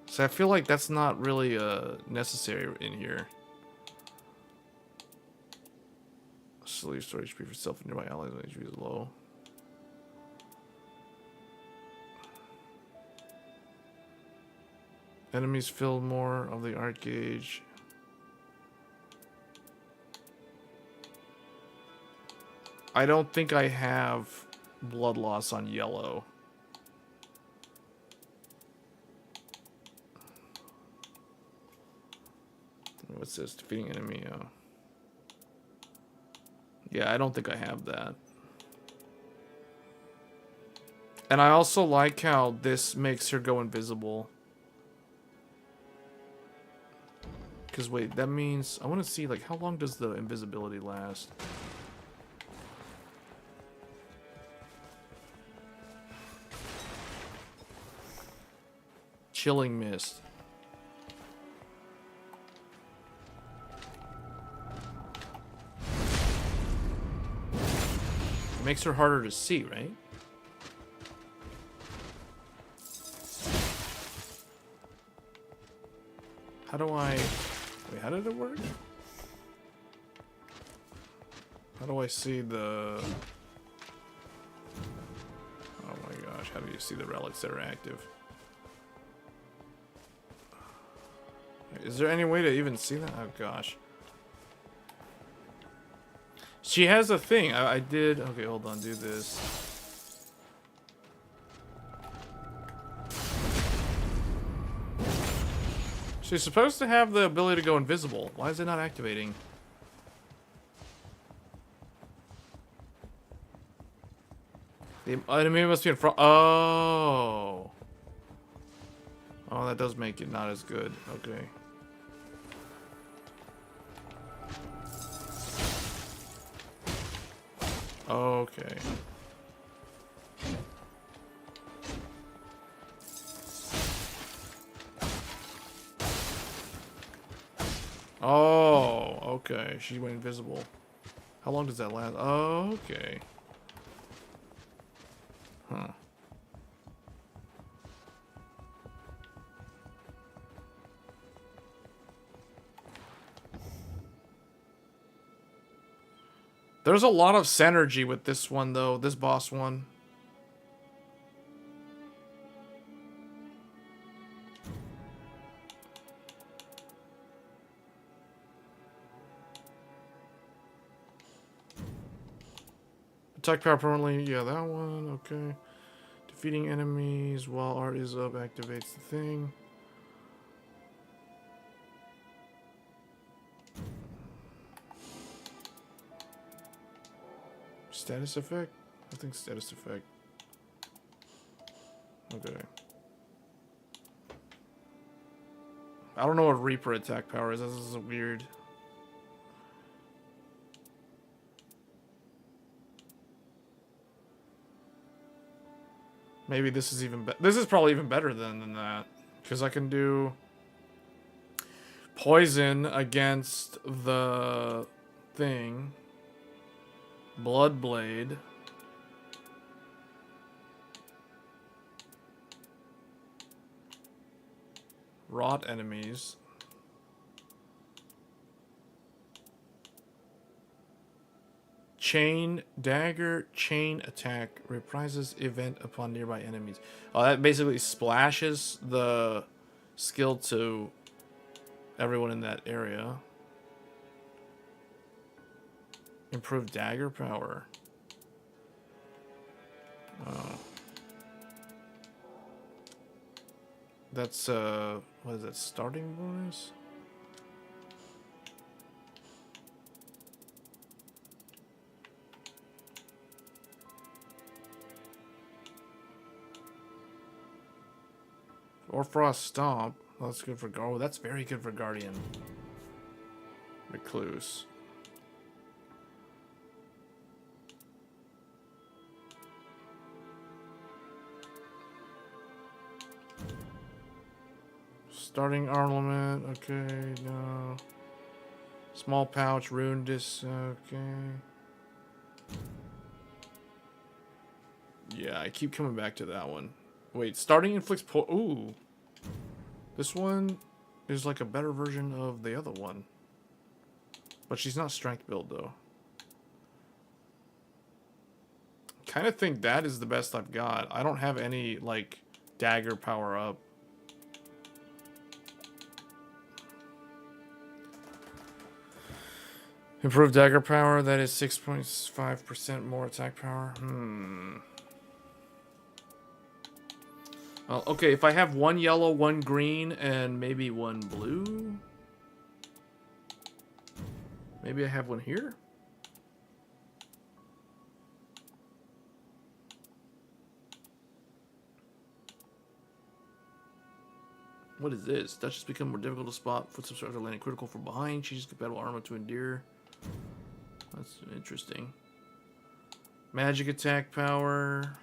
So I feel like that's not really necessary in here. Sleeve storage HP for self and nearby allies when HP is low. Enemies fill more of the art gauge. I don't think I have blood loss on yellow. What's this? Defeating enemy. Yeah, I don't think I have that. And I also like how this makes her go invisible. Because wait, that means... I want to see, like, how long does the invisibility last? Chilling mist. Makes her harder to see, right? How do I... Wait, how did it work? How do I see the... Oh my gosh, how do you see the relics that are active? Is there any way to even see that? Oh gosh. She has a thing. I did. Okay, hold on. Do this. She's supposed to have the ability to go invisible. Why is it not activating? The enemy must be in front. Oh. Oh, that does make it not as good. Okay. Okay. Oh, okay. She went invisible. How long does that last? Oh, okay. Huh. There's a lot of synergy with this one, though. This boss one. Attack power permanently. Yeah, that one. Okay. Defeating enemies while art is up activates the thing. Status effect? I think status effect. Okay. I don't know what Reaper attack power is. This is weird. Maybe this is even better. This is probably even better than that. Because I can do poison against the thing. Blood Blade. Rot enemies. Chain dagger chain attack reprises event upon nearby enemies. Oh, that basically splashes the skill to everyone in that area. Improved dagger power. Oh. That's what is that, starting bonus? Or Frost Stomp. Oh, that's good for oh, that's very good for Guardian. Recluse. Starting armament, okay, no. Small pouch, ruined disc, okay. Yeah, I keep coming back to that one. Wait, starting inflicts ooh. This one is like a better version of the other one. But she's not strength build though. Kind of think that is the best I've got. I don't have any like dagger power up. Improved dagger power, that is 6.5% more attack power. Well, okay, if I have one yellow, one green, and maybe one blue. Maybe I have one here. What is this? Duchess become more difficult to spot. Footsteps after landing critical from behind. Changes compatible armor to endure. That's interesting. Magic attack power.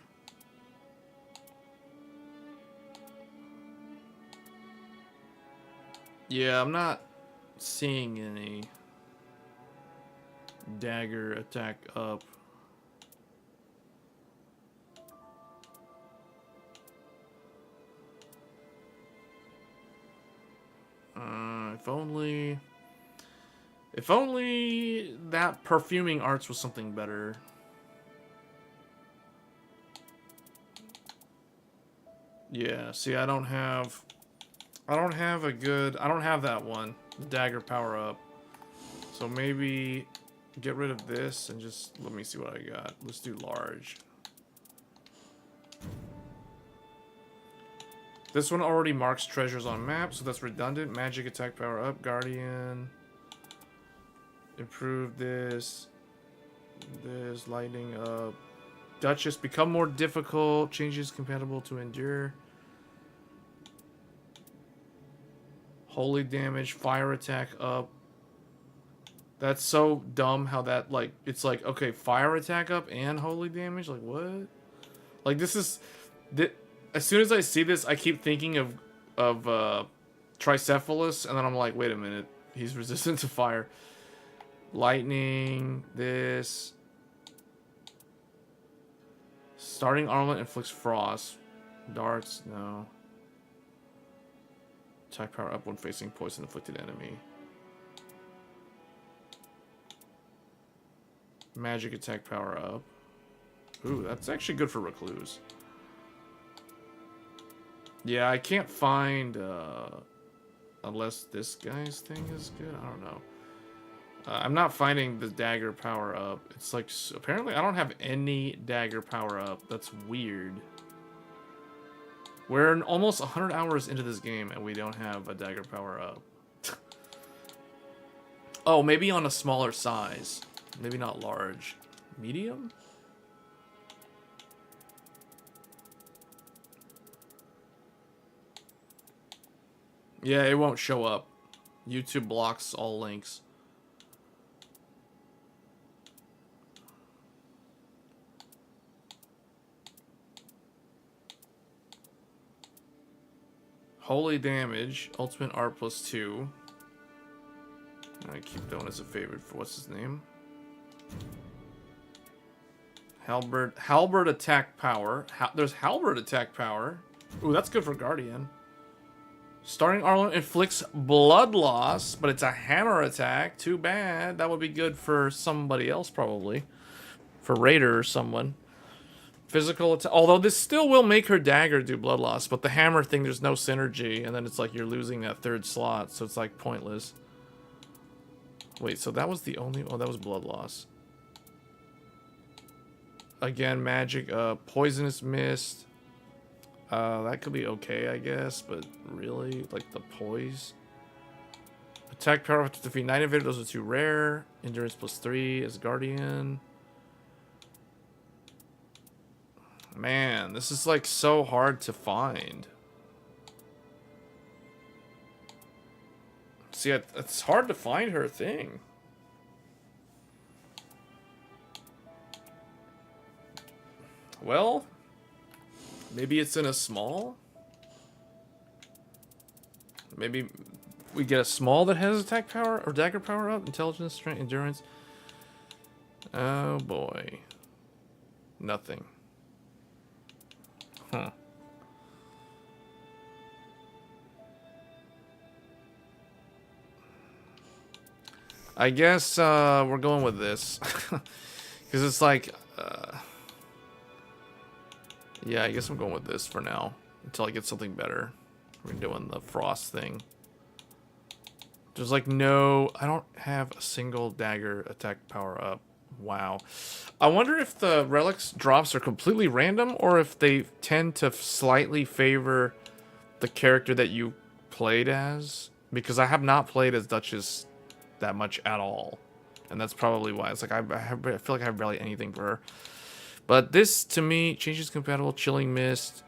Yeah, I'm not seeing any dagger attack up. If only that perfuming arts was something better. Yeah, see, I don't have that one, the dagger power up. So maybe get rid of this and just let me see what I got. Let's do large. This one already marks treasures on map, so that's redundant. Magic attack power up, guardian. Improve this. This lightning up. Duchess become more difficult. Changes compatible to endure. Holy damage, fire attack up. That's so dumb how that, like, it's like, okay, fire attack up and holy damage? Like, what? Like, this is... As soon as I see this, I keep thinking of Tricephalus, and then I'm like, wait a minute. He's resistant to fire. Lightning, this. Starting armament inflicts frost. Darts, no. Attack power up when facing poison inflicted enemy. Magic attack power up. Ooh, that's actually good for Recluse. Yeah, I can't find, unless this guy's thing is good. I don't know. I'm not finding the dagger power up. It's like, apparently I don't have any dagger power up. That's weird. We're almost 100 hours into this game and we don't have a dagger power up. Oh, maybe on a smaller size. Maybe not large. Medium? Yeah, it won't show up. YouTube blocks all links. Holy damage, ultimate R +2. I keep doing as a favorite for what's his name? Halberd attack power. There's halberd attack power. Ooh, that's good for Guardian. Starting armament inflicts blood loss, but it's a hammer attack. Too bad. That would be good for somebody else, probably. For Raider or someone. Physical attack. Although this still will make her dagger do blood loss, but the hammer thing, there's no synergy, and then it's like you're losing that third slot, so it's like pointless. Wait, so that was the only... Oh, that was blood loss. Again, magic. Poisonous mist. That could be okay, I guess, but really, like the poise. Attack power to defeat 9 invaders, those are too rare. Endurance +3 as Guardian. Man, this is like so hard to find. See, it's hard to find her thing. Well... Maybe it's in a small? Maybe we get a small that has attack power or dagger power up, intelligence, strength, endurance. Oh boy. Nothing. Huh. I guess we're going with this. Because it's like... Yeah, I guess I'm going with this for now. Until I get something better. We're doing the frost thing. There's like no... I don't have a single dagger attack power up. Wow. I wonder if the relics drops are completely random, or if they tend to slightly favor the character that you played as. Because I have not played as Duchess that much at all. And that's probably why. It's like I feel like I have barely anything for her. But this, to me, changes compatible, Chilling Mist.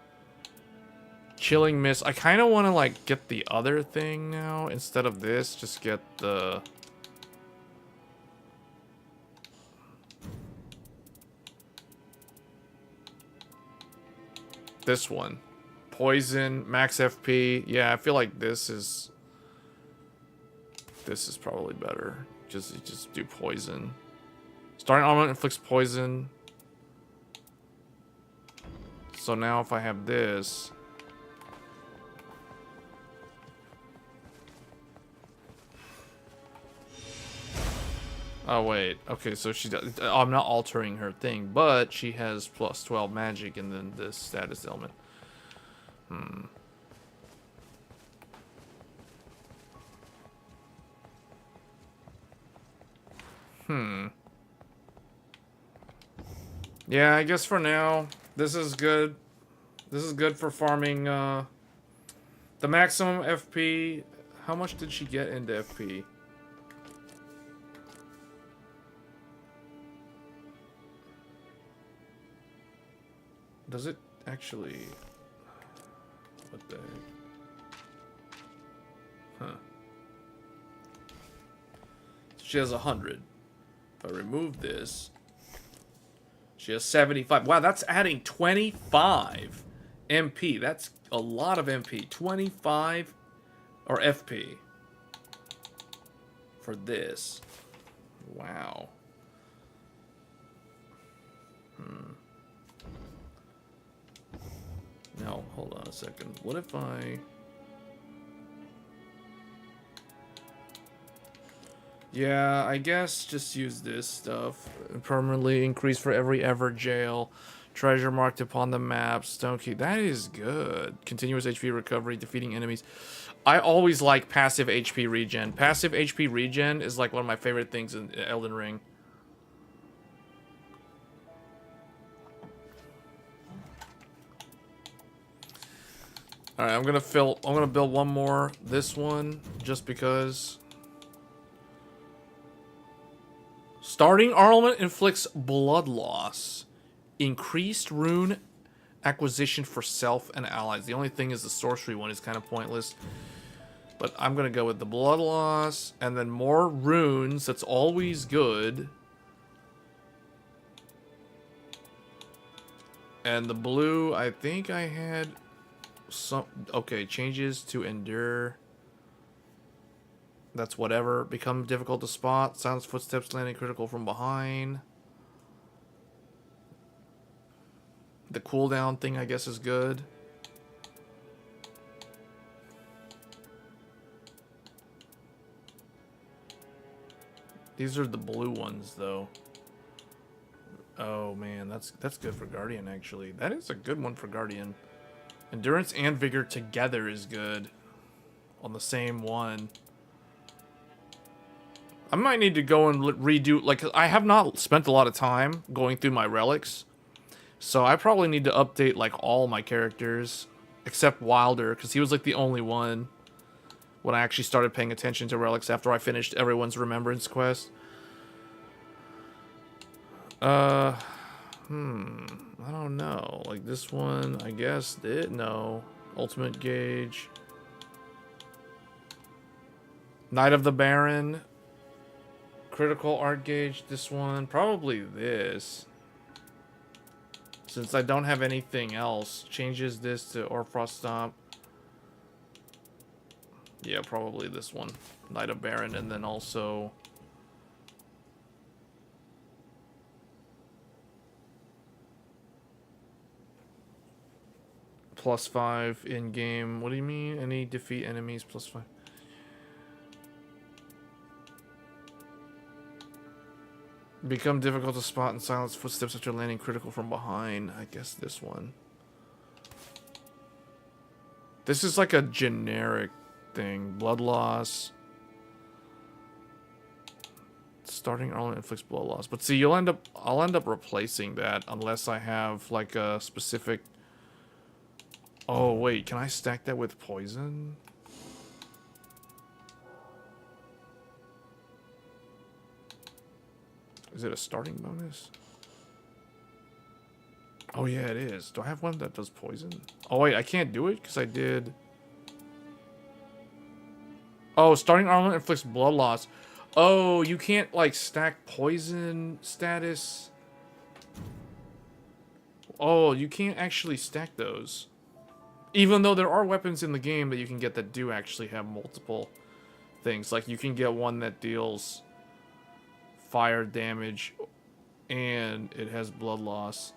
Chilling Mist. I kind of want to, like, get the other thing now. Instead of this, just get the... This one. Poison, max FP. Yeah, I feel like this is... This is probably better. Just do poison. Starting armament inflicts poison. So now if I have this... Oh, wait. Okay, so she does... I'm not altering her thing, but she has +12 magic and then this status element. Yeah, I guess for now, this is good. This is good for farming, the maximum FP. How much did she get into FP? Does it actually... What the heck? Huh. She has 100. If I remove this, she has 75. Wow, that's adding 25 MP. That's a lot of MP. 25 or FP for this. Wow. No, hold on a second. What if I... Yeah, I guess just use this stuff. Permanently increase for every ever jail. Treasure marked upon the map. Stone key. That is good. Continuous HP recovery. Defeating enemies. I always like passive HP regen. Passive HP regen is like one of my favorite things in Elden Ring. Alright, I'm gonna build one more. This one, just because. Starting armament inflicts blood loss. Increased rune acquisition for self and allies. The only thing is the sorcery one is kind of pointless. But I'm going to go with the blood loss. And then more runes. That's always good. And the blue, I think I had some... Okay, changes to endure... That's whatever. Become difficult to spot. Silence footsteps landing critical from behind. The cooldown thing, I guess, is good. These are the blue ones, though. Oh, man. That's good for Guardian, actually. That is a good one for Guardian. Endurance and Vigor together is good. On the same one. I might need to go and redo, like, I have not spent a lot of time going through my relics. So I probably need to update, like, all my characters. Except Wilder, because he was, like, the only one when I actually started paying attention to relics after I finished everyone's Remembrance quest. I don't know. Like, this one, I guess, did? No. Ultimate Gauge. Knight of the Baron. Critical art gauge, this one. Probably this. Since I don't have anything else. Changes this to Orfrost Stomp. Yeah, probably this one. Knight of Baron, and then also... +5 in-game. What do you mean? Any defeat enemies +5. Become difficult to spot and silence footsteps after landing critical from behind. I guess this one. This is like a generic thing. Blood loss. Starting armament inflicts blood loss. But see, I'll end up replacing that unless I have like a specific... Oh, wait. Can I stack that with poison? Is it a starting bonus? Oh, yeah, it is. Do I have one that does poison? Oh, wait, I can't do it because I did... Oh, starting armament inflicts blood loss. Oh, you can't, like, stack poison status. Oh, you can't actually stack those. Even though there are weapons in the game that you can get that do actually have multiple things. Like, you can get one that deals... fire damage, and it has blood loss.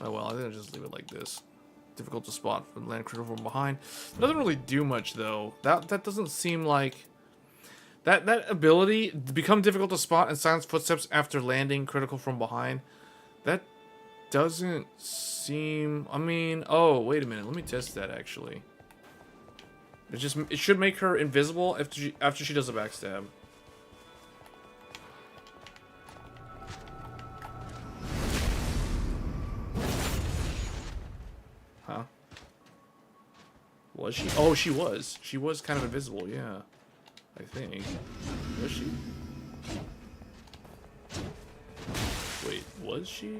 Oh well, I think I'll just leave it like this. Difficult to spot from land critical from behind. It doesn't really do much though. That doesn't seem like that ability to become difficult to spot and silence footsteps after landing critical from behind. That doesn't seem. I mean, oh wait a minute. Let me test that actually. It should make her invisible after she does a backstab. Huh? Was she? Oh, she was. She was kind of invisible, yeah. I think. Was she? Wait, was she?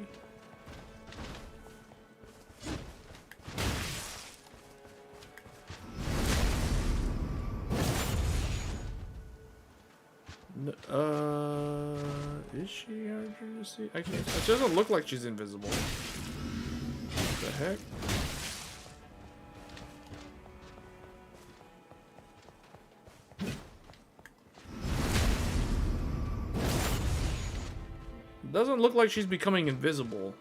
Is she hard to see? I can't. It doesn't look like she's invisible. What the heck? Doesn't look like she's becoming invisible.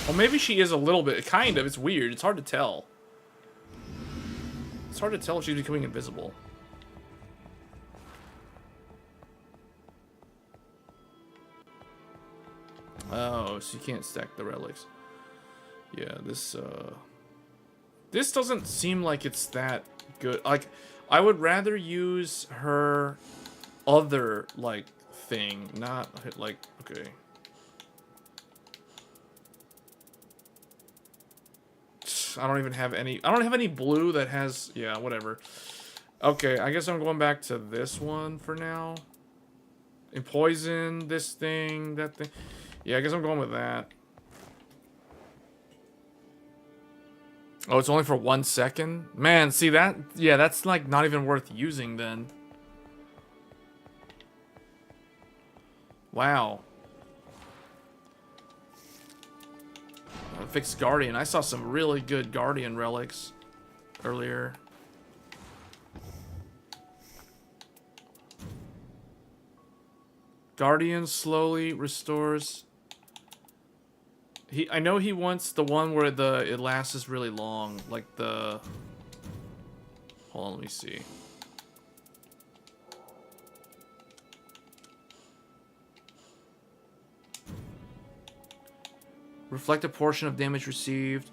Or maybe she is a little bit. Kind of. It's weird. It's hard to tell. It's hard to tell if she's becoming invisible. Oh, so you can't stack the relics. Yeah, this doesn't seem like it's that good. Like, I would rather use her other, like, thing, not, like, okay. I don't even have any, I don't have any blue that has, yeah, whatever. Okay, I guess I'm going back to this one for now. And poison, this thing, that thing. Yeah, I guess I'm going with that. Oh, it's only for 1 second? Man, see that? Yeah, that's like not even worth using then. Wow. Fixed Guardian. I saw some really good Guardian relics earlier. Guardian slowly restores. I know he wants the one where it lasts really long, like the. Hold on, let me see. Reflect a portion of damage received.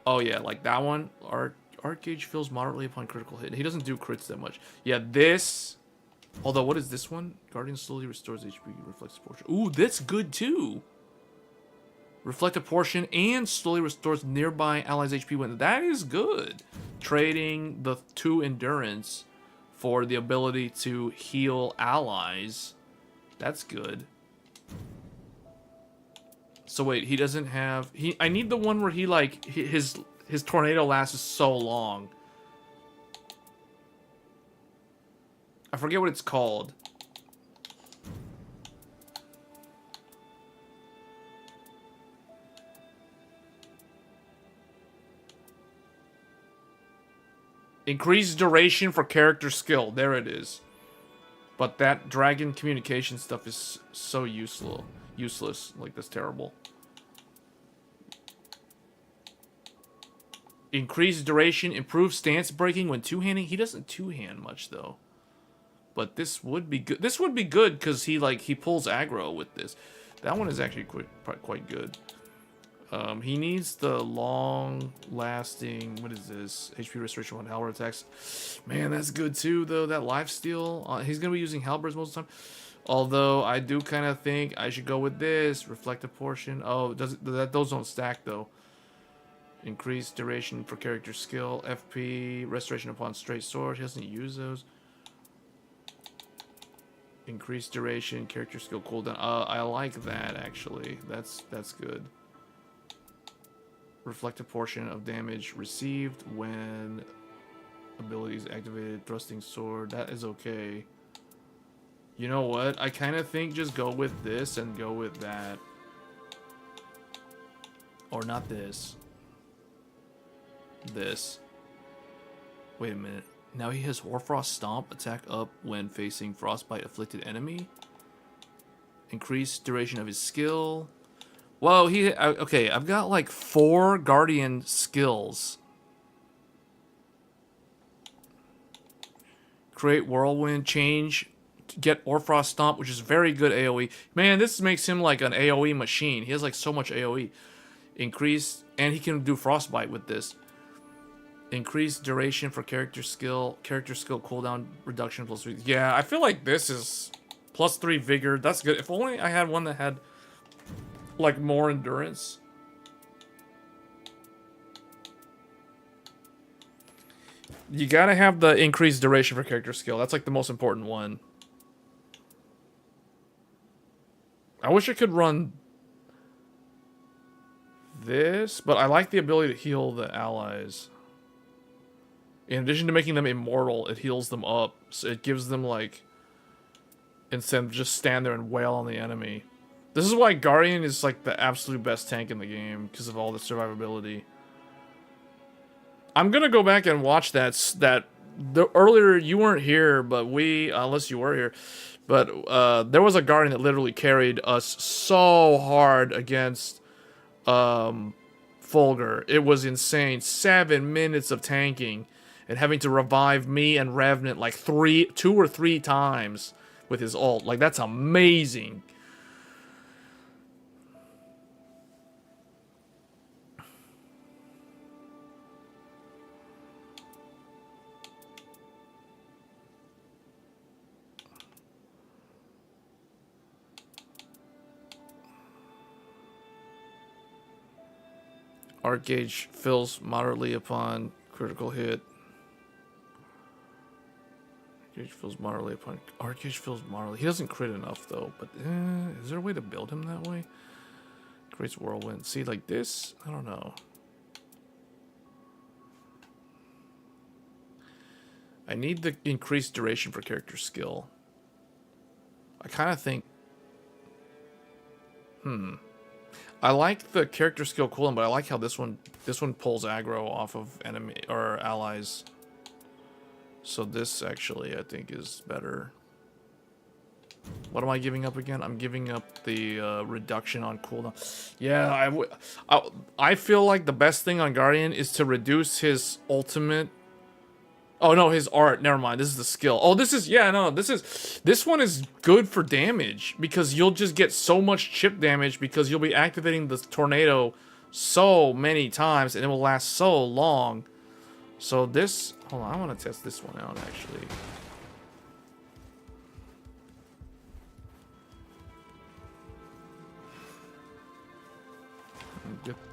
Oh yeah, like that one. Art gauge fills moderately upon critical hit. He doesn't do crits that much. Yeah, this. Although, what is this one? Guardian slowly restores HP, reflects a portion. Ooh, that's good too. Reflect a portion and slowly restores nearby allies' HP when that is good. Trading the 2 endurance for the ability to heal allies. That's good. So wait, he doesn't have I need the one where he like his tornado lasts so long. I forget what it's called. Increased duration for character skill. There it is. But that dragon communication stuff is so useless. Like, that's terrible. Increased duration, improved stance breaking when two-handing. He doesn't two-hand much though. But this would be good. This would be good because he pulls aggro with this. That one is actually quite good. He needs the long-lasting. What is this? HP restoration on halberd attacks. Man, that's good too, though. That lifesteal. He's gonna be using halberds most of the time. Although I do kind of think I should go with this reflective portion. Oh, those don't stack though. Increased duration for character skill. FP restoration upon straight sword. He doesn't use those. Increased duration, character skill cooldown. I like that actually. That's good. Reflect a portion of damage received when abilities activated. Thrusting sword. That is okay. You know what? I kind of think just go with this and go with that. Or not this. This. Wait a minute. Now he has Hoarfrost Stomp, attack up when facing frostbite afflicted enemy. Increased duration of his skill. Whoa, okay, I've got like 4 Guardian skills. Create Whirlwind, change, get Hoarfrost Stomp, which is very good AoE. Man, this makes him like an AoE machine. He has like so much AoE. Increase, and he can do Frostbite with this. Increased duration for character skill cooldown reduction +3. Yeah, I feel like this is +3 vigor. That's good. If only I had one that had like more endurance. You gotta have the increased duration for character skill. That's like the most important one. I wish I could run this, but I like the ability to heal the allies. In addition to making them immortal, it heals them up. So it gives them, like, instead of just stand there and wail on the enemy. This is why Guardian is, like, the absolute best tank in the game, because of all the survivability. I'm gonna go back and watch earlier, you weren't here, but unless you were here, but there was a Guardian that literally carried us so hard against Fulgur. It was insane. 7 minutes of tanking. And having to revive me and Revenant like 2 or 3 times with his ult. Like, that's amazing. Arc gauge fills moderately upon critical hit. Gauge fills moderately upon... Arc gauge fills moderately. He doesn't crit enough, though. But, is there a way to build him that way? Creates whirlwind. See, like this? I don't know. I need the increased duration for character skill. I kind of think... I like the character skill cooldown, but I like how this one pulls aggro off of enemy or allies. So this actually, I think, is better. What am I giving up again? I'm giving up the reduction on cooldown. Yeah, I feel like the best thing on Guardian is to reduce his ultimate. Oh no, his art. Never mind. This is the skill. Oh, this is this one is good for damage because you'll just get so much chip damage because you'll be activating the tornado so many times and it will last so long. So this, hold on, I want to test this one out actually.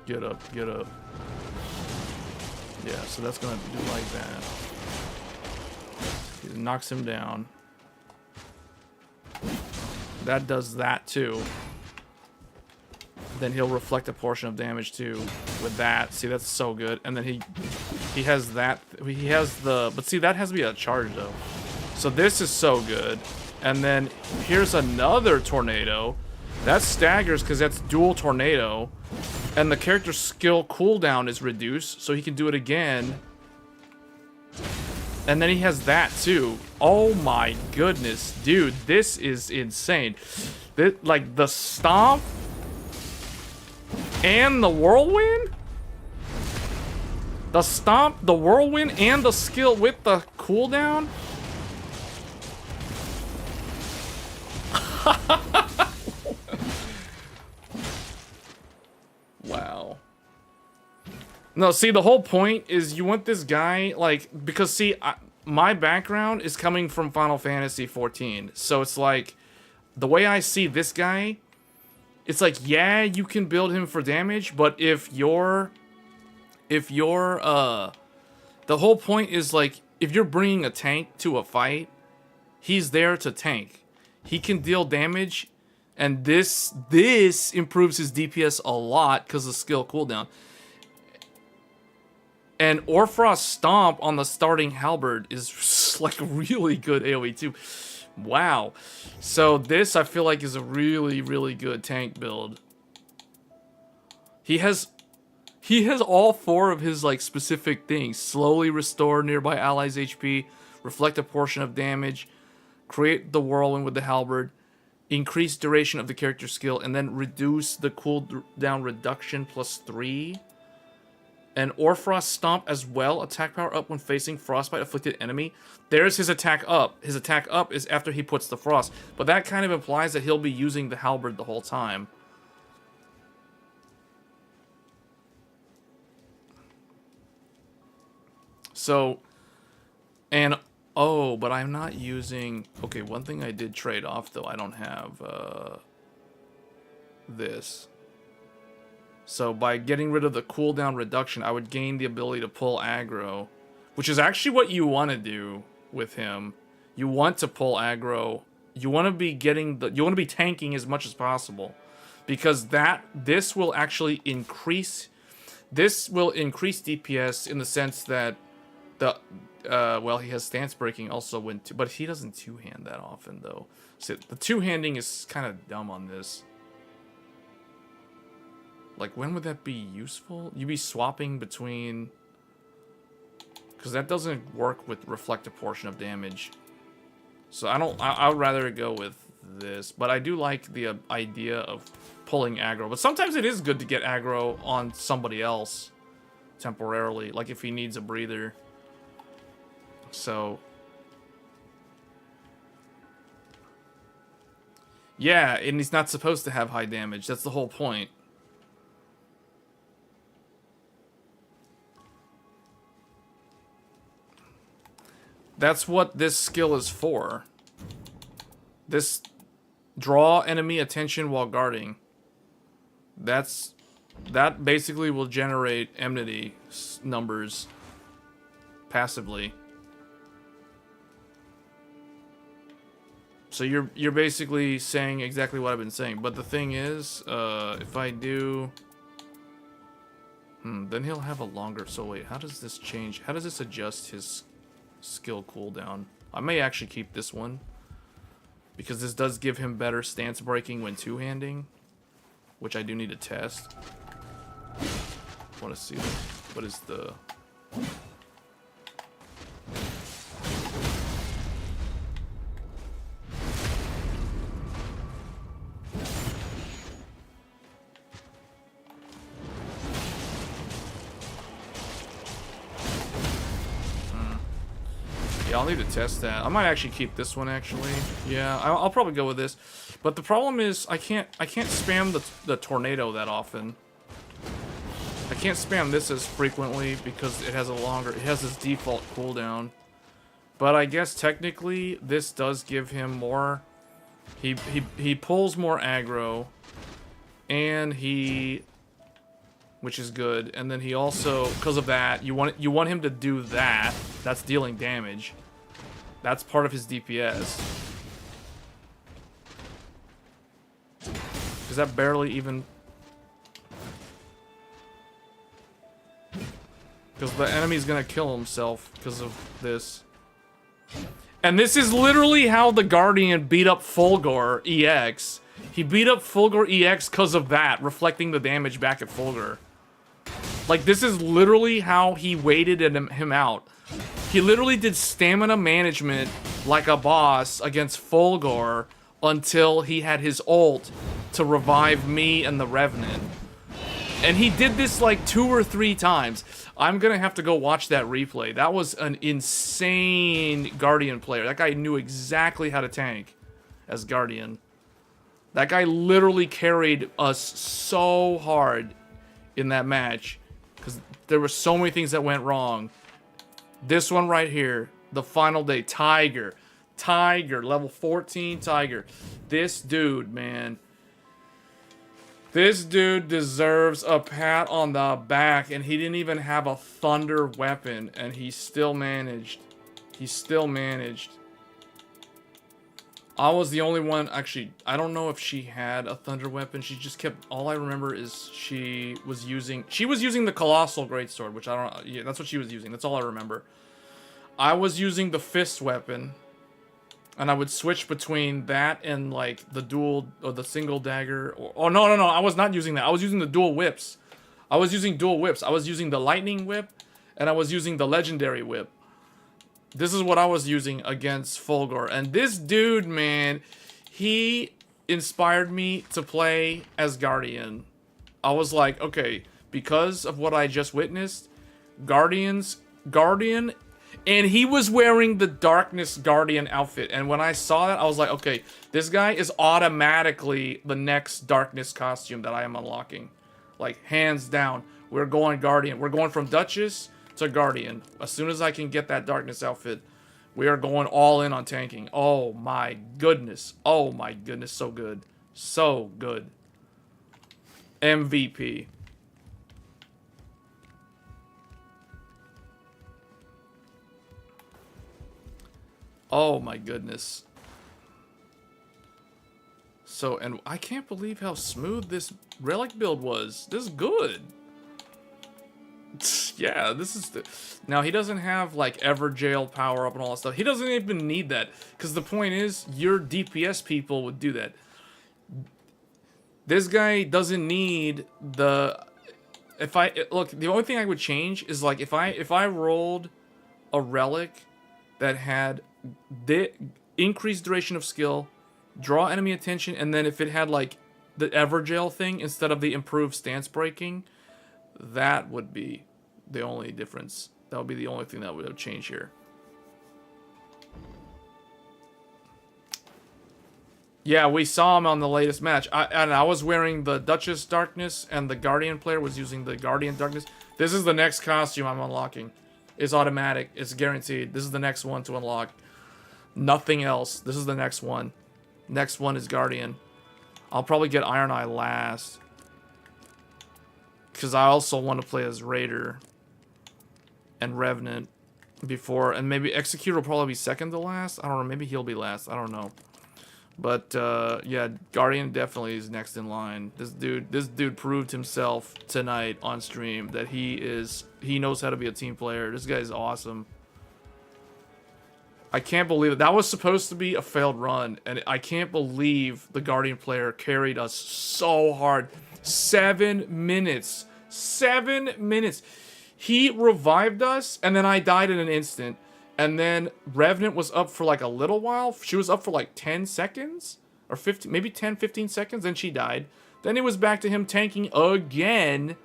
Get up. Yeah, so that's gonna do like that. It knocks him down. That does that too. Then he'll reflect a portion of damage too with that. See, that's so good. And then he has that. He has the. But see, that has to be a charge though. So this is so good. And then here's another tornado. That staggers because that's dual tornado. And the character skill cooldown is reduced, so he can do it again. And then he has that too. Oh my goodness, dude, this is insane. Like the stomp and the whirlwind? The stomp, the whirlwind, and the skill with the cooldown? Wow. No, see, the whole point is you want this guy, like, because, see, my background is coming from Final Fantasy 14. So it's like, the way I see this guy, it's like, yeah, you can build him for damage, but the whole point is, like, if you're bringing a tank to a fight, he's there to tank. He can deal damage. And this improves his DPS a lot because of skill cooldown. And Orfrost Stomp on the starting halberd is like really good AoE too. Wow. So this I feel like is a really, really good tank build. He has all 4 of his like specific things. Slowly restore nearby allies' HP, reflect a portion of damage, create the whirlwind with the halberd, increase duration of the character skill, and then reduce the cooldown reduction +3. And Orfrost Stomp as well. Attack power up when facing frostbite afflicted enemy. There's his attack up. His attack up is after he puts the frost. But that kind of implies that he'll be using the halberd the whole time. So, and, oh, but I'm not using... Okay, one thing I did trade off, though. I don't have this. So by getting rid of the cooldown reduction, I would gain the ability to pull aggro, which is actually what you want to do with him. You want to pull aggro. You want to be tanking as much as possible, because this will actually increase DPS in the sense that well, he has stance breaking also but he doesn't two-hand that often though. So the two-handing is kind of dumb on this. Like, when would that be useful? You'd be swapping between... Because that doesn't work with reflective portion of damage. So I would rather go with this. But I do like the idea of pulling aggro. But sometimes it is good to get aggro on somebody else temporarily. Like if he needs a breather. So... Yeah, and he's not supposed to have high damage. That's the whole point. That's what this skill is for. This draw enemy attention while guarding. That basically will generate enmity numbers passively. So you're basically saying exactly what I've been saying. But the thing is, if I do, then he'll have a longer. So wait, how does this change? How does this adjust his skill cooldown? I may actually keep this one, because this does give him better stance breaking when two-handing, which I do need to test. I want to see what is the... Yeah, I'll need to test that. I might actually keep this one, actually. Yeah, I'll probably go with this. But the problem is, I can't spam the tornado that often. I can't spam this as frequently because it has this default cooldown. But I guess technically this does give him more. He pulls more aggro, and which is good. And then he also, because of that, you want him to do that. That's dealing damage. That's part of his DPS. Is that barely even? Because the enemy's gonna kill himself because of this. And this is literally how the Guardian beat up Fulgor EX. He beat up Fulgor EX because of that, reflecting the damage back at Fulgor. Like, this is literally how he waited him out. He literally did stamina management like a boss against Fulgor until he had his ult to revive me and the Revenant. And he did this like 2 or 3 times. I'm gonna have to go watch that replay. That was an insane Guardian player. That guy knew exactly how to tank as Guardian. That guy literally carried us so hard in that match. Because there were so many things that went wrong. This one right here, the final day, Tiger, level 14 Tiger. This dude, man. This dude deserves a pat on the back, and he didn't even have a thunder weapon, and he still managed. He still managed. I was the only one, actually, I don't know if she had a thunder weapon. She just kept, all I remember is she was using the Colossal Greatsword, which I don't, yeah, that's what she was using. That's all I remember. I was using the fist weapon, and I would switch between that and, like, the dual, or the single dagger, oh, no, I was not using that. I was using the dual whips. I was using dual whips. I was using the lightning whip, and I was using the legendary whip. This is what I was using against Fulgor. And this dude, man, he inspired me to play as Guardian. I was like, okay, because of what I just witnessed, Guardian, and he was wearing the Darkness Guardian outfit. And when I saw that, I was like, okay, this guy is automatically the next Darkness costume that I am unlocking. Like, hands down, we're going Guardian. We're going from Duchess to Guardian. As soon as I can get that Darkness outfit, we are going all in on tanking. Oh my goodness. Oh my goodness. So good. So good. MVP. Oh my goodness. So, and I can't believe how smooth this Relic build was. This is good. Yeah, this is the... Now, he doesn't have, like, Everjail power up and all that stuff. He doesn't even need that. Because the point is, your DPS people would do that. This guy doesn't need the... Look, the only thing I would change is, like, if I rolled a Relic that had the increased duration of skill, draw enemy attention, and then if it had, like, the Everjail thing instead of the improved stance breaking, that would be the only difference. That would be the only thing that would have changed here. Yeah, we saw him on the latest match. I was wearing the Duchess Darkness, and the Guardian player was using the Guardian Darkness. This is the next costume I'm unlocking. It's automatic. It's guaranteed. This is the next one to unlock. Nothing else. This is the next one. Next one is Guardian. I'll probably get Iron Eye last. Because I also want to play as Raider and Revenant before. And maybe Executor will probably be second to last. I don't know. Maybe he'll be last. I don't know. But, yeah, Guardian definitely is next in line. This dude proved himself tonight on stream that he knows how to be a team player. This guy's awesome. I can't believe it. That was supposed to be a failed run, and I can't believe the Guardian player carried us so hard. 7 minutes. 7 minutes. He revived us, and then I died in an instant. And then Revenant was up for like a little while. She was up for like 10 seconds or 15, maybe 10, 15 seconds. Then she died. Then it was back to him tanking again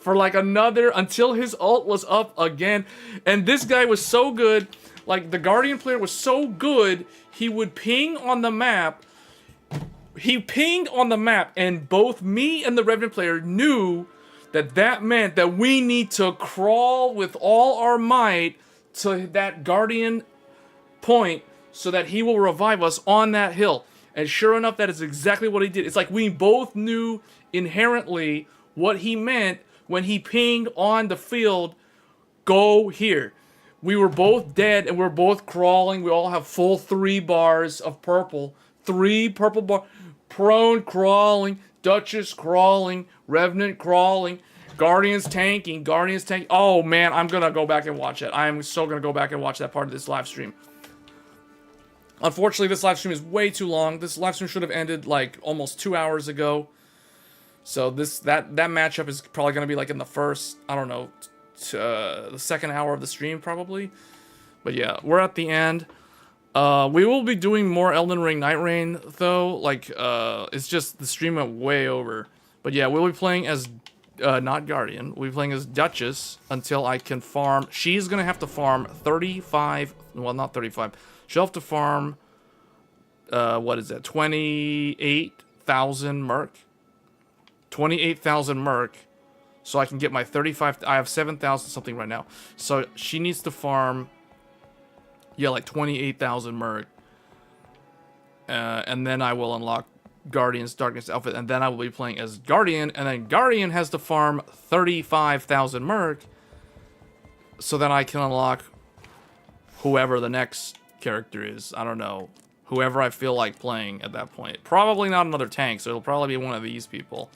for like another, until his ult was up again. And this guy was so good. Like, the Guardian player was so good, he would ping on the map. He pinged on the map, and both me and the Revenant player knew that that meant that we need to crawl with all our might to that Guardian point so that he will revive us on that hill. And sure enough, that is exactly what he did. It's like we both knew inherently what he meant when he pinged on the field, go here. We were both dead and we're both crawling. We all have full 3 bars of purple. 3 purple bars. Prone crawling, Duchess crawling, Revenant crawling. Guardians tanking. Oh, man, I'm going to go back and watch it. I am so going to go back and watch that part of this live stream. Unfortunately, this live stream is way too long. This live stream should have ended, like, almost 2 hours ago. So that matchup is probably going to be, like, in the first, I don't know, the second hour of the stream, probably. But, yeah, we're at the end. We will be doing more Elden Ring Nightreign, though. Like, it's just the stream went way over. But, yeah, we'll be playing as... not Guardian. We'll be playing as Duchess until I can farm. She's going to have to farm 35... Well, not 35. She'll have to farm... what is that? 28,000 Merc? 28,000 Merc. So I can get my 35... I have 7,000 something right now. So she needs to farm... Yeah, like 28,000 Merc. And then I will unlock Guardian's Darkness outfit, and then I will be playing as Guardian, and then Guardian has to farm 35,000 Merc, so that I can unlock whoever the next character is. I don't know. Whoever I feel like playing at that point. Probably not another tank, so it'll probably be one of these people.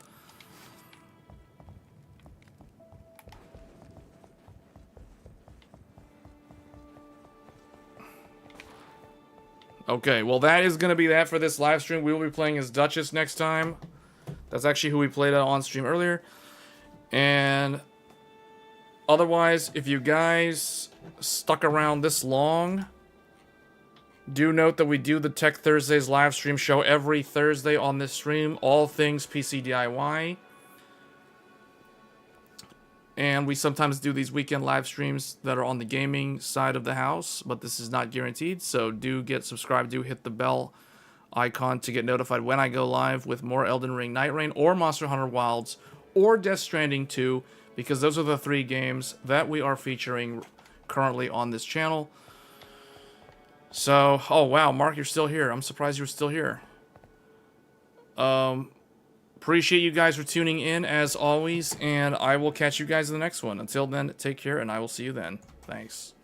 Okay, well that is going to be that for this live stream. We will be playing as Duchess next time. That's actually who we played on stream earlier. And otherwise, if you guys stuck around this long, do note that we do the Tech Thursdays live stream show every Thursday on this stream. All things PC DIY. And we sometimes do these weekend live streams that are on the gaming side of the house, but this is not guaranteed, so do get subscribed, do hit the bell icon to get notified when I go live with more Elden Ring Nightreign or Monster Hunter Wilds or Death Stranding 2, because those are the 3 games that we are featuring currently on this channel. So, oh wow, Mark, you're still here. I'm surprised you're still here. Appreciate you guys for tuning in, as always, and I will catch you guys in the next one. Until then, take care, and I will see you then. Thanks.